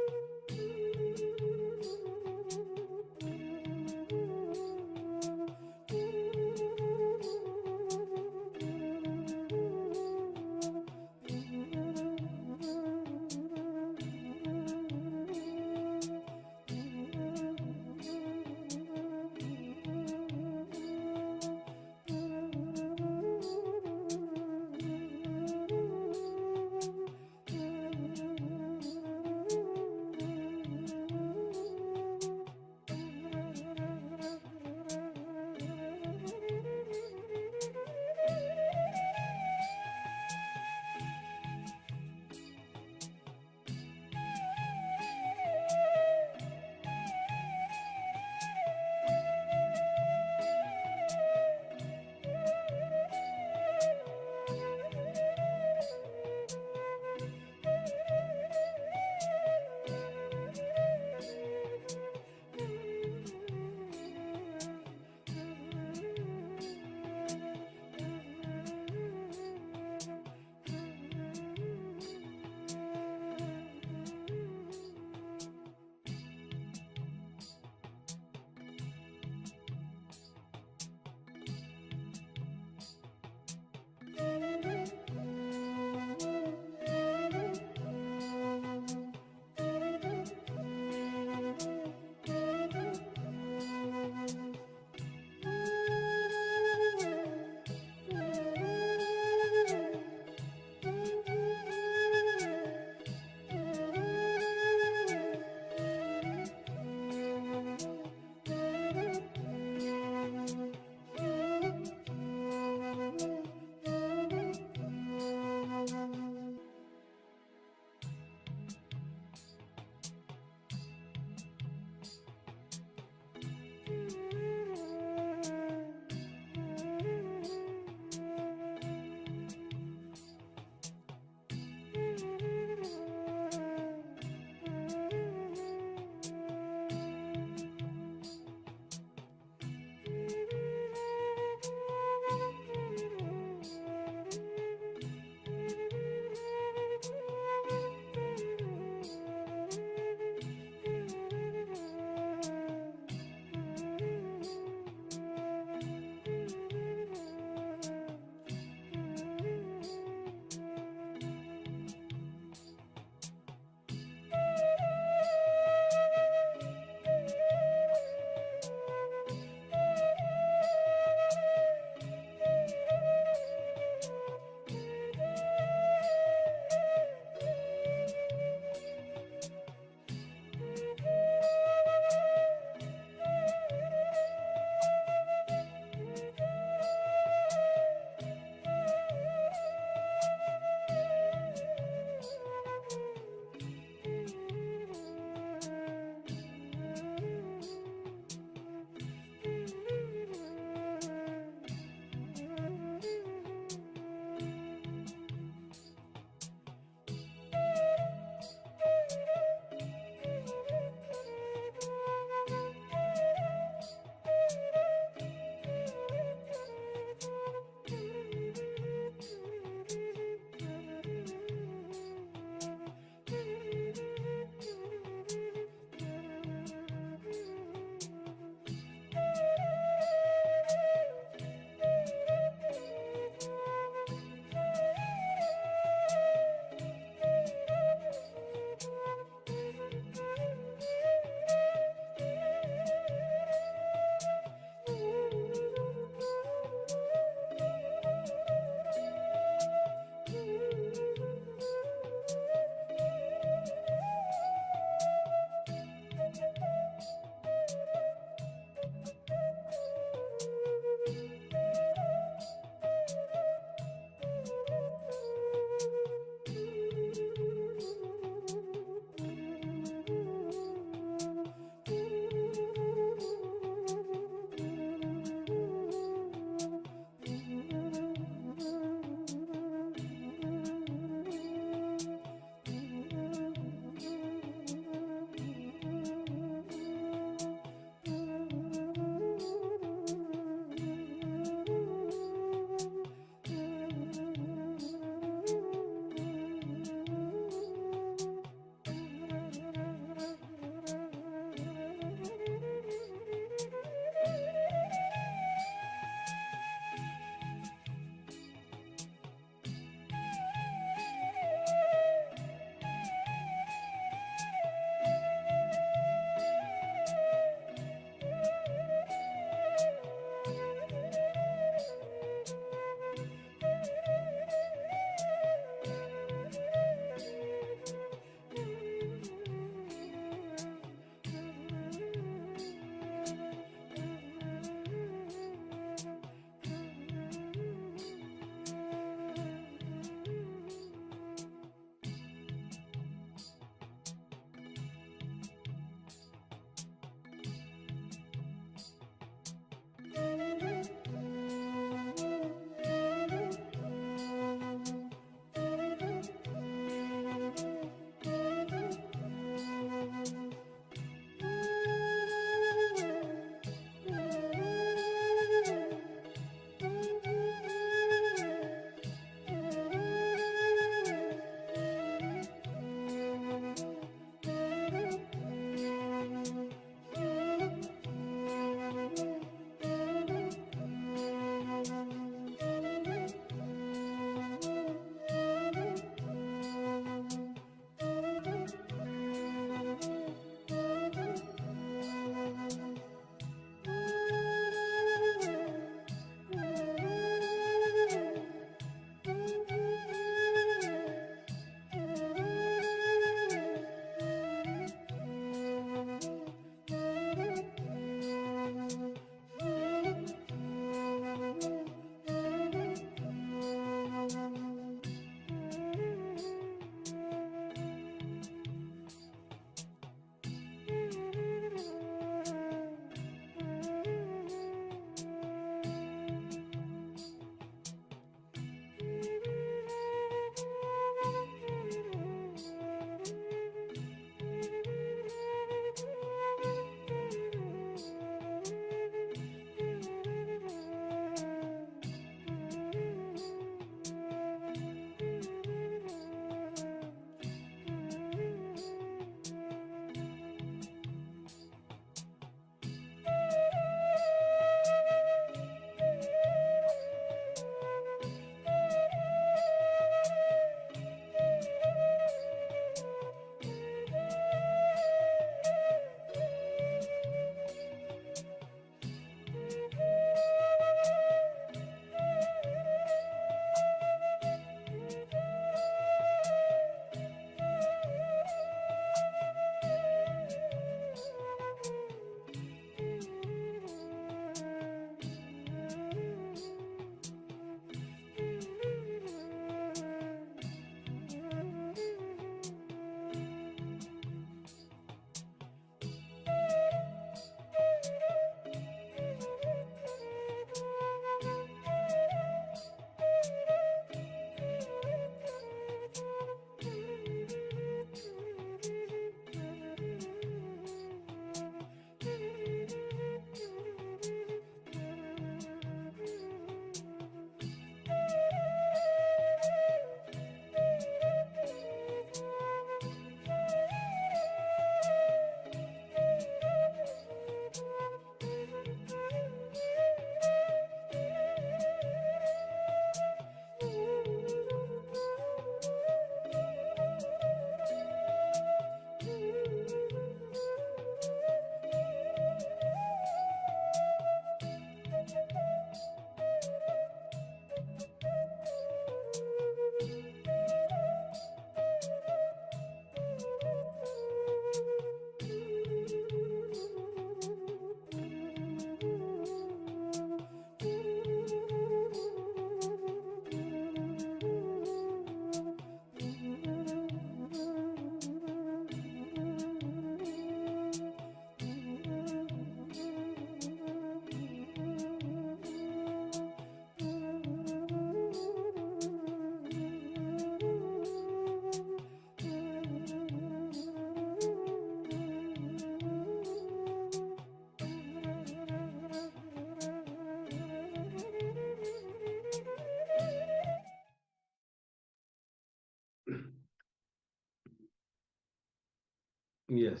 Yes.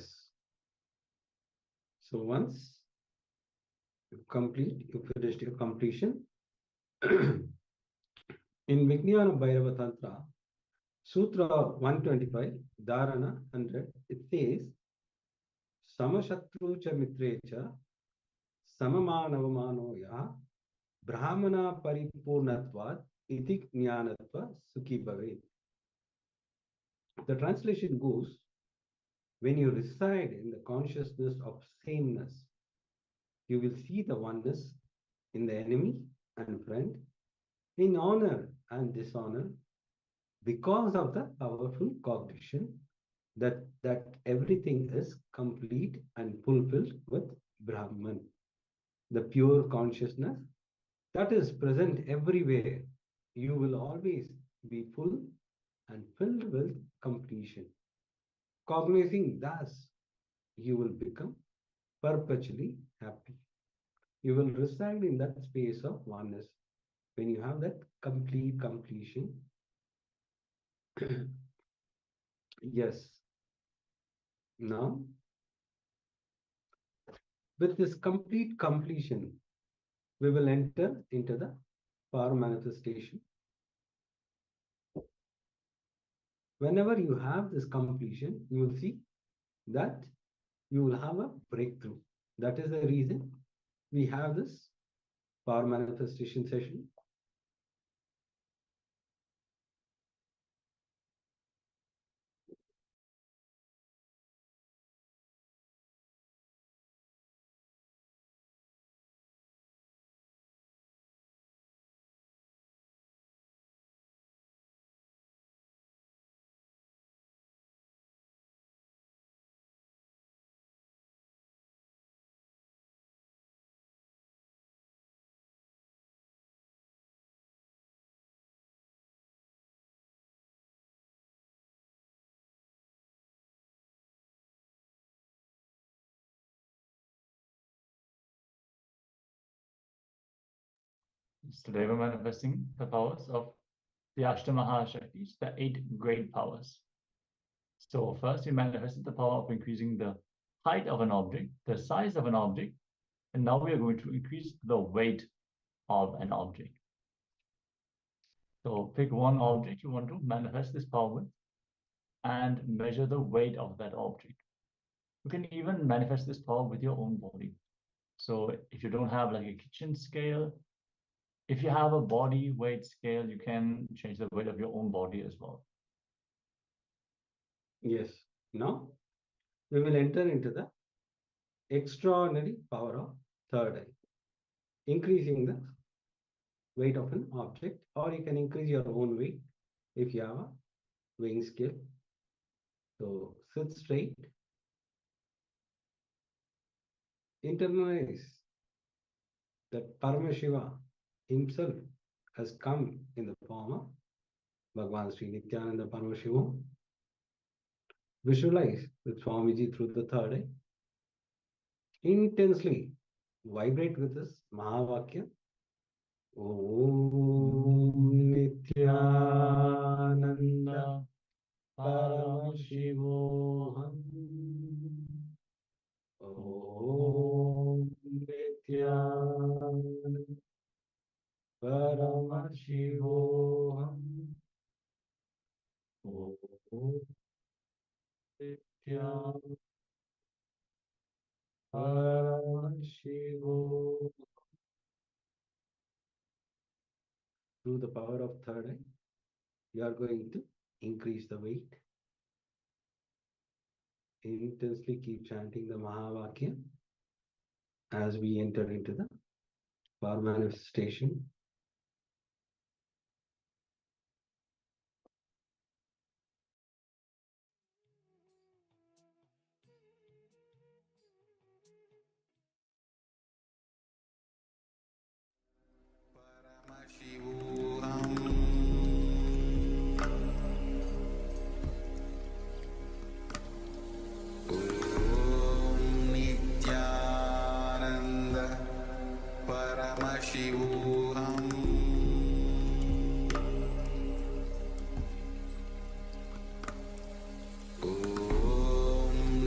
So once you finished your completion. In Vijnana Bhairava Tantra, Sutra 125, Dharana 100, it says, Samashatru cha mitre cha samamanavamano ya brahmana paripurnatvat iti jnanatva sukhi bhavet. The translation goes, when you reside in the consciousness of sameness, you will see the oneness in the enemy and friend, in honor and dishonor, because of the powerful cognition that everything is complete and fulfilled with Brahman, the pure consciousness that is present everywhere. You will always be full and filled with completion. Cognizing thus, you will become perpetually happy. You will reside in that space of oneness when you have that complete completion. Yes. Now, with this complete completion, we will enter into the power manifestation. Whenever you have this completion, you will see that you will have a breakthrough. That is the reason we have this power manifestation session. Today we're manifesting the powers of the Ashtamahashaktis, the 8 great powers. So first we manifested the power of increasing the height of an object, the size of an object, and now we are going to increase the weight of an object. So pick one object you want to manifest this power with and measure the weight of that object. You can even manifest this power with your own body. So if you don't have like a kitchen scale, if you have a body weight scale, you can change the weight of your own body as well. Yes. Now, we will enter into the extraordinary power of third eye, increasing the weight of an object, or you can increase your own weight if you have a weighing scale. So sit straight, internalize that Paramashiva himself has come in the form of Bhagavan Sri Nithyananda Paramashivoham. Visualize with Swamiji through the third eye. Intensely vibrate with this Mahavakya. Om Nithyananda Paramashivoham. Om Nithyananda Paramashivoham. Om Nithyananda Paramashivoham. Through the power of third eye, you are going to increase the weight. Intensely keep chanting the Mahavakya as we enter into the power manifestation. Paramashivoham. Om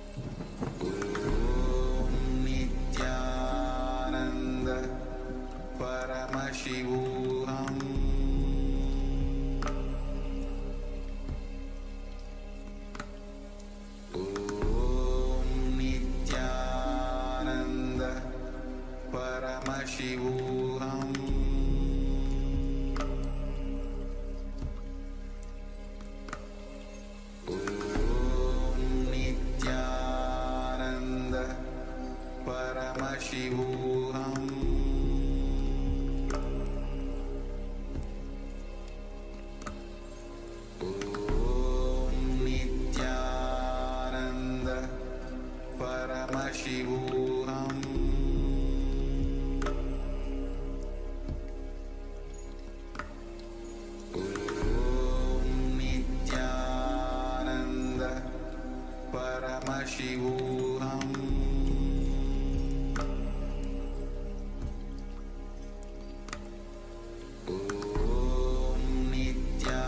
Paramashivoham Om Nithyananda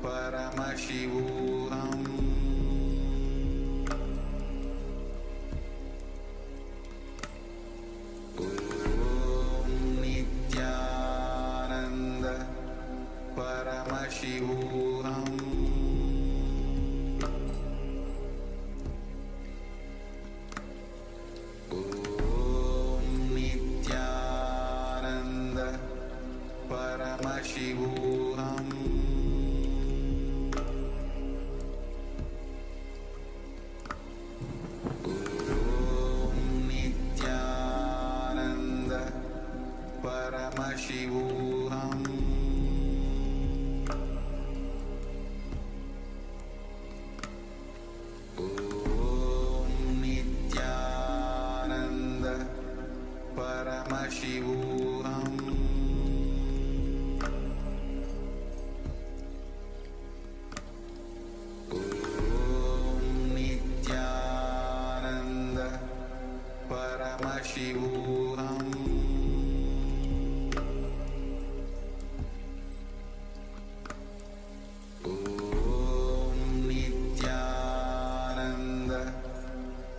Paramashivoham Om Nithyananda Paramashivoham Om Nithyananda Paramashivoham Om Nithyananda Paramashivoham Om Nithyananda Paramashivoham Om Nithyananda Paramashivoham Om Nithyananda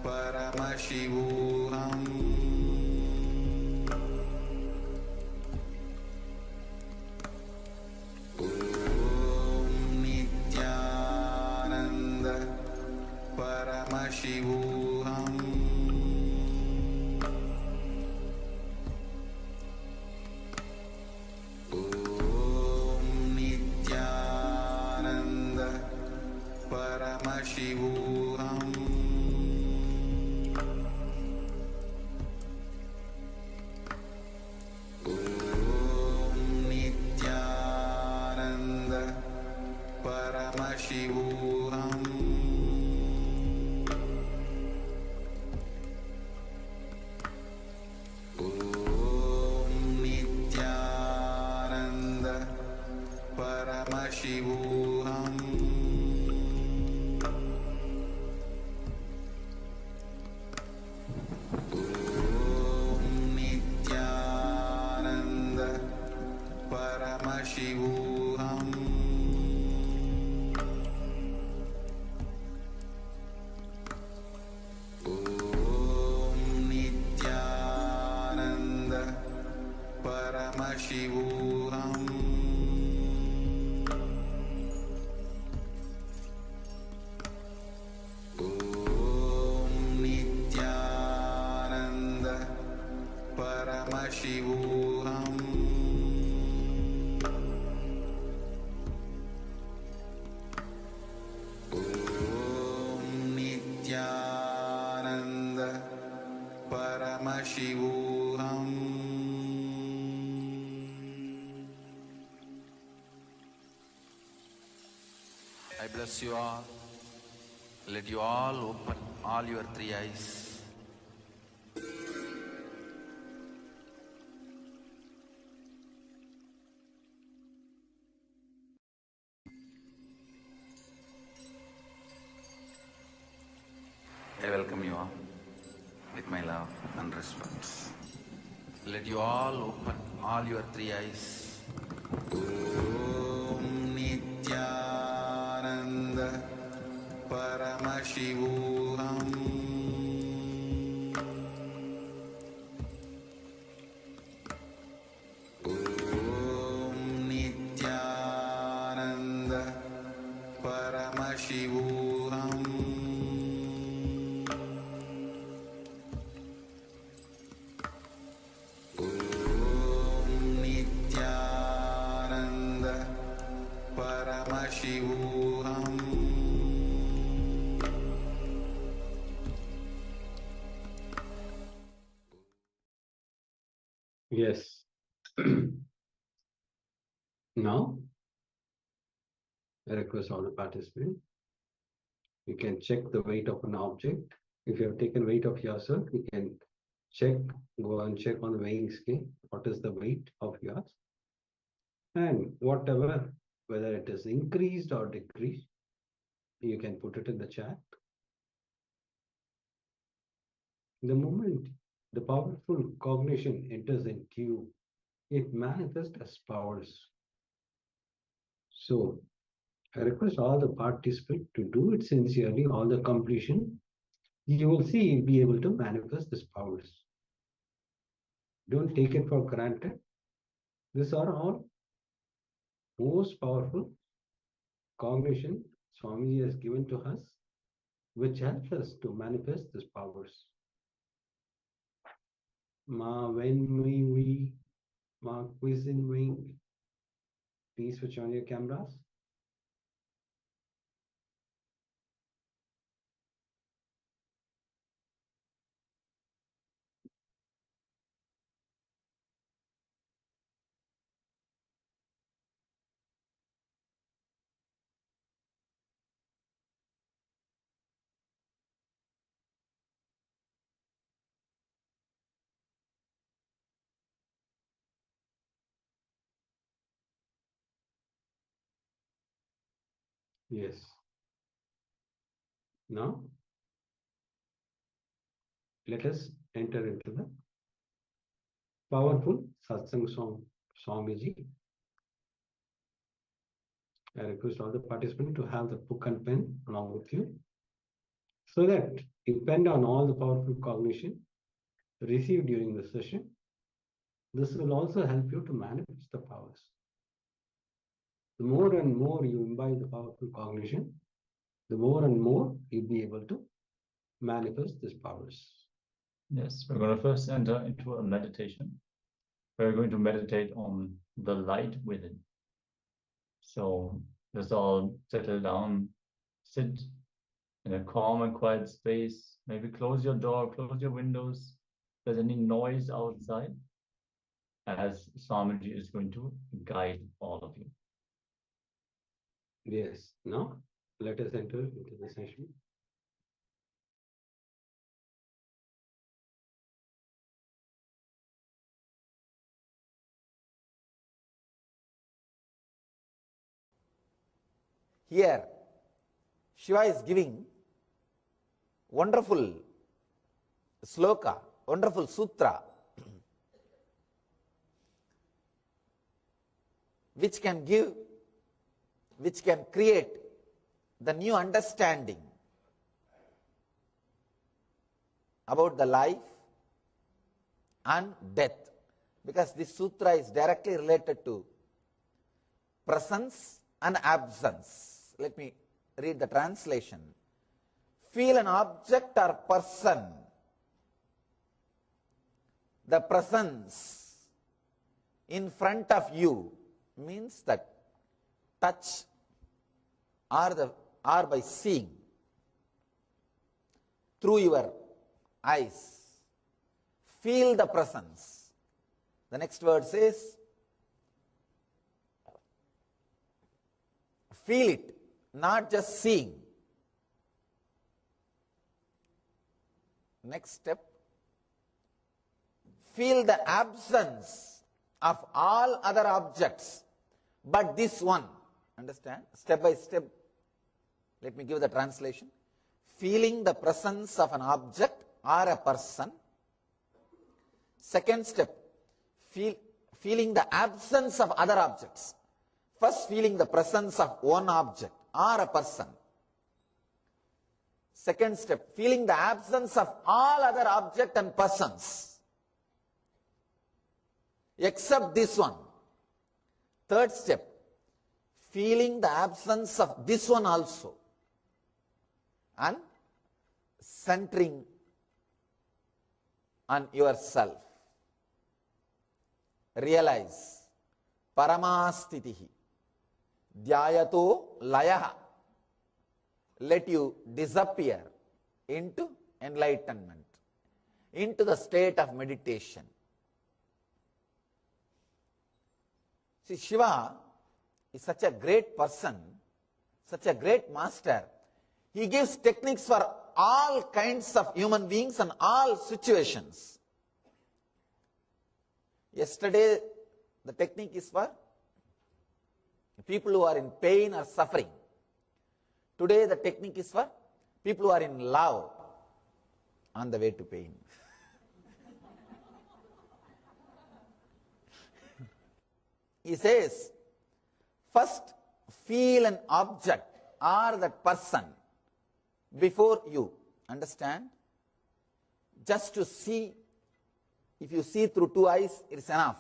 Paramashivoham Om Nithyananda Paramashivoham Om Nithyananda Paramashivoham Om Nithyananda Paramashivoham Om Nithyananda Paramashivoham Om Nithyananda Paramashivoham Om Nithyananda Paramashivoham Om Nithyananda Paramashivoham Om Nithyananda Paramashivoham I bless you all. Let you all open all your three eyes. I welcome you all with my love and respect. Let you all open all your three eyes. Om Nithyananda Paramashivoham Om Nithyananda Paramashivoham Om Nithyananda Paramashivoham Yes. Now, I request all the participants. You can check the weight of an object. If you have taken weight of yourself, you can check, go and check on the weighing scale. What is the weight of yours? And whatever, whether it is increased or decreased, You can put it in the chat. The moment the powerful cognition enters into you, it manifests as powers. So I request all the participants to do it sincerely, all the completion. You will see you'll be able to manifest these powers. Don't take it for granted. These are all most powerful cognition Swamiji has given to us, which helps us to manifest these powers. Ma when we ma quiz in wing. Please switch on your cameras. Yes. Now, let us enter into the powerful satsang song, Swamiji. I request all the participants to have the book and pen along with you, so that depend on all the powerful cognition received during the session. This will also help you to manifest the powers. The more and more you imbibe the powerful cognition, the more and more you'll be able to manifest these powers. Yes, we're going to first enter into a meditation. We're going to meditate on the light within. So just all settle down, sit in a calm and quiet space. Maybe close your door, close your windows. If there's any noise outside, as Swamiji is going to guide all of you. Yes. Now, let us enter into the session. Here, Shiva is giving wonderful sloka, wonderful sutra, which can create the new understanding about the life and death, because this sutra is directly related to presence and absence. Let me read the translation. Feel an object or person. The presence in front of you means that touch or by seeing through your eyes. Feel the presence. The next word says, feel it, not just seeing. Next step, feel the absence of all other objects but this one. Understand? Step by step. Let me give the translation. Feeling the presence of an object or a person. Second step, feeling the absence of other objects. First, feeling the presence of one object or a person. Second step, feeling the absence of all other objects and persons, except this one. Third step, feeling the absence of this one also, and centering on yourself. Realize paramastitihi dhyayato layaha. Let you disappear into enlightenment, into the state of meditation. See, Shiva is such a great person, such a great master. He gives techniques for all kinds of human beings and all situations. Yesterday, the technique is for people who are in pain or suffering. Today the technique is for people who are in love on the way to pain. He says, first feel an object or that person before you. Understand? Just to see, if you see through two eyes, it is enough.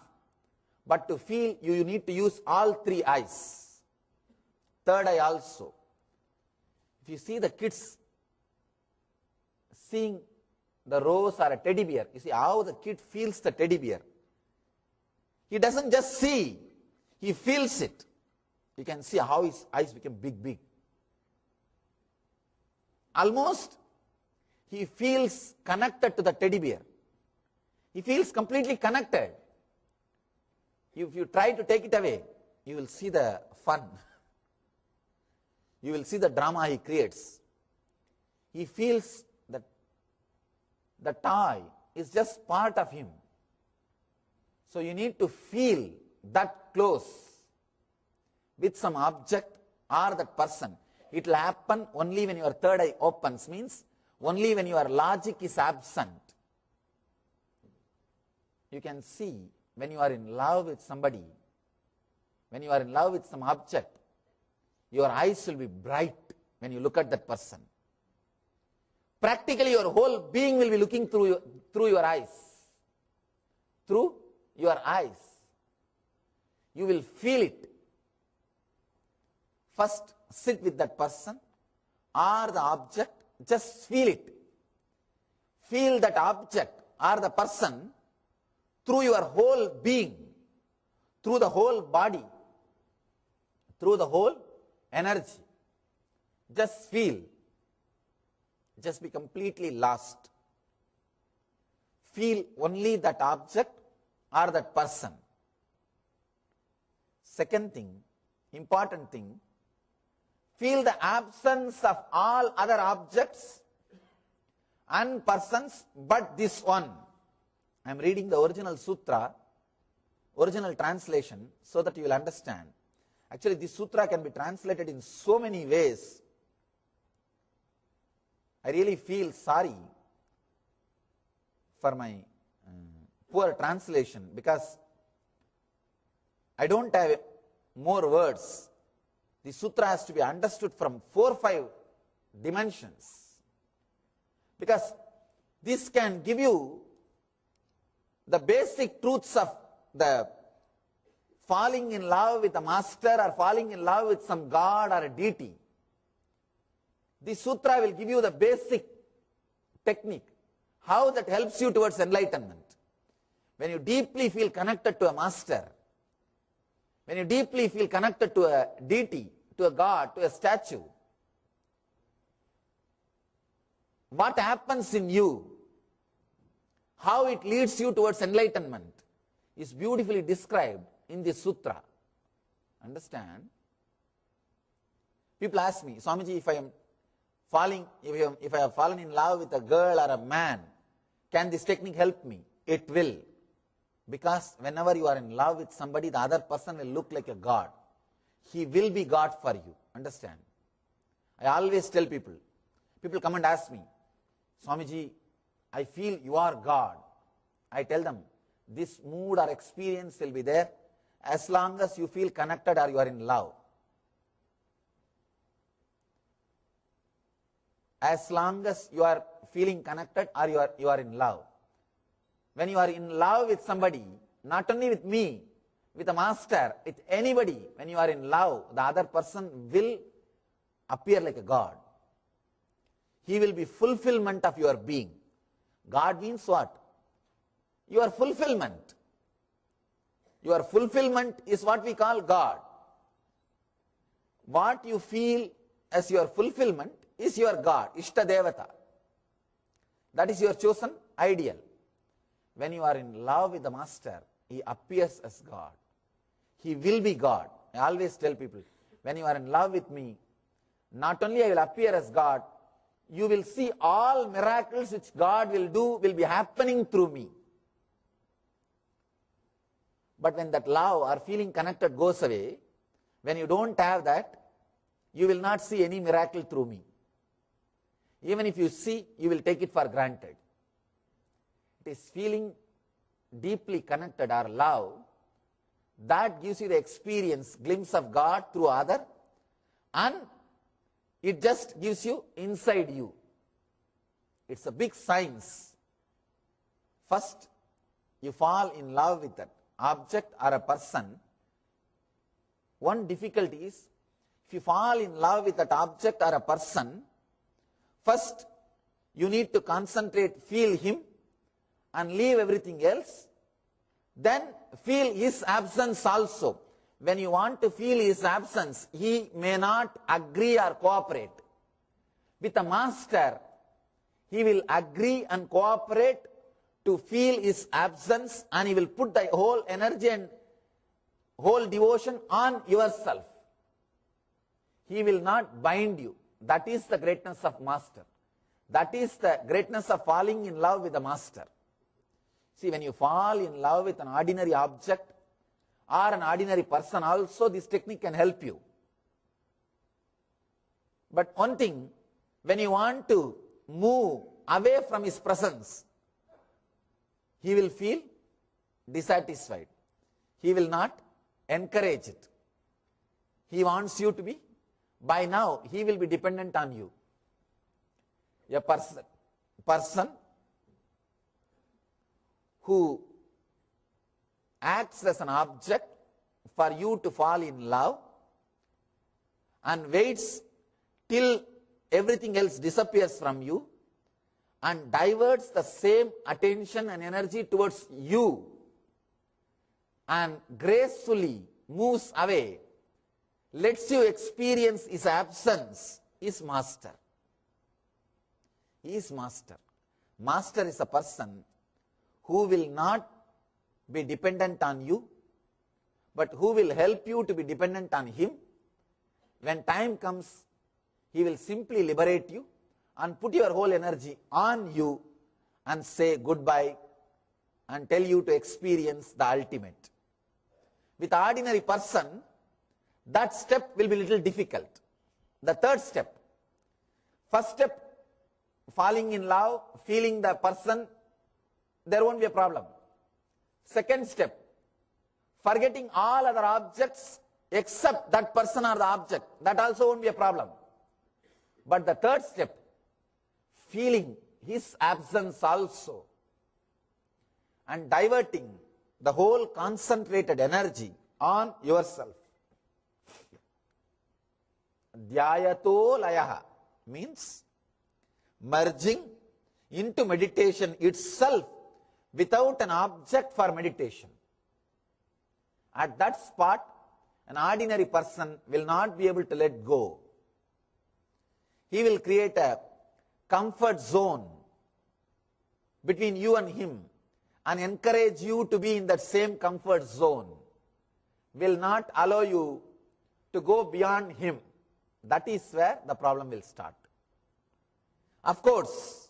But to feel, you need to use all three eyes. Third eye also. If you see the kids seeing the rose or a teddy bear, you see how the kid feels the teddy bear. He doesn't just see, he feels it. You can see how his eyes become big. Almost he feels connected to the teddy bear. He feels completely connected. If you try to take it away, you will see the fun. You will see the drama he creates. He feels that the toy is just part of him. So you need to feel that close with some object or that person. It will happen only when your third eye opens, means only when your logic is absent. You can see when you are in love with somebody, when you are in love with some object, your eyes will be bright when you look at that person. Practically your whole being will be looking through your eyes. Through your eyes. You will feel it. First sit with that person or the object, just feel it. Feel that object or the person through your whole being, through the whole body, through the whole energy. Just feel. Just be completely lost. Feel only that object or that person. Second thing, important thing, feel the absence of all other objects and persons but this one. I am reading the original sutra, original translation, so that you will understand. Actually, this sutra can be translated in so many ways. I really feel sorry for my poor translation, because I don't have more words. The sutra has to be understood from 4 or 5 dimensions, because this can give you the basic truths of the falling in love with a master or falling in love with some god or a deity. This sutra will give you the basic technique, how that helps you towards enlightenment. When you deeply feel connected to a master, when you deeply feel connected to a deity, to a god, to a statue, what happens in you, how it leads you towards enlightenment, is beautifully described in this sutra. Understand? People ask me, Swamiji, if I have fallen in love with a girl or a man, can this technique help me? It will. Because whenever you are in love with somebody, the other person will look like a god. He will be God for you. Understand? I always tell people come and ask me, Swamiji, I feel you are God. I tell them, this mood or experience will be there as long as you feel connected or you are in love. As long as you are feeling connected or you are in love. When you are in love with somebody, not only with me, with a master, with anybody, when you are in love, the other person will appear like a god. He will be fulfillment of your being. God means what? Your fulfillment. Your fulfillment is what we call God. What you feel as your fulfillment is your God, Ishta Devata. That is your chosen ideal. When you are in love with the master, he appears as God. He will be God. I always tell people, when you are in love with me, not only I will appear as God, you will see all miracles which God will do will be happening through me. But when that love or feeling connected goes away, when you don't have that, you will not see any miracle through me. Even if you see, you will take it for granted. It is feeling deeply connected or love that gives you the experience, glimpse of God through other, and it just gives you inside you. It's a big science. First, you fall in love with that object or a person. One difficulty is, if you fall in love with that object or a person, first you need to concentrate, feel him, and leave everything else. Then feel his absence also. When you want to feel his absence, he may not agree or cooperate. With a master, he will agree and cooperate to feel his absence, and he will put the whole energy and whole devotion on yourself. He will not bind you. That is the greatness of master. That is the greatness of falling in love with the master. See, when you fall in love with an ordinary object or an ordinary person also, this technique can help you. But one thing, when you want to move away from his presence, he will feel dissatisfied. He will not encourage it. He wants you to be, by now, he will be dependent on you. A person who acts as an object for you to fall in love and waits till everything else disappears from you and diverts the same attention and energy towards you and gracefully moves away, lets you experience his absence, is master. He is master. Master is a person who will not be dependent on you, but who will help you to be dependent on him. When time comes, he will simply liberate you and put your whole energy on you and say goodbye and tell you to experience the ultimate. With an ordinary person, that step will be a little difficult. The third step, first step, falling in love, feeling the person, there won't be a problem. Second step, forgetting all other objects except that person or the object, that also won't be a problem. But the third step, feeling his absence also and diverting the whole concentrated energy on yourself. Dhyayato layaha means merging into meditation itself without an object for meditation. At that spot, an ordinary person will not be able to let go. He will create a comfort zone between you and him and encourage you to be in that same comfort zone. Will not allow you to go beyond him. That is where the problem will start. Of course,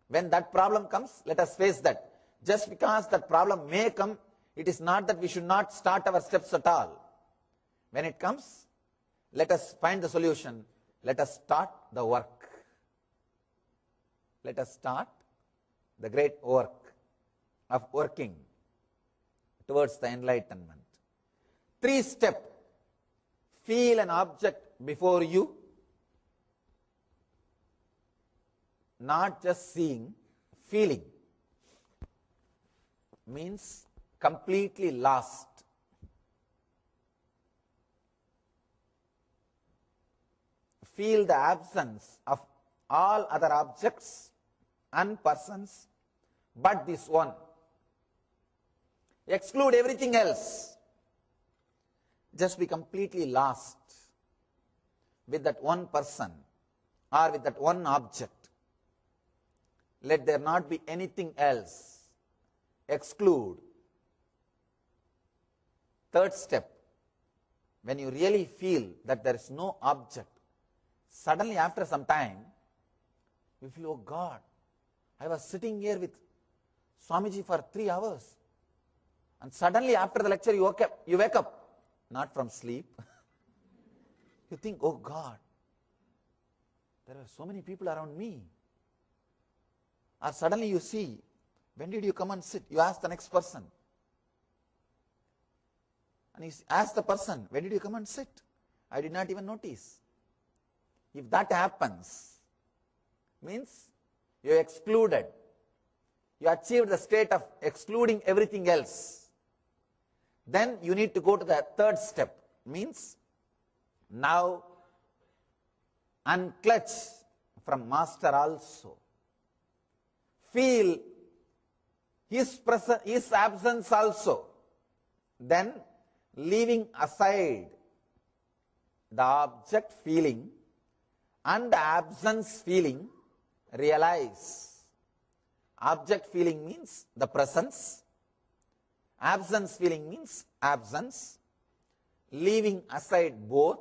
when that problem comes, let us face that. Just because that problem may come, it is not that we should not start our steps at all. When it comes, let us find the solution. Let us start the work. Let us start the great work of working towards the enlightenment. 3 steps. Feel an object before you, not just seeing, feeling means completely lost. Feel the absence of all other objects and persons but this one. Exclude everything else. Just be completely lost with that one person or with that one object. Let there not be anything else. Exclude. Third step, when you really feel that there is no object, suddenly after some time, you feel, oh God, I was sitting here with Swamiji for 3 hours. And suddenly after the lecture you wake up, not from sleep. You think, oh God, there are so many people around me. Or suddenly you see, when did you come and sit? You ask the next person. And you ask the person, when did you come and sit? I did not even notice. If that happens, means you are excluded. You achieved the state of excluding everything else. Then you need to go to the third step. Means now unclutch from master also. Feel his absence also. Then leaving aside the object feeling and the absence feeling, realize. Object feeling means the presence. Absence feeling means absence. Leaving aside both,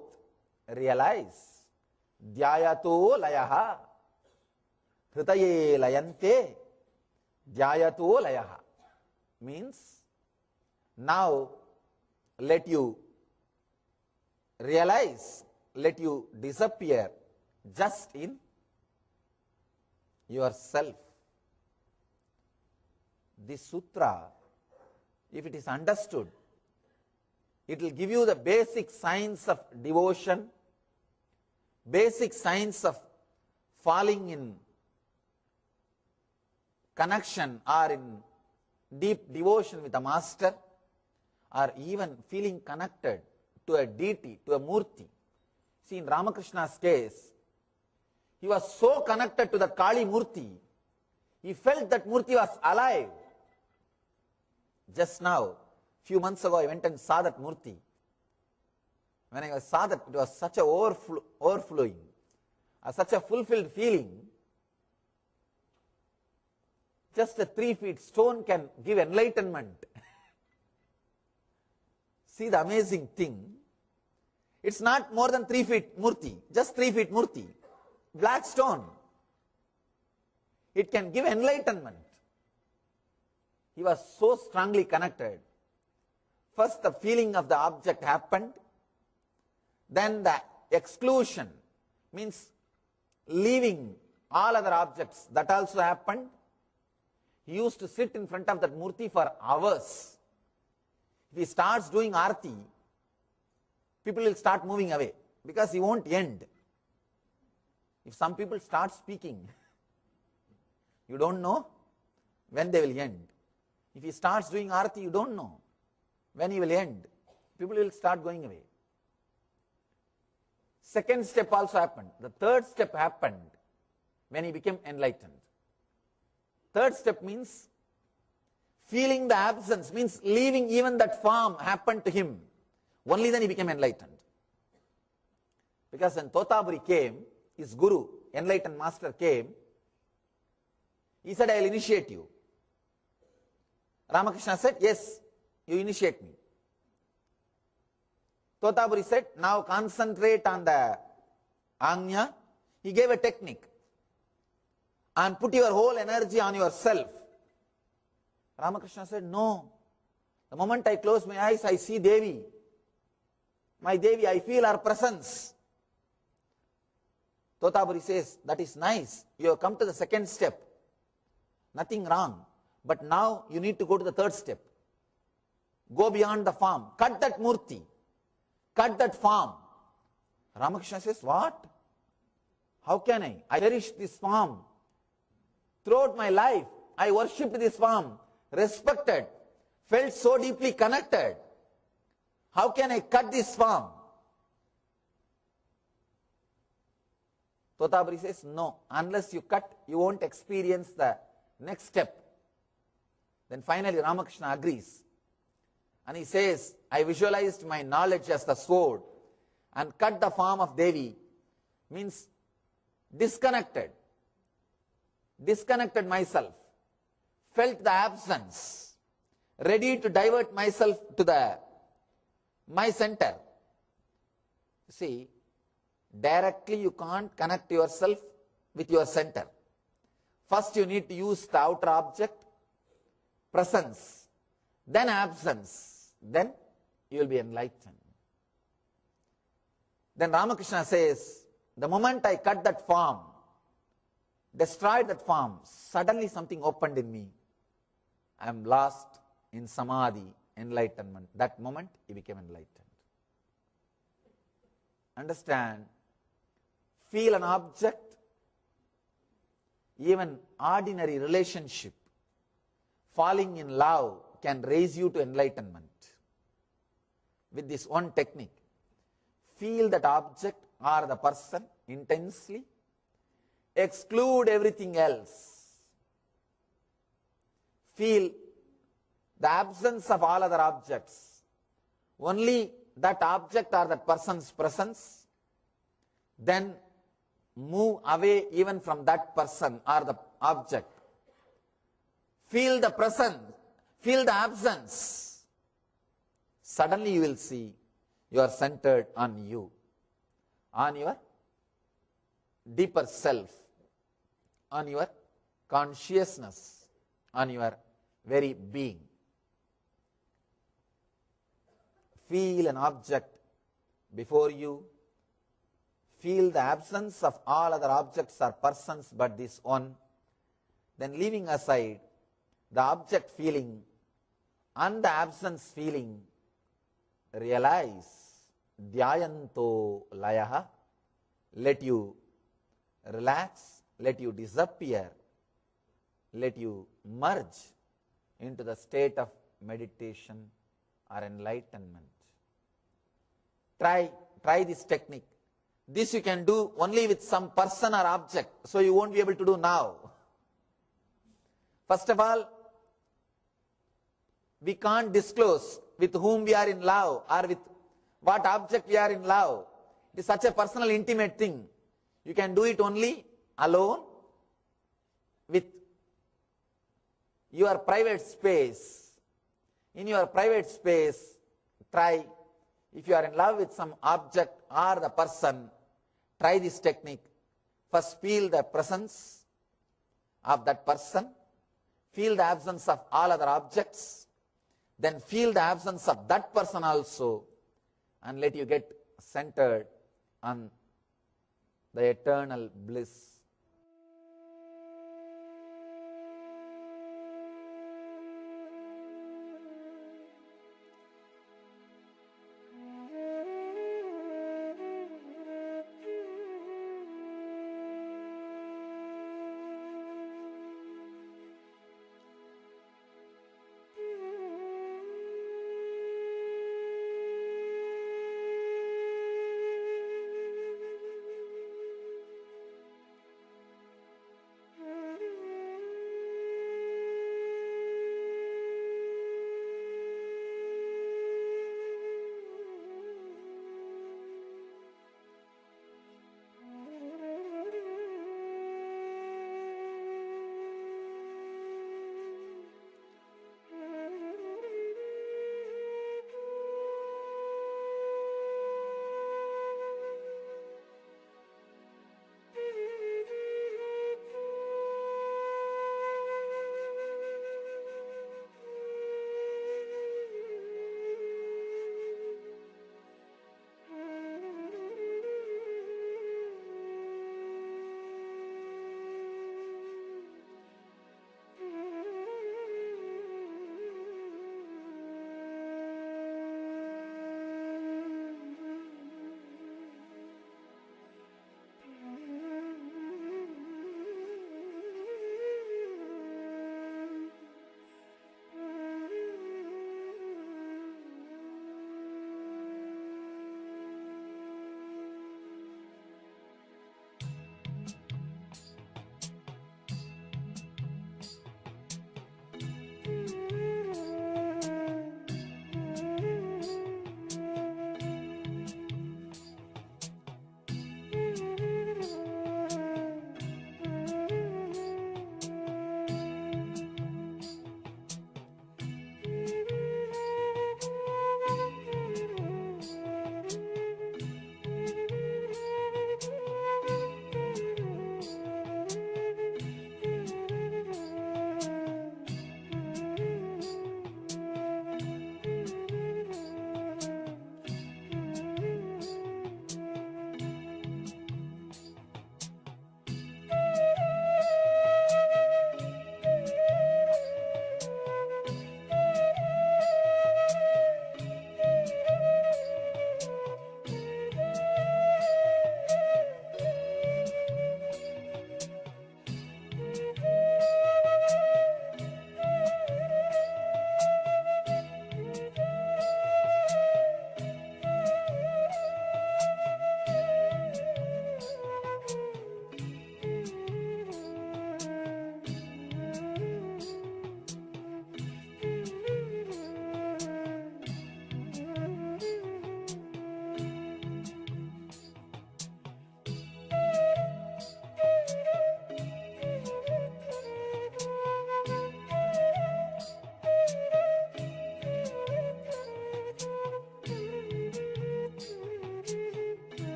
realize. Dhyayato layaha. Hritaye layante. Dhyayato layaha. Means now let you realize, let you disappear just in yourself. This sutra, if it is understood, it will give you the basic signs of devotion, basic signs of falling in connection or in deep devotion with a master, or even feeling connected to a deity, to a murti. See, in Ramakrishna's case, he was so connected to the Kali murti, he felt that murti was alive. Just now, few months ago, I went and saw that murti. When I saw that, it was such a overflowing, such a fulfilled feeling. Just a 3 feet stone can give enlightenment. See the amazing thing. It's not more than 3 feet murti, just 3 feet murti. Black stone. It can give enlightenment. He was so strongly connected. First the feeling of the object happened. Then the exclusion, means leaving all other objects, that also happened. He used to sit in front of that murti for hours. If he starts doing arti, people will start moving away because he won't end. If some people start speaking, you don't know when they will end. If he starts doing arti, you don't know when he will end. People will start going away. Second step also happened. The third step happened when he became enlightened. Third step means feeling the absence, means leaving even that form happened to him. Only then he became enlightened. Because when Totaburi came, his guru, enlightened master came, he said, I will initiate you. Ramakrishna said, yes, you initiate me. Totaburi said, now concentrate on the Anya. He gave a technique. And put your whole energy on yourself. Ramakrishna said, no. The moment I close my eyes, I see Devi. My Devi, I feel her presence. Totaburi says, that is nice. You have come to the second step. Nothing wrong. But now you need to go to the third step. Go beyond the form. Cut that murti. Cut that form. Ramakrishna says, what? How can I? I cherish this form. Throughout my life, I worshipped this form, respected, felt so deeply connected. How can I cut this form? Totaburi says, no, unless you cut, you won't experience the next step. Then finally Ramakrishna agrees. And he says, I visualized my knowledge as the sword and cut the form of Devi, means disconnected myself, felt the absence, ready to divert myself to my center. See, directly you can't connect yourself with your center. First you need to use the outer object, presence, then absence, then you will be enlightened. Then Ramakrishna says, the moment I cut that form, destroyed that form, suddenly something opened in me. I am lost in samadhi, enlightenment. That moment he became enlightened. Understand, feel an object, even ordinary relationship, falling in love can raise you to enlightenment. With this one technique, feel that object or the person intensely, exclude everything else. Feel the absence of all other objects, only that object or that person's presence, then move away even from that person or the object. Feel the presence, feel the absence. Suddenly you will see you are centered on you, on your deeper self, on your consciousness, on your very being. Feel an object before you. Feel the absence of all other objects or persons but this one. Then leaving aside the object feeling and the absence feeling, realize dhyayanto layaha. Let you relax, let you disappear, let you merge into the state of meditation or enlightenment. Try this technique. This you can do only with some person or object, so you won't be able to do now. First of all, we can't disclose with whom we are in love or with what object we are in love. It is such a personal, intimate thing. You can do it only alone with your private space. In your private space, try, if you are in love with some object or the person, try this technique. First feel the presence of that person, feel the absence of all other objects, then feel the absence of that person also, and let you get centered on the eternal bliss.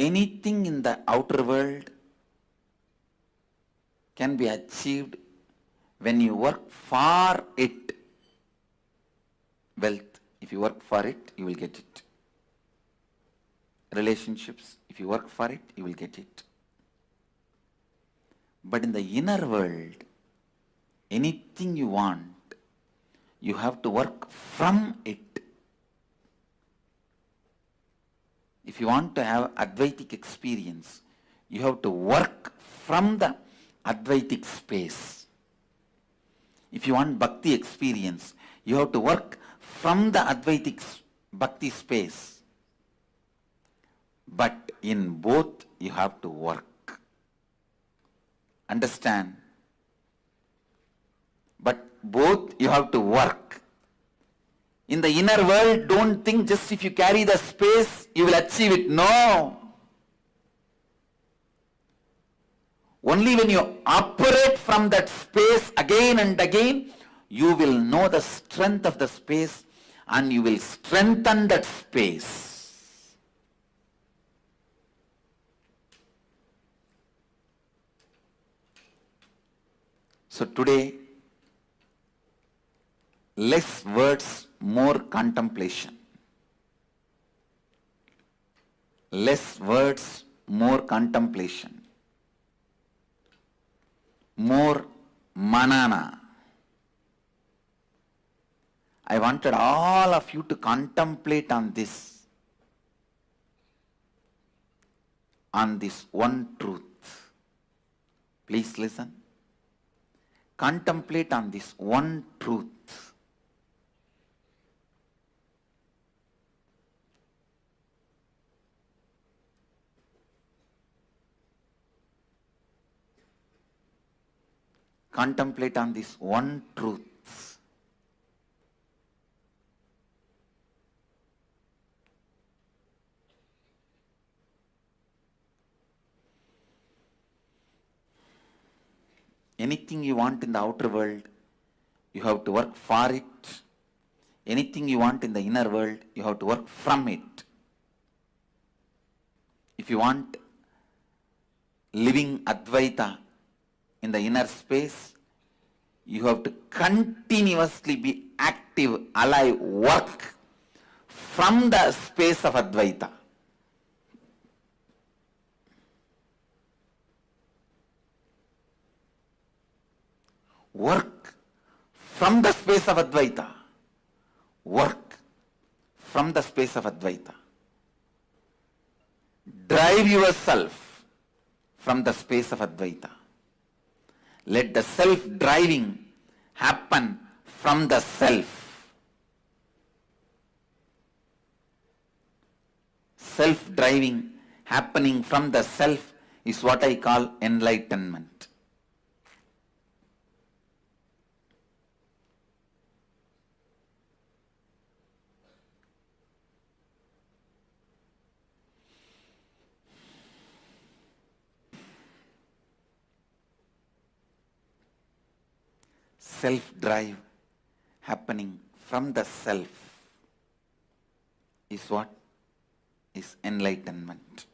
anything in the outer world can be achieved when you work for it. Wealth, if you work for it, you will get it. Relationships, if you work for it, you will get it. But in the inner world, anything you want, you have to work from it. If you want to have Advaitic experience, you have to work from the Advaitic space. If you want Bhakti experience, you have to work from the Advaitic Bhakti space. But in both, you have to work. Understand? But both you have to work. In the inner world, don't think just if you carry the space, you will achieve it. No. Only when you operate from that space again and again, you will know the strength of the space and you will strengthen that space. So today, less words, more contemplation. Less words, more contemplation. More manana. I wanted all of you to contemplate on this one truth. Please listen. Contemplate on this one truth. Contemplate on this one truth. Anything you want in the outer world, you have to work for it. Anything you want in the inner world, you have to work from it. If you want living Advaita in the inner space, you have to continuously be active, alive, work from the space of Advaita. Work from the space of Advaita. Work from the space of Advaita. Drive yourself from the space of Advaita. Let the self-driving happen from the self. Self-driving happening from the self is what I call enlightenment. Self-drive happening from the self is what is enlightenment.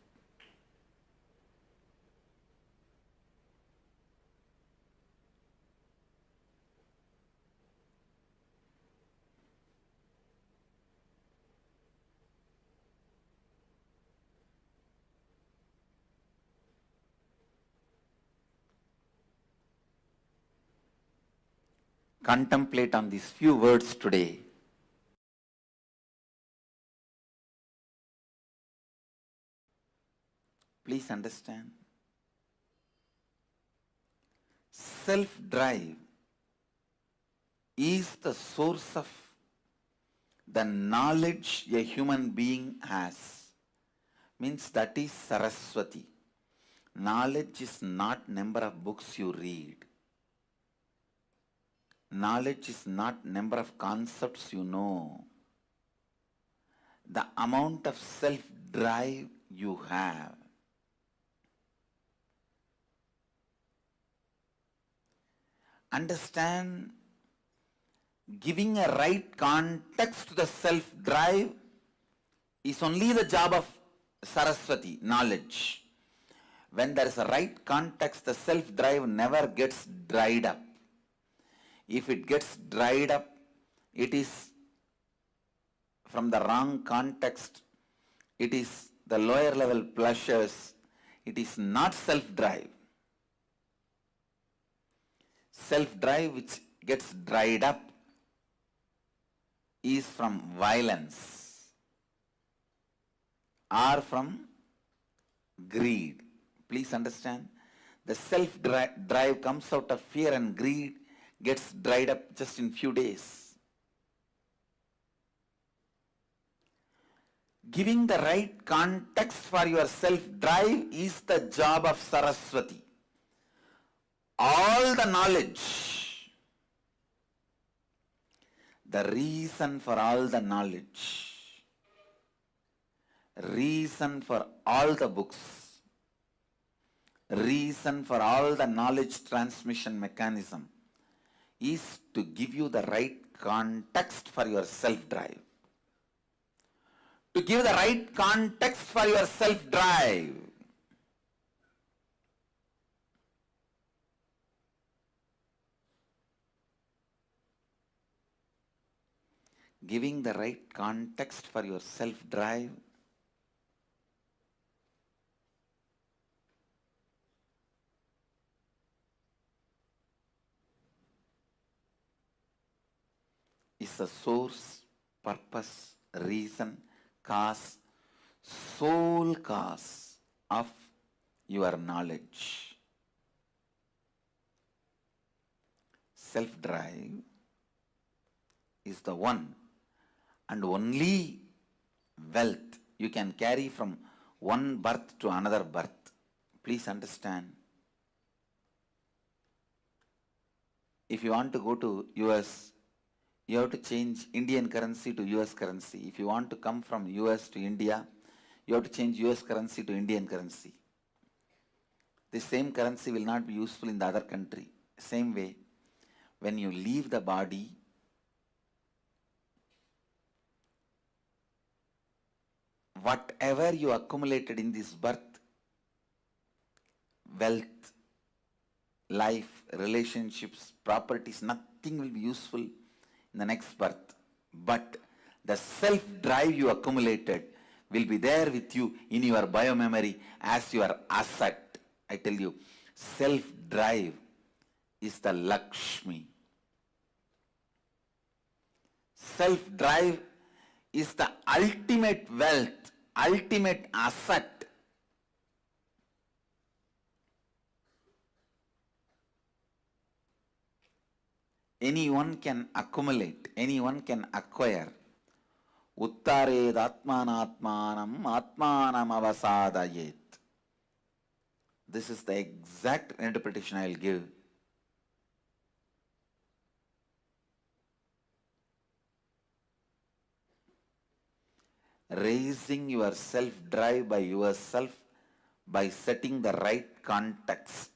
Contemplate on these few words today. Please understand. Self-drive is the source of the knowledge a human being has. Means that is Saraswati. Knowledge is not number of books you read. Knowledge is not number of concepts you know. The amount of self-drive you have. Understand, giving a right context to the self-drive is only the job of Saraswati, knowledge. When there is a right context, the self-drive never gets dried up. If it gets dried up, it is from the wrong context. It is the lower level pleasures. It is not self-drive. Self-drive which gets dried up is from violence or from greed. Please understand, the self-drive comes out of fear and greed, gets dried up just in few days. Giving the right context for your self-drive is the job of Saraswati. All the knowledge, the reason for all the knowledge, reason for all the books, reason for all the knowledge transmission mechanism is to give you the right context for your self-drive. To give the right context for your self-drive. Giving the right context for your self-drive is the source, purpose, reason, cause, sole cause of your knowledge. Self-drive is the one and only wealth you can carry from one birth to another birth. Please understand. If you want to go to US, you have to change Indian currency to US currency. If you want to come from US to India, you have to change US currency to Indian currency. The same currency will not be useful in the other country. Same way, when you leave the body, whatever you accumulated in this birth, wealth, life, relationships, properties, nothing will be useful in the next birth. But the self-drive you accumulated will be there with you in your biomemory as your asset. I tell you, self-drive is the Lakshmi. Self-drive is the ultimate wealth, ultimate asset. Anyone can accumulate, anyone can acquire. Uttared atmanatmanam atmanam avasadayet. This is the exact interpretation I will give. Raising your self-drive by yourself by setting the right context.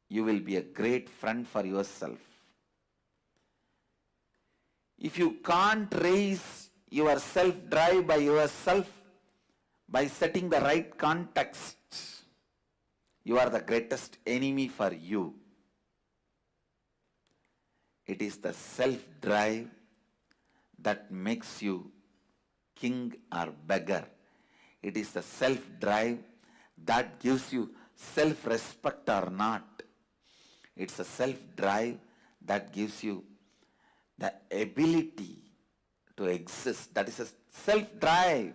You will be a great friend for yourself. If you can't raise your self-drive by yourself by setting the right context, you are the greatest enemy for you. It is the self-drive that makes you king or beggar. It is the self-drive that gives you self-respect or not. It's a self-drive that gives you the ability to exist. That is a self-drive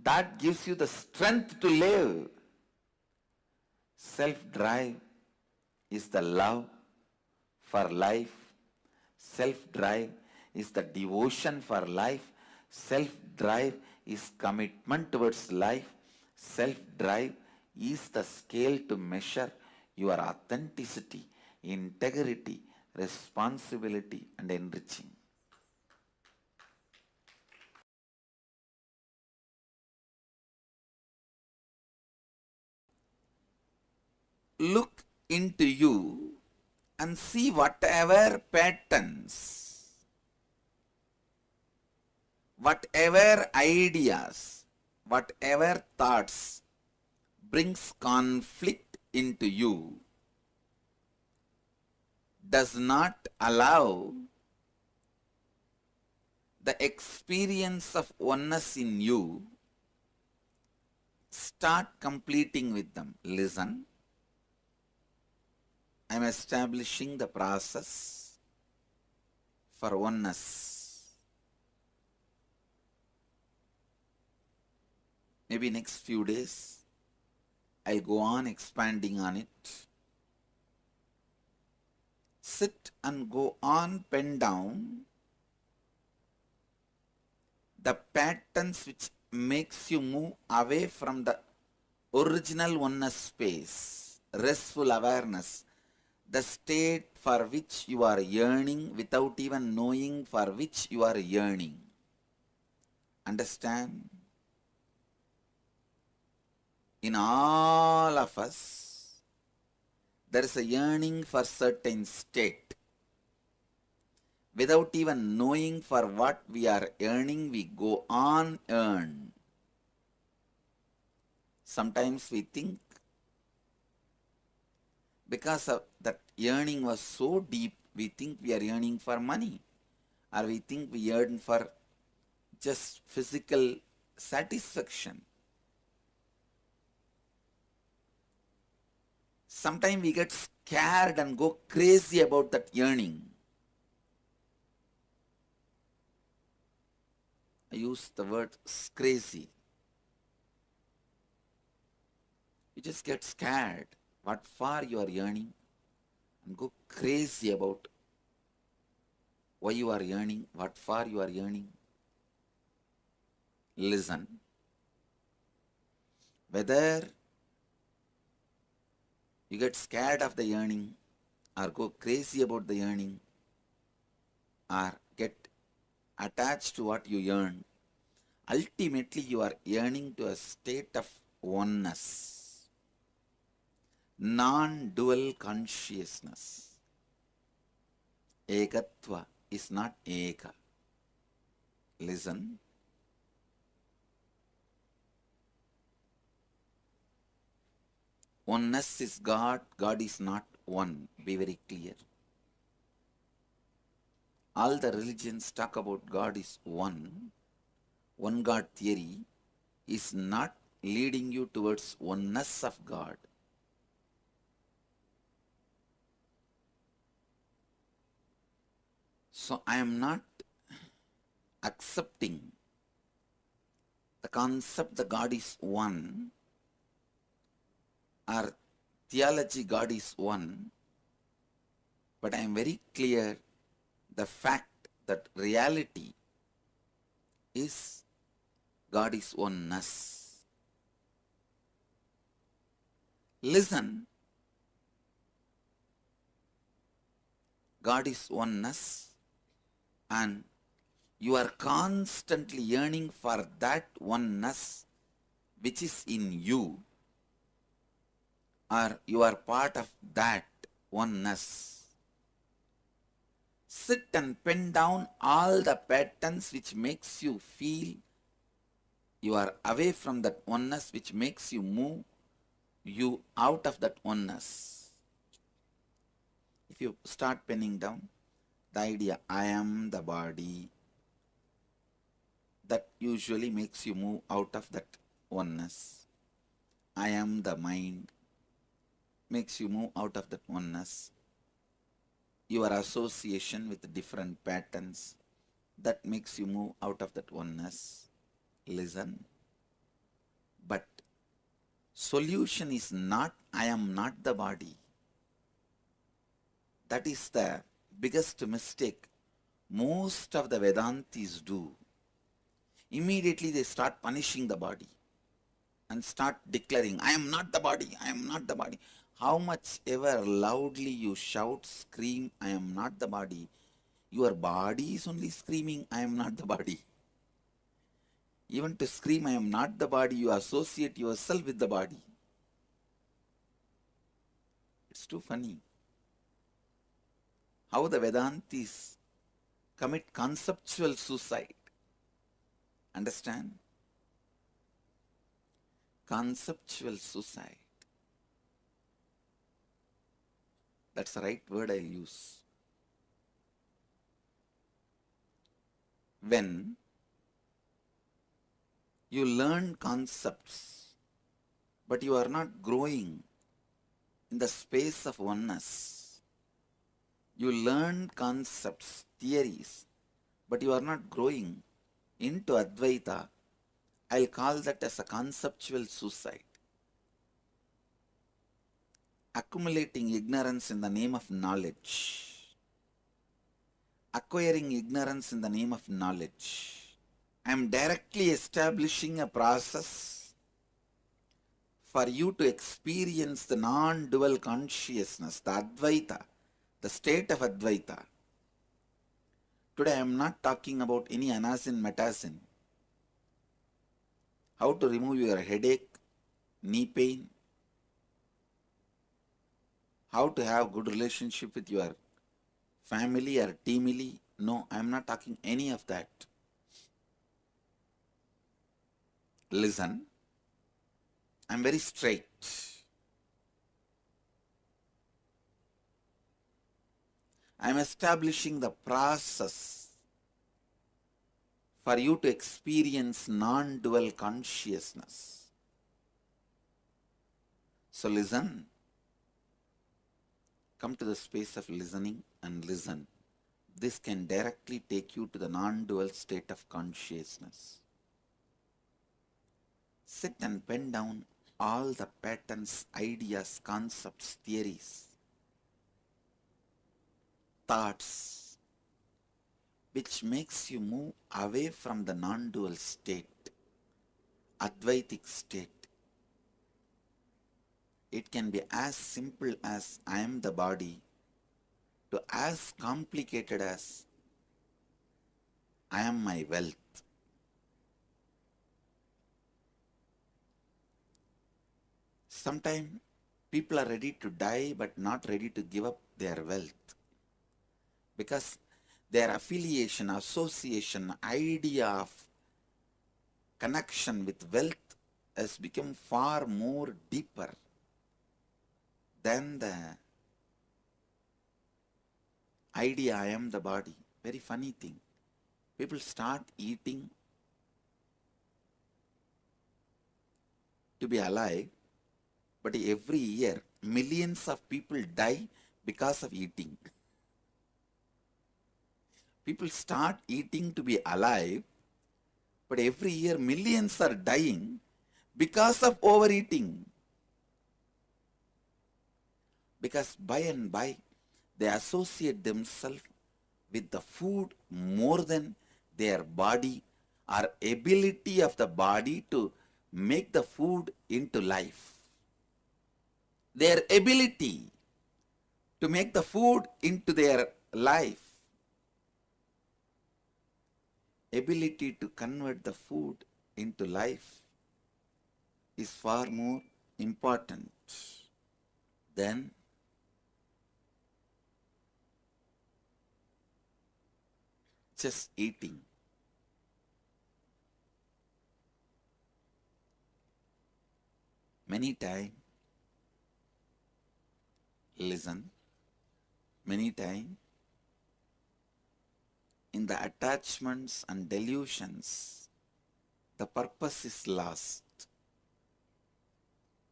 that gives you the strength to live. Self-drive is the love for life. Self-drive is the devotion for life. Self-drive is commitment towards life. Self-drive is the scale to measure your authenticity, integrity, responsibility, and enriching. Look into you and see whatever patterns, whatever ideas, whatever thoughts brings conflict into you does not allow the experience of oneness in you. Start completing with them. Listen, I am establishing the process for oneness. Maybe next few days I'll go on expanding on it. Sit and go on, pen down the patterns which makes you move away from the original oneness space, restful awareness, the state for which you are yearning without even knowing for which you are yearning. Understand? In all of us, there is a yearning for certain state. Without even knowing for what we are yearning, we go on yearn. Sometimes we think because of that yearning was so deep, we think we are yearning for money, or we think we yearn for just physical satisfaction. Sometimes we get scared and go crazy about that yearning. I use the word crazy. You just get scared what for you are yearning and go crazy about why you are yearning, what for you are yearning. Listen. Whether you get scared of the yearning or go crazy about the yearning or get attached to what you yearn, ultimately you are yearning to a state of oneness, non-dual consciousness. Ekatva is not eka. Listen. Oneness is God, God is not one. Be very clear. All the religions talk about God is one. One God theory is not leading you towards oneness of God. So I am not accepting the concept that God is one, or theology God is one, but I am very clear the fact that reality is God is oneness. Listen, God is oneness, and you are constantly yearning for that oneness which is in you, or you are part of that oneness. Sit and pen down all the patterns which makes you feel you are away from that oneness, which makes you move you out of that oneness. If you start penning down the idea, I am the body, that usually makes you move out of that oneness. I am the mind, makes you move out of that oneness. Your association with different patterns, that makes you move out of that oneness. Listen. But solution is not, I am not the body. That is the biggest mistake most of the Vedantis do. Immediately they start punishing the body and start declaring, I am not the body, I am not the body. How much ever loudly you shout, scream, I am not the body, your body is only screaming, I am not the body. Even to scream, I am not the body, you associate yourself with the body. It's too funny how the Vedantis commit conceptual suicide. Understand? Conceptual suicide. That's the right word I'll use. When you learn concepts, but you are not growing in the space of oneness. You learn concepts, theories, but you are not growing into Advaita. I'll call that as a conceptual suicide. Accumulating ignorance in the name of knowledge. Acquiring ignorance in the name of knowledge. I am directly establishing a process for you to experience the non-dual consciousness, the Advaita, the state of Advaita. Today I am not talking about any anasin, metasin. How to remove your headache, knee pain, how to have good relationship with your family or teamily. No, I am not talking any of that. Listen, I am very straight. I am establishing the process for you to experience non-dual consciousness. So listen. Come to the space of listening and listen. This can directly take you to the non-dual state of consciousness. Sit and pen down all the patterns, ideas, concepts, theories, thoughts, which makes you move away from the non-dual state, Advaitic state. It can be as simple as I am the body to as complicated as I am my wealth. Sometimes people are ready to die but not ready to give up their wealth because their affiliation, association, idea of connection with wealth has become far more deeper than the idea I am the body. Very funny thing. People start eating to be alive, but every year millions of people die because of eating. People start eating to be alive, but every year millions are dying because of overeating. Because by and by they associate themselves with the food more than their body or ability of the body to make the food into life. Their ability to make the food into their life, ability to convert the food into life is far more important than just eating. Many times, listen, many times in the attachments and delusions, the purpose is lost.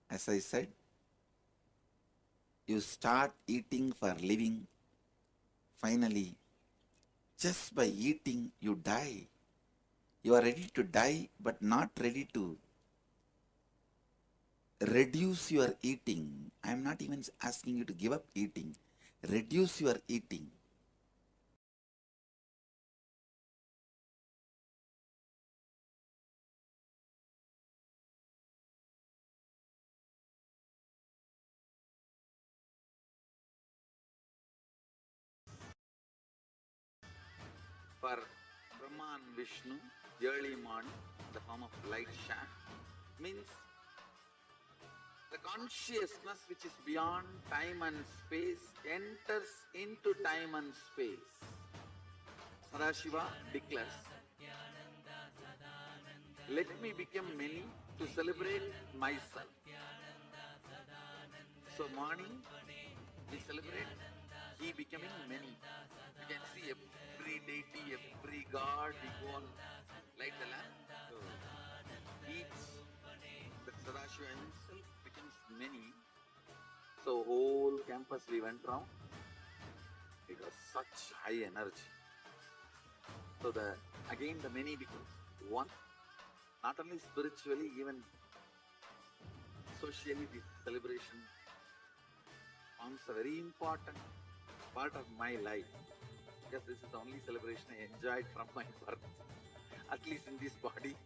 As I said, you start eating for living. Finally, just by eating, you die. You are ready to die, but not ready to reduce your eating. I am not even asking you to give up eating. Reduce your eating. For Brahma and Vishnu, early morning, the form of light shaft, means the consciousness which is beyond time and space enters into time and space. Sadashiva declares, Let me become many to celebrate myself. So morning we celebrate he becoming many. You can see every deity, every god, we go on light the lamp. So each, the Sadashiva himself becomes many. So whole campus we went round. It was such high energy. So again the many become one. Not only spiritually, even socially, this celebration forms a very important part of my life. Because this is the only celebration I enjoyed from my birth, at least in this body.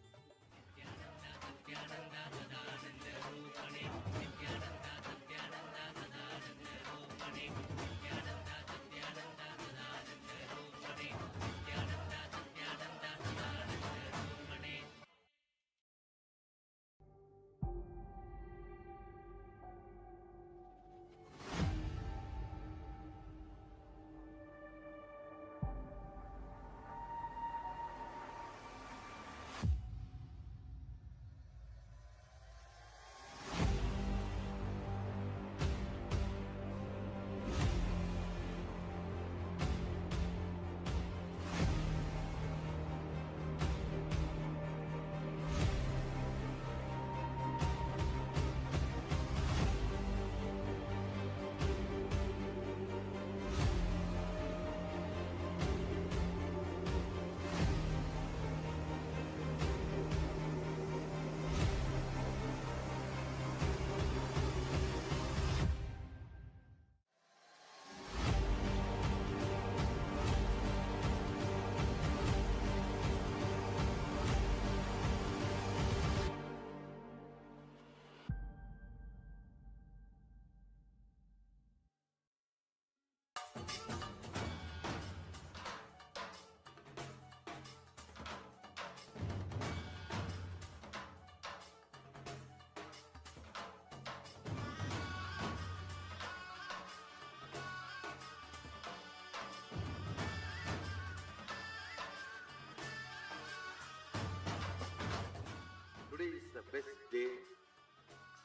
Today is the best day.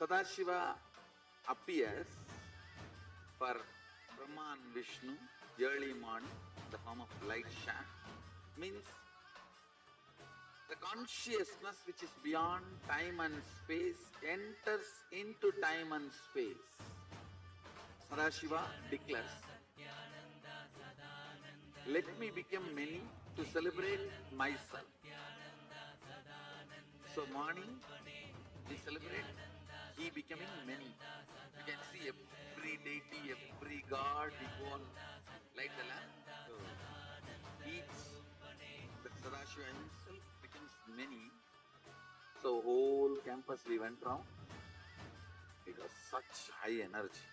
Sadashiva appears for Brahma and Vishnu early morning in the form of light shaft. Means the consciousness which is beyond time and space enters into time and space. Sadashiva declares, let me become many to celebrate myself. So morning we celebrate he becoming many. You can see every deity, every god, we go on light the lamp. So each, the Sadashiva himself becomes many. So whole campus we went round. It was such high energy.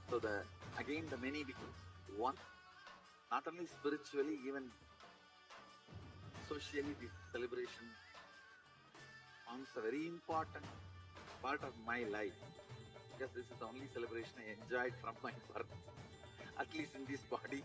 So again the many becomes one. Not only spiritually, even socially, this celebration forms a very important part of my life. Because this is the only celebration I enjoyed from my birth, at least in this body.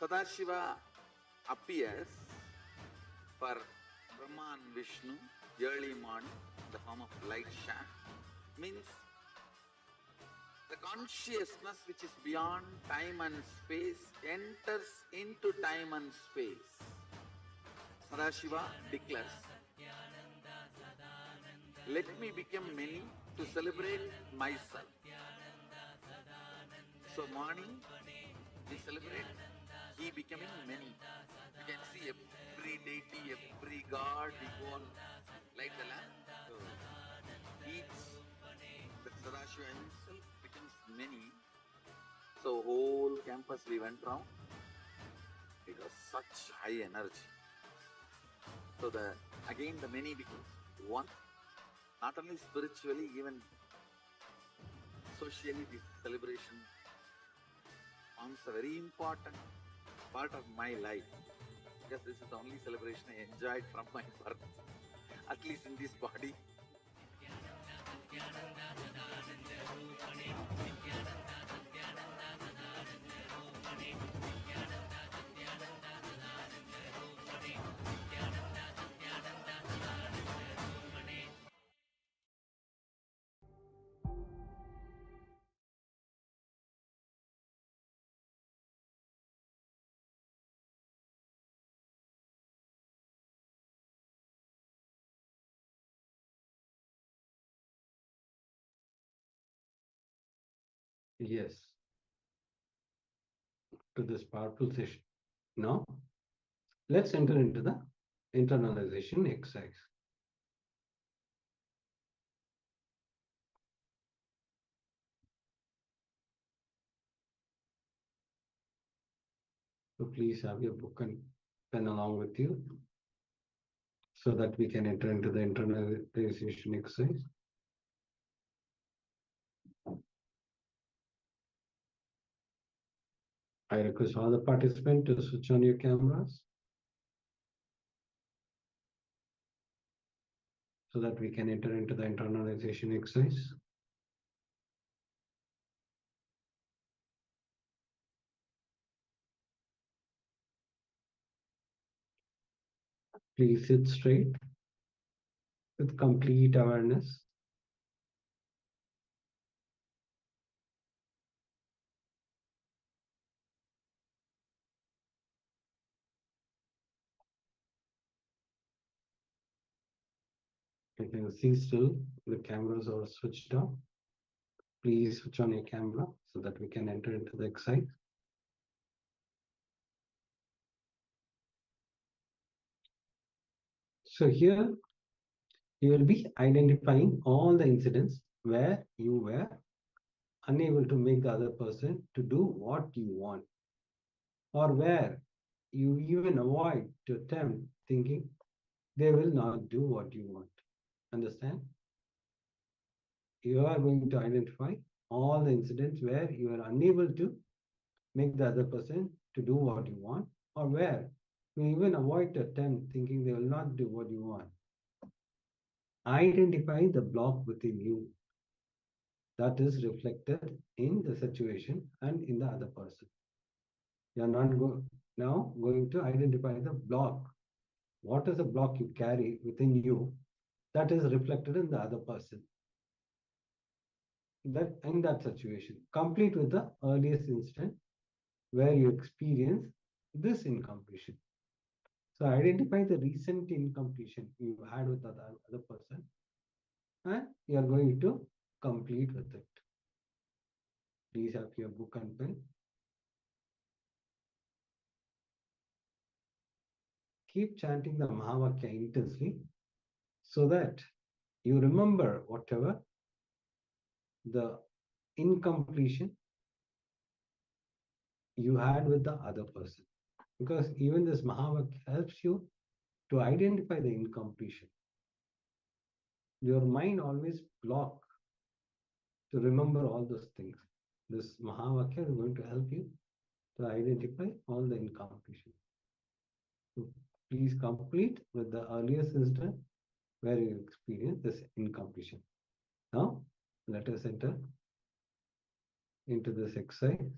Sadashiva appears for Brahma and Vishnu early morning in the form of light shaft, means the consciousness which is beyond time and space enters into time and space. Sadashiva declares, let me become many to celebrate myself. So morning we celebrate he becoming many. You can see every deity, every god, we go and light the lamp. So the Sadashiva himself becomes many. So whole campus we went round. It was such high energy. So again the many becomes one. Not only spiritually, even socially, this celebration forms a very important part of my life, because this is the only celebration I enjoyed from my birth, at least in this body. Yes, to this powerful session. Now, let's enter into the internalization exercise. So please have your book and pen along with you so that we can enter into the internalization exercise. I request all the participants to switch on your cameras so that we can enter into the internalization exercise. Please sit straight with complete awareness. You can see still the cameras are switched off. Please switch on your camera so that we can enter into the exercise. So here you will be identifying all the incidents where you were unable to make the other person to do what you want, or where you even avoid to attempt thinking they will not do what you want. Understand? You are going to identify all the incidents where you are unable to make the other person to do what you want, or where you even avoid to attempt thinking they will not do what you want. Identify the block within you that is reflected in the situation and in the other person. You are not now going to identify the block. What is the block you carry within you that is reflected in the other person? That in that situation, complete with the earliest instant where you experience this incompletion. So identify the recent incompletion you had with the other person, and you are going to complete with it. Please have your book and pen. Keep chanting the Mahavakya intensely so that you remember whatever the incompletion you had with the other person. Because even this Mahavakya helps you to identify the incompletion. Your mind always block to remember all those things. This Mahavakya is going to help you to identify all the incompletion. So please complete with the earliest instant where you experience this incompletion. Now, let us enter into this exercise.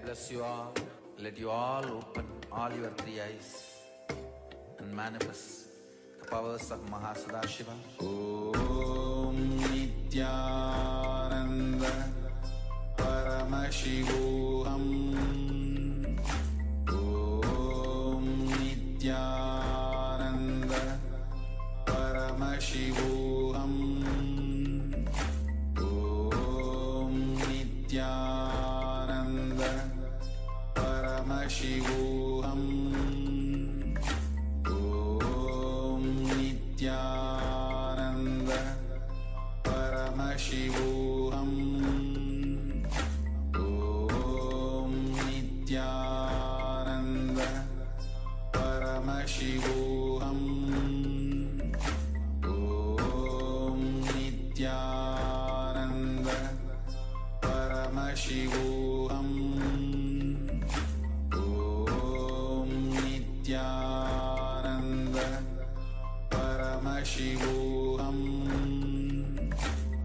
bless you all. Let you all open all your three eyes and manifest the powers of Mahasadashiva. Om Nithyananda Paramashivoham. Om Nithyananda Paramashivoham. Om Nithyananda Paramashivoham. Om Nithyananda Paramashivoham. Om Nithyananda Paramashivoham. Om Nithyananda Paramashivoham. Om Nithyananda Paramashivoham.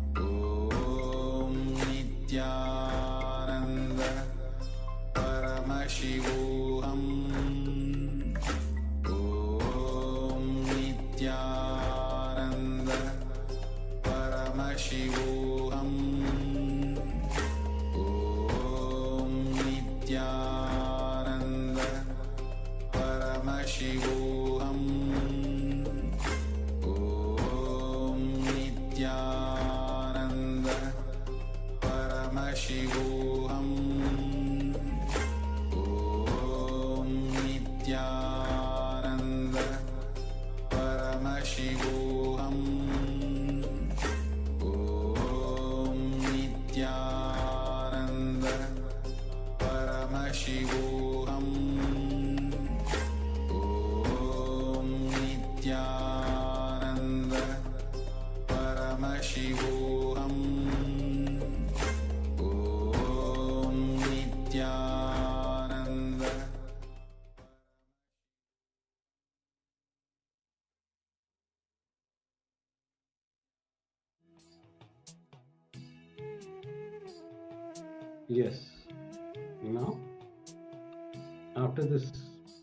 Om Nithyananda Paramashivoham. Om Nithyananda Paramashivoham. Om Nithyananda Paramashivoham. Om Nithyananda Paramashivoham. Om Nithyananda Paramashivoham. Om Nithyananda Paramashivoham. Om Nithyananda Paramashivoham. Om Nithyananda. Yes. Now, after this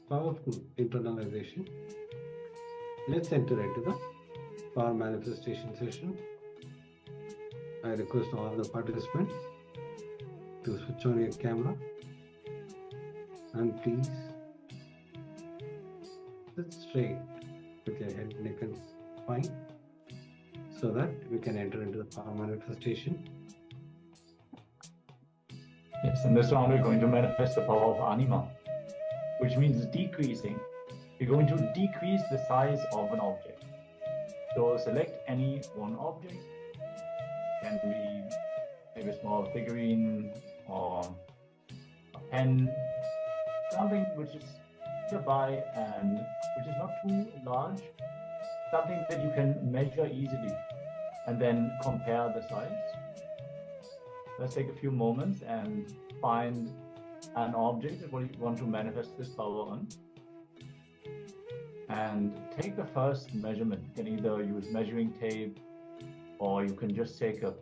powerful internalization, let's enter into the power manifestation session. I request all the participants to switch on your camera and please sit straight with your head, neck and spine so that we can enter into the power manifestation. Yes, in this round we're going to manifest the power of anima, which means decreasing. We're going to decrease the size of an object. So select any one object, can be maybe a small figurine or a pen, something which is nearby and which is not too large, something that you can measure easily and then compare the size. Let's take a few moments and find an object that you want to manifest this power on. And take the first measurement. You can either use measuring tape or you can just take a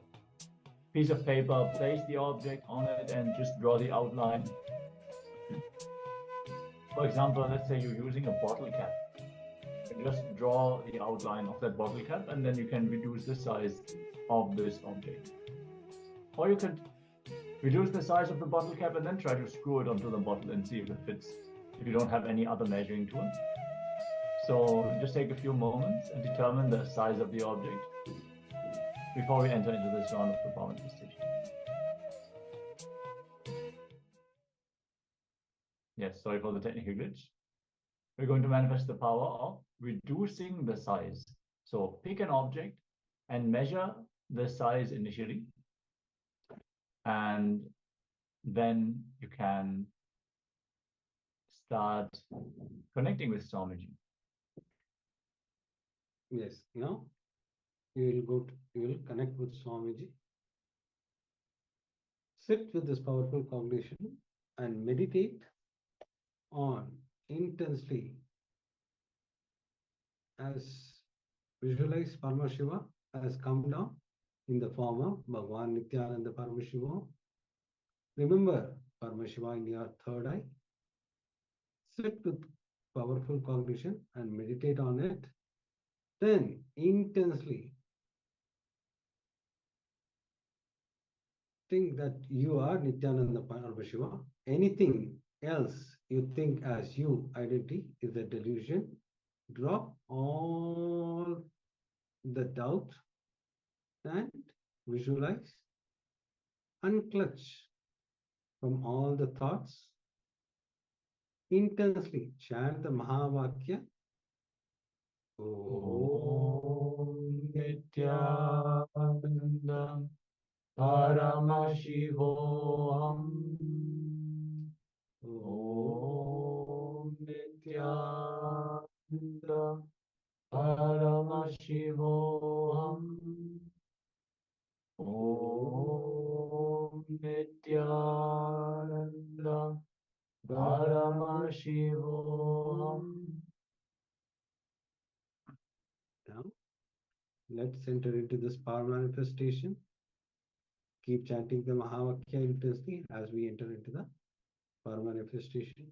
piece of paper, place the object on it and just draw the outline. For example, let's say you're using a bottle cap. You can just draw the outline of that bottle cap and then you can reduce the size of this object. Or you could reduce the size of the bottle cap and then try to screw it onto the bottle and see if it fits, if you don't have any other measuring tool. So just take a few moments and determine the size of the object before we enter into this round of the power manifestation. Yes, sorry for the technical glitch. We're going to manifest the power of reducing the size. So pick an object and measure the size initially. And then you can start connecting with Swamiji. Yes, now you will connect with Swamiji. Sit with this powerful cognition and meditate on intensely as visualize Paramashiva has come down in the form of Bhagavan Nithyananda Paramashivoham. Remember Paramashiva in your third eye. Sit with powerful cognition and meditate on it. Then intensely think that you are Nithyananda Paramashiva. Anything else you think as you identity is a delusion. Drop all the doubt and visualize, unclutch from all the thoughts. Intensely chant the Mahavakya. Om Nithyananda Paramashivoham. Om Nithyananda Paramashivoham. Om Nithyananda Paramashivoham. Now, let's enter into this power manifestation. Keep chanting the Mahavakya intensely as we enter into the power manifestation.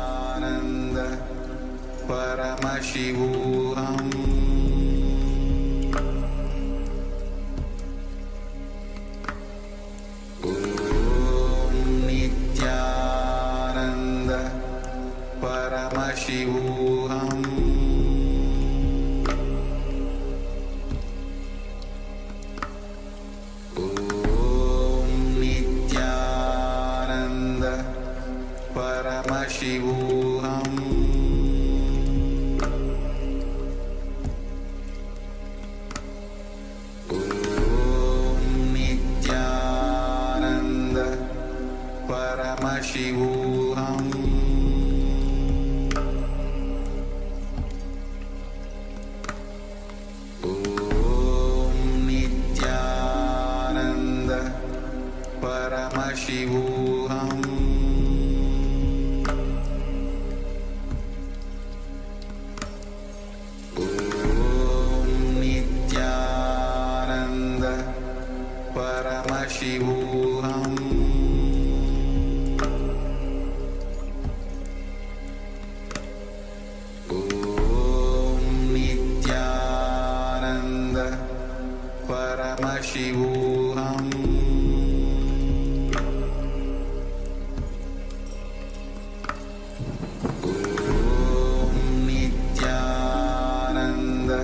Nithyananda Paramashivoham Om Nithyananda Paramashivoham Om Nithyananda Paramashivoham Om Nithyananda Paramashivoham Om Nithyananda Paramashivoham Om Nithyananda Paramashivoham Om Nithyananda Paramashivoham Om Nithyananda Paramashivoham Om Nithyananda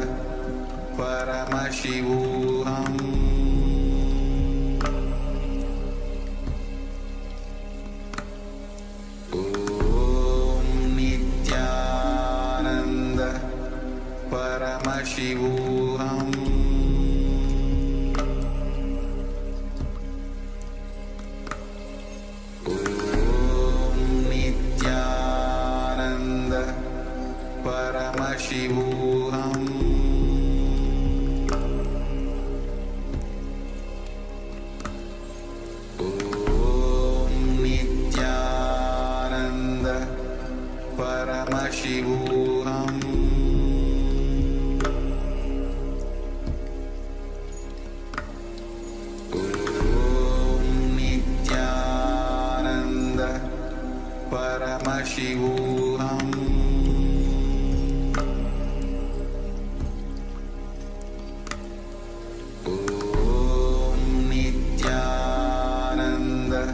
Paramashivoham Om Nithyananda Paramashivoham Om Nithyananda Paramashivoham Om Nithyananda Paramashivoham Om Nithyananda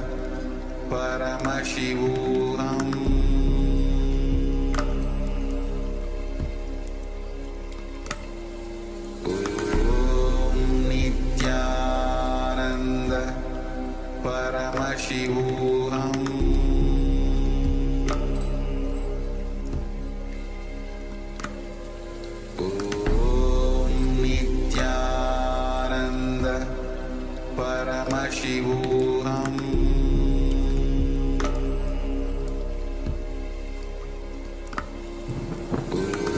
Paramashivoham Om Nithyananda Paramashivoham Om Nithyananda Paramashivoham Om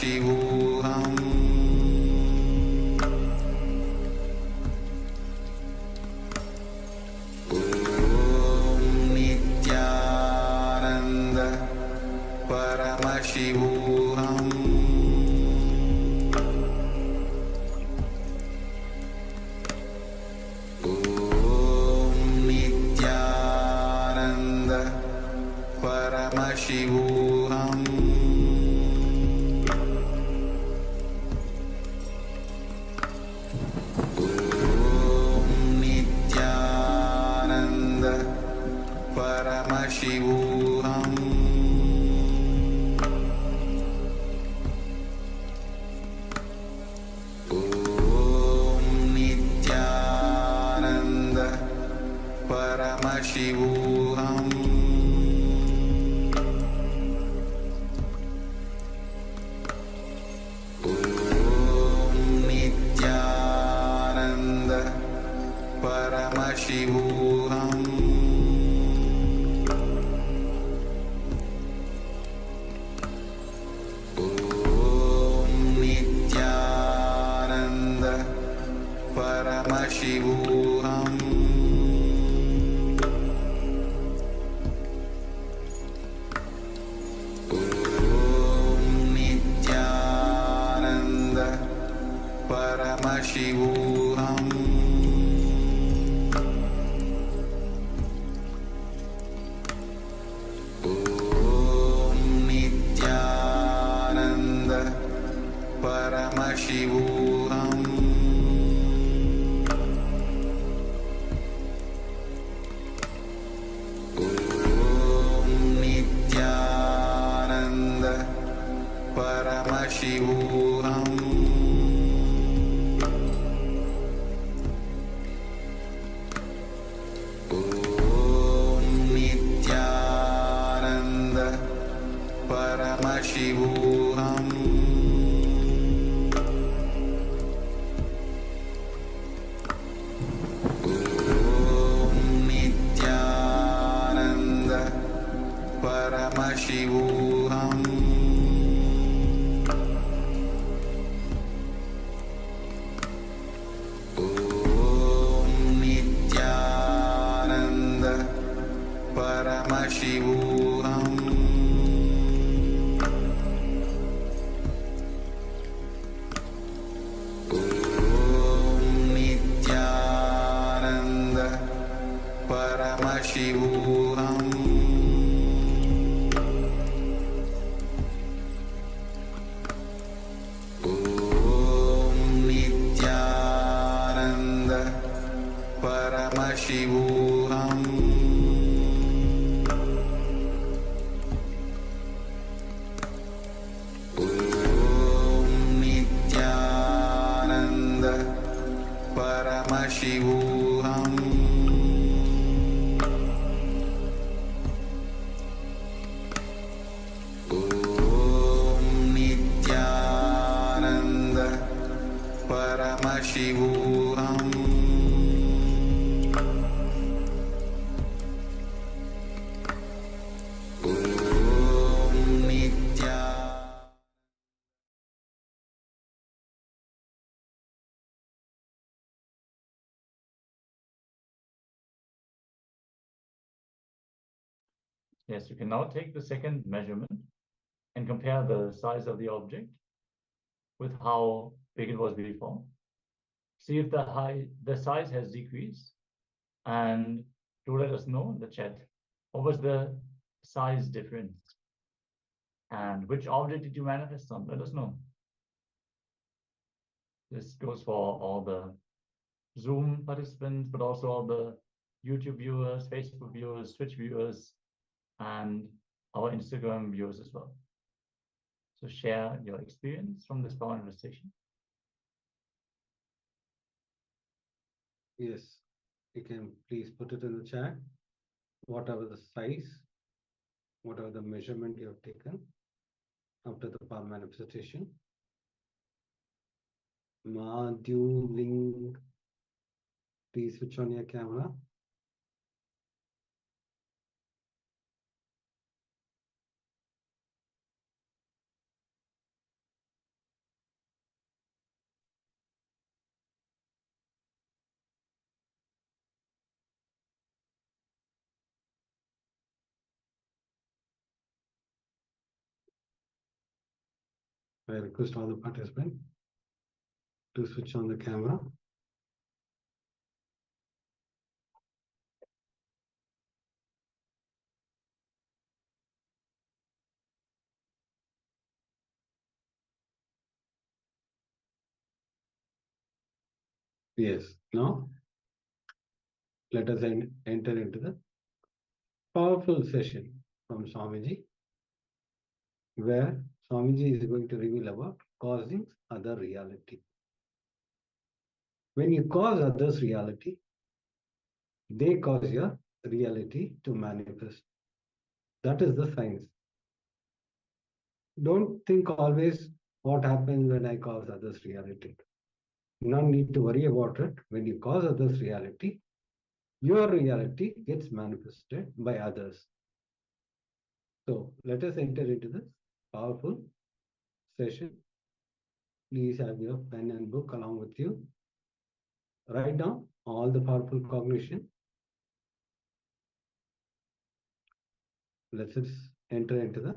Paramashivoham Om Nithyananda Paramashivoham Om Nithyananda Paramashivoham Om Nithyananda Paramashivoham Om Nithyananda Paramashivoham Om Nithyananda Paramashivoham Om Nithyananda Paramashivoham Om Nithyananda Paramashivoham Om Nithyananda Paramashivoham Om Nithyananda Paramashivoham Om Nithyananda Paramashivoham Om Nithyananda Paramashivoham Om Nithyananda Paramashivoham Om Nithyananda Paramashivoham Om Nithyananda Paramashivoham Om Nithyananda Paramashivoham Om Nithyananda Paramashivoham Om Nithyananda Yes, you can now take the second measurement and compare the size of the object with how big it was before. See if the size has decreased, and do let us know in the chat what was the size difference and which object did you manifest on. Let us know. This goes for all the Zoom participants, but also all the YouTube viewers, Facebook viewers, Twitch viewers, and our Instagram viewers as well. So share your experience from this power manifestation. Yes, you can please put it in the chat. Whatever the size, whatever the measurement you have taken after the power manifestation. Madhu, please switch on your camera. I request all the participants to switch on the camera. Yes, now let us enter into the powerful session from Swamiji, where Swamiji is going to reveal about causing other reality. When you cause others reality, they cause your reality to manifest. That is the science. Don't think always what happens when I cause others reality. No need to worry about it. When you cause others reality, your reality gets manifested by others. So let us enter into this powerful session. Please have your pen and book along with you. Write down all the powerful cognition. Let's just enter into the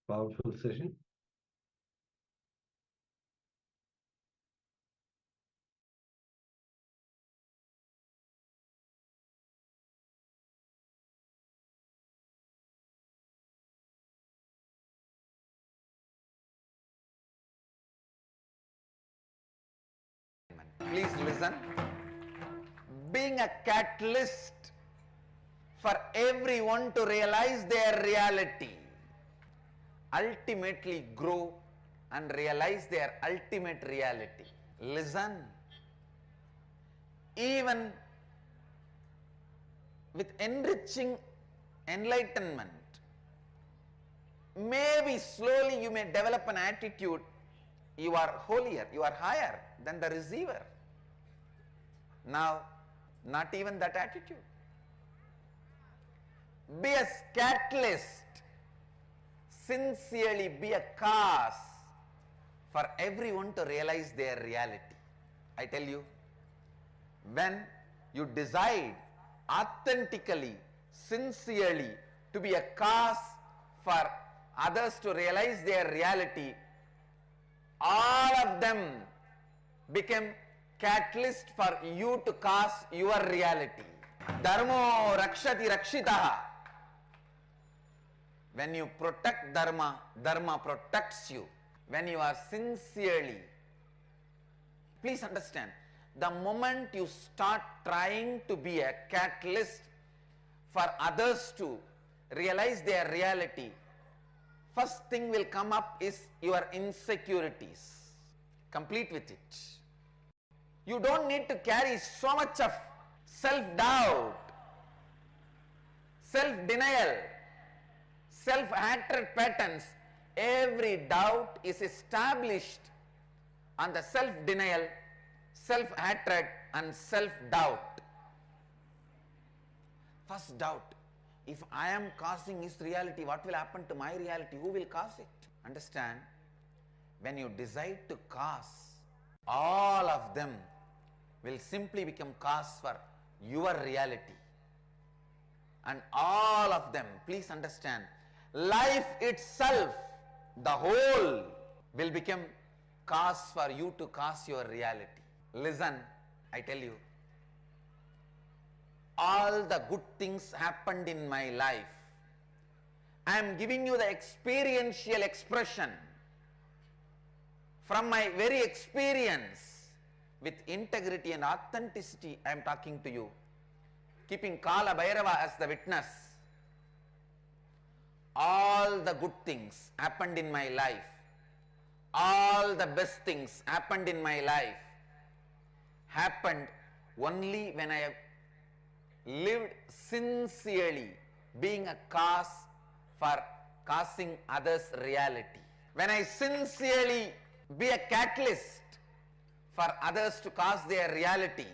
powerful session. Please listen. Being a catalyst for everyone to realize their reality, ultimately grow and realize their ultimate reality. Listen. Even with enriching enlightenment, maybe slowly you may develop an attitude, you are holier, you are higher than the receiver. Now, not even that attitude. Be a catalyst, sincerely be a cause for everyone to realize their reality. I tell you, when you decide authentically, sincerely to be a cause for others to realize their reality, all of them become catalyst for you to cause your reality. Dharmo rakshati rakshitaha. When you protect dharma, dharma protects you. When you are sincerely, please understand, the moment you start trying to be a catalyst for others to realize their reality, first thing will come up is your insecurities. Complete with it. You don't need to carry so much of self-doubt, self-denial, self-hatred patterns. Every doubt is established on the self-denial, self-hatred and self-doubt. First doubt, if I am causing his reality, what will happen to my reality? Who will cause it? Understand? When you decide to cause, all of them will simply become cause for your reality. And all of them, please understand, life itself, the whole, will become cause for you to cause your reality. Listen, I tell you, all the good things happened in my life. I am giving you the experiential expression from my very experience. With integrity and authenticity, I am talking to you, keeping Kala Bhairava as the witness. All the good things happened in my life. All the best things happened in my life. Happened only when I have lived sincerely, being a cause for causing others' reality. When I sincerely be a catalyst for others to cause their reality,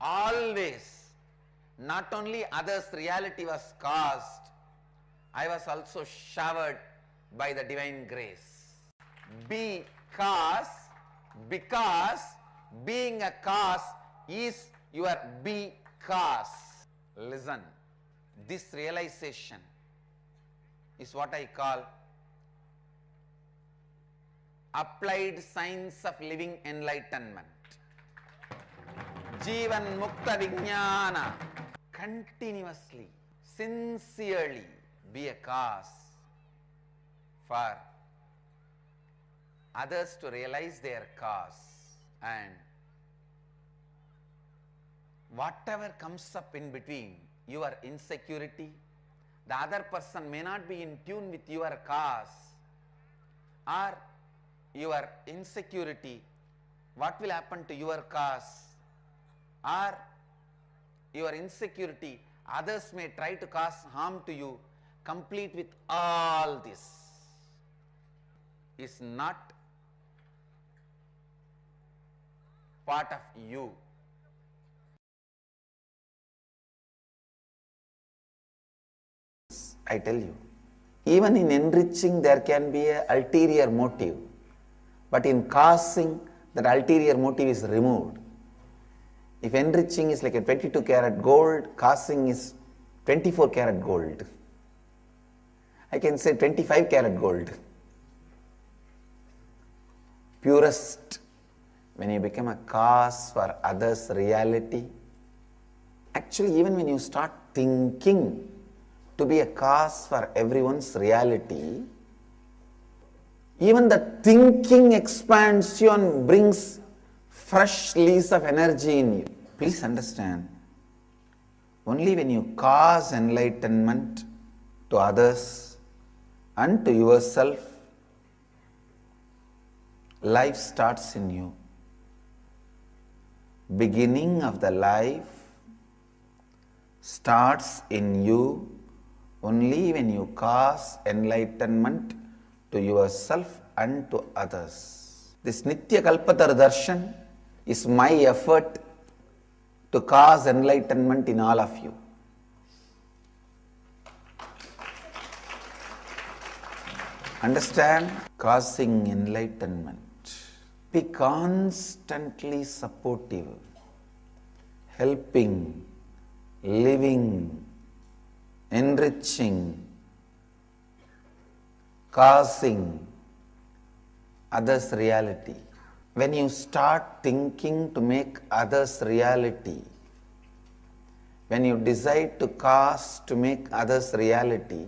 always, not only others' reality was caused, I was also showered by the divine grace. Because being a cause is your because. Listen, this realization is what I call applied science of living enlightenment. Jivan Mukta Vijnana. Continuously, sincerely be a cause for others to realize their cause, and whatever comes up in between, your insecurity, the other person may not be in tune with your cause, or your insecurity, what will happen to your cause, or your insecurity, others may try to cause harm to you. Complete with all this is not part of you. I tell you, even in enriching there can be an ulterior motive, but in causing that ulterior motive is removed. If enriching is like a 22 karat gold, causing is 24 karat gold. I can say 25 karat gold. Purest, when you become a cause for others' reality, actually even when you start thinking to be a cause for everyone's reality, even the thinking expands you and brings fresh lease of energy in you. Please understand, only when you cause enlightenment to others and to yourself, life starts in you. Beginning of the life starts in you only when you cause enlightenment to yourself and to others. This Nitya Kalpatar Darshan is my effort to cause enlightenment in all of you. Understand? Causing enlightenment. Be constantly supportive, helping, living, enriching, causing others' reality. When you start thinking to make others' reality, when you decide to cause to make others' reality,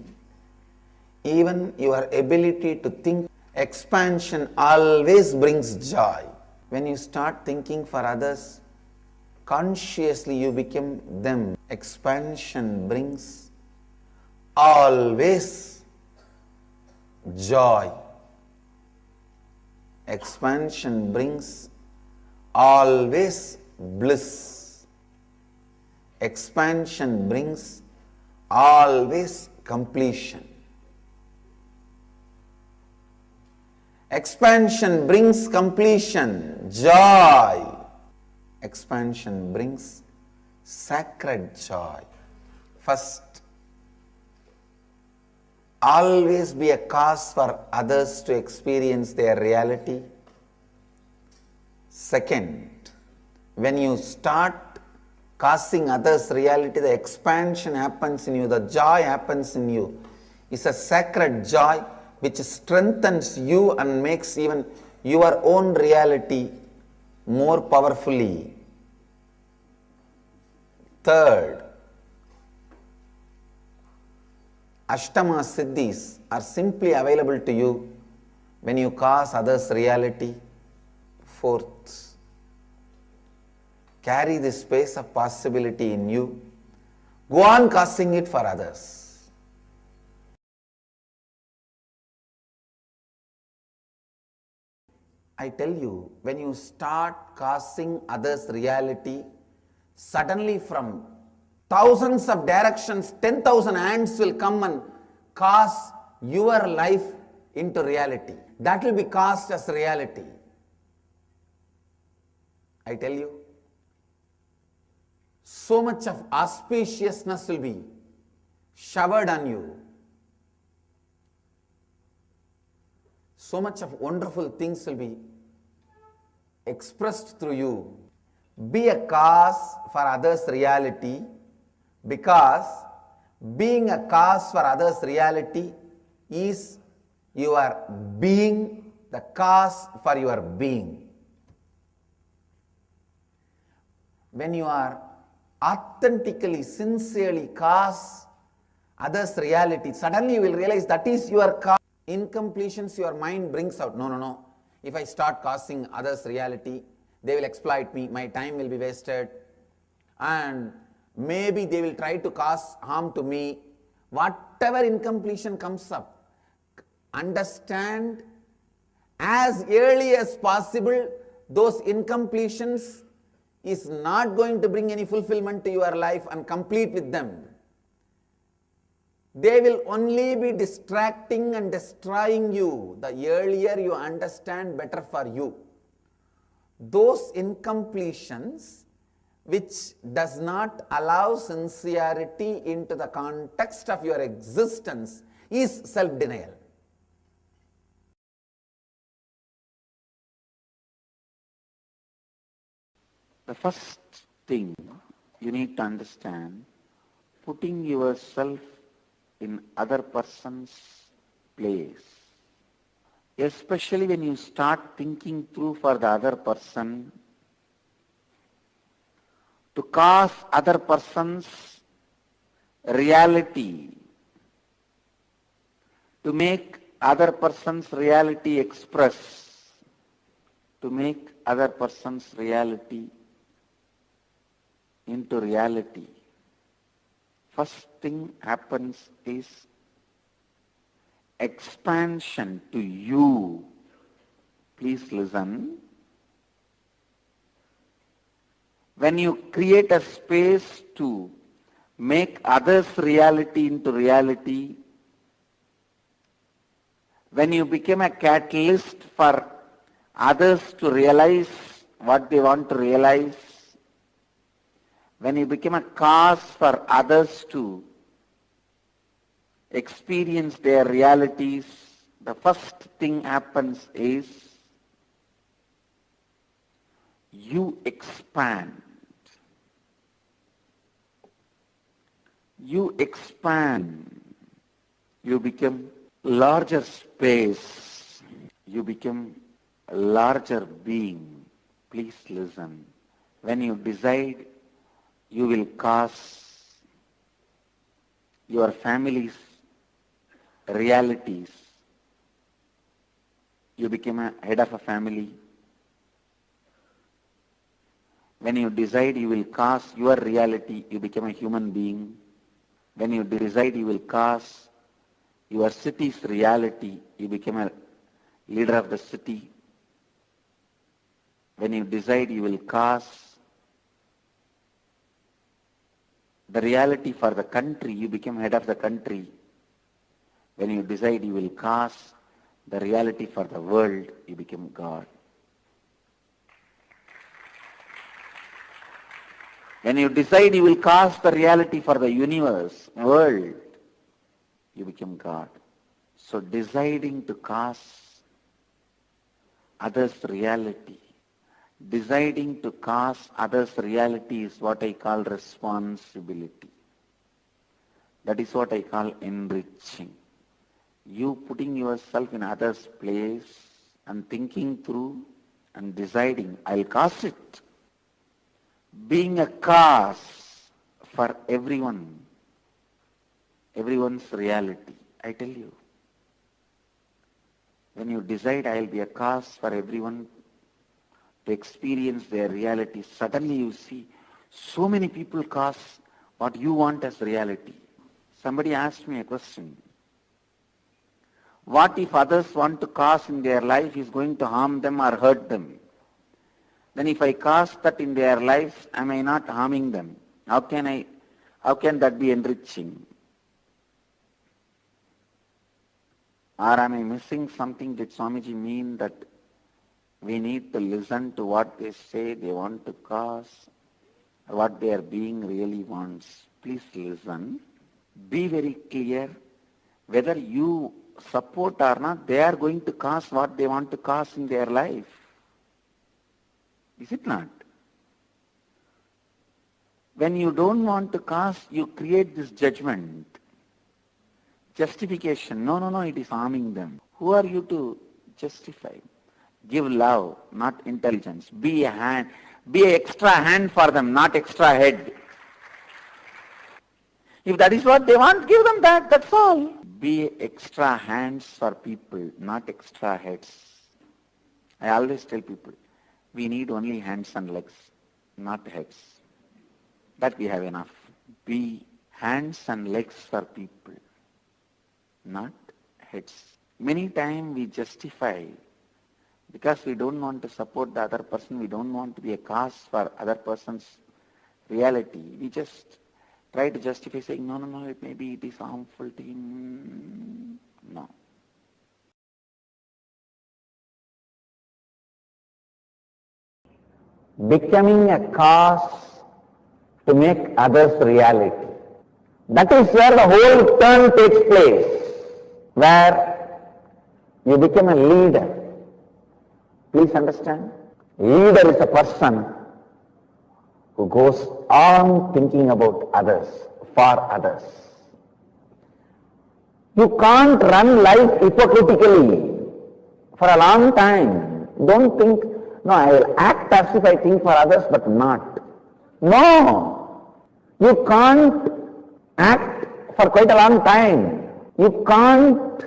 even your ability to think expansion always brings joy. When you start thinking for others, consciously you become them. Expansion brings always joy. Expansion brings always bliss. Expansion brings always completion. Expansion brings completion, joy. Expansion brings sacred joy. First, always be a cause for others to experience their reality. Second, when you start causing others' reality, the expansion happens in you, the joy happens in you. It's a sacred joy which strengthens you and makes even your own reality more powerfully. Third, Ashtama Siddhis are simply available to you when you cause others' reality. Fourth, carry this space of possibility in you. Go on causing it for others. I tell you, when you start causing others' reality, suddenly from thousands of directions, 10,000 hands will come and cause your life into reality. That will be cast as reality. I tell you, so much of auspiciousness will be showered on you. So much of wonderful things will be expressed through you. Be a cause for others' reality, because being a cause for others' reality is your being the cause for your being. When you are authentically, sincerely cause others' reality, suddenly you will realize that is your cause. Incompletions your mind brings out. No, no, no. If I start causing others' reality, they will exploit me, my time will be wasted, and maybe they will try to cause harm to me. Whatever incompletion comes up, understand as early as possible those incompletions is not going to bring any fulfillment to your life, and complete with them. They will only be distracting and destroying you. The earlier you understand, better for you. Those incompletions which does not allow sincerity into the context of your existence is self-denial. The first thing you need to understand, putting yourself in other person's place. Especially when you start thinking through for the other person, to cause other person's reality, to make other person's reality express, to make other person's reality into reality. First thing happens is expansion to you. Please listen. When you create a space to make others' reality into reality, when you become a catalyst for others to realize what they want to realize, when you become a cause for others to experience their realities, the first thing happens is you expand. You expand. You become larger space. You become a larger being. Please listen. When you decide you will cause your family's realities, you become a head of a family. When you decide you will cause your reality, you become a human being. When you decide you will cause your city's reality, you become a leader of the city. When you decide you will cause the reality for the country, you become head of the country. When you decide you will cause the reality for the world, you become God. When you decide you will cause the reality for the universe, world, you become God. So deciding to cause others' reality, deciding to cause others' reality is what I call responsibility. That is what I call enriching. You putting yourself in others' place and thinking through and deciding, I'll cause it. Being a cause for everyone's reality. I tell you, when you decide I'll be a cause for everyone to experience their reality, suddenly you see so many people cause what you want as reality. Somebody asked me a question. What if others want to cause in their life is going to harm them or hurt them? Then if I cause that in their life, am I not harming them? How can that be enriching? Or am I missing something? Did Swamiji mean that we need to listen to what they say they want to cause, what their being really wants? Please listen. Be very clear. Whether you support or not, they are going to cause what they want to cause in their life. Is it not? When you don't want to cause, you create this judgment, justification. No, it is harming them. Who are you to justify. Give love, not intelligence. Be a hand, be an extra hand for them, not extra head. If that is what they want, give them that, that's all. Be extra hands for people, not extra heads. I always tell people, we need only hands and legs, not heads. That we have enough. Be hands and legs for people, not heads. Many times we justify because we don't want to support the other person, we don't want to be a cause for other person's reality. We just try to justify saying, no, maybe it is harmful to him. No. Becoming a cause to make others reality. That is where the whole turn takes place, where you become a leader. Please understand, leader is a person who goes on thinking about others, for others. You can't run life hypocritically for a long time. Don't think, no, I will act as if I think for others but not. No, you can't act for quite a long time. You can't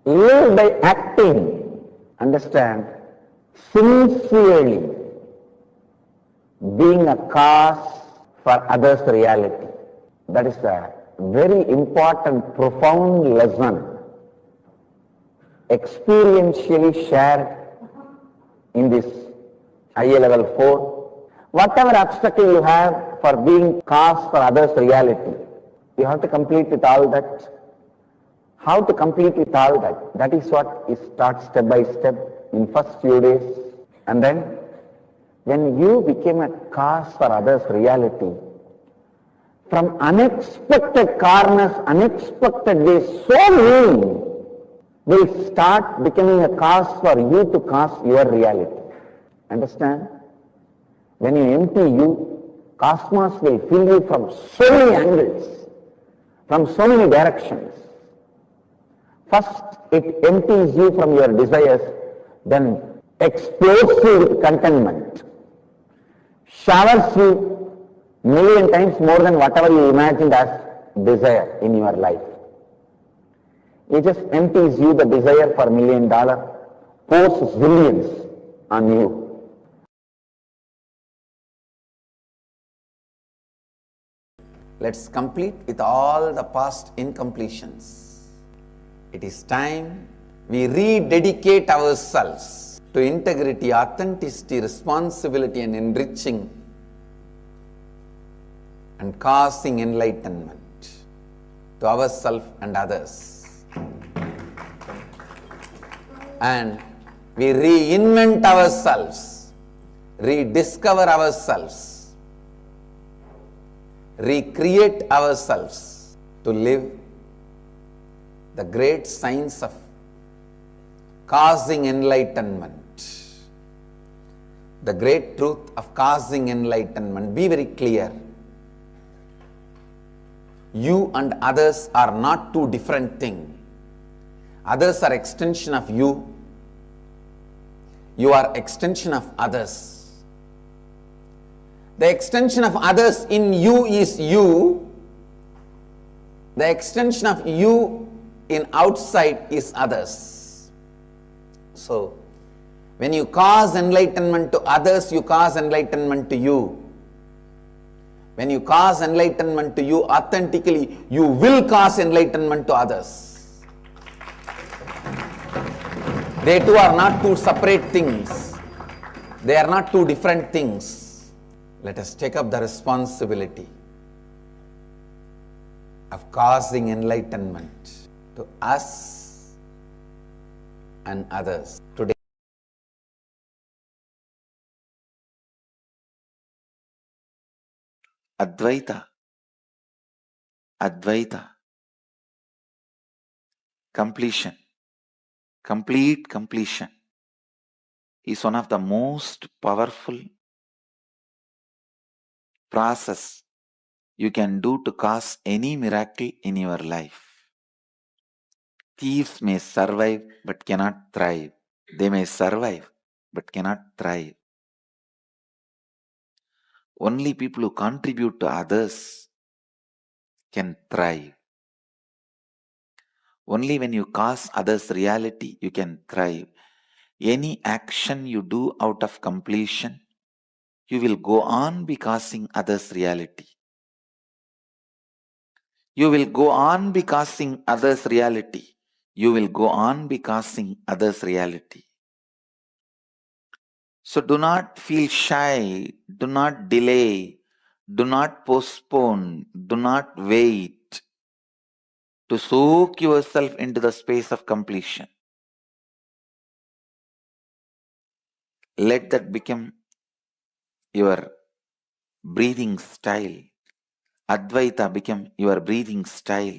live by acting. Understand? Sincerely being a cause for others' reality. That is a very important, profound lesson experientially shared in this IA level 4. Whatever obstacle you have for being cause for others' reality, you have to complete with all that. How to complete with all that? That is what is taught step by step in first few days. And then when you became a cause for others' reality, from unexpected corners, unexpected ways, so many will start becoming a cause for you to cause your reality. Understand? When you empty you, cosmos will fill you from so many angles, from so many directions. First, it empties you from your desires, then explodes you with contentment, showers you million times more than whatever you imagined as desire in your life. It just empties you the desire for $1 million, pours zillions on you. Let's complete with all the past incompletions. It is time we rededicate ourselves to integrity, authenticity, responsibility and enriching and causing enlightenment to ourselves and others. And we reinvent ourselves, rediscover ourselves, recreate ourselves to live the great science of causing enlightenment. The great truth of causing enlightenment. Be very clear. You and others are not two different things. Others are extension of you. You are extension of others. The extension of others in you is you. The extension of you in outside is others. So, when you cause enlightenment to others, you cause enlightenment to you. When you cause enlightenment to you authentically, you will cause enlightenment to others. They too are not two separate things. They are not two different things. Let us take up the responsibility of causing enlightenment to us and others today. Advaita, completion, complete completion is one of the most powerful process you can do to cause any miracle in your life. Thieves may survive but cannot thrive. They may survive, but cannot thrive. Only people who contribute to others can thrive. Only when you cause others reality, you can thrive. Any action you do out of completion, you will go on be causing others reality. You will go on be causing others reality. You will go on be causing others reality. So do not feel shy, do not delay, do not postpone, do not wait to soak yourself into the space of completion. Let that become your breathing style. Advaita become your breathing style,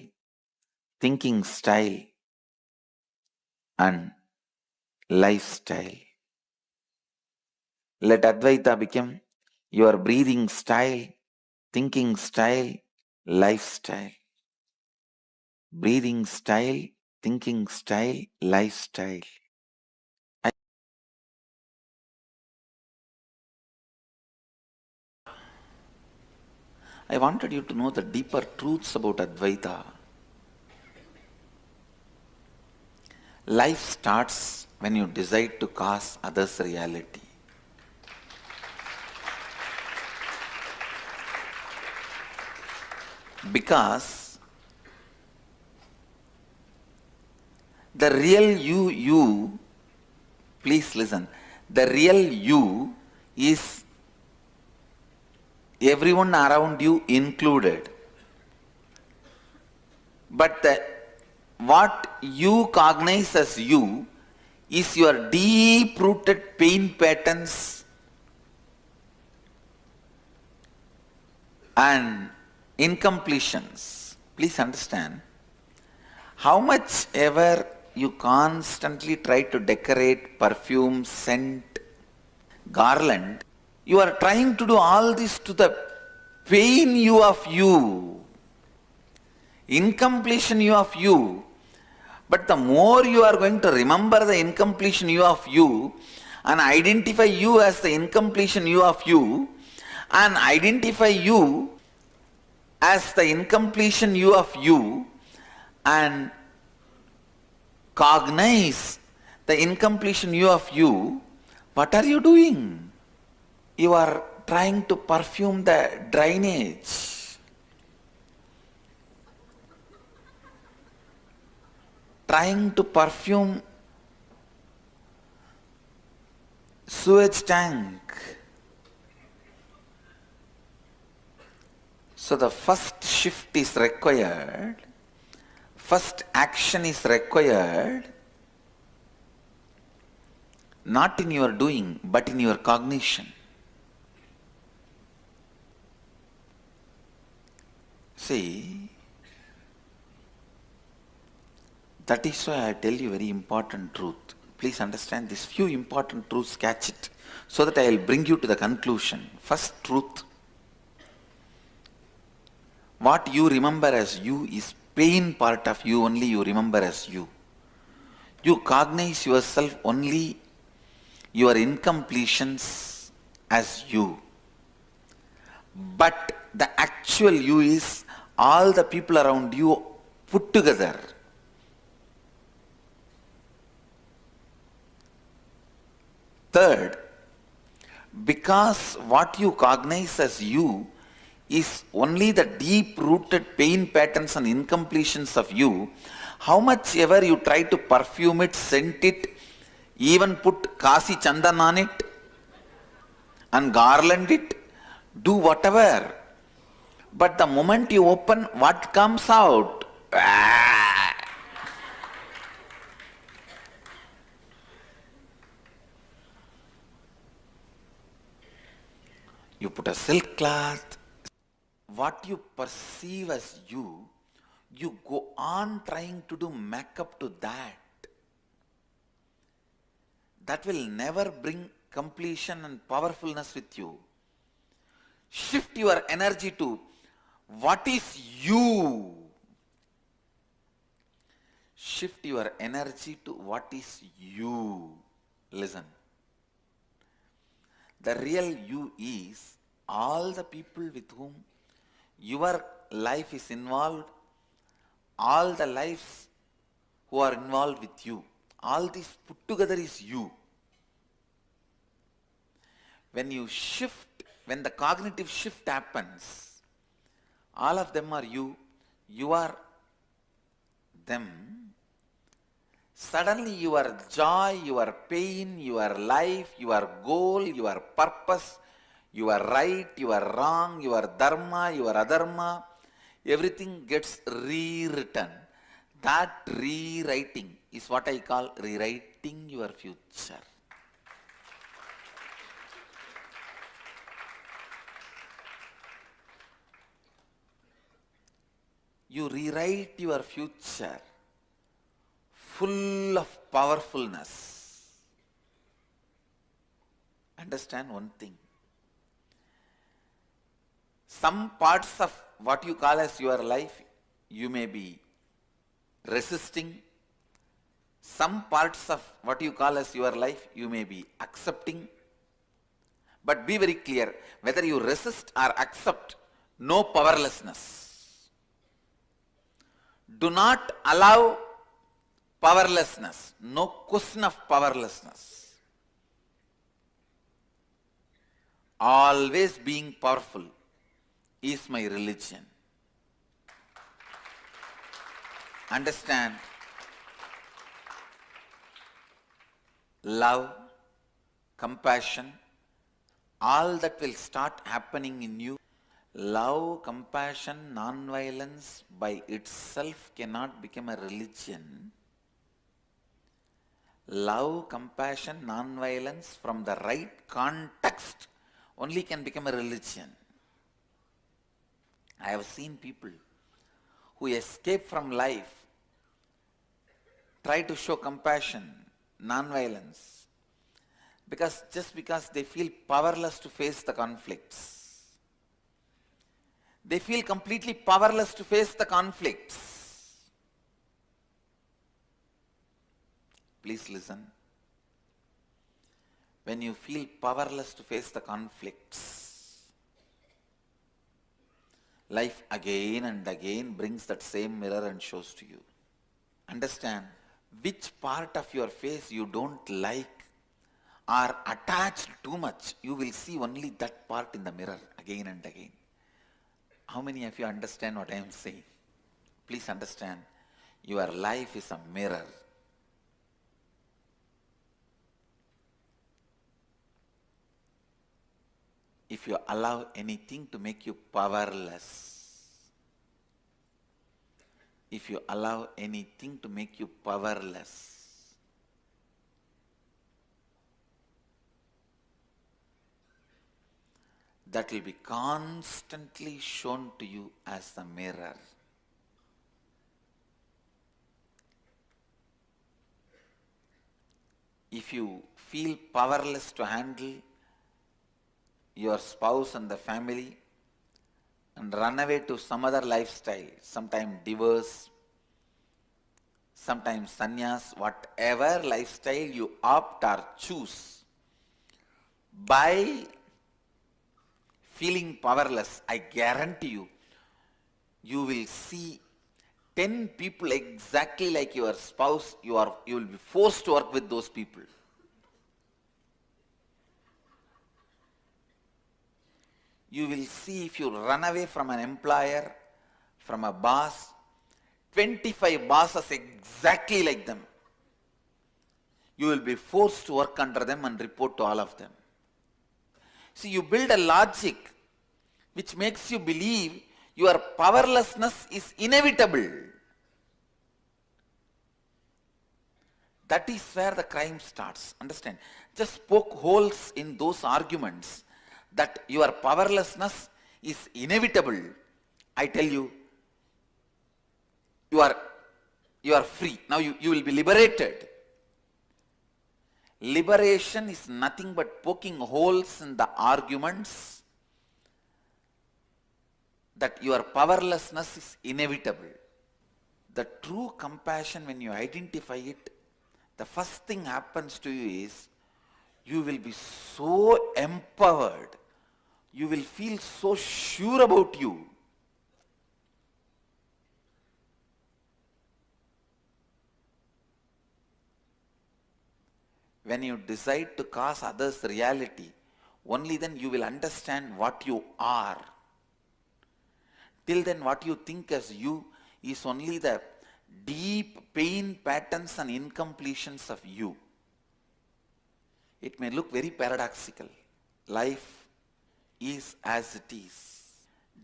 thinking style, and lifestyle. Let Advaita become your breathing style, thinking style, lifestyle. Breathing style, thinking style, lifestyle. I wanted you to know the deeper truths about Advaita. Life starts when you decide to cause others reality. Because the real you, please listen, the real you is everyone around you included. But what you cognize as you is your deep-rooted pain patterns and incompletions. Please understand, how much ever you constantly try to decorate, perfume, scent, garland, you are trying to do all this to the pain you of you, incompletion you of you. But the more you are going to remember the incompletion you of you and identify you as the incompletion you of you and identify you as the incompletion you of you and cognize the incompletion you of you, what are you doing? You are trying to perfume the drainage. Trying to perfume sewage tank. So the first shift is required, first action is required, not in your doing, but in your cognition. See, that is why I tell you very important truth. Please understand these few important truths, catch it, so that I will bring you to the conclusion. First truth, what you remember as you is pain part of you, only you remember as you. You cognize yourself only your incompletions as you. But the actual you is all the people around you put together. Third, because what you cognize as you is only the deep-rooted pain patterns and incompletions of you, how much ever you try to perfume it, scent it, even put Kasi Chandan on it and garland it, do whatever. But the moment you open, what comes out? You put a silk cloth, what you perceive as you go on trying to do makeup to that. That will never bring completion and powerfulness with you. Shift your energy to what is you. Shift your energy to what is you. Listen. The real you is all the people with whom your life is involved, all the lives who are involved with you. All this put together is you. When you shift, when the cognitive shift happens, all of them are you, you are them. Suddenly your joy, your pain, your life, your goal, your purpose, your right, your wrong, your dharma, your adharma, everything gets rewritten. That rewriting is what I call rewriting your future. You rewrite your future full of powerfulness. Understand one thing. Some parts of what you call as your life, you may be resisting. Some parts of what you call as your life, you may be accepting. But be very clear, whether you resist or accept, no powerlessness. Do not allow powerlessness. No question of powerlessness. Always being powerful is my religion. Understand? Love, compassion, all that will start happening in you. Love, compassion, non-violence by itself cannot become a religion. Love, compassion, non-violence from the right context only can become a religion. I have seen people who escape from life try to show compassion, non-violence, just because they feel powerless to face the conflicts. They feel completely powerless to face the conflicts. Please listen. When you feel powerless to face the conflicts, life again and again brings that same mirror and shows to you. Understand, which part of your face you don't like or attached too much, you will see only that part in the mirror again and again. How many of you understand what I am saying? Please understand, your life is a mirror. If you allow anything to make you powerless, if you allow anything to make you powerless, that will be constantly shown to you as the mirror. If you feel powerless to handle your spouse and the family and run away to some other lifestyle, sometimes divorce, sometimes sannyas, whatever lifestyle you opt or choose, by feeling powerless, I guarantee you, you will see 10 people exactly like your spouse. You will be forced to work with those people. You will see, if you run away from an employer, from a boss, 25 bosses exactly like them. You will be forced to work under them and report to all of them. See, you build a logic which makes you believe your powerlessness is inevitable. That is where the crime starts. Understand? Just poke holes in those arguments that your powerlessness is inevitable. I tell you, you are free. Now you will be liberated. Liberation is nothing but poking holes in the arguments that your powerlessness is inevitable. The true compassion, when you identify it, the first thing happens to you is you will be so empowered. You will feel so sure about you. When you decide to cause others reality, only then you will understand what you are. Till then, what you think as you is only the deep pain patterns and incompletions of you. It may look very paradoxical. Life is as it is.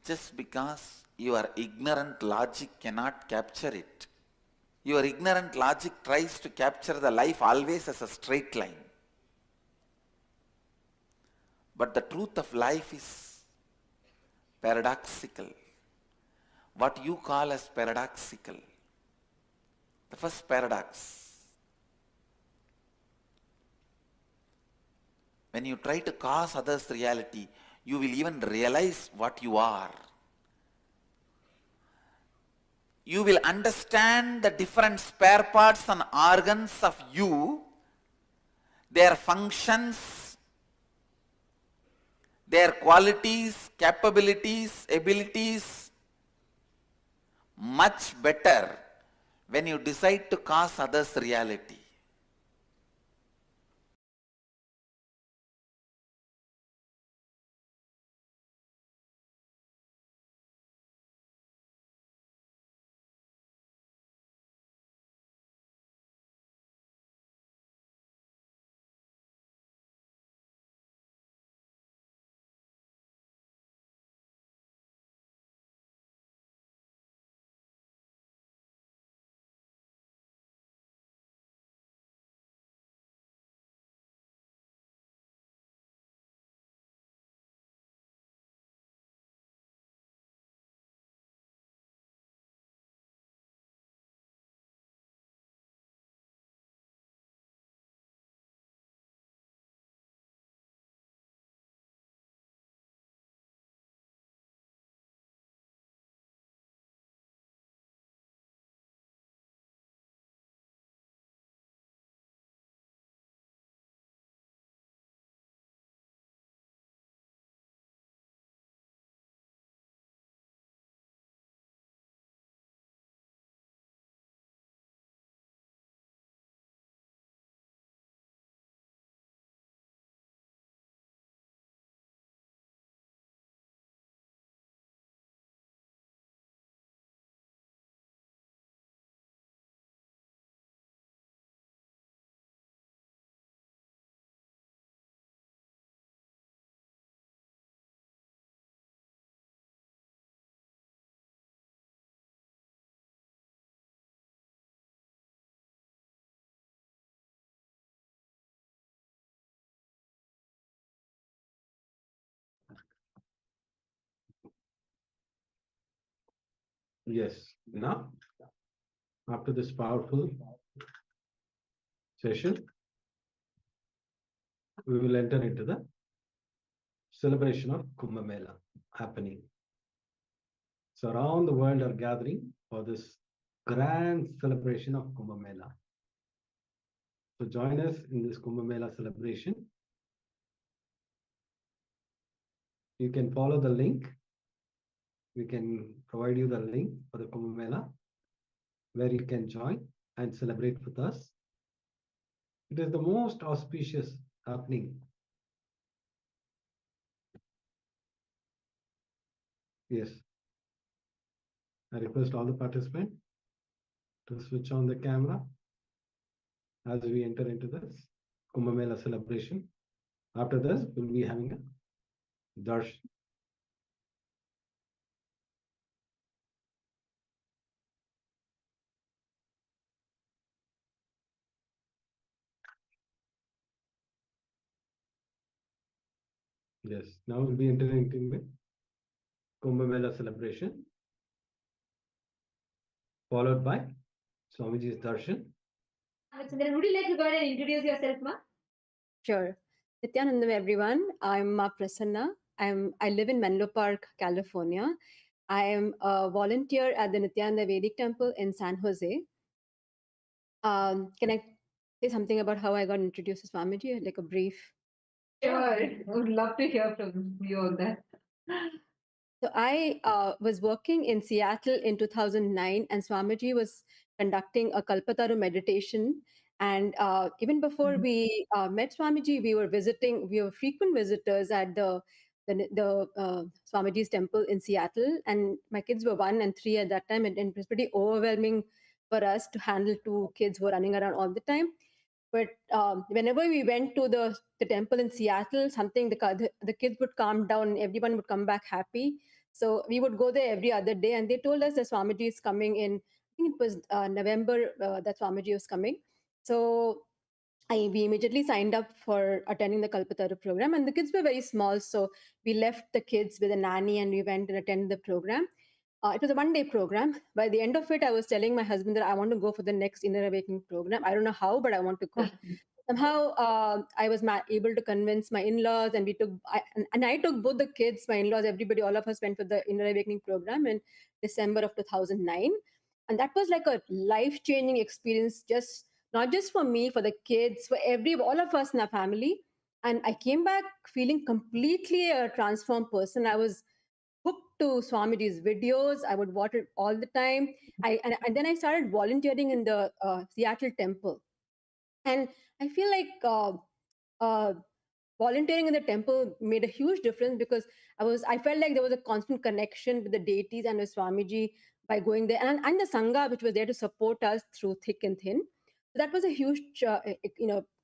Just because your ignorant logic cannot capture it. Your ignorant logic tries to capture the life always as a straight line. But the truth of life is paradoxical. What you call as paradoxical. The first paradox. When you try to cause others reality, you will even realize what you are. You will understand the different spare parts and organs of you, their functions, their qualities, capabilities, abilities, much better when you decide to cause others reality. Yes. Now, after this powerful session, we will enter into the celebration of Kumbh Mela happening. So around the world are gathering for this grand celebration of Kumbh Mela. So join us in this Kumbh Mela celebration. You can follow the link. We can provide you the link for the Kumbh Mela where you can join and celebrate with us. It is the most auspicious happening. Yes. I request all the participants to switch on the camera as we enter into this Kumbh Mela celebration. After this, we'll be having a darshan. Yes, now we'll be entering into the Kumbh Mela celebration, followed by Swamiji's darshan. Chandran, would you like to go ahead and introduce yourself, Ma? Sure. Nithyananda, everyone. I'm Ma Prasanna. I live in Menlo Park, California. I am a volunteer at the Nithyananda Vedic Temple in San Jose. Can I say something about how I got introduced to Swamiji, like a brief? Sure, would love to hear from you on that. So I was working in Seattle in 2009, and Swamiji was conducting a Kalpataru meditation. And even before we met Swamiji, we were visiting. We were frequent visitors at the Swamiji's temple in Seattle. And my kids were 1 and 3 at that time, and it was pretty overwhelming for us to handle 2 kids who were running around all the time. But whenever we went to the temple in Seattle, something the kids would calm down and everyone would come back happy. So we would go there every other day, and they told us that Swamiji is coming in. I think it was November that Swamiji was coming. So we immediately signed up for attending the Kalpataru program, and the kids were very small, so we left the kids with a nanny and we went and attended the program. It was a 1-day program. By the end of it, I was telling my husband that I want to go for the next Inner Awakening program. I don't know how, but I want to go. Somehow, I was able to convince my in-laws, and I took both the kids, my in-laws, everybody, all of us went for the Inner Awakening program in December of 2009. And that was like a life-changing experience, just not just for me, for the kids, for all of us in our family. And I came back feeling completely a transformed person. I was hooked to Swamiji's videos. I would watch it all the time. And then I started volunteering in the Seattle temple. And I feel like uh, volunteering in the temple made a huge difference, because I felt like there was a constant connection with the deities and with Swamiji by going there, and the Sangha, which was there to support us through thick and thin. So that was a huge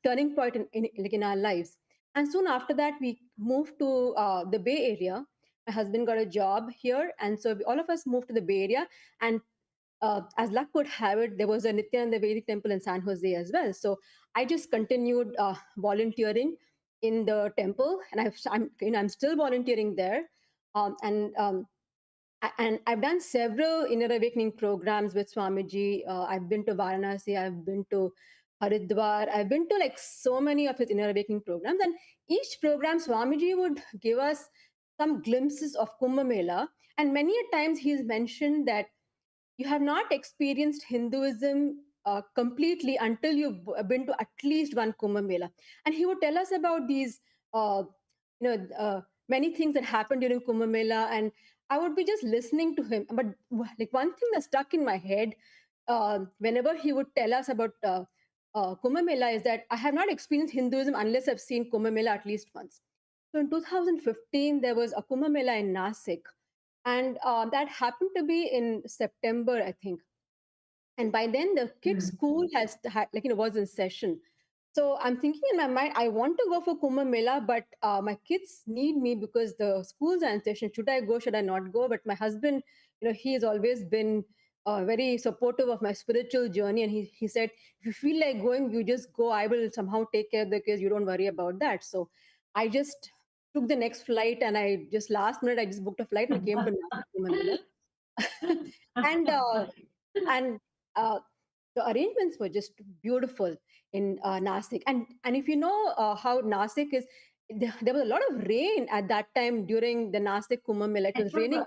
turning point in our lives. And soon after that, we moved to the Bay Area. My husband got a job here, and so all of us moved to the Bay Area. And as luck would have it, there was a Nithyananda Vedic temple in San Jose as well. So I just continued volunteering in the temple, and I'm still volunteering there. And I've done several Inner Awakening programs with Swamiji. I've been to Varanasi, I've been to Haridwar, I've been to like so many of his Inner Awakening programs. And each program, Swamiji would give us some glimpses of Kumbh Mela. And many a times he's mentioned that you have not experienced Hinduism completely until you've been to at least one Kumbh Mela. And he would tell us about these, many things that happened during Kumbh Mela, and I would be just listening to him. But like one thing that stuck in my head whenever he would tell us about Kumbh Mela is that I have not experienced Hinduism unless I've seen Kumbh Mela at least once. So in 2015, there was a Kumbh Mela in Nasik, and that happened to be in September, I think. And by then, the kids' school was in session. So I'm thinking in my mind, I want to go for Kumbh Mela, but my kids need me because the schools are in session. Should I go? Should I not go? But my husband, he has always been very supportive of my spiritual journey, and he said, if you feel like going, you just go. I will somehow take care of the kids. You don't worry about that. So I just took the next flight, and last minute I just booked a flight and came to Kumbh Mela. And uh, the arrangements were just beautiful in Nasik. And if you know how Nasik is, there was a lot of rain at that time during the Nasik Kumbh Mela. It was raining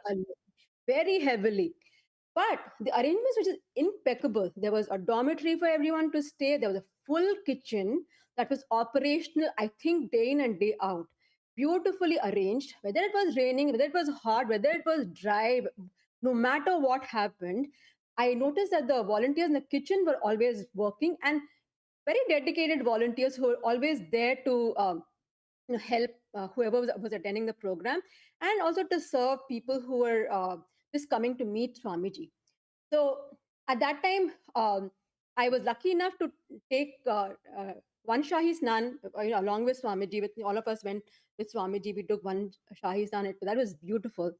very heavily. But the arrangements were just impeccable. There was a dormitory for everyone to stay. There was a full kitchen that was operational, I think, day in and day out. Beautifully arranged, whether it was raining, whether it was hot, whether it was dry, no matter what happened, I noticed that the volunteers in the kitchen were always working, and very dedicated volunteers who were always there to help whoever was attending the program, and also to serve people who were just coming to meet Swamiji. So at that time, I was lucky enough to take one Shahi Snan along with Swamiji. With all of us went with Swamiji. We took one Shahi Snan. That was beautiful.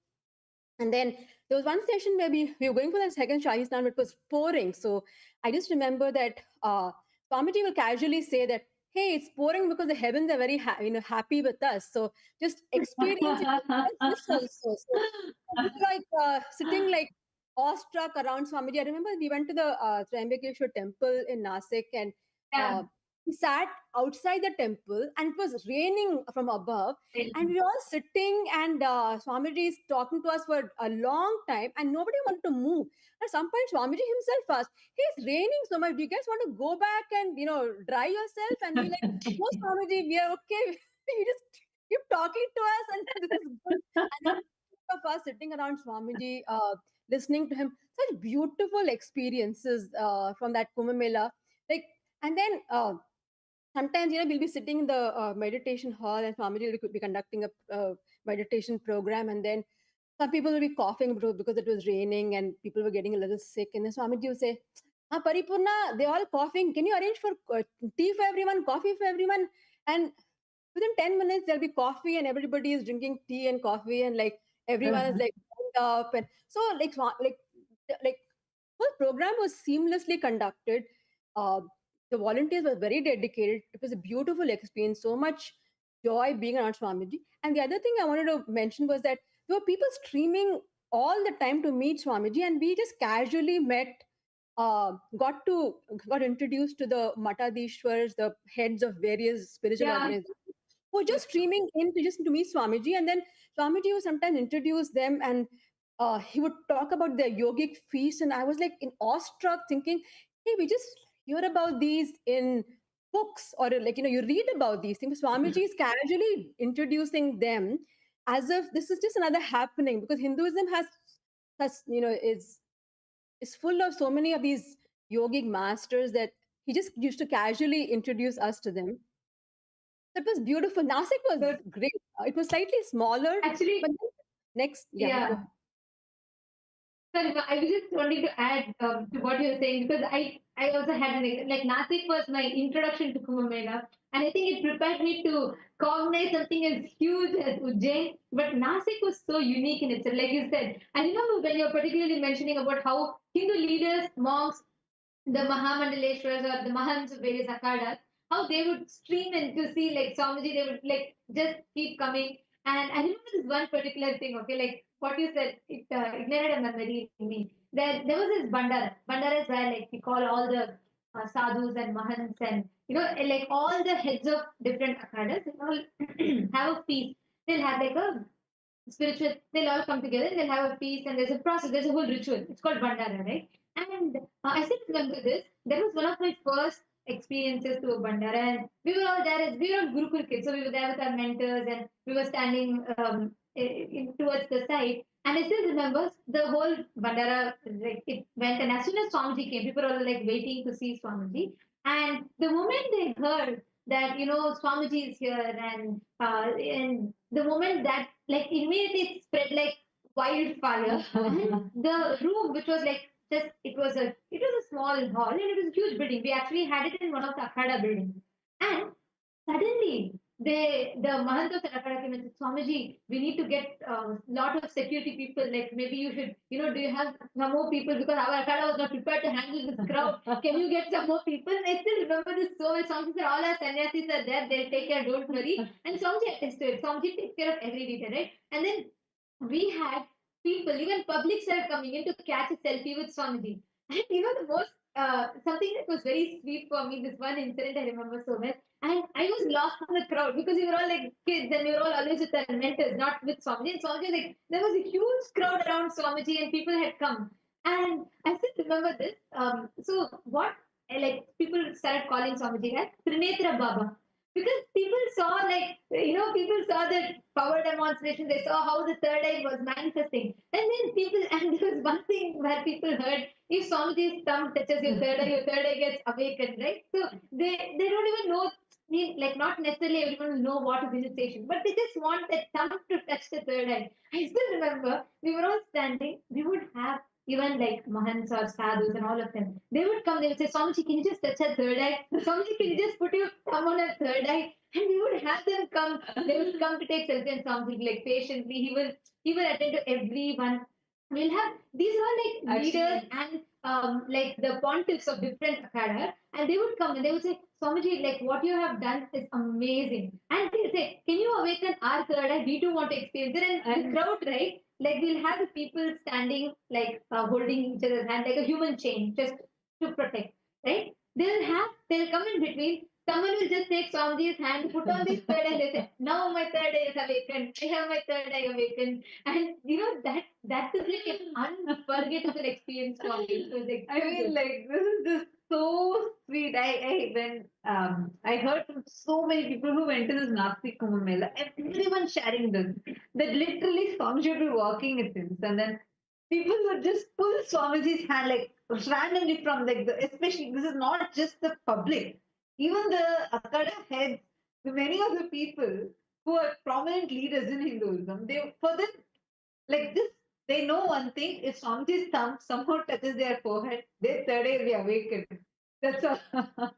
And then there was one session where we were going for the second Shahi Snan, but it was pouring. So I just remember that Swamiji will casually say that, hey, it's pouring because the heavens are very happy with us. So just experience it this also. So we were like sitting like awestruck around Swamiji. I remember we went to the Triambakeshwar temple in Nasik, and we sat outside the temple and it was raining from above, and we were all sitting, and Swamiji is talking to us for a long time and nobody wanted to move. At some point Swamiji himself asked, hey, it's raining so much, do you guys want to go back and dry yourself? And we're like, no Swamiji, we are okay. You just keep talking to us and this is good. And then of us sitting around Swamiji, listening to him, such beautiful experiences from that Kumbh Mela. Like, and then sometimes we'll be sitting in the meditation hall and Swamiji will be conducting a meditation program, and then some people will be coughing because it was raining and people were getting a little sick, and then Swamiji will say, Paripurna, they're all coughing, can you arrange for tea for everyone, coffee for everyone? And within 10 minutes there'll be coffee and everybody is drinking tea and coffee, and like everyone is like up, and so like whole program was seamlessly conducted. uh, the volunteers were very dedicated. It was a beautiful experience, so much joy being around Swamiji. And the other thing I wanted to mention was that there were people streaming all the time to meet Swamiji, and we just casually met, got introduced to the Matadishwars, the heads of various spiritual organizations, who were just streaming in to meet Swamiji. And then Swamiji would sometimes introduce them, and he would talk about their yogic feast. And I was like in awestruck, thinking, hey, we just hear about these in books, or like you read about these things. Swamiji is casually introducing them as if this is just another happening, because Hinduism has is full of so many of these yogic masters that he just used to casually introduce us to them. That was beautiful. Nasik was great. It was slightly smaller. Actually, but next, go ahead. Sorry, no, I was just wanting to add to what you're saying, because I also had like Nasik was my introduction to Kumbh Mela, and I think it prepared me to cognize something as huge as Ujjain. But Nasik was so unique in itself, like you said. I remember when you're particularly mentioning about how Hindu leaders, monks, the Mahamandaleshwaras or the Mahants of various akhadas, how they would stream in to see like Swamiji, they would like just keep coming. And I remember this one particular thing, okay, like what you said, it ignited a memory in me. There was this bandara. Bandara is where like we call all the sadhus and mahants and like all the heads of different akhadas, they all have a feast. They'll have like a spiritual, they'll all come together and they'll have a feast, and there's a process, there's a whole ritual. It's called Bandara, right? And I still remember this. That was one of my first experiences to a Bandara, and we were all there as we were all Gurukul kids, so we were there with our mentors, and we were standing towards the side. And I still remember the whole Bandara, like it went, and as soon as Swamiji came, people were like waiting to see Swamiji. And the moment they heard that Swamiji is here, and the moment that like immediately it spread like wildfire. And the room, which was like just it was a small hall, and it was a huge building. We actually had it in one of the Akhada buildings. And suddenly the Mahant of the Akhada came and said, Swamiji, we need to get a lot of security people. Like maybe you should, do you have some more people, because our Akhada was not prepared to handle this crowd. Can you get some more people? And I still remember this so well. Swamiji said, all our sannyasis are there. They'll take care. Don't worry. And Swamiji attested to it. Swamiji takes care of every detail, right? And then we had people, even public, started coming in to catch a selfie with Swamiji. And the most something that was very sweet for me, this one incident I remember so well. And I was lost in the crowd because we were all like kids and we were all always with our mentors, not with Swamiji. And Swamiji, like, there was a huge crowd around Swamiji and people had come. And I still remember this. So what, like, people started calling Swamiji as Trinetra Baba. Because people saw, like, people saw the power demonstration, they saw how the third eye was manifesting. And then and there was one thing where people heard, if Swamiji's thumb touches your third eye gets awakened, right? So they don't even know, like, not necessarily everyone will know what is initiation, but they just want that thumb to touch the third eye. I still remember, we were all standing, we would have even like Mahants or Sadhus and all of them, they would come, they would say, Swamiji, can you just touch her third eye? Swamiji, can you just put your thumb on her third eye? And we would have them come, they would come to take selfie, and Swamiji, like, patiently, he will attend to everyone. We'll have, these are like leaders and like the pontiffs of different akhadas, and they would come and they would say, Swamiji, like, what you have done is amazing. And they say, can you awaken our third eye? We too want to experience it. And the crowd, right? Like, we'll have the people standing, like, holding each other's hand, like a human chain, just to protect, right? They'll come in between, someone will just take Swamiji's hand, put on this third eye, and they say, now my third eye is awakened. I have my third eye awakened. And that is like an unforgettable experience for me. It was like, I mean, like, this is just so sweet. I heard from so many people who went to this Nasik Kumbh Mela, everyone sharing this. That literally Swamiji would be walking at this, and then people would just pull Swamiji's hand like randomly from like especially this is not just the public, even the Akada heads, many of the people who are prominent leaders in Hinduism, for them like this, they know one thing: if Swamiji's thumb somehow touches their forehead, their third eye will be awakened. That's all.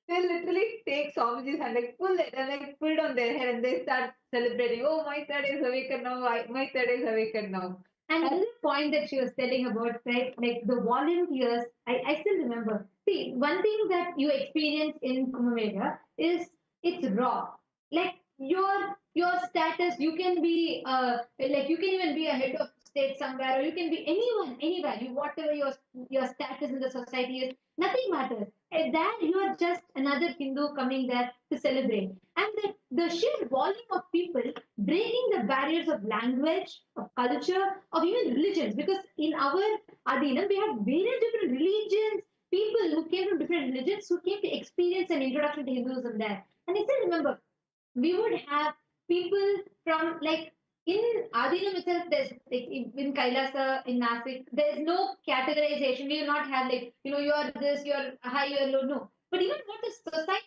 They literally take Swamiji's hand, like pull it and like put it on their head and they start celebrating. Oh, my third is awakened now. My third is awakened now. And another point that she was telling about, right, like the volunteers, I still remember. See, one thing that you experience in Kumbh Mela is it's raw. Like your status, you can be like you can even be a head of state somewhere, or you can be anyone, anywhere. You whatever your status in the society is, nothing matters. There you are just another Hindu coming there to celebrate. And the sheer volume of people breaking the barriers of language, of culture, of even religions. Because in our Adinam, we have various different religions, people who came from different religions who came to experience an introduction to Hinduism there. And I still remember, we would have people from like in Adinam itself, there's like in Kailasa, in Nasik, there's no categorization. We will not have like, you're this, you're high, you're low. No. But even what is societal,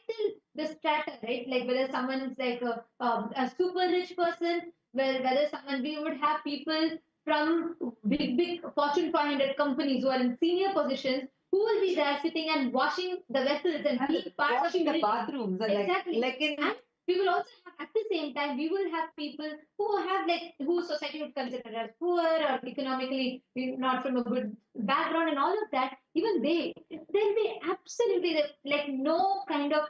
the strata, right? Like whether someone's like a super rich person, whether someone, we would have people from big Fortune 500 companies who are in senior positions who will be there sitting and washing the vessels and being part washing of the bathrooms and exactly. like in And we will also have at the same time we will have people who have like who society would consider as poor or economically not from a good background and all of that. Even there'll be absolutely like no kind of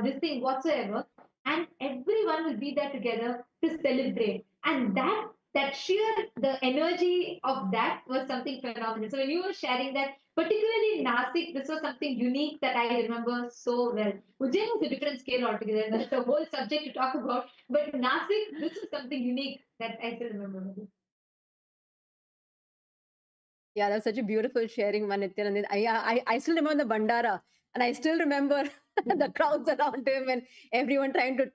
this thing whatsoever, and everyone will be there together to celebrate. And that sheer the energy of that was something phenomenal. So when you were sharing that, particularly in Nasik, this was something unique that I remember so well. Ujjain was a different scale altogether. That's a whole subject to talk about. But Nasik, this is something unique that I still remember. Yeah, that's such a beautiful sharing, Nithyananda. I still remember the Bandara, and I still remember the crowds around him and everyone trying to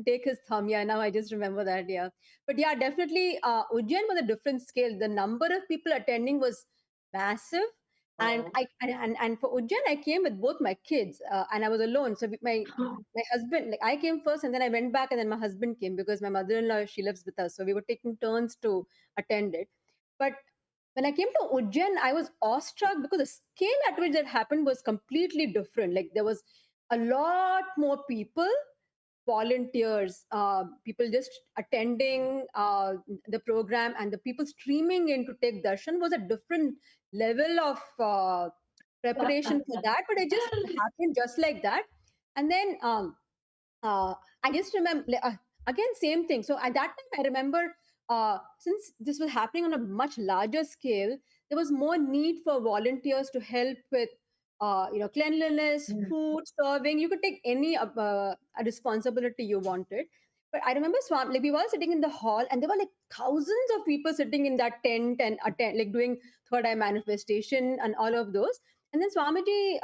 take his thumb. Yeah, now I just remember that. Yeah, but yeah, definitely, Ujjain was a different scale. The number of people attending was massive, and and for Ujjain, I came with both my kids, and I was alone. So my husband, like I came first, and then I went back, and then my husband came because my mother-in-law, she lives with us, so we were taking turns to attend it. But when I came to Ujjain, I was awestruck because the scale at which that happened was completely different. Like there was a lot more people, volunteers, people just attending the program, and the people streaming in to take darshan was a different level of preparation for that. But it just happened just like that. And then I just remember again same thing. So at that time, I remember since this was happening on a much larger scale, there was more need for volunteers to help with cleanliness, food serving. You could take any a responsibility you wanted. But I remember like we were all sitting in the hall, and there were like thousands of people sitting in that tent and like doing third eye manifestation and all of those. And then Swamiji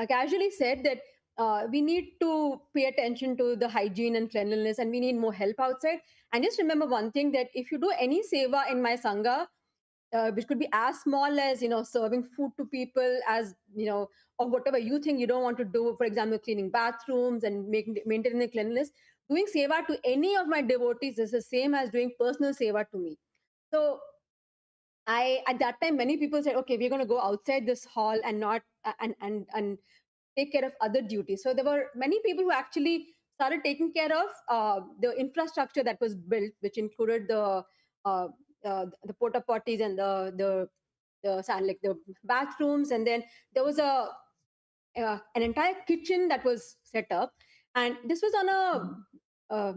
casually said that we need to pay attention to the hygiene and cleanliness, and we need more help outside. And just remember one thing, that if you do any seva in my sangha, which could be as small as serving food to people, as or whatever you think you don't want to do, for example cleaning bathrooms and maintaining the cleanliness, doing seva to any of my devotees is the same as doing personal seva to me. So at that time, many people said, okay, we're going to go outside this hall and not and take care of other duties. So there were many people who actually started taking care of the infrastructure that was built, which included the porta potties and like the bathrooms, and then there was an entire kitchen that was set up, and this was on a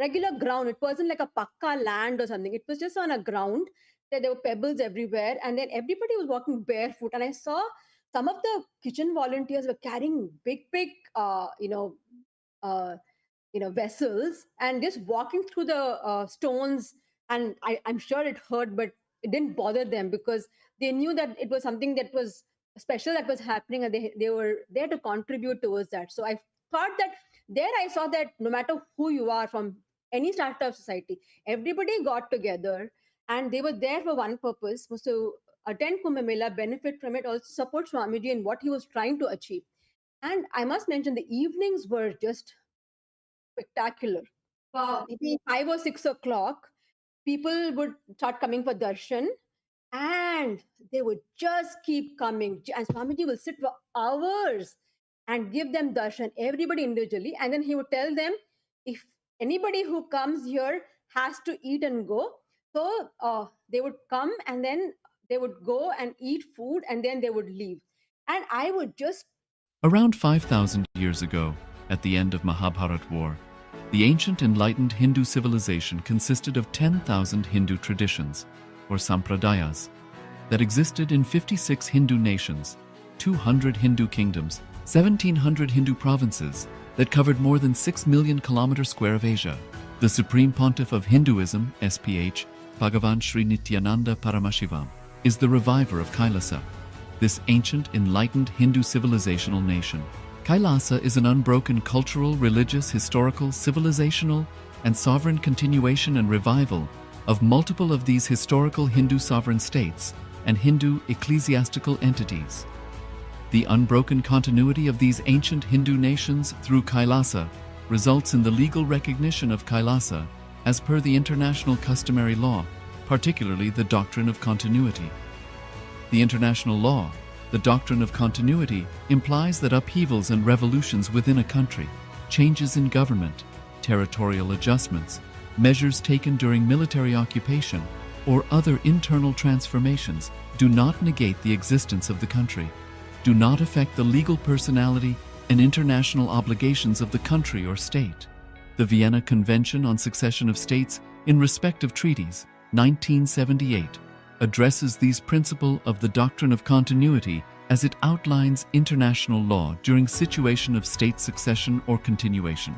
regular ground. It wasn't like a pakka land or something. It was just on a ground. There were pebbles everywhere, and then everybody was walking barefoot. And I saw some of the kitchen volunteers were carrying big, uh, vessels and just walking through the stones. And I'm sure it hurt, but it didn't bother them because they knew that it was something that was special that was happening, and they were there to contribute towards that. So I thought that there I saw that no matter who you are from any strata of society, everybody got together and they were there for one purpose, was to attend Kumbh Mela, benefit from it, also support Swamiji in what he was trying to achieve. And I must mention the evenings were just spectacular. Wow. Maybe 5 or 6 o'clock, people would start coming for darshan, and they would just keep coming. And Swamiji will sit for hours and give them darshan, everybody individually. And then he would tell them, if anybody who comes here has to eat and go. So they would come and then they would go and eat food and then they would leave. And I would just Around 5,000 years ago, at the end of Mahabharat War, the ancient enlightened Hindu civilization consisted of 10,000 Hindu traditions, or sampradayas, that existed in 56 Hindu nations, 200 Hindu kingdoms, 1,700 Hindu provinces that covered more than 6 million kilometers square of Asia. The Supreme Pontiff of Hinduism, SPH, Bhagavan Sri Nithyananda Paramashivoham, is the reviver of KAILASA, this ancient enlightened Hindu civilizational nation. KAILASA is an unbroken cultural, religious, historical, civilizational, and sovereign continuation and revival of multiple of these historical Hindu sovereign states and Hindu ecclesiastical entities. The unbroken continuity of these ancient Hindu nations through KAILASA results in the legal recognition of KAILASA as per the international customary law, particularly the doctrine of continuity. The international law, the doctrine of continuity, implies that upheavals and revolutions within a country, changes in government, territorial adjustments, measures taken during military occupation, or other internal transformations do not negate the existence of the country, do not affect the legal personality and international obligations of the country or state. The Vienna Convention on Succession of States in respect of treaties, 1978, addresses these principle of the doctrine of continuity as it outlines international law during situation of state succession or continuation.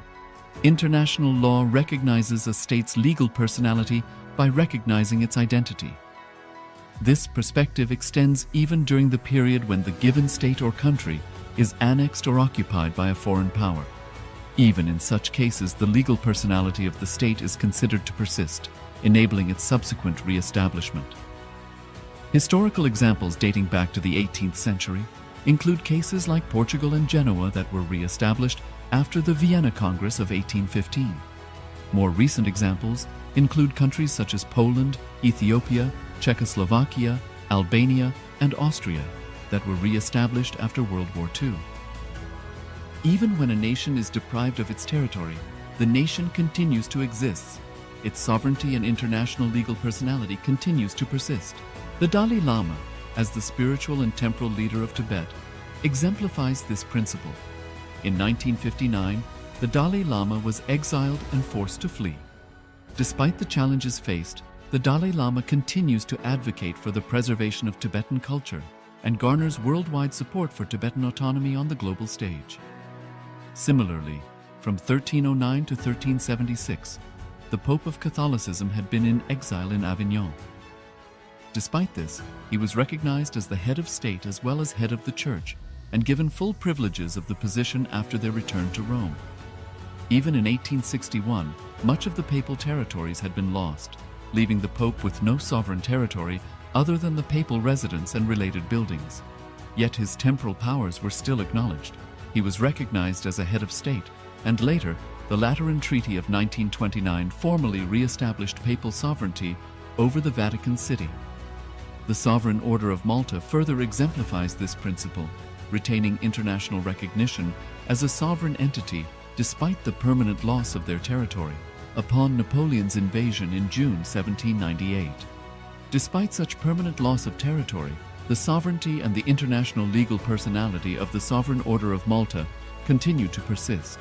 International law recognizes a state's legal personality by recognizing its identity. This perspective extends even during the period when the given state or country is annexed or occupied by a foreign power. Even in such cases, the legal personality of the state is considered to persist, enabling its subsequent re-establishment. Historical examples dating back to the 18th century include cases like Portugal and Genoa that were re-established after the Vienna Congress of 1815. More recent examples include countries such as Poland, Ethiopia, Czechoslovakia, Albania, and Austria that were re-established after World War II. Even when a nation is deprived of its territory, the nation continues to exist. Its sovereignty and international legal personality continues to persist. The Dalai Lama, as the spiritual and temporal leader of Tibet, exemplifies this principle. In 1959, the Dalai Lama was exiled and forced to flee. Despite the challenges faced, the Dalai Lama continues to advocate for the preservation of Tibetan culture and garners worldwide support for Tibetan autonomy on the global stage. Similarly, from 1309 to 1376, the Pope of Catholicism had been in exile in Avignon. Despite this, he was recognized as the head of state as well as head of the church and given full privileges of the position after their return to Rome. Even in 1861, much of the papal territories had been lost, leaving the Pope with no sovereign territory other than the papal residence and related buildings. Yet his temporal powers were still acknowledged. He was recognized as a head of state, and later, the Lateran Treaty of 1929 formally re-established papal sovereignty over the Vatican City. The Sovereign Order of Malta further exemplifies this principle, retaining international recognition as a sovereign entity despite the permanent loss of their territory upon Napoleon's invasion in June 1798. Despite such permanent loss of territory, the sovereignty and the international legal personality of the Sovereign Order of Malta continue to persist.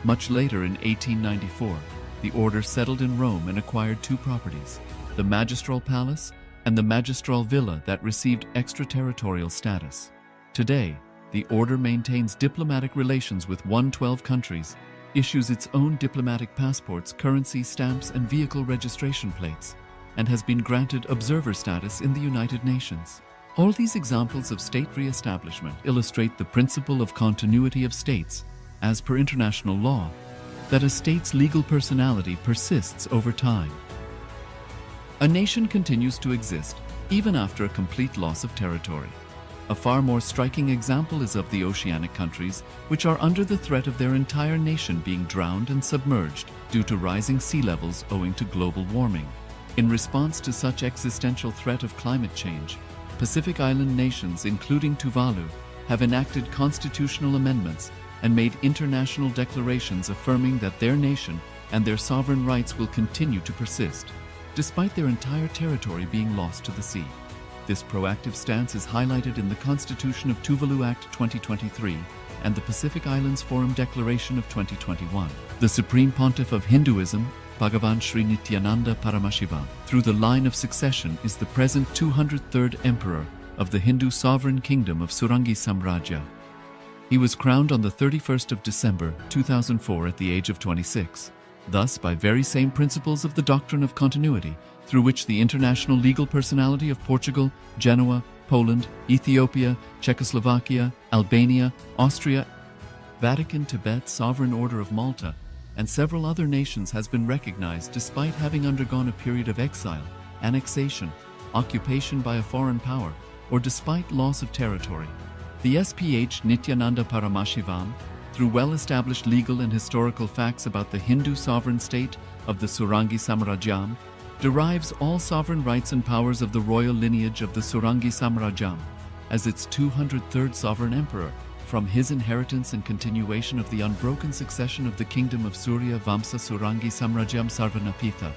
Much later in 1894, the order settled in Rome and acquired two properties, the Magistral Palace and the Magistral Villa that received extraterritorial status. Today, the order maintains diplomatic relations with 112 countries, issues its own diplomatic passports, currency stamps, and vehicle registration plates, and has been granted observer status in the United Nations. All these examples of state re-establishment illustrate the principle of continuity of states, as per international law, that a state's legal personality persists over time. A nation continues to exist even after a complete loss of territory. A far more striking example is of the oceanic countries, which are under the threat of their entire nation being drowned and submerged due to rising sea levels owing to global warming. In response to such existential threat of climate change, Pacific Island nations, including Tuvalu, have enacted constitutional amendments and made international declarations affirming that their nation and their sovereign rights will continue to persist, despite their entire territory being lost to the sea. This proactive stance is highlighted in the Constitution of Tuvalu Act 2023 and the Pacific Islands Forum Declaration of 2021. The Supreme Pontiff of Hinduism, Bhagavan Sri Nithyananda Paramashivoham, through the line of succession, is the present 203rd Emperor of the Hindu Sovereign Kingdom of Surangi Samrajya. He was crowned on the 31st of December 2004 at the age of 26. Thus, by very same principles of the doctrine of continuity, through which the international legal personality of Portugal, Genoa, Poland, Ethiopia, Czechoslovakia, Albania, Austria, Vatican, Tibet, Sovereign Order of Malta, and several other nations has been recognized despite having undergone a period of exile, annexation, occupation by a foreign power, or despite loss of territory. The SPH Nithyananda Paramashivoham, through well-established legal and historical facts about the Hindu sovereign state of the Surangi Samrajyam, derives all sovereign rights and powers of the royal lineage of the Surangi Samrajyam as its 203rd sovereign emperor from his inheritance and continuation of the unbroken succession of the kingdom of Surya Vamsa Surangi Samrajyam Sarvanapitha.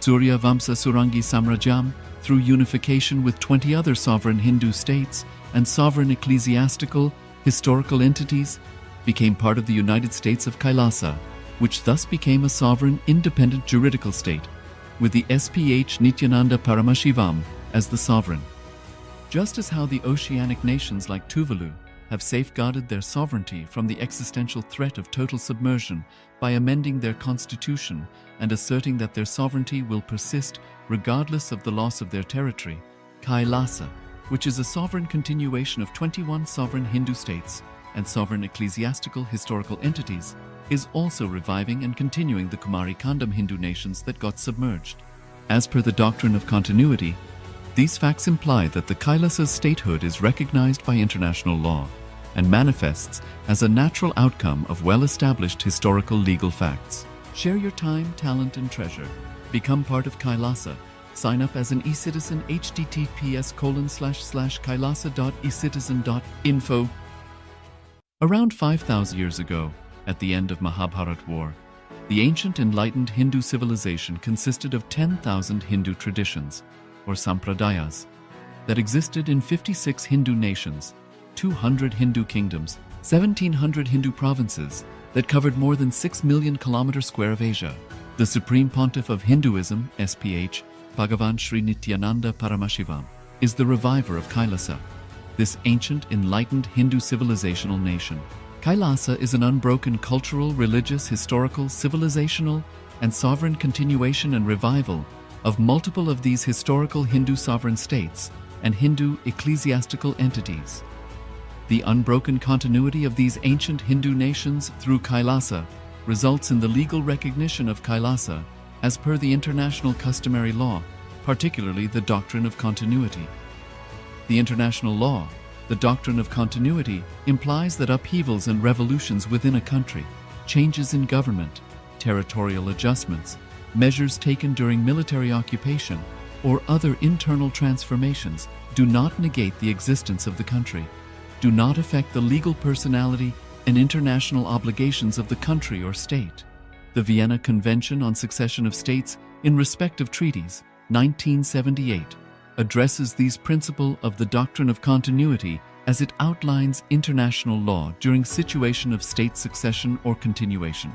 Surya Vamsa Surangi Samrajyam, through unification with 20 other sovereign Hindu states and sovereign ecclesiastical, historical entities, became part of the United States of KAILASA, which thus became a sovereign, independent juridical state, with the SPH Nithyananda Paramashivoham as the sovereign. Just as how the oceanic nations like Tuvalu have safeguarded their sovereignty from the existential threat of total submersion by amending their constitution and asserting that their sovereignty will persist regardless of the loss of their territory, KAILASA, which is a sovereign continuation of 21 sovereign Hindu states and sovereign ecclesiastical historical entities, is also reviving and continuing the Kumari Kandam Hindu nations that got submerged. As per the doctrine of continuity, these facts imply that the Kailasa's statehood is recognized by international law and manifests as a natural outcome of well-established historical legal facts. Share your time, talent, and treasure. Become part of Kailasa. Sign up as an eCitizen https://kailasa.ecitizen.info. Around 5,000 years ago, at the end of Mahabharat War, the ancient enlightened Hindu civilization consisted of 10,000 Hindu traditions, or sampradayas, that existed in 56 Hindu nations, 200 Hindu kingdoms, 1,700 Hindu provinces that covered more than 6 million kilometers square of Asia. The Supreme Pontiff of Hinduism, SPH, Bhagavan Sri Nithyananda Paramashivoham, is the reviver of Kailasa, this ancient, enlightened Hindu civilizational nation. Kailasa is an unbroken cultural, religious, historical, civilizational, and sovereign continuation and revival of multiple of these historical Hindu sovereign states and Hindu ecclesiastical entities. The unbroken continuity of these ancient Hindu nations through Kailasa results in the legal recognition of Kailasa as per the international customary law, particularly the doctrine of continuity. The international law, the doctrine of continuity, implies that upheavals and revolutions within a country, changes in government, territorial adjustments, measures taken during military occupation, or other internal transformations do not negate the existence of the country, do not affect the legal personality and international obligations of the country or state. The Vienna Convention on Succession of States in respect of treaties, 1978, addresses these principles of the doctrine of continuity as it outlines international law during situation of state succession or continuation.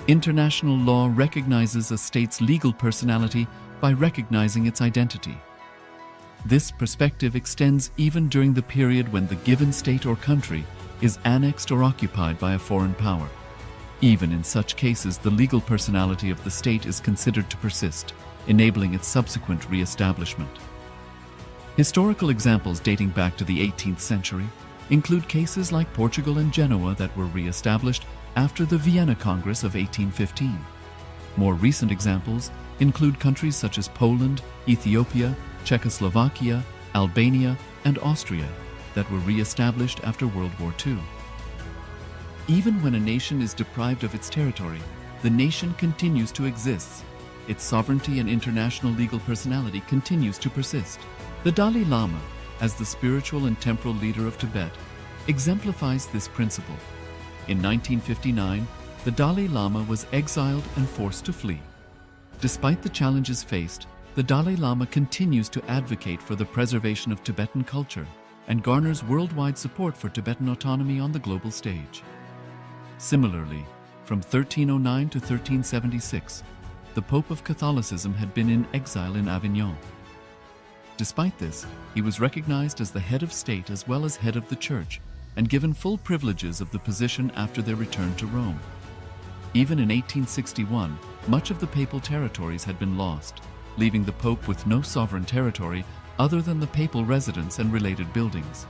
International law recognizes a state's legal personality by recognizing its identity. This perspective extends even during the period when the given state or country is annexed or occupied by a foreign power. Even in such cases, the legal personality of the state is considered to persist, enabling its subsequent re-establishment. Historical examples dating back to the 18th century include cases like Portugal and Genoa that were re-established after the Vienna Congress of 1815. More recent examples include countries such as Poland, Ethiopia, Czechoslovakia, Albania, and Austria that were re-established after World War II. Even when a nation is deprived of its territory, the nation continues to exist. Its sovereignty and international legal personality continues to persist. The Dalai Lama, as the spiritual and temporal leader of Tibet, exemplifies this principle. In 1959, the Dalai Lama was exiled and forced to flee. Despite the challenges faced, the Dalai Lama continues to advocate for the preservation of Tibetan culture and garners worldwide support for Tibetan autonomy on the global stage. Similarly, from 1309 to 1376, the Pope of Catholicism had been in exile in Avignon. Despite this, he was recognized as the head of state as well as head of the church and given full privileges of the position after their return to Rome. Even in 1861, much of the papal territories had been lost, leaving the Pope with no sovereign territory other than the papal residence and related buildings.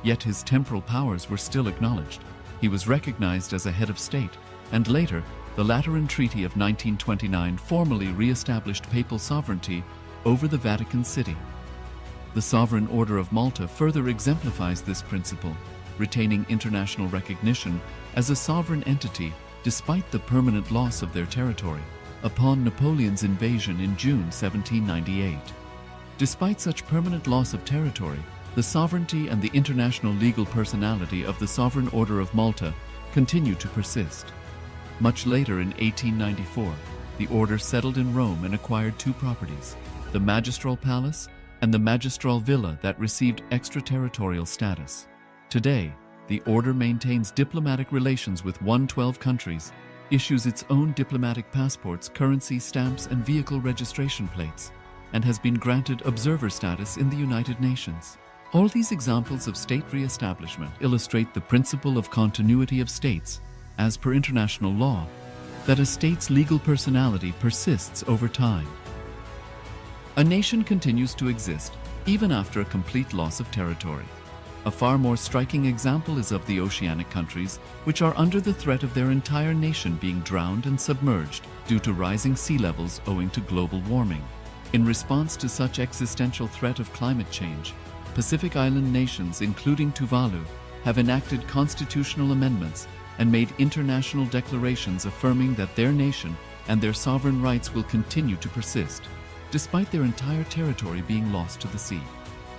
Yet his temporal powers were still acknowledged. He was recognized as a head of state, and later, the Lateran Treaty of 1929 formally re-established papal sovereignty over the Vatican City. The Sovereign Order of Malta further exemplifies this principle, retaining international recognition as a sovereign entity despite the permanent loss of their territory upon Napoleon's invasion in June 1798. Despite such permanent loss of territory, the sovereignty and the international legal personality of the Sovereign Order of Malta continue to persist. Much later in 1894, the order settled in Rome and acquired two properties, the Magistral Palace and the Magistral Villa that received extraterritorial status. Today, the order maintains diplomatic relations with 112 countries, issues its own diplomatic passports, currency stamps, and vehicle registration plates, and has been granted observer status in the United Nations. All these examples of state re-establishment illustrate the principle of continuity of states, as per international law, that a state's legal personality persists over time. A nation continues to exist even after a complete loss of territory. A far more striking example is of the oceanic countries, which are under the threat of their entire nation being drowned and submerged due to rising sea levels owing to global warming. In response to such existential threat of climate change, Pacific Island nations, including Tuvalu, have enacted constitutional amendments and made international declarations affirming that their nation and their sovereign rights will continue to persist, despite their entire territory being lost to the sea.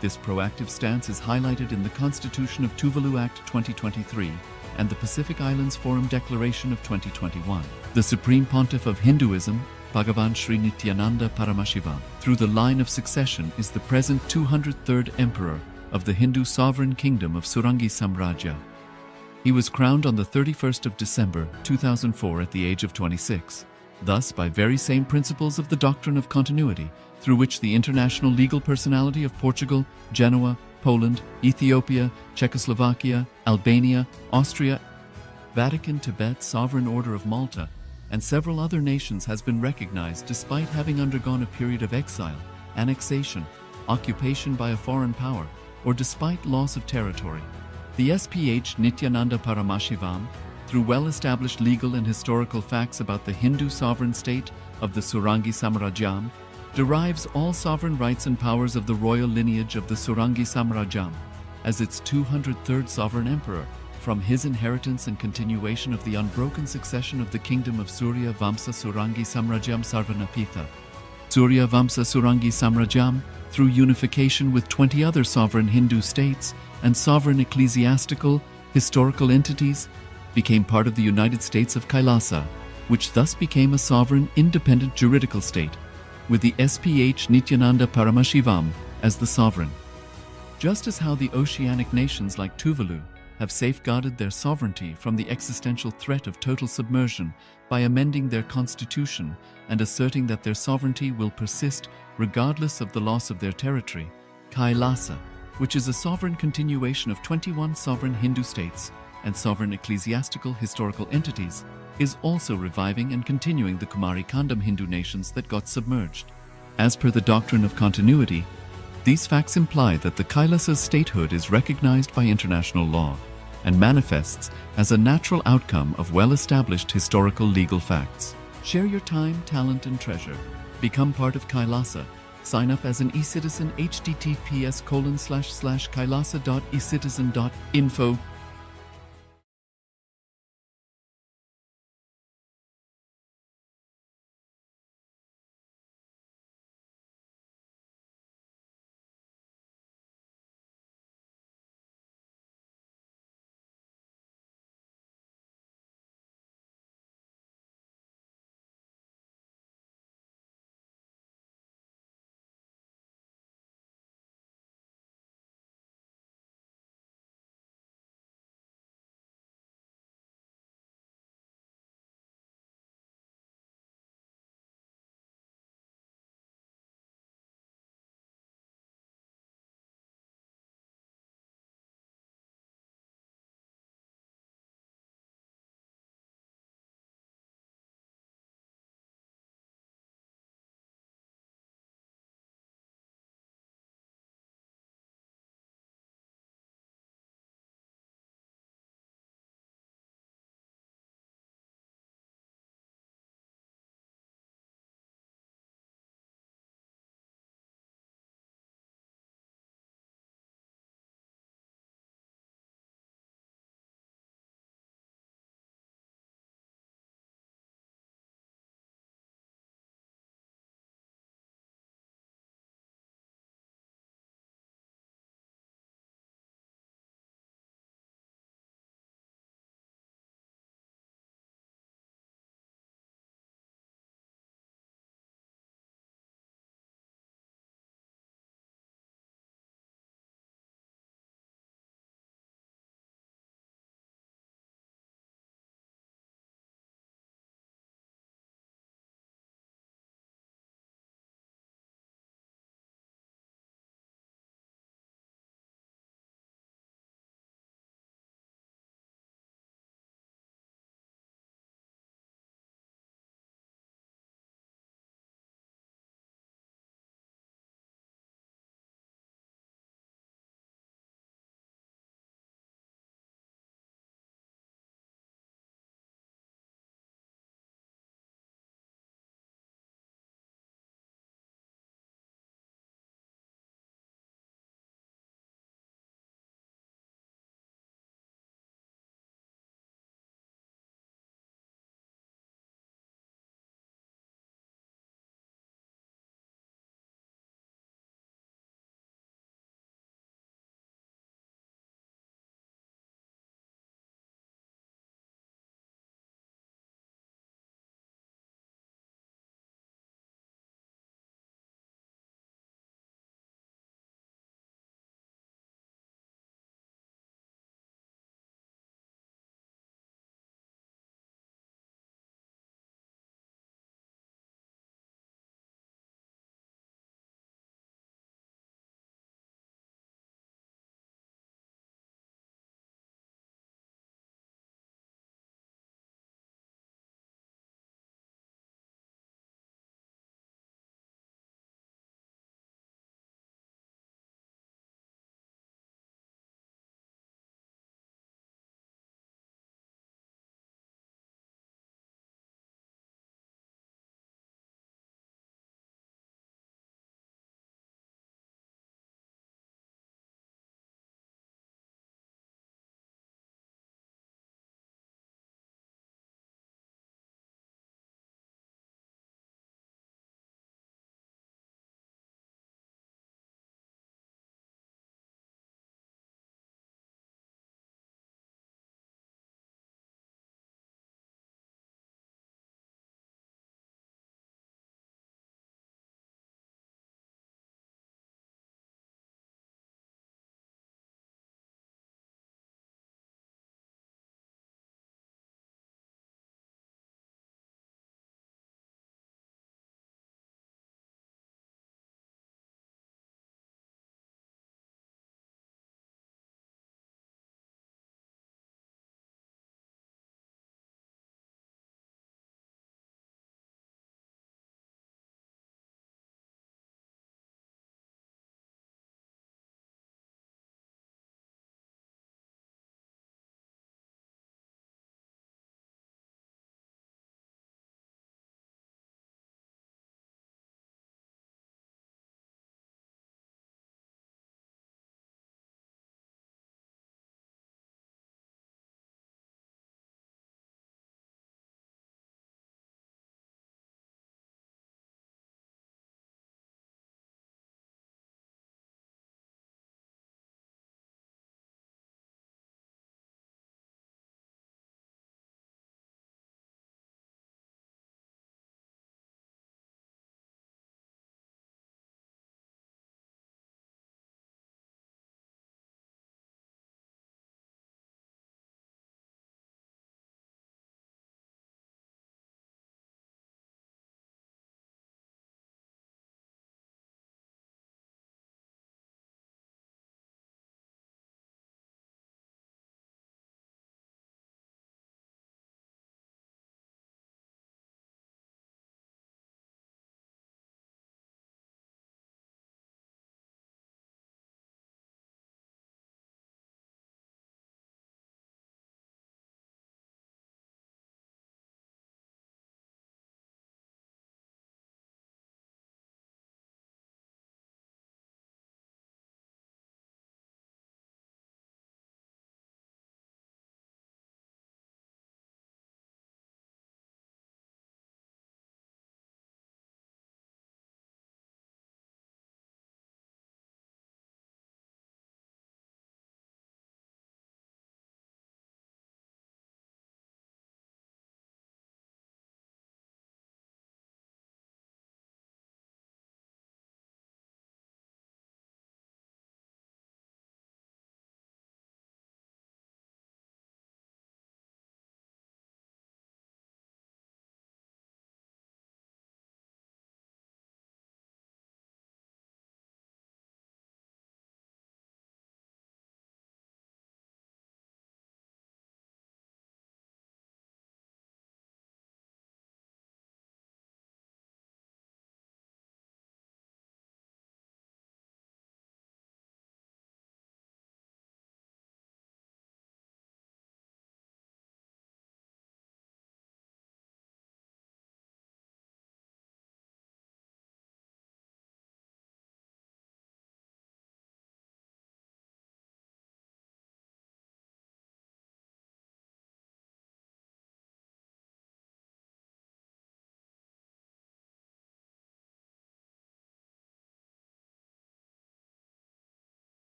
This proactive stance is highlighted in the Constitution of Tuvalu Act 2023 and the Pacific Islands Forum Declaration of 2021. The Supreme Pontiff of Hinduism, Bhagavan Sri Nithyananda Paramashivoham, through the line of succession, is the present 203rd Emperor of the Hindu Sovereign Kingdom of Surangi Samrajya. He was crowned on the 31st of December 2004 at the age of 26. Thus, by very same principles of the doctrine of continuity, through which the international legal personality of Portugal, Genoa, Poland, Ethiopia, Czechoslovakia, Albania, Austria, Vatican, Tibet, Sovereign Order of Malta, and several other nations has been recognized despite having undergone a period of exile, annexation, occupation by a foreign power, or despite loss of territory. The SPH Nithyananda Paramashivoham, through well-established legal and historical facts about the Hindu sovereign state of the Surangi Samrajyam, derives all sovereign rights and powers of the royal lineage of the Surangi Samrajyam as its 203rd sovereign emperor, from his inheritance and continuation of the unbroken succession of the kingdom of Surya Vamsa Surangi Samrajyam Sarvanapitha. Surya Vamsa Surangi Samrajyam, through unification with 20 other sovereign Hindu states and sovereign ecclesiastical, historical entities, became part of the United States of KAILASA, which thus became a sovereign, independent juridical state, with the SPH Nithyananda Paramashivoham as the sovereign. Just as how the oceanic nations like Tuvalu have safeguarded their sovereignty from the existential threat of total submersion by amending their constitution and asserting that their sovereignty will persist regardless of the loss of their territory, KAILASA, which is a sovereign continuation of 21 sovereign Hindu states and sovereign ecclesiastical historical entities, is also reviving and continuing the Kumari Kandam Hindu nations that got submerged. As per the doctrine of continuity, these facts imply that the Kailasa's statehood is recognized by international law and manifests as a natural outcome of well-established historical legal facts. Share your time, talent, and treasure. Become part of KAILASA. Sign up as an eCitizen https://kailasa.ecitizen.info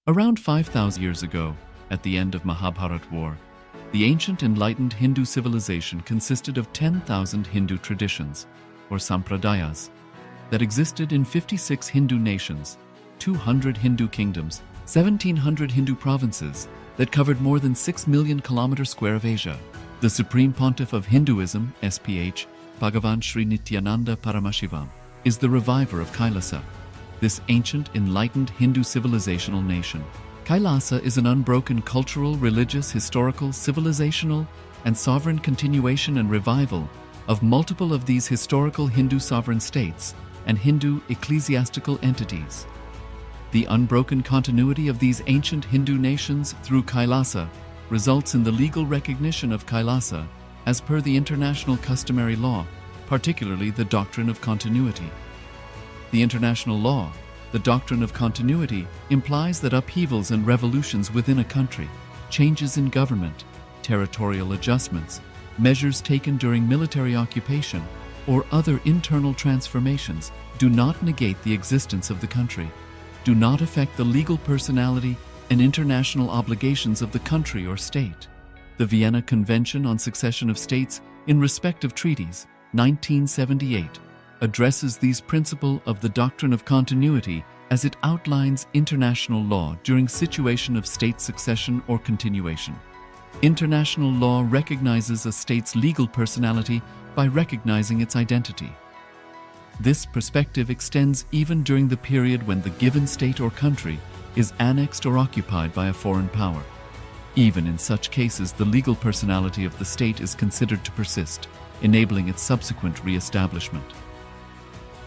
Around 5,000 years ago, at the end of Mahabharat War, the ancient enlightened Hindu civilization consisted of 10,000 Hindu traditions, or sampradayas, that existed in 56 Hindu nations, 200 Hindu kingdoms, 1,700 Hindu provinces that covered more than 6 million kilometers square of Asia. The Supreme Pontiff of Hinduism, SPH, Bhagavan Sri Nithyananda Paramashivoham, is the reviver of KAILASA, this ancient enlightened Hindu civilizational nation. KAILASA is an unbroken cultural, religious, historical, civilizational, and sovereign continuation and revival of multiple of these historical Hindu sovereign states and Hindu ecclesiastical entities. The unbroken continuity of these ancient Hindu nations through KAILASA results in the legal recognition of KAILASA as per the international customary law, particularly the doctrine of continuity. The international law, the doctrine of continuity, implies that upheavals and revolutions within a country, changes in government, territorial adjustments, measures taken during military occupation, or other internal transformations do not negate the existence of the country, do not affect the legal personality and international obligations of the country or state. The Vienna Convention on Succession of States in respect of treaties, 1978, addresses these principles of the doctrine of continuity as it outlines international law during situation of state succession or continuation. International law recognizes a state's legal personality by recognizing its identity. This perspective extends even during the period when the given state or country is annexed or occupied by a foreign power. Even in such cases, the legal personality of the state is considered to persist, enabling its subsequent re-establishment.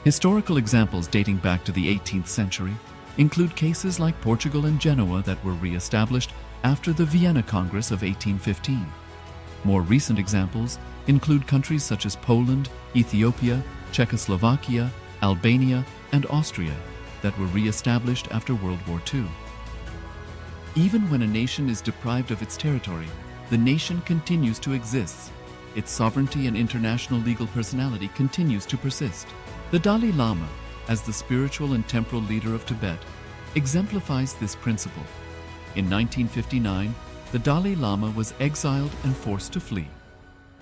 Historical examples dating back to the 18th century include cases like Portugal and Genoa that were re-established after the Vienna Congress of 1815. More recent examples include countries such as Poland, Ethiopia, Czechoslovakia, Albania, and Austria that were re-established after World War II. Even when a nation is deprived of its territory, the nation continues to exist. Its sovereignty and international legal personality continues to persist. The Dalai Lama, as the spiritual and temporal leader of Tibet, exemplifies this principle. In 1959, the Dalai Lama was exiled and forced to flee.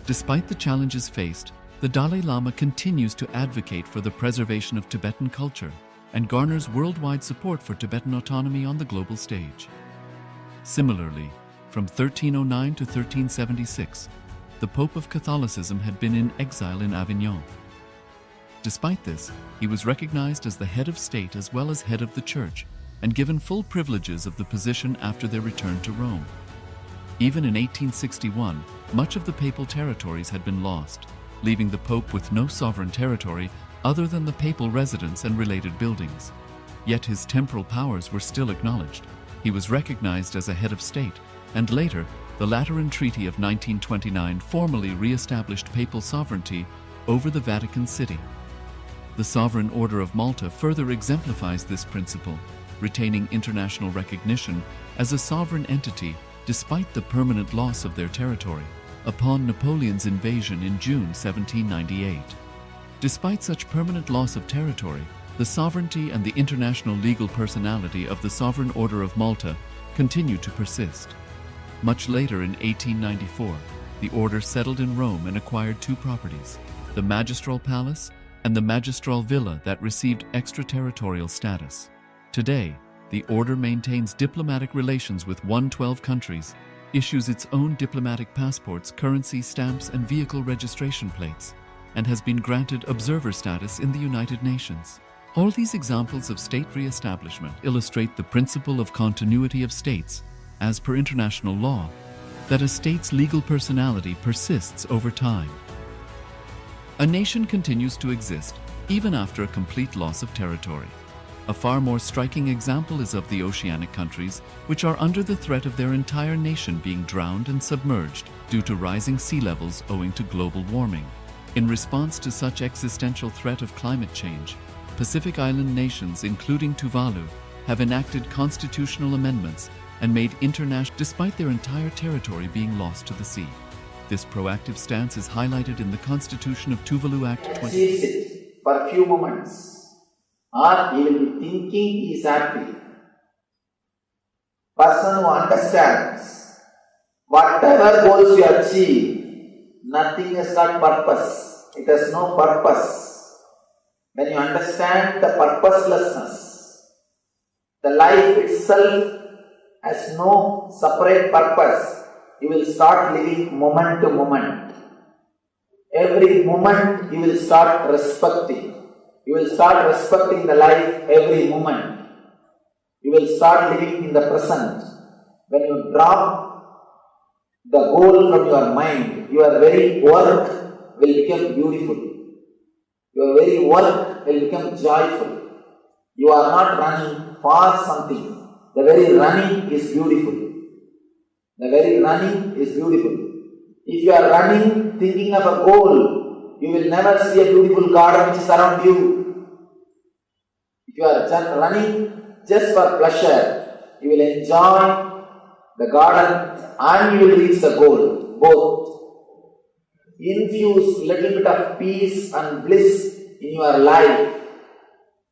Despite the challenges faced, the Dalai Lama continues to advocate for the preservation of Tibetan culture and garners worldwide support for Tibetan autonomy on the global stage. Similarly, from 1309 to 1376, the Pope of Catholicism had been in exile in Avignon. Despite this, he was recognized as the head of state as well as head of the church and given full privileges of the position after their return to Rome. Even in 1861, much of the papal territories had been lost, leaving the Pope with no sovereign territory other than the papal residence and related buildings. Yet his temporal powers were still acknowledged. He was recognized as a head of state, and later, the Lateran Treaty of 1929 formally re-established papal sovereignty over the Vatican City. The Sovereign Order of Malta further exemplifies this principle, retaining international recognition as a sovereign entity despite the permanent loss of their territory upon Napoleon's invasion in June 1798. Despite such permanent loss of territory, the sovereignty and the international legal personality of the Sovereign Order of Malta continue to persist. Much later in 1894, the order settled in Rome and acquired two properties, the Magistral Palace and the Magistral Villa that received extraterritorial status. Today, the order maintains diplomatic relations with 112 countries, issues its own diplomatic passports, currency, stamps, and vehicle registration plates, and has been granted observer status in the United Nations. All these examples of state re-establishment illustrate the principle of continuity of states, as per international law, that a state's legal personality persists over time. A nation continues to exist even after a complete loss of territory. A far more striking example is of the oceanic countries, which are under the threat of their entire nation being drowned and submerged due to rising sea levels owing to global warming. In response to such existential threat of climate change, Pacific Island nations, including Tuvalu, have enacted constitutional amendments and made international despite their entire territory being lost to the sea. This proactive stance is highlighted in the Constitution of Tuvalu Act 20. Sit for a few moments, or he will be thinking he is happy. Person who understands whatever goals you achieve, nothing has got purpose. It has no purpose. When you understand the purposelessness, the life itself has no separate purpose, you will start living moment to moment. Every moment you will start respecting. You will start respecting the life every moment. You will start living in the present. When you drop the goal from your mind, your very work will become beautiful. Your very work will become joyful. You are not running for something. The very running is beautiful. The very running is beautiful. If you are running thinking of a goal, you will never see a beautiful garden which is around you. If you are just running just for pleasure, you will enjoy the garden and you will reach the goal, both. Infuse little bit of peace and bliss in your life.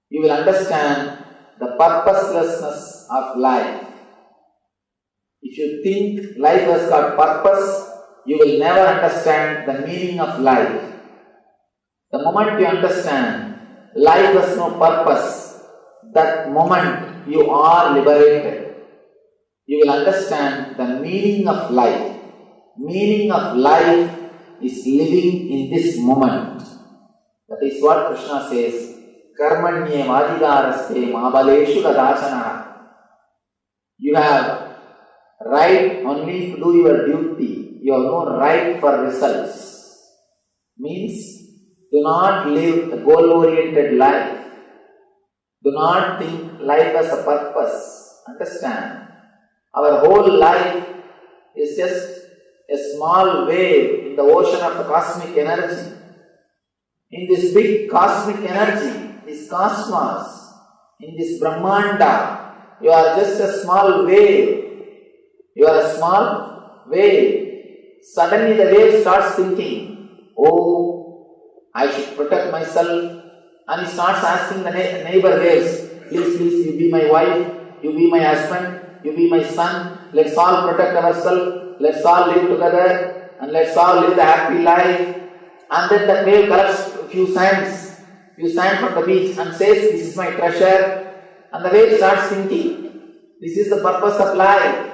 You will understand the purposelessness of life. If you think life has got purpose, you will never understand the meaning of life. The moment you understand life has no purpose, that moment you are liberated. You will understand the meaning of life. Meaning of life is living in this moment. That is what Krishna says, Karmanye vadidaraste mabaleshu kadachana. You have right only to do your duty. You have no right for results. Means, do not live a goal-oriented life. Do not think life has a purpose. Understand? Our whole life is just a small wave in the ocean of the cosmic energy. In this big cosmic energy, this cosmos, in this Brahmanda, you are just a small wave. You are a small wave. Suddenly the wave starts thinking, oh, I should protect myself. And he starts asking the neighbor waves, please, you be my wife, you be my husband, you be my son, let's all protect ourselves, let's all live together, and let's all live the happy life. And then the wave collects a few sands from the beach and says, this is my treasure. And the wave starts thinking, this is the purpose of life.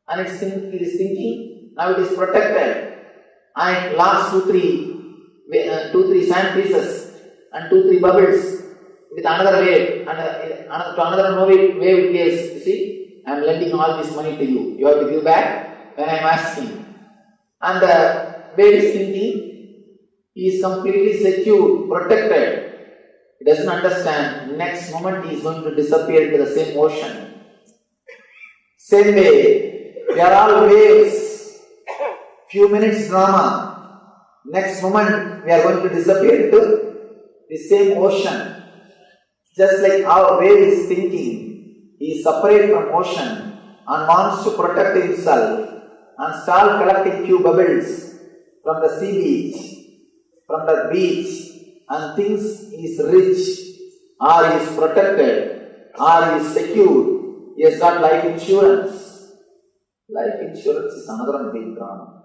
And it is thinking, now it is protected. And it lost two, three sand pieces and 2-3 bubbles with another wave and to another wave it gives. You see, I am lending all this money to you. You have to give back when I am asking. And the wave is thinking, he is completely secure, protected. He doesn't understand. Next moment he is going to disappear into the same ocean. Same way, we are all waves. Few minutes drama. Next moment we are going to disappear into the same ocean. Just like our wave is thinking, he is separate from ocean and wants to protect himself and start collecting few bubbles from the sea beach, from the beach, and thinks he is rich, or he is protected, or he is secure. He has got life insurance. Life insurance is another big drama.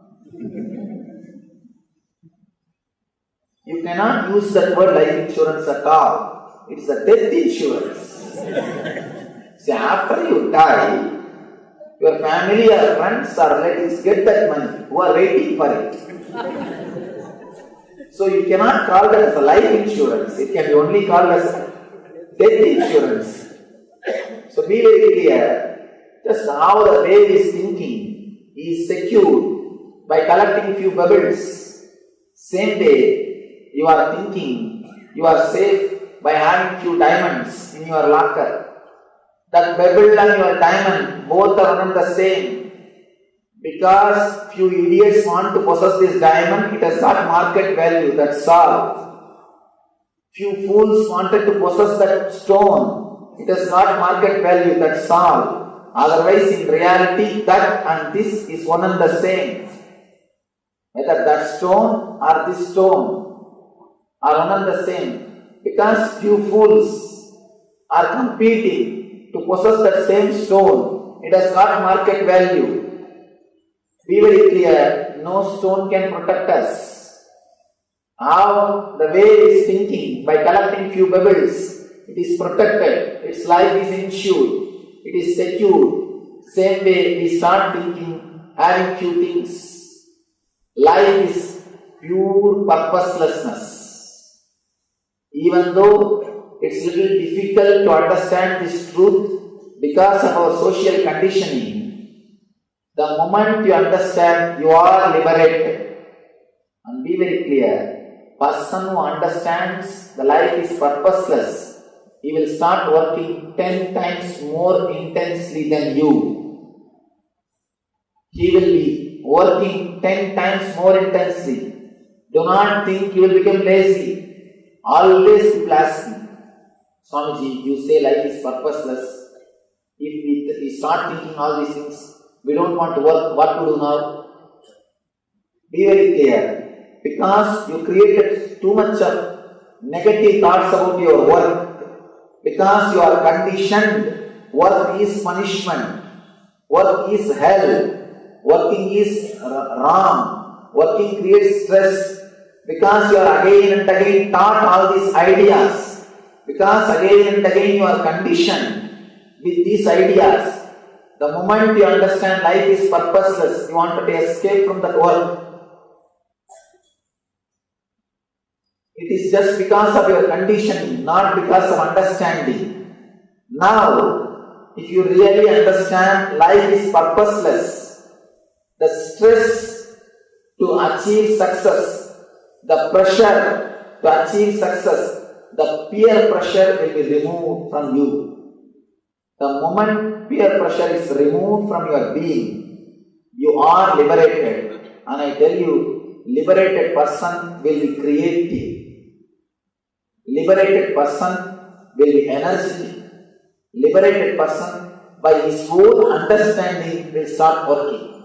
You cannot use that word life insurance at all. It is a death insurance. See, after you die, your family or friends or relatives get that money who are waiting for it. So you cannot call that as a life insurance. It can be only called as death insurance. So be very clear. Just how the wave is thinking, he is secured by collecting few bubbles. Same way, you are thinking you are safe by having few diamonds in your locker. That bubble and your diamond both are one and the same. Because few idiots want to possess this diamond, it has got market value, that's all. Few fools wanted to possess that stone, it has got market value, that's all. Otherwise, in reality, that and this is one and the same. Whether that stone or this stone are one and the same, because few fools are competing to possess that same stone it has got market value. Be very clear, no stone can protect us. How the wave is thinking, by collecting few pebbles, it is protected, its life is insured, it is secured. Same way we start thinking, having few things. Life is pure purposelessness. Even though it's little difficult to understand this truth because of our social conditioning, the moment you understand, you are liberated. And be very clear, person who understands the life is purposeless, he will start working 10 times more intensely than you. He will be working 10 times more intensely. Do not think you will become lazy. Always people ask me, Swamiji, you say life is purposeless. If we start thinking all these things, we don't want to work, what to do now? Be very clear. Because you created too much of negative thoughts about your work, because you are conditioned, work is punishment, work is hell, working is wrong, working creates stress, because you are again and again taught all these ideas, because again and again you are conditioned with these ideas. The moment you understand life is purposeless, you want to escape from that work. It is just because of your conditioning, not because of understanding. Now, if you really understand life is purposeless, the stress to achieve success, the pressure to achieve success, the peer pressure will be removed from you. The moment peer pressure is removed from your being, you are liberated. And I tell you, liberated person will be creative. Liberated person will be energetic. Liberated person, by his own understanding, will start working.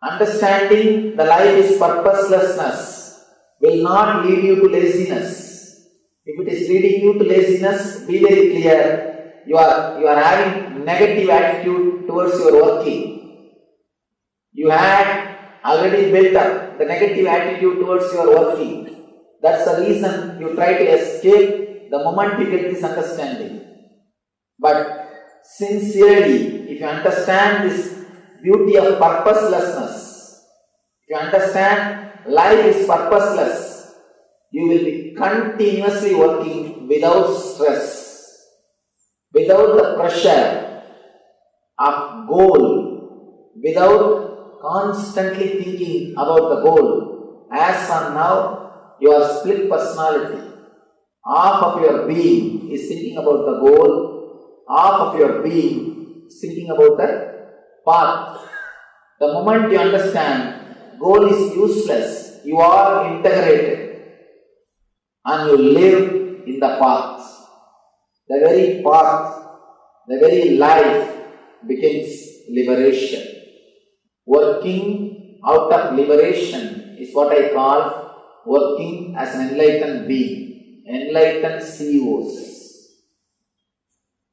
Understanding the life is purposelessness will not lead you to laziness. If it is leading you to laziness, be very clear, you are having negative attitude towards your working. You had already built up the negative attitude towards your working. That's the reason you try to escape the moment you get this understanding. But sincerely, if you understand this beauty of purposelessness, if you understand life is purposeless, you will be continuously working without stress, without the pressure of goal, without constantly thinking about the goal. As from now, your split personality, half of your being is thinking about the goal, half of your being is thinking about the path. The moment you understand goal is useless, you are integrated and you live in the path. The very path, the very life becomes liberation. Working out of liberation is what I call working as an enlightened being, enlightened CEOs.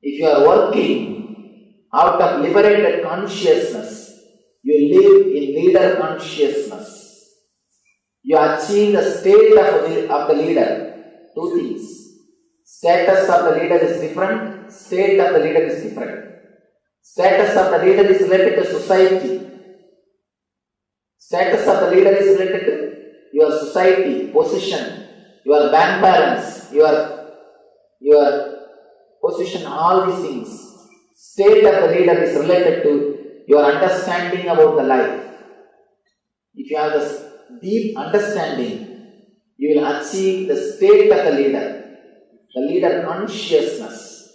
If you are working out of liberated consciousness, you live in leader consciousness. You achieve the state of the leader. Two things. Status of the leader is different, state of the leader is different. Status of the leader is related to society. Status of the leader is related to your society, position, your bank balance, your position, all these things. State of the leader is related to your understanding about the life. If you have this deep understanding, you will achieve the state of the leader consciousness.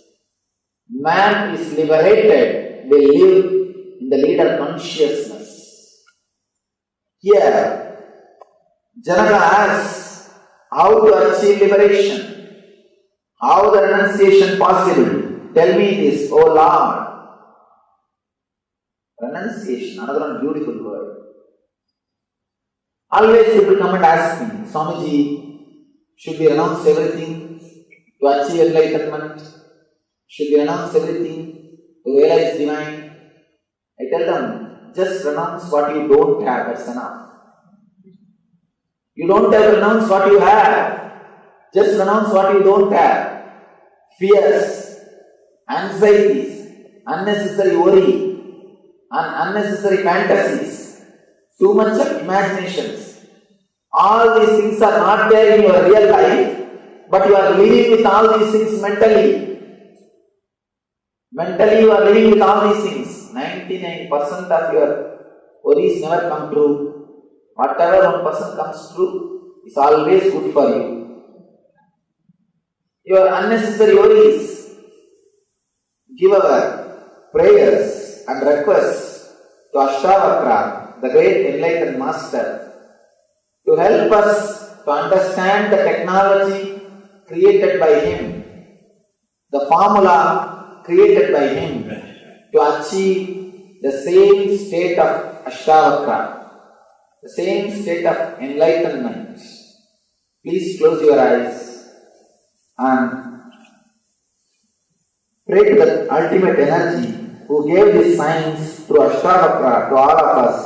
Man is liberated, will live in the leader consciousness. Here, Janaka asks how to achieve liberation, how the renunciation possible. Tell me this, O Lord. Renunciation, another one beautiful word. Always people come and ask me, Swamiji, should we renounce everything to achieve enlightenment? Should we renounce everything to to realize divine, I tell them, just renounce what you don't have, that's enough. You don't have to renounce what you have. Just renounce what you don't have. Fears, anxieties, unnecessary worry, and unnecessary fantasies, too much of imaginations. All these things are not there in your real life, but you are living with all these things mentally. Mentally you are living with all these things. 99% of your worries never come true. Whatever 1% comes true is always good for you. Your unnecessary worries, give our prayers and requests to Ashtavakra, the great enlightened master, to help us to understand the technology created by him, the formula created by him to achieve the same state of Ashtavakra, the same state of enlightenment. Please close your eyes and pray to the ultimate energy who gave this science through Ashtavakra to all of us.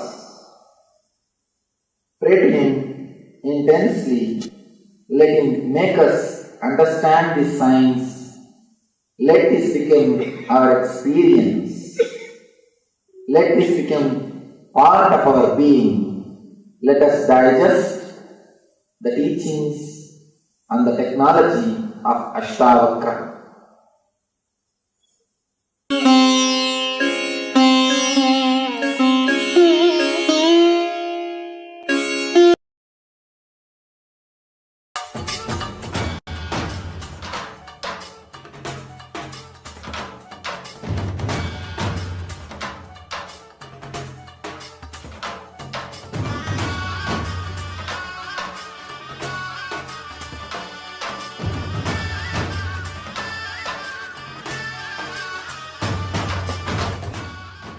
Pray to him intensely. Let him make us understand this science. Let this become our experience. Let this become part of our being. Let us digest the teachings and the technology of Ashtavakra.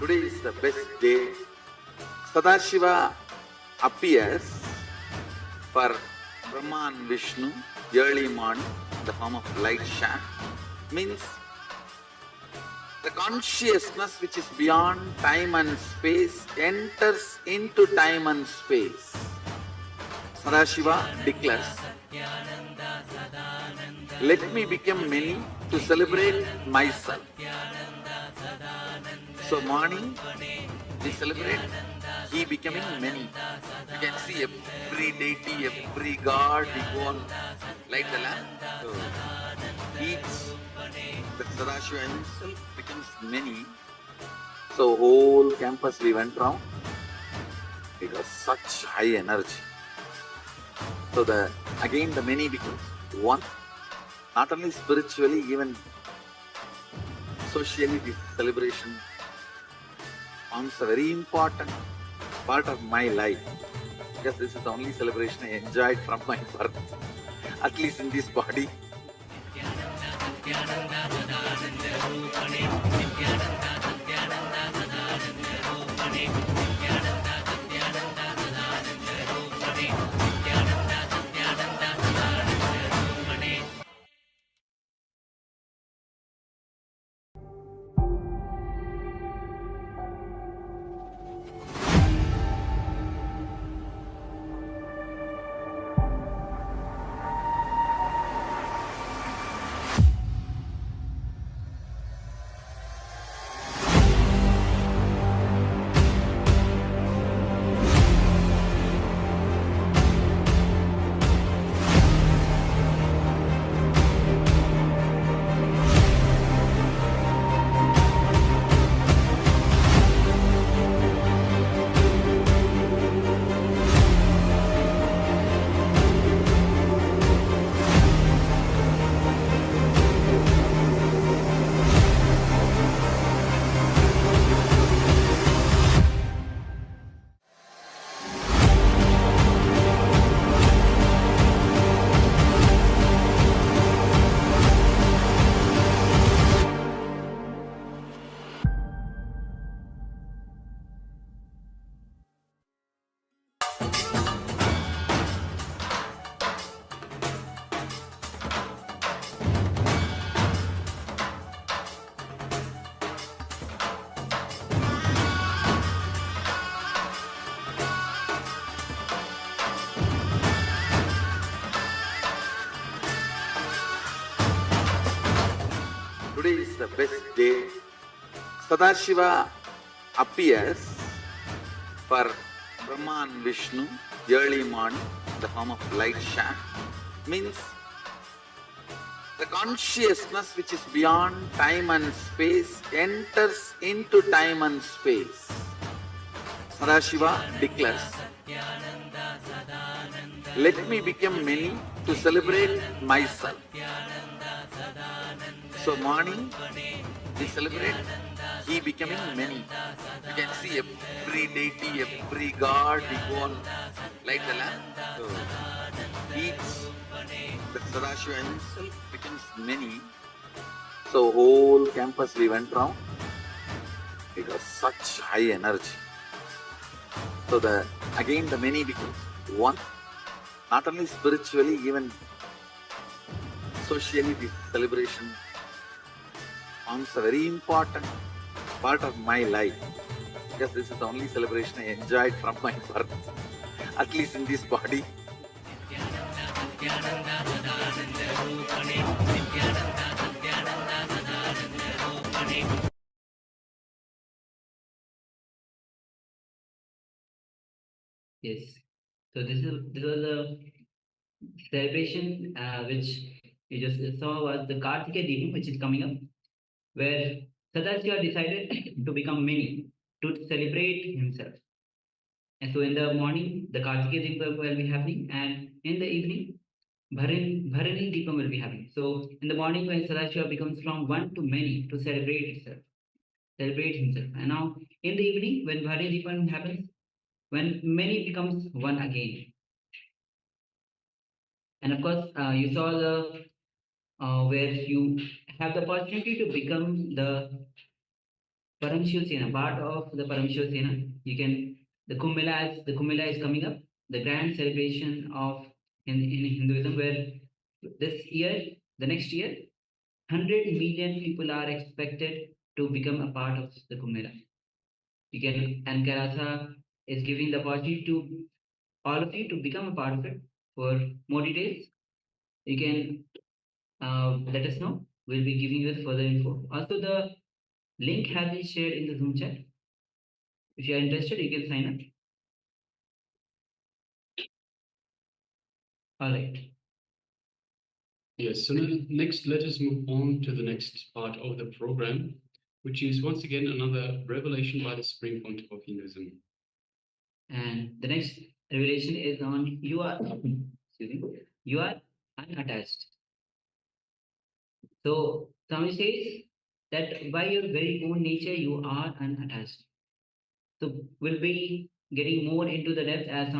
Today is the best day. Sadashiva appears for Brahma and Vishnu early morning in the form of light shaft. Means the consciousness which is beyond time and space enters into time and space. Sadashiva declares, let me become many to celebrate myself. So morning we celebrate he becoming many. You can see every deity, every god, we go on light the lamp. So each, the Sadashiva himself becomes many. So whole campus we went round. It was such high energy. So again the many becomes one. Not only spiritually, even socially this celebration forms a very important part of my life, because this is the only celebration I enjoyed from my birth, at least in this body. Today is the best day. Sadashiva appears for Brahma and Vishnu early morning in the form of light shaft. Means the consciousness which is beyond time and space enters into time and space. Sadashiva declares, let me become many to celebrate myself. So morning we celebrate he becoming many. You can see every deity, every god, we go on light the lamp. So each the Sadashiva himself becomes many. So whole campus we went round. It was such high energy. So again the many becomes one. Not only spiritually, even socially, this celebration forms a very important part of my life, because this is the only celebration I enjoyed from my birth, at least in this body. Yes. So this was a celebration which you just saw was the Kartika Deepam, which is coming up, where Sadashiva decided to become many to celebrate himself. And so in the morning, the Kartika Deepam will be happening, and in the evening, Bharani Deepam will be happening. So in the morning, when Sadashiva becomes from one to many to celebrate himself. And now in the evening, when Bharani Deepam happens, when many becomes one again. And of course, you saw the where you have the opportunity to become the Paramashivasena, part of the Paramashivasena. You can the Kumbh Mela is coming up, the grand celebration of in Hinduism, where this year, the next year, 100 million people are expected to become a part of the Kumbh Mela. You can, and KAILASA is giving the opportunity to all of you to become a part of it. For more details, you can let us know. We'll be giving you further info. Also, the link has been shared in the Zoom chat. If you are interested, you can sign up. All right. Yes, so next, let us move on to the next part of the program, which is once again another revelation by the Supreme Pontiff of Hinduism. And the next revelation is on you are unattached. So Swami says that by your very own nature you are unattached. So we'll be getting more into the depth as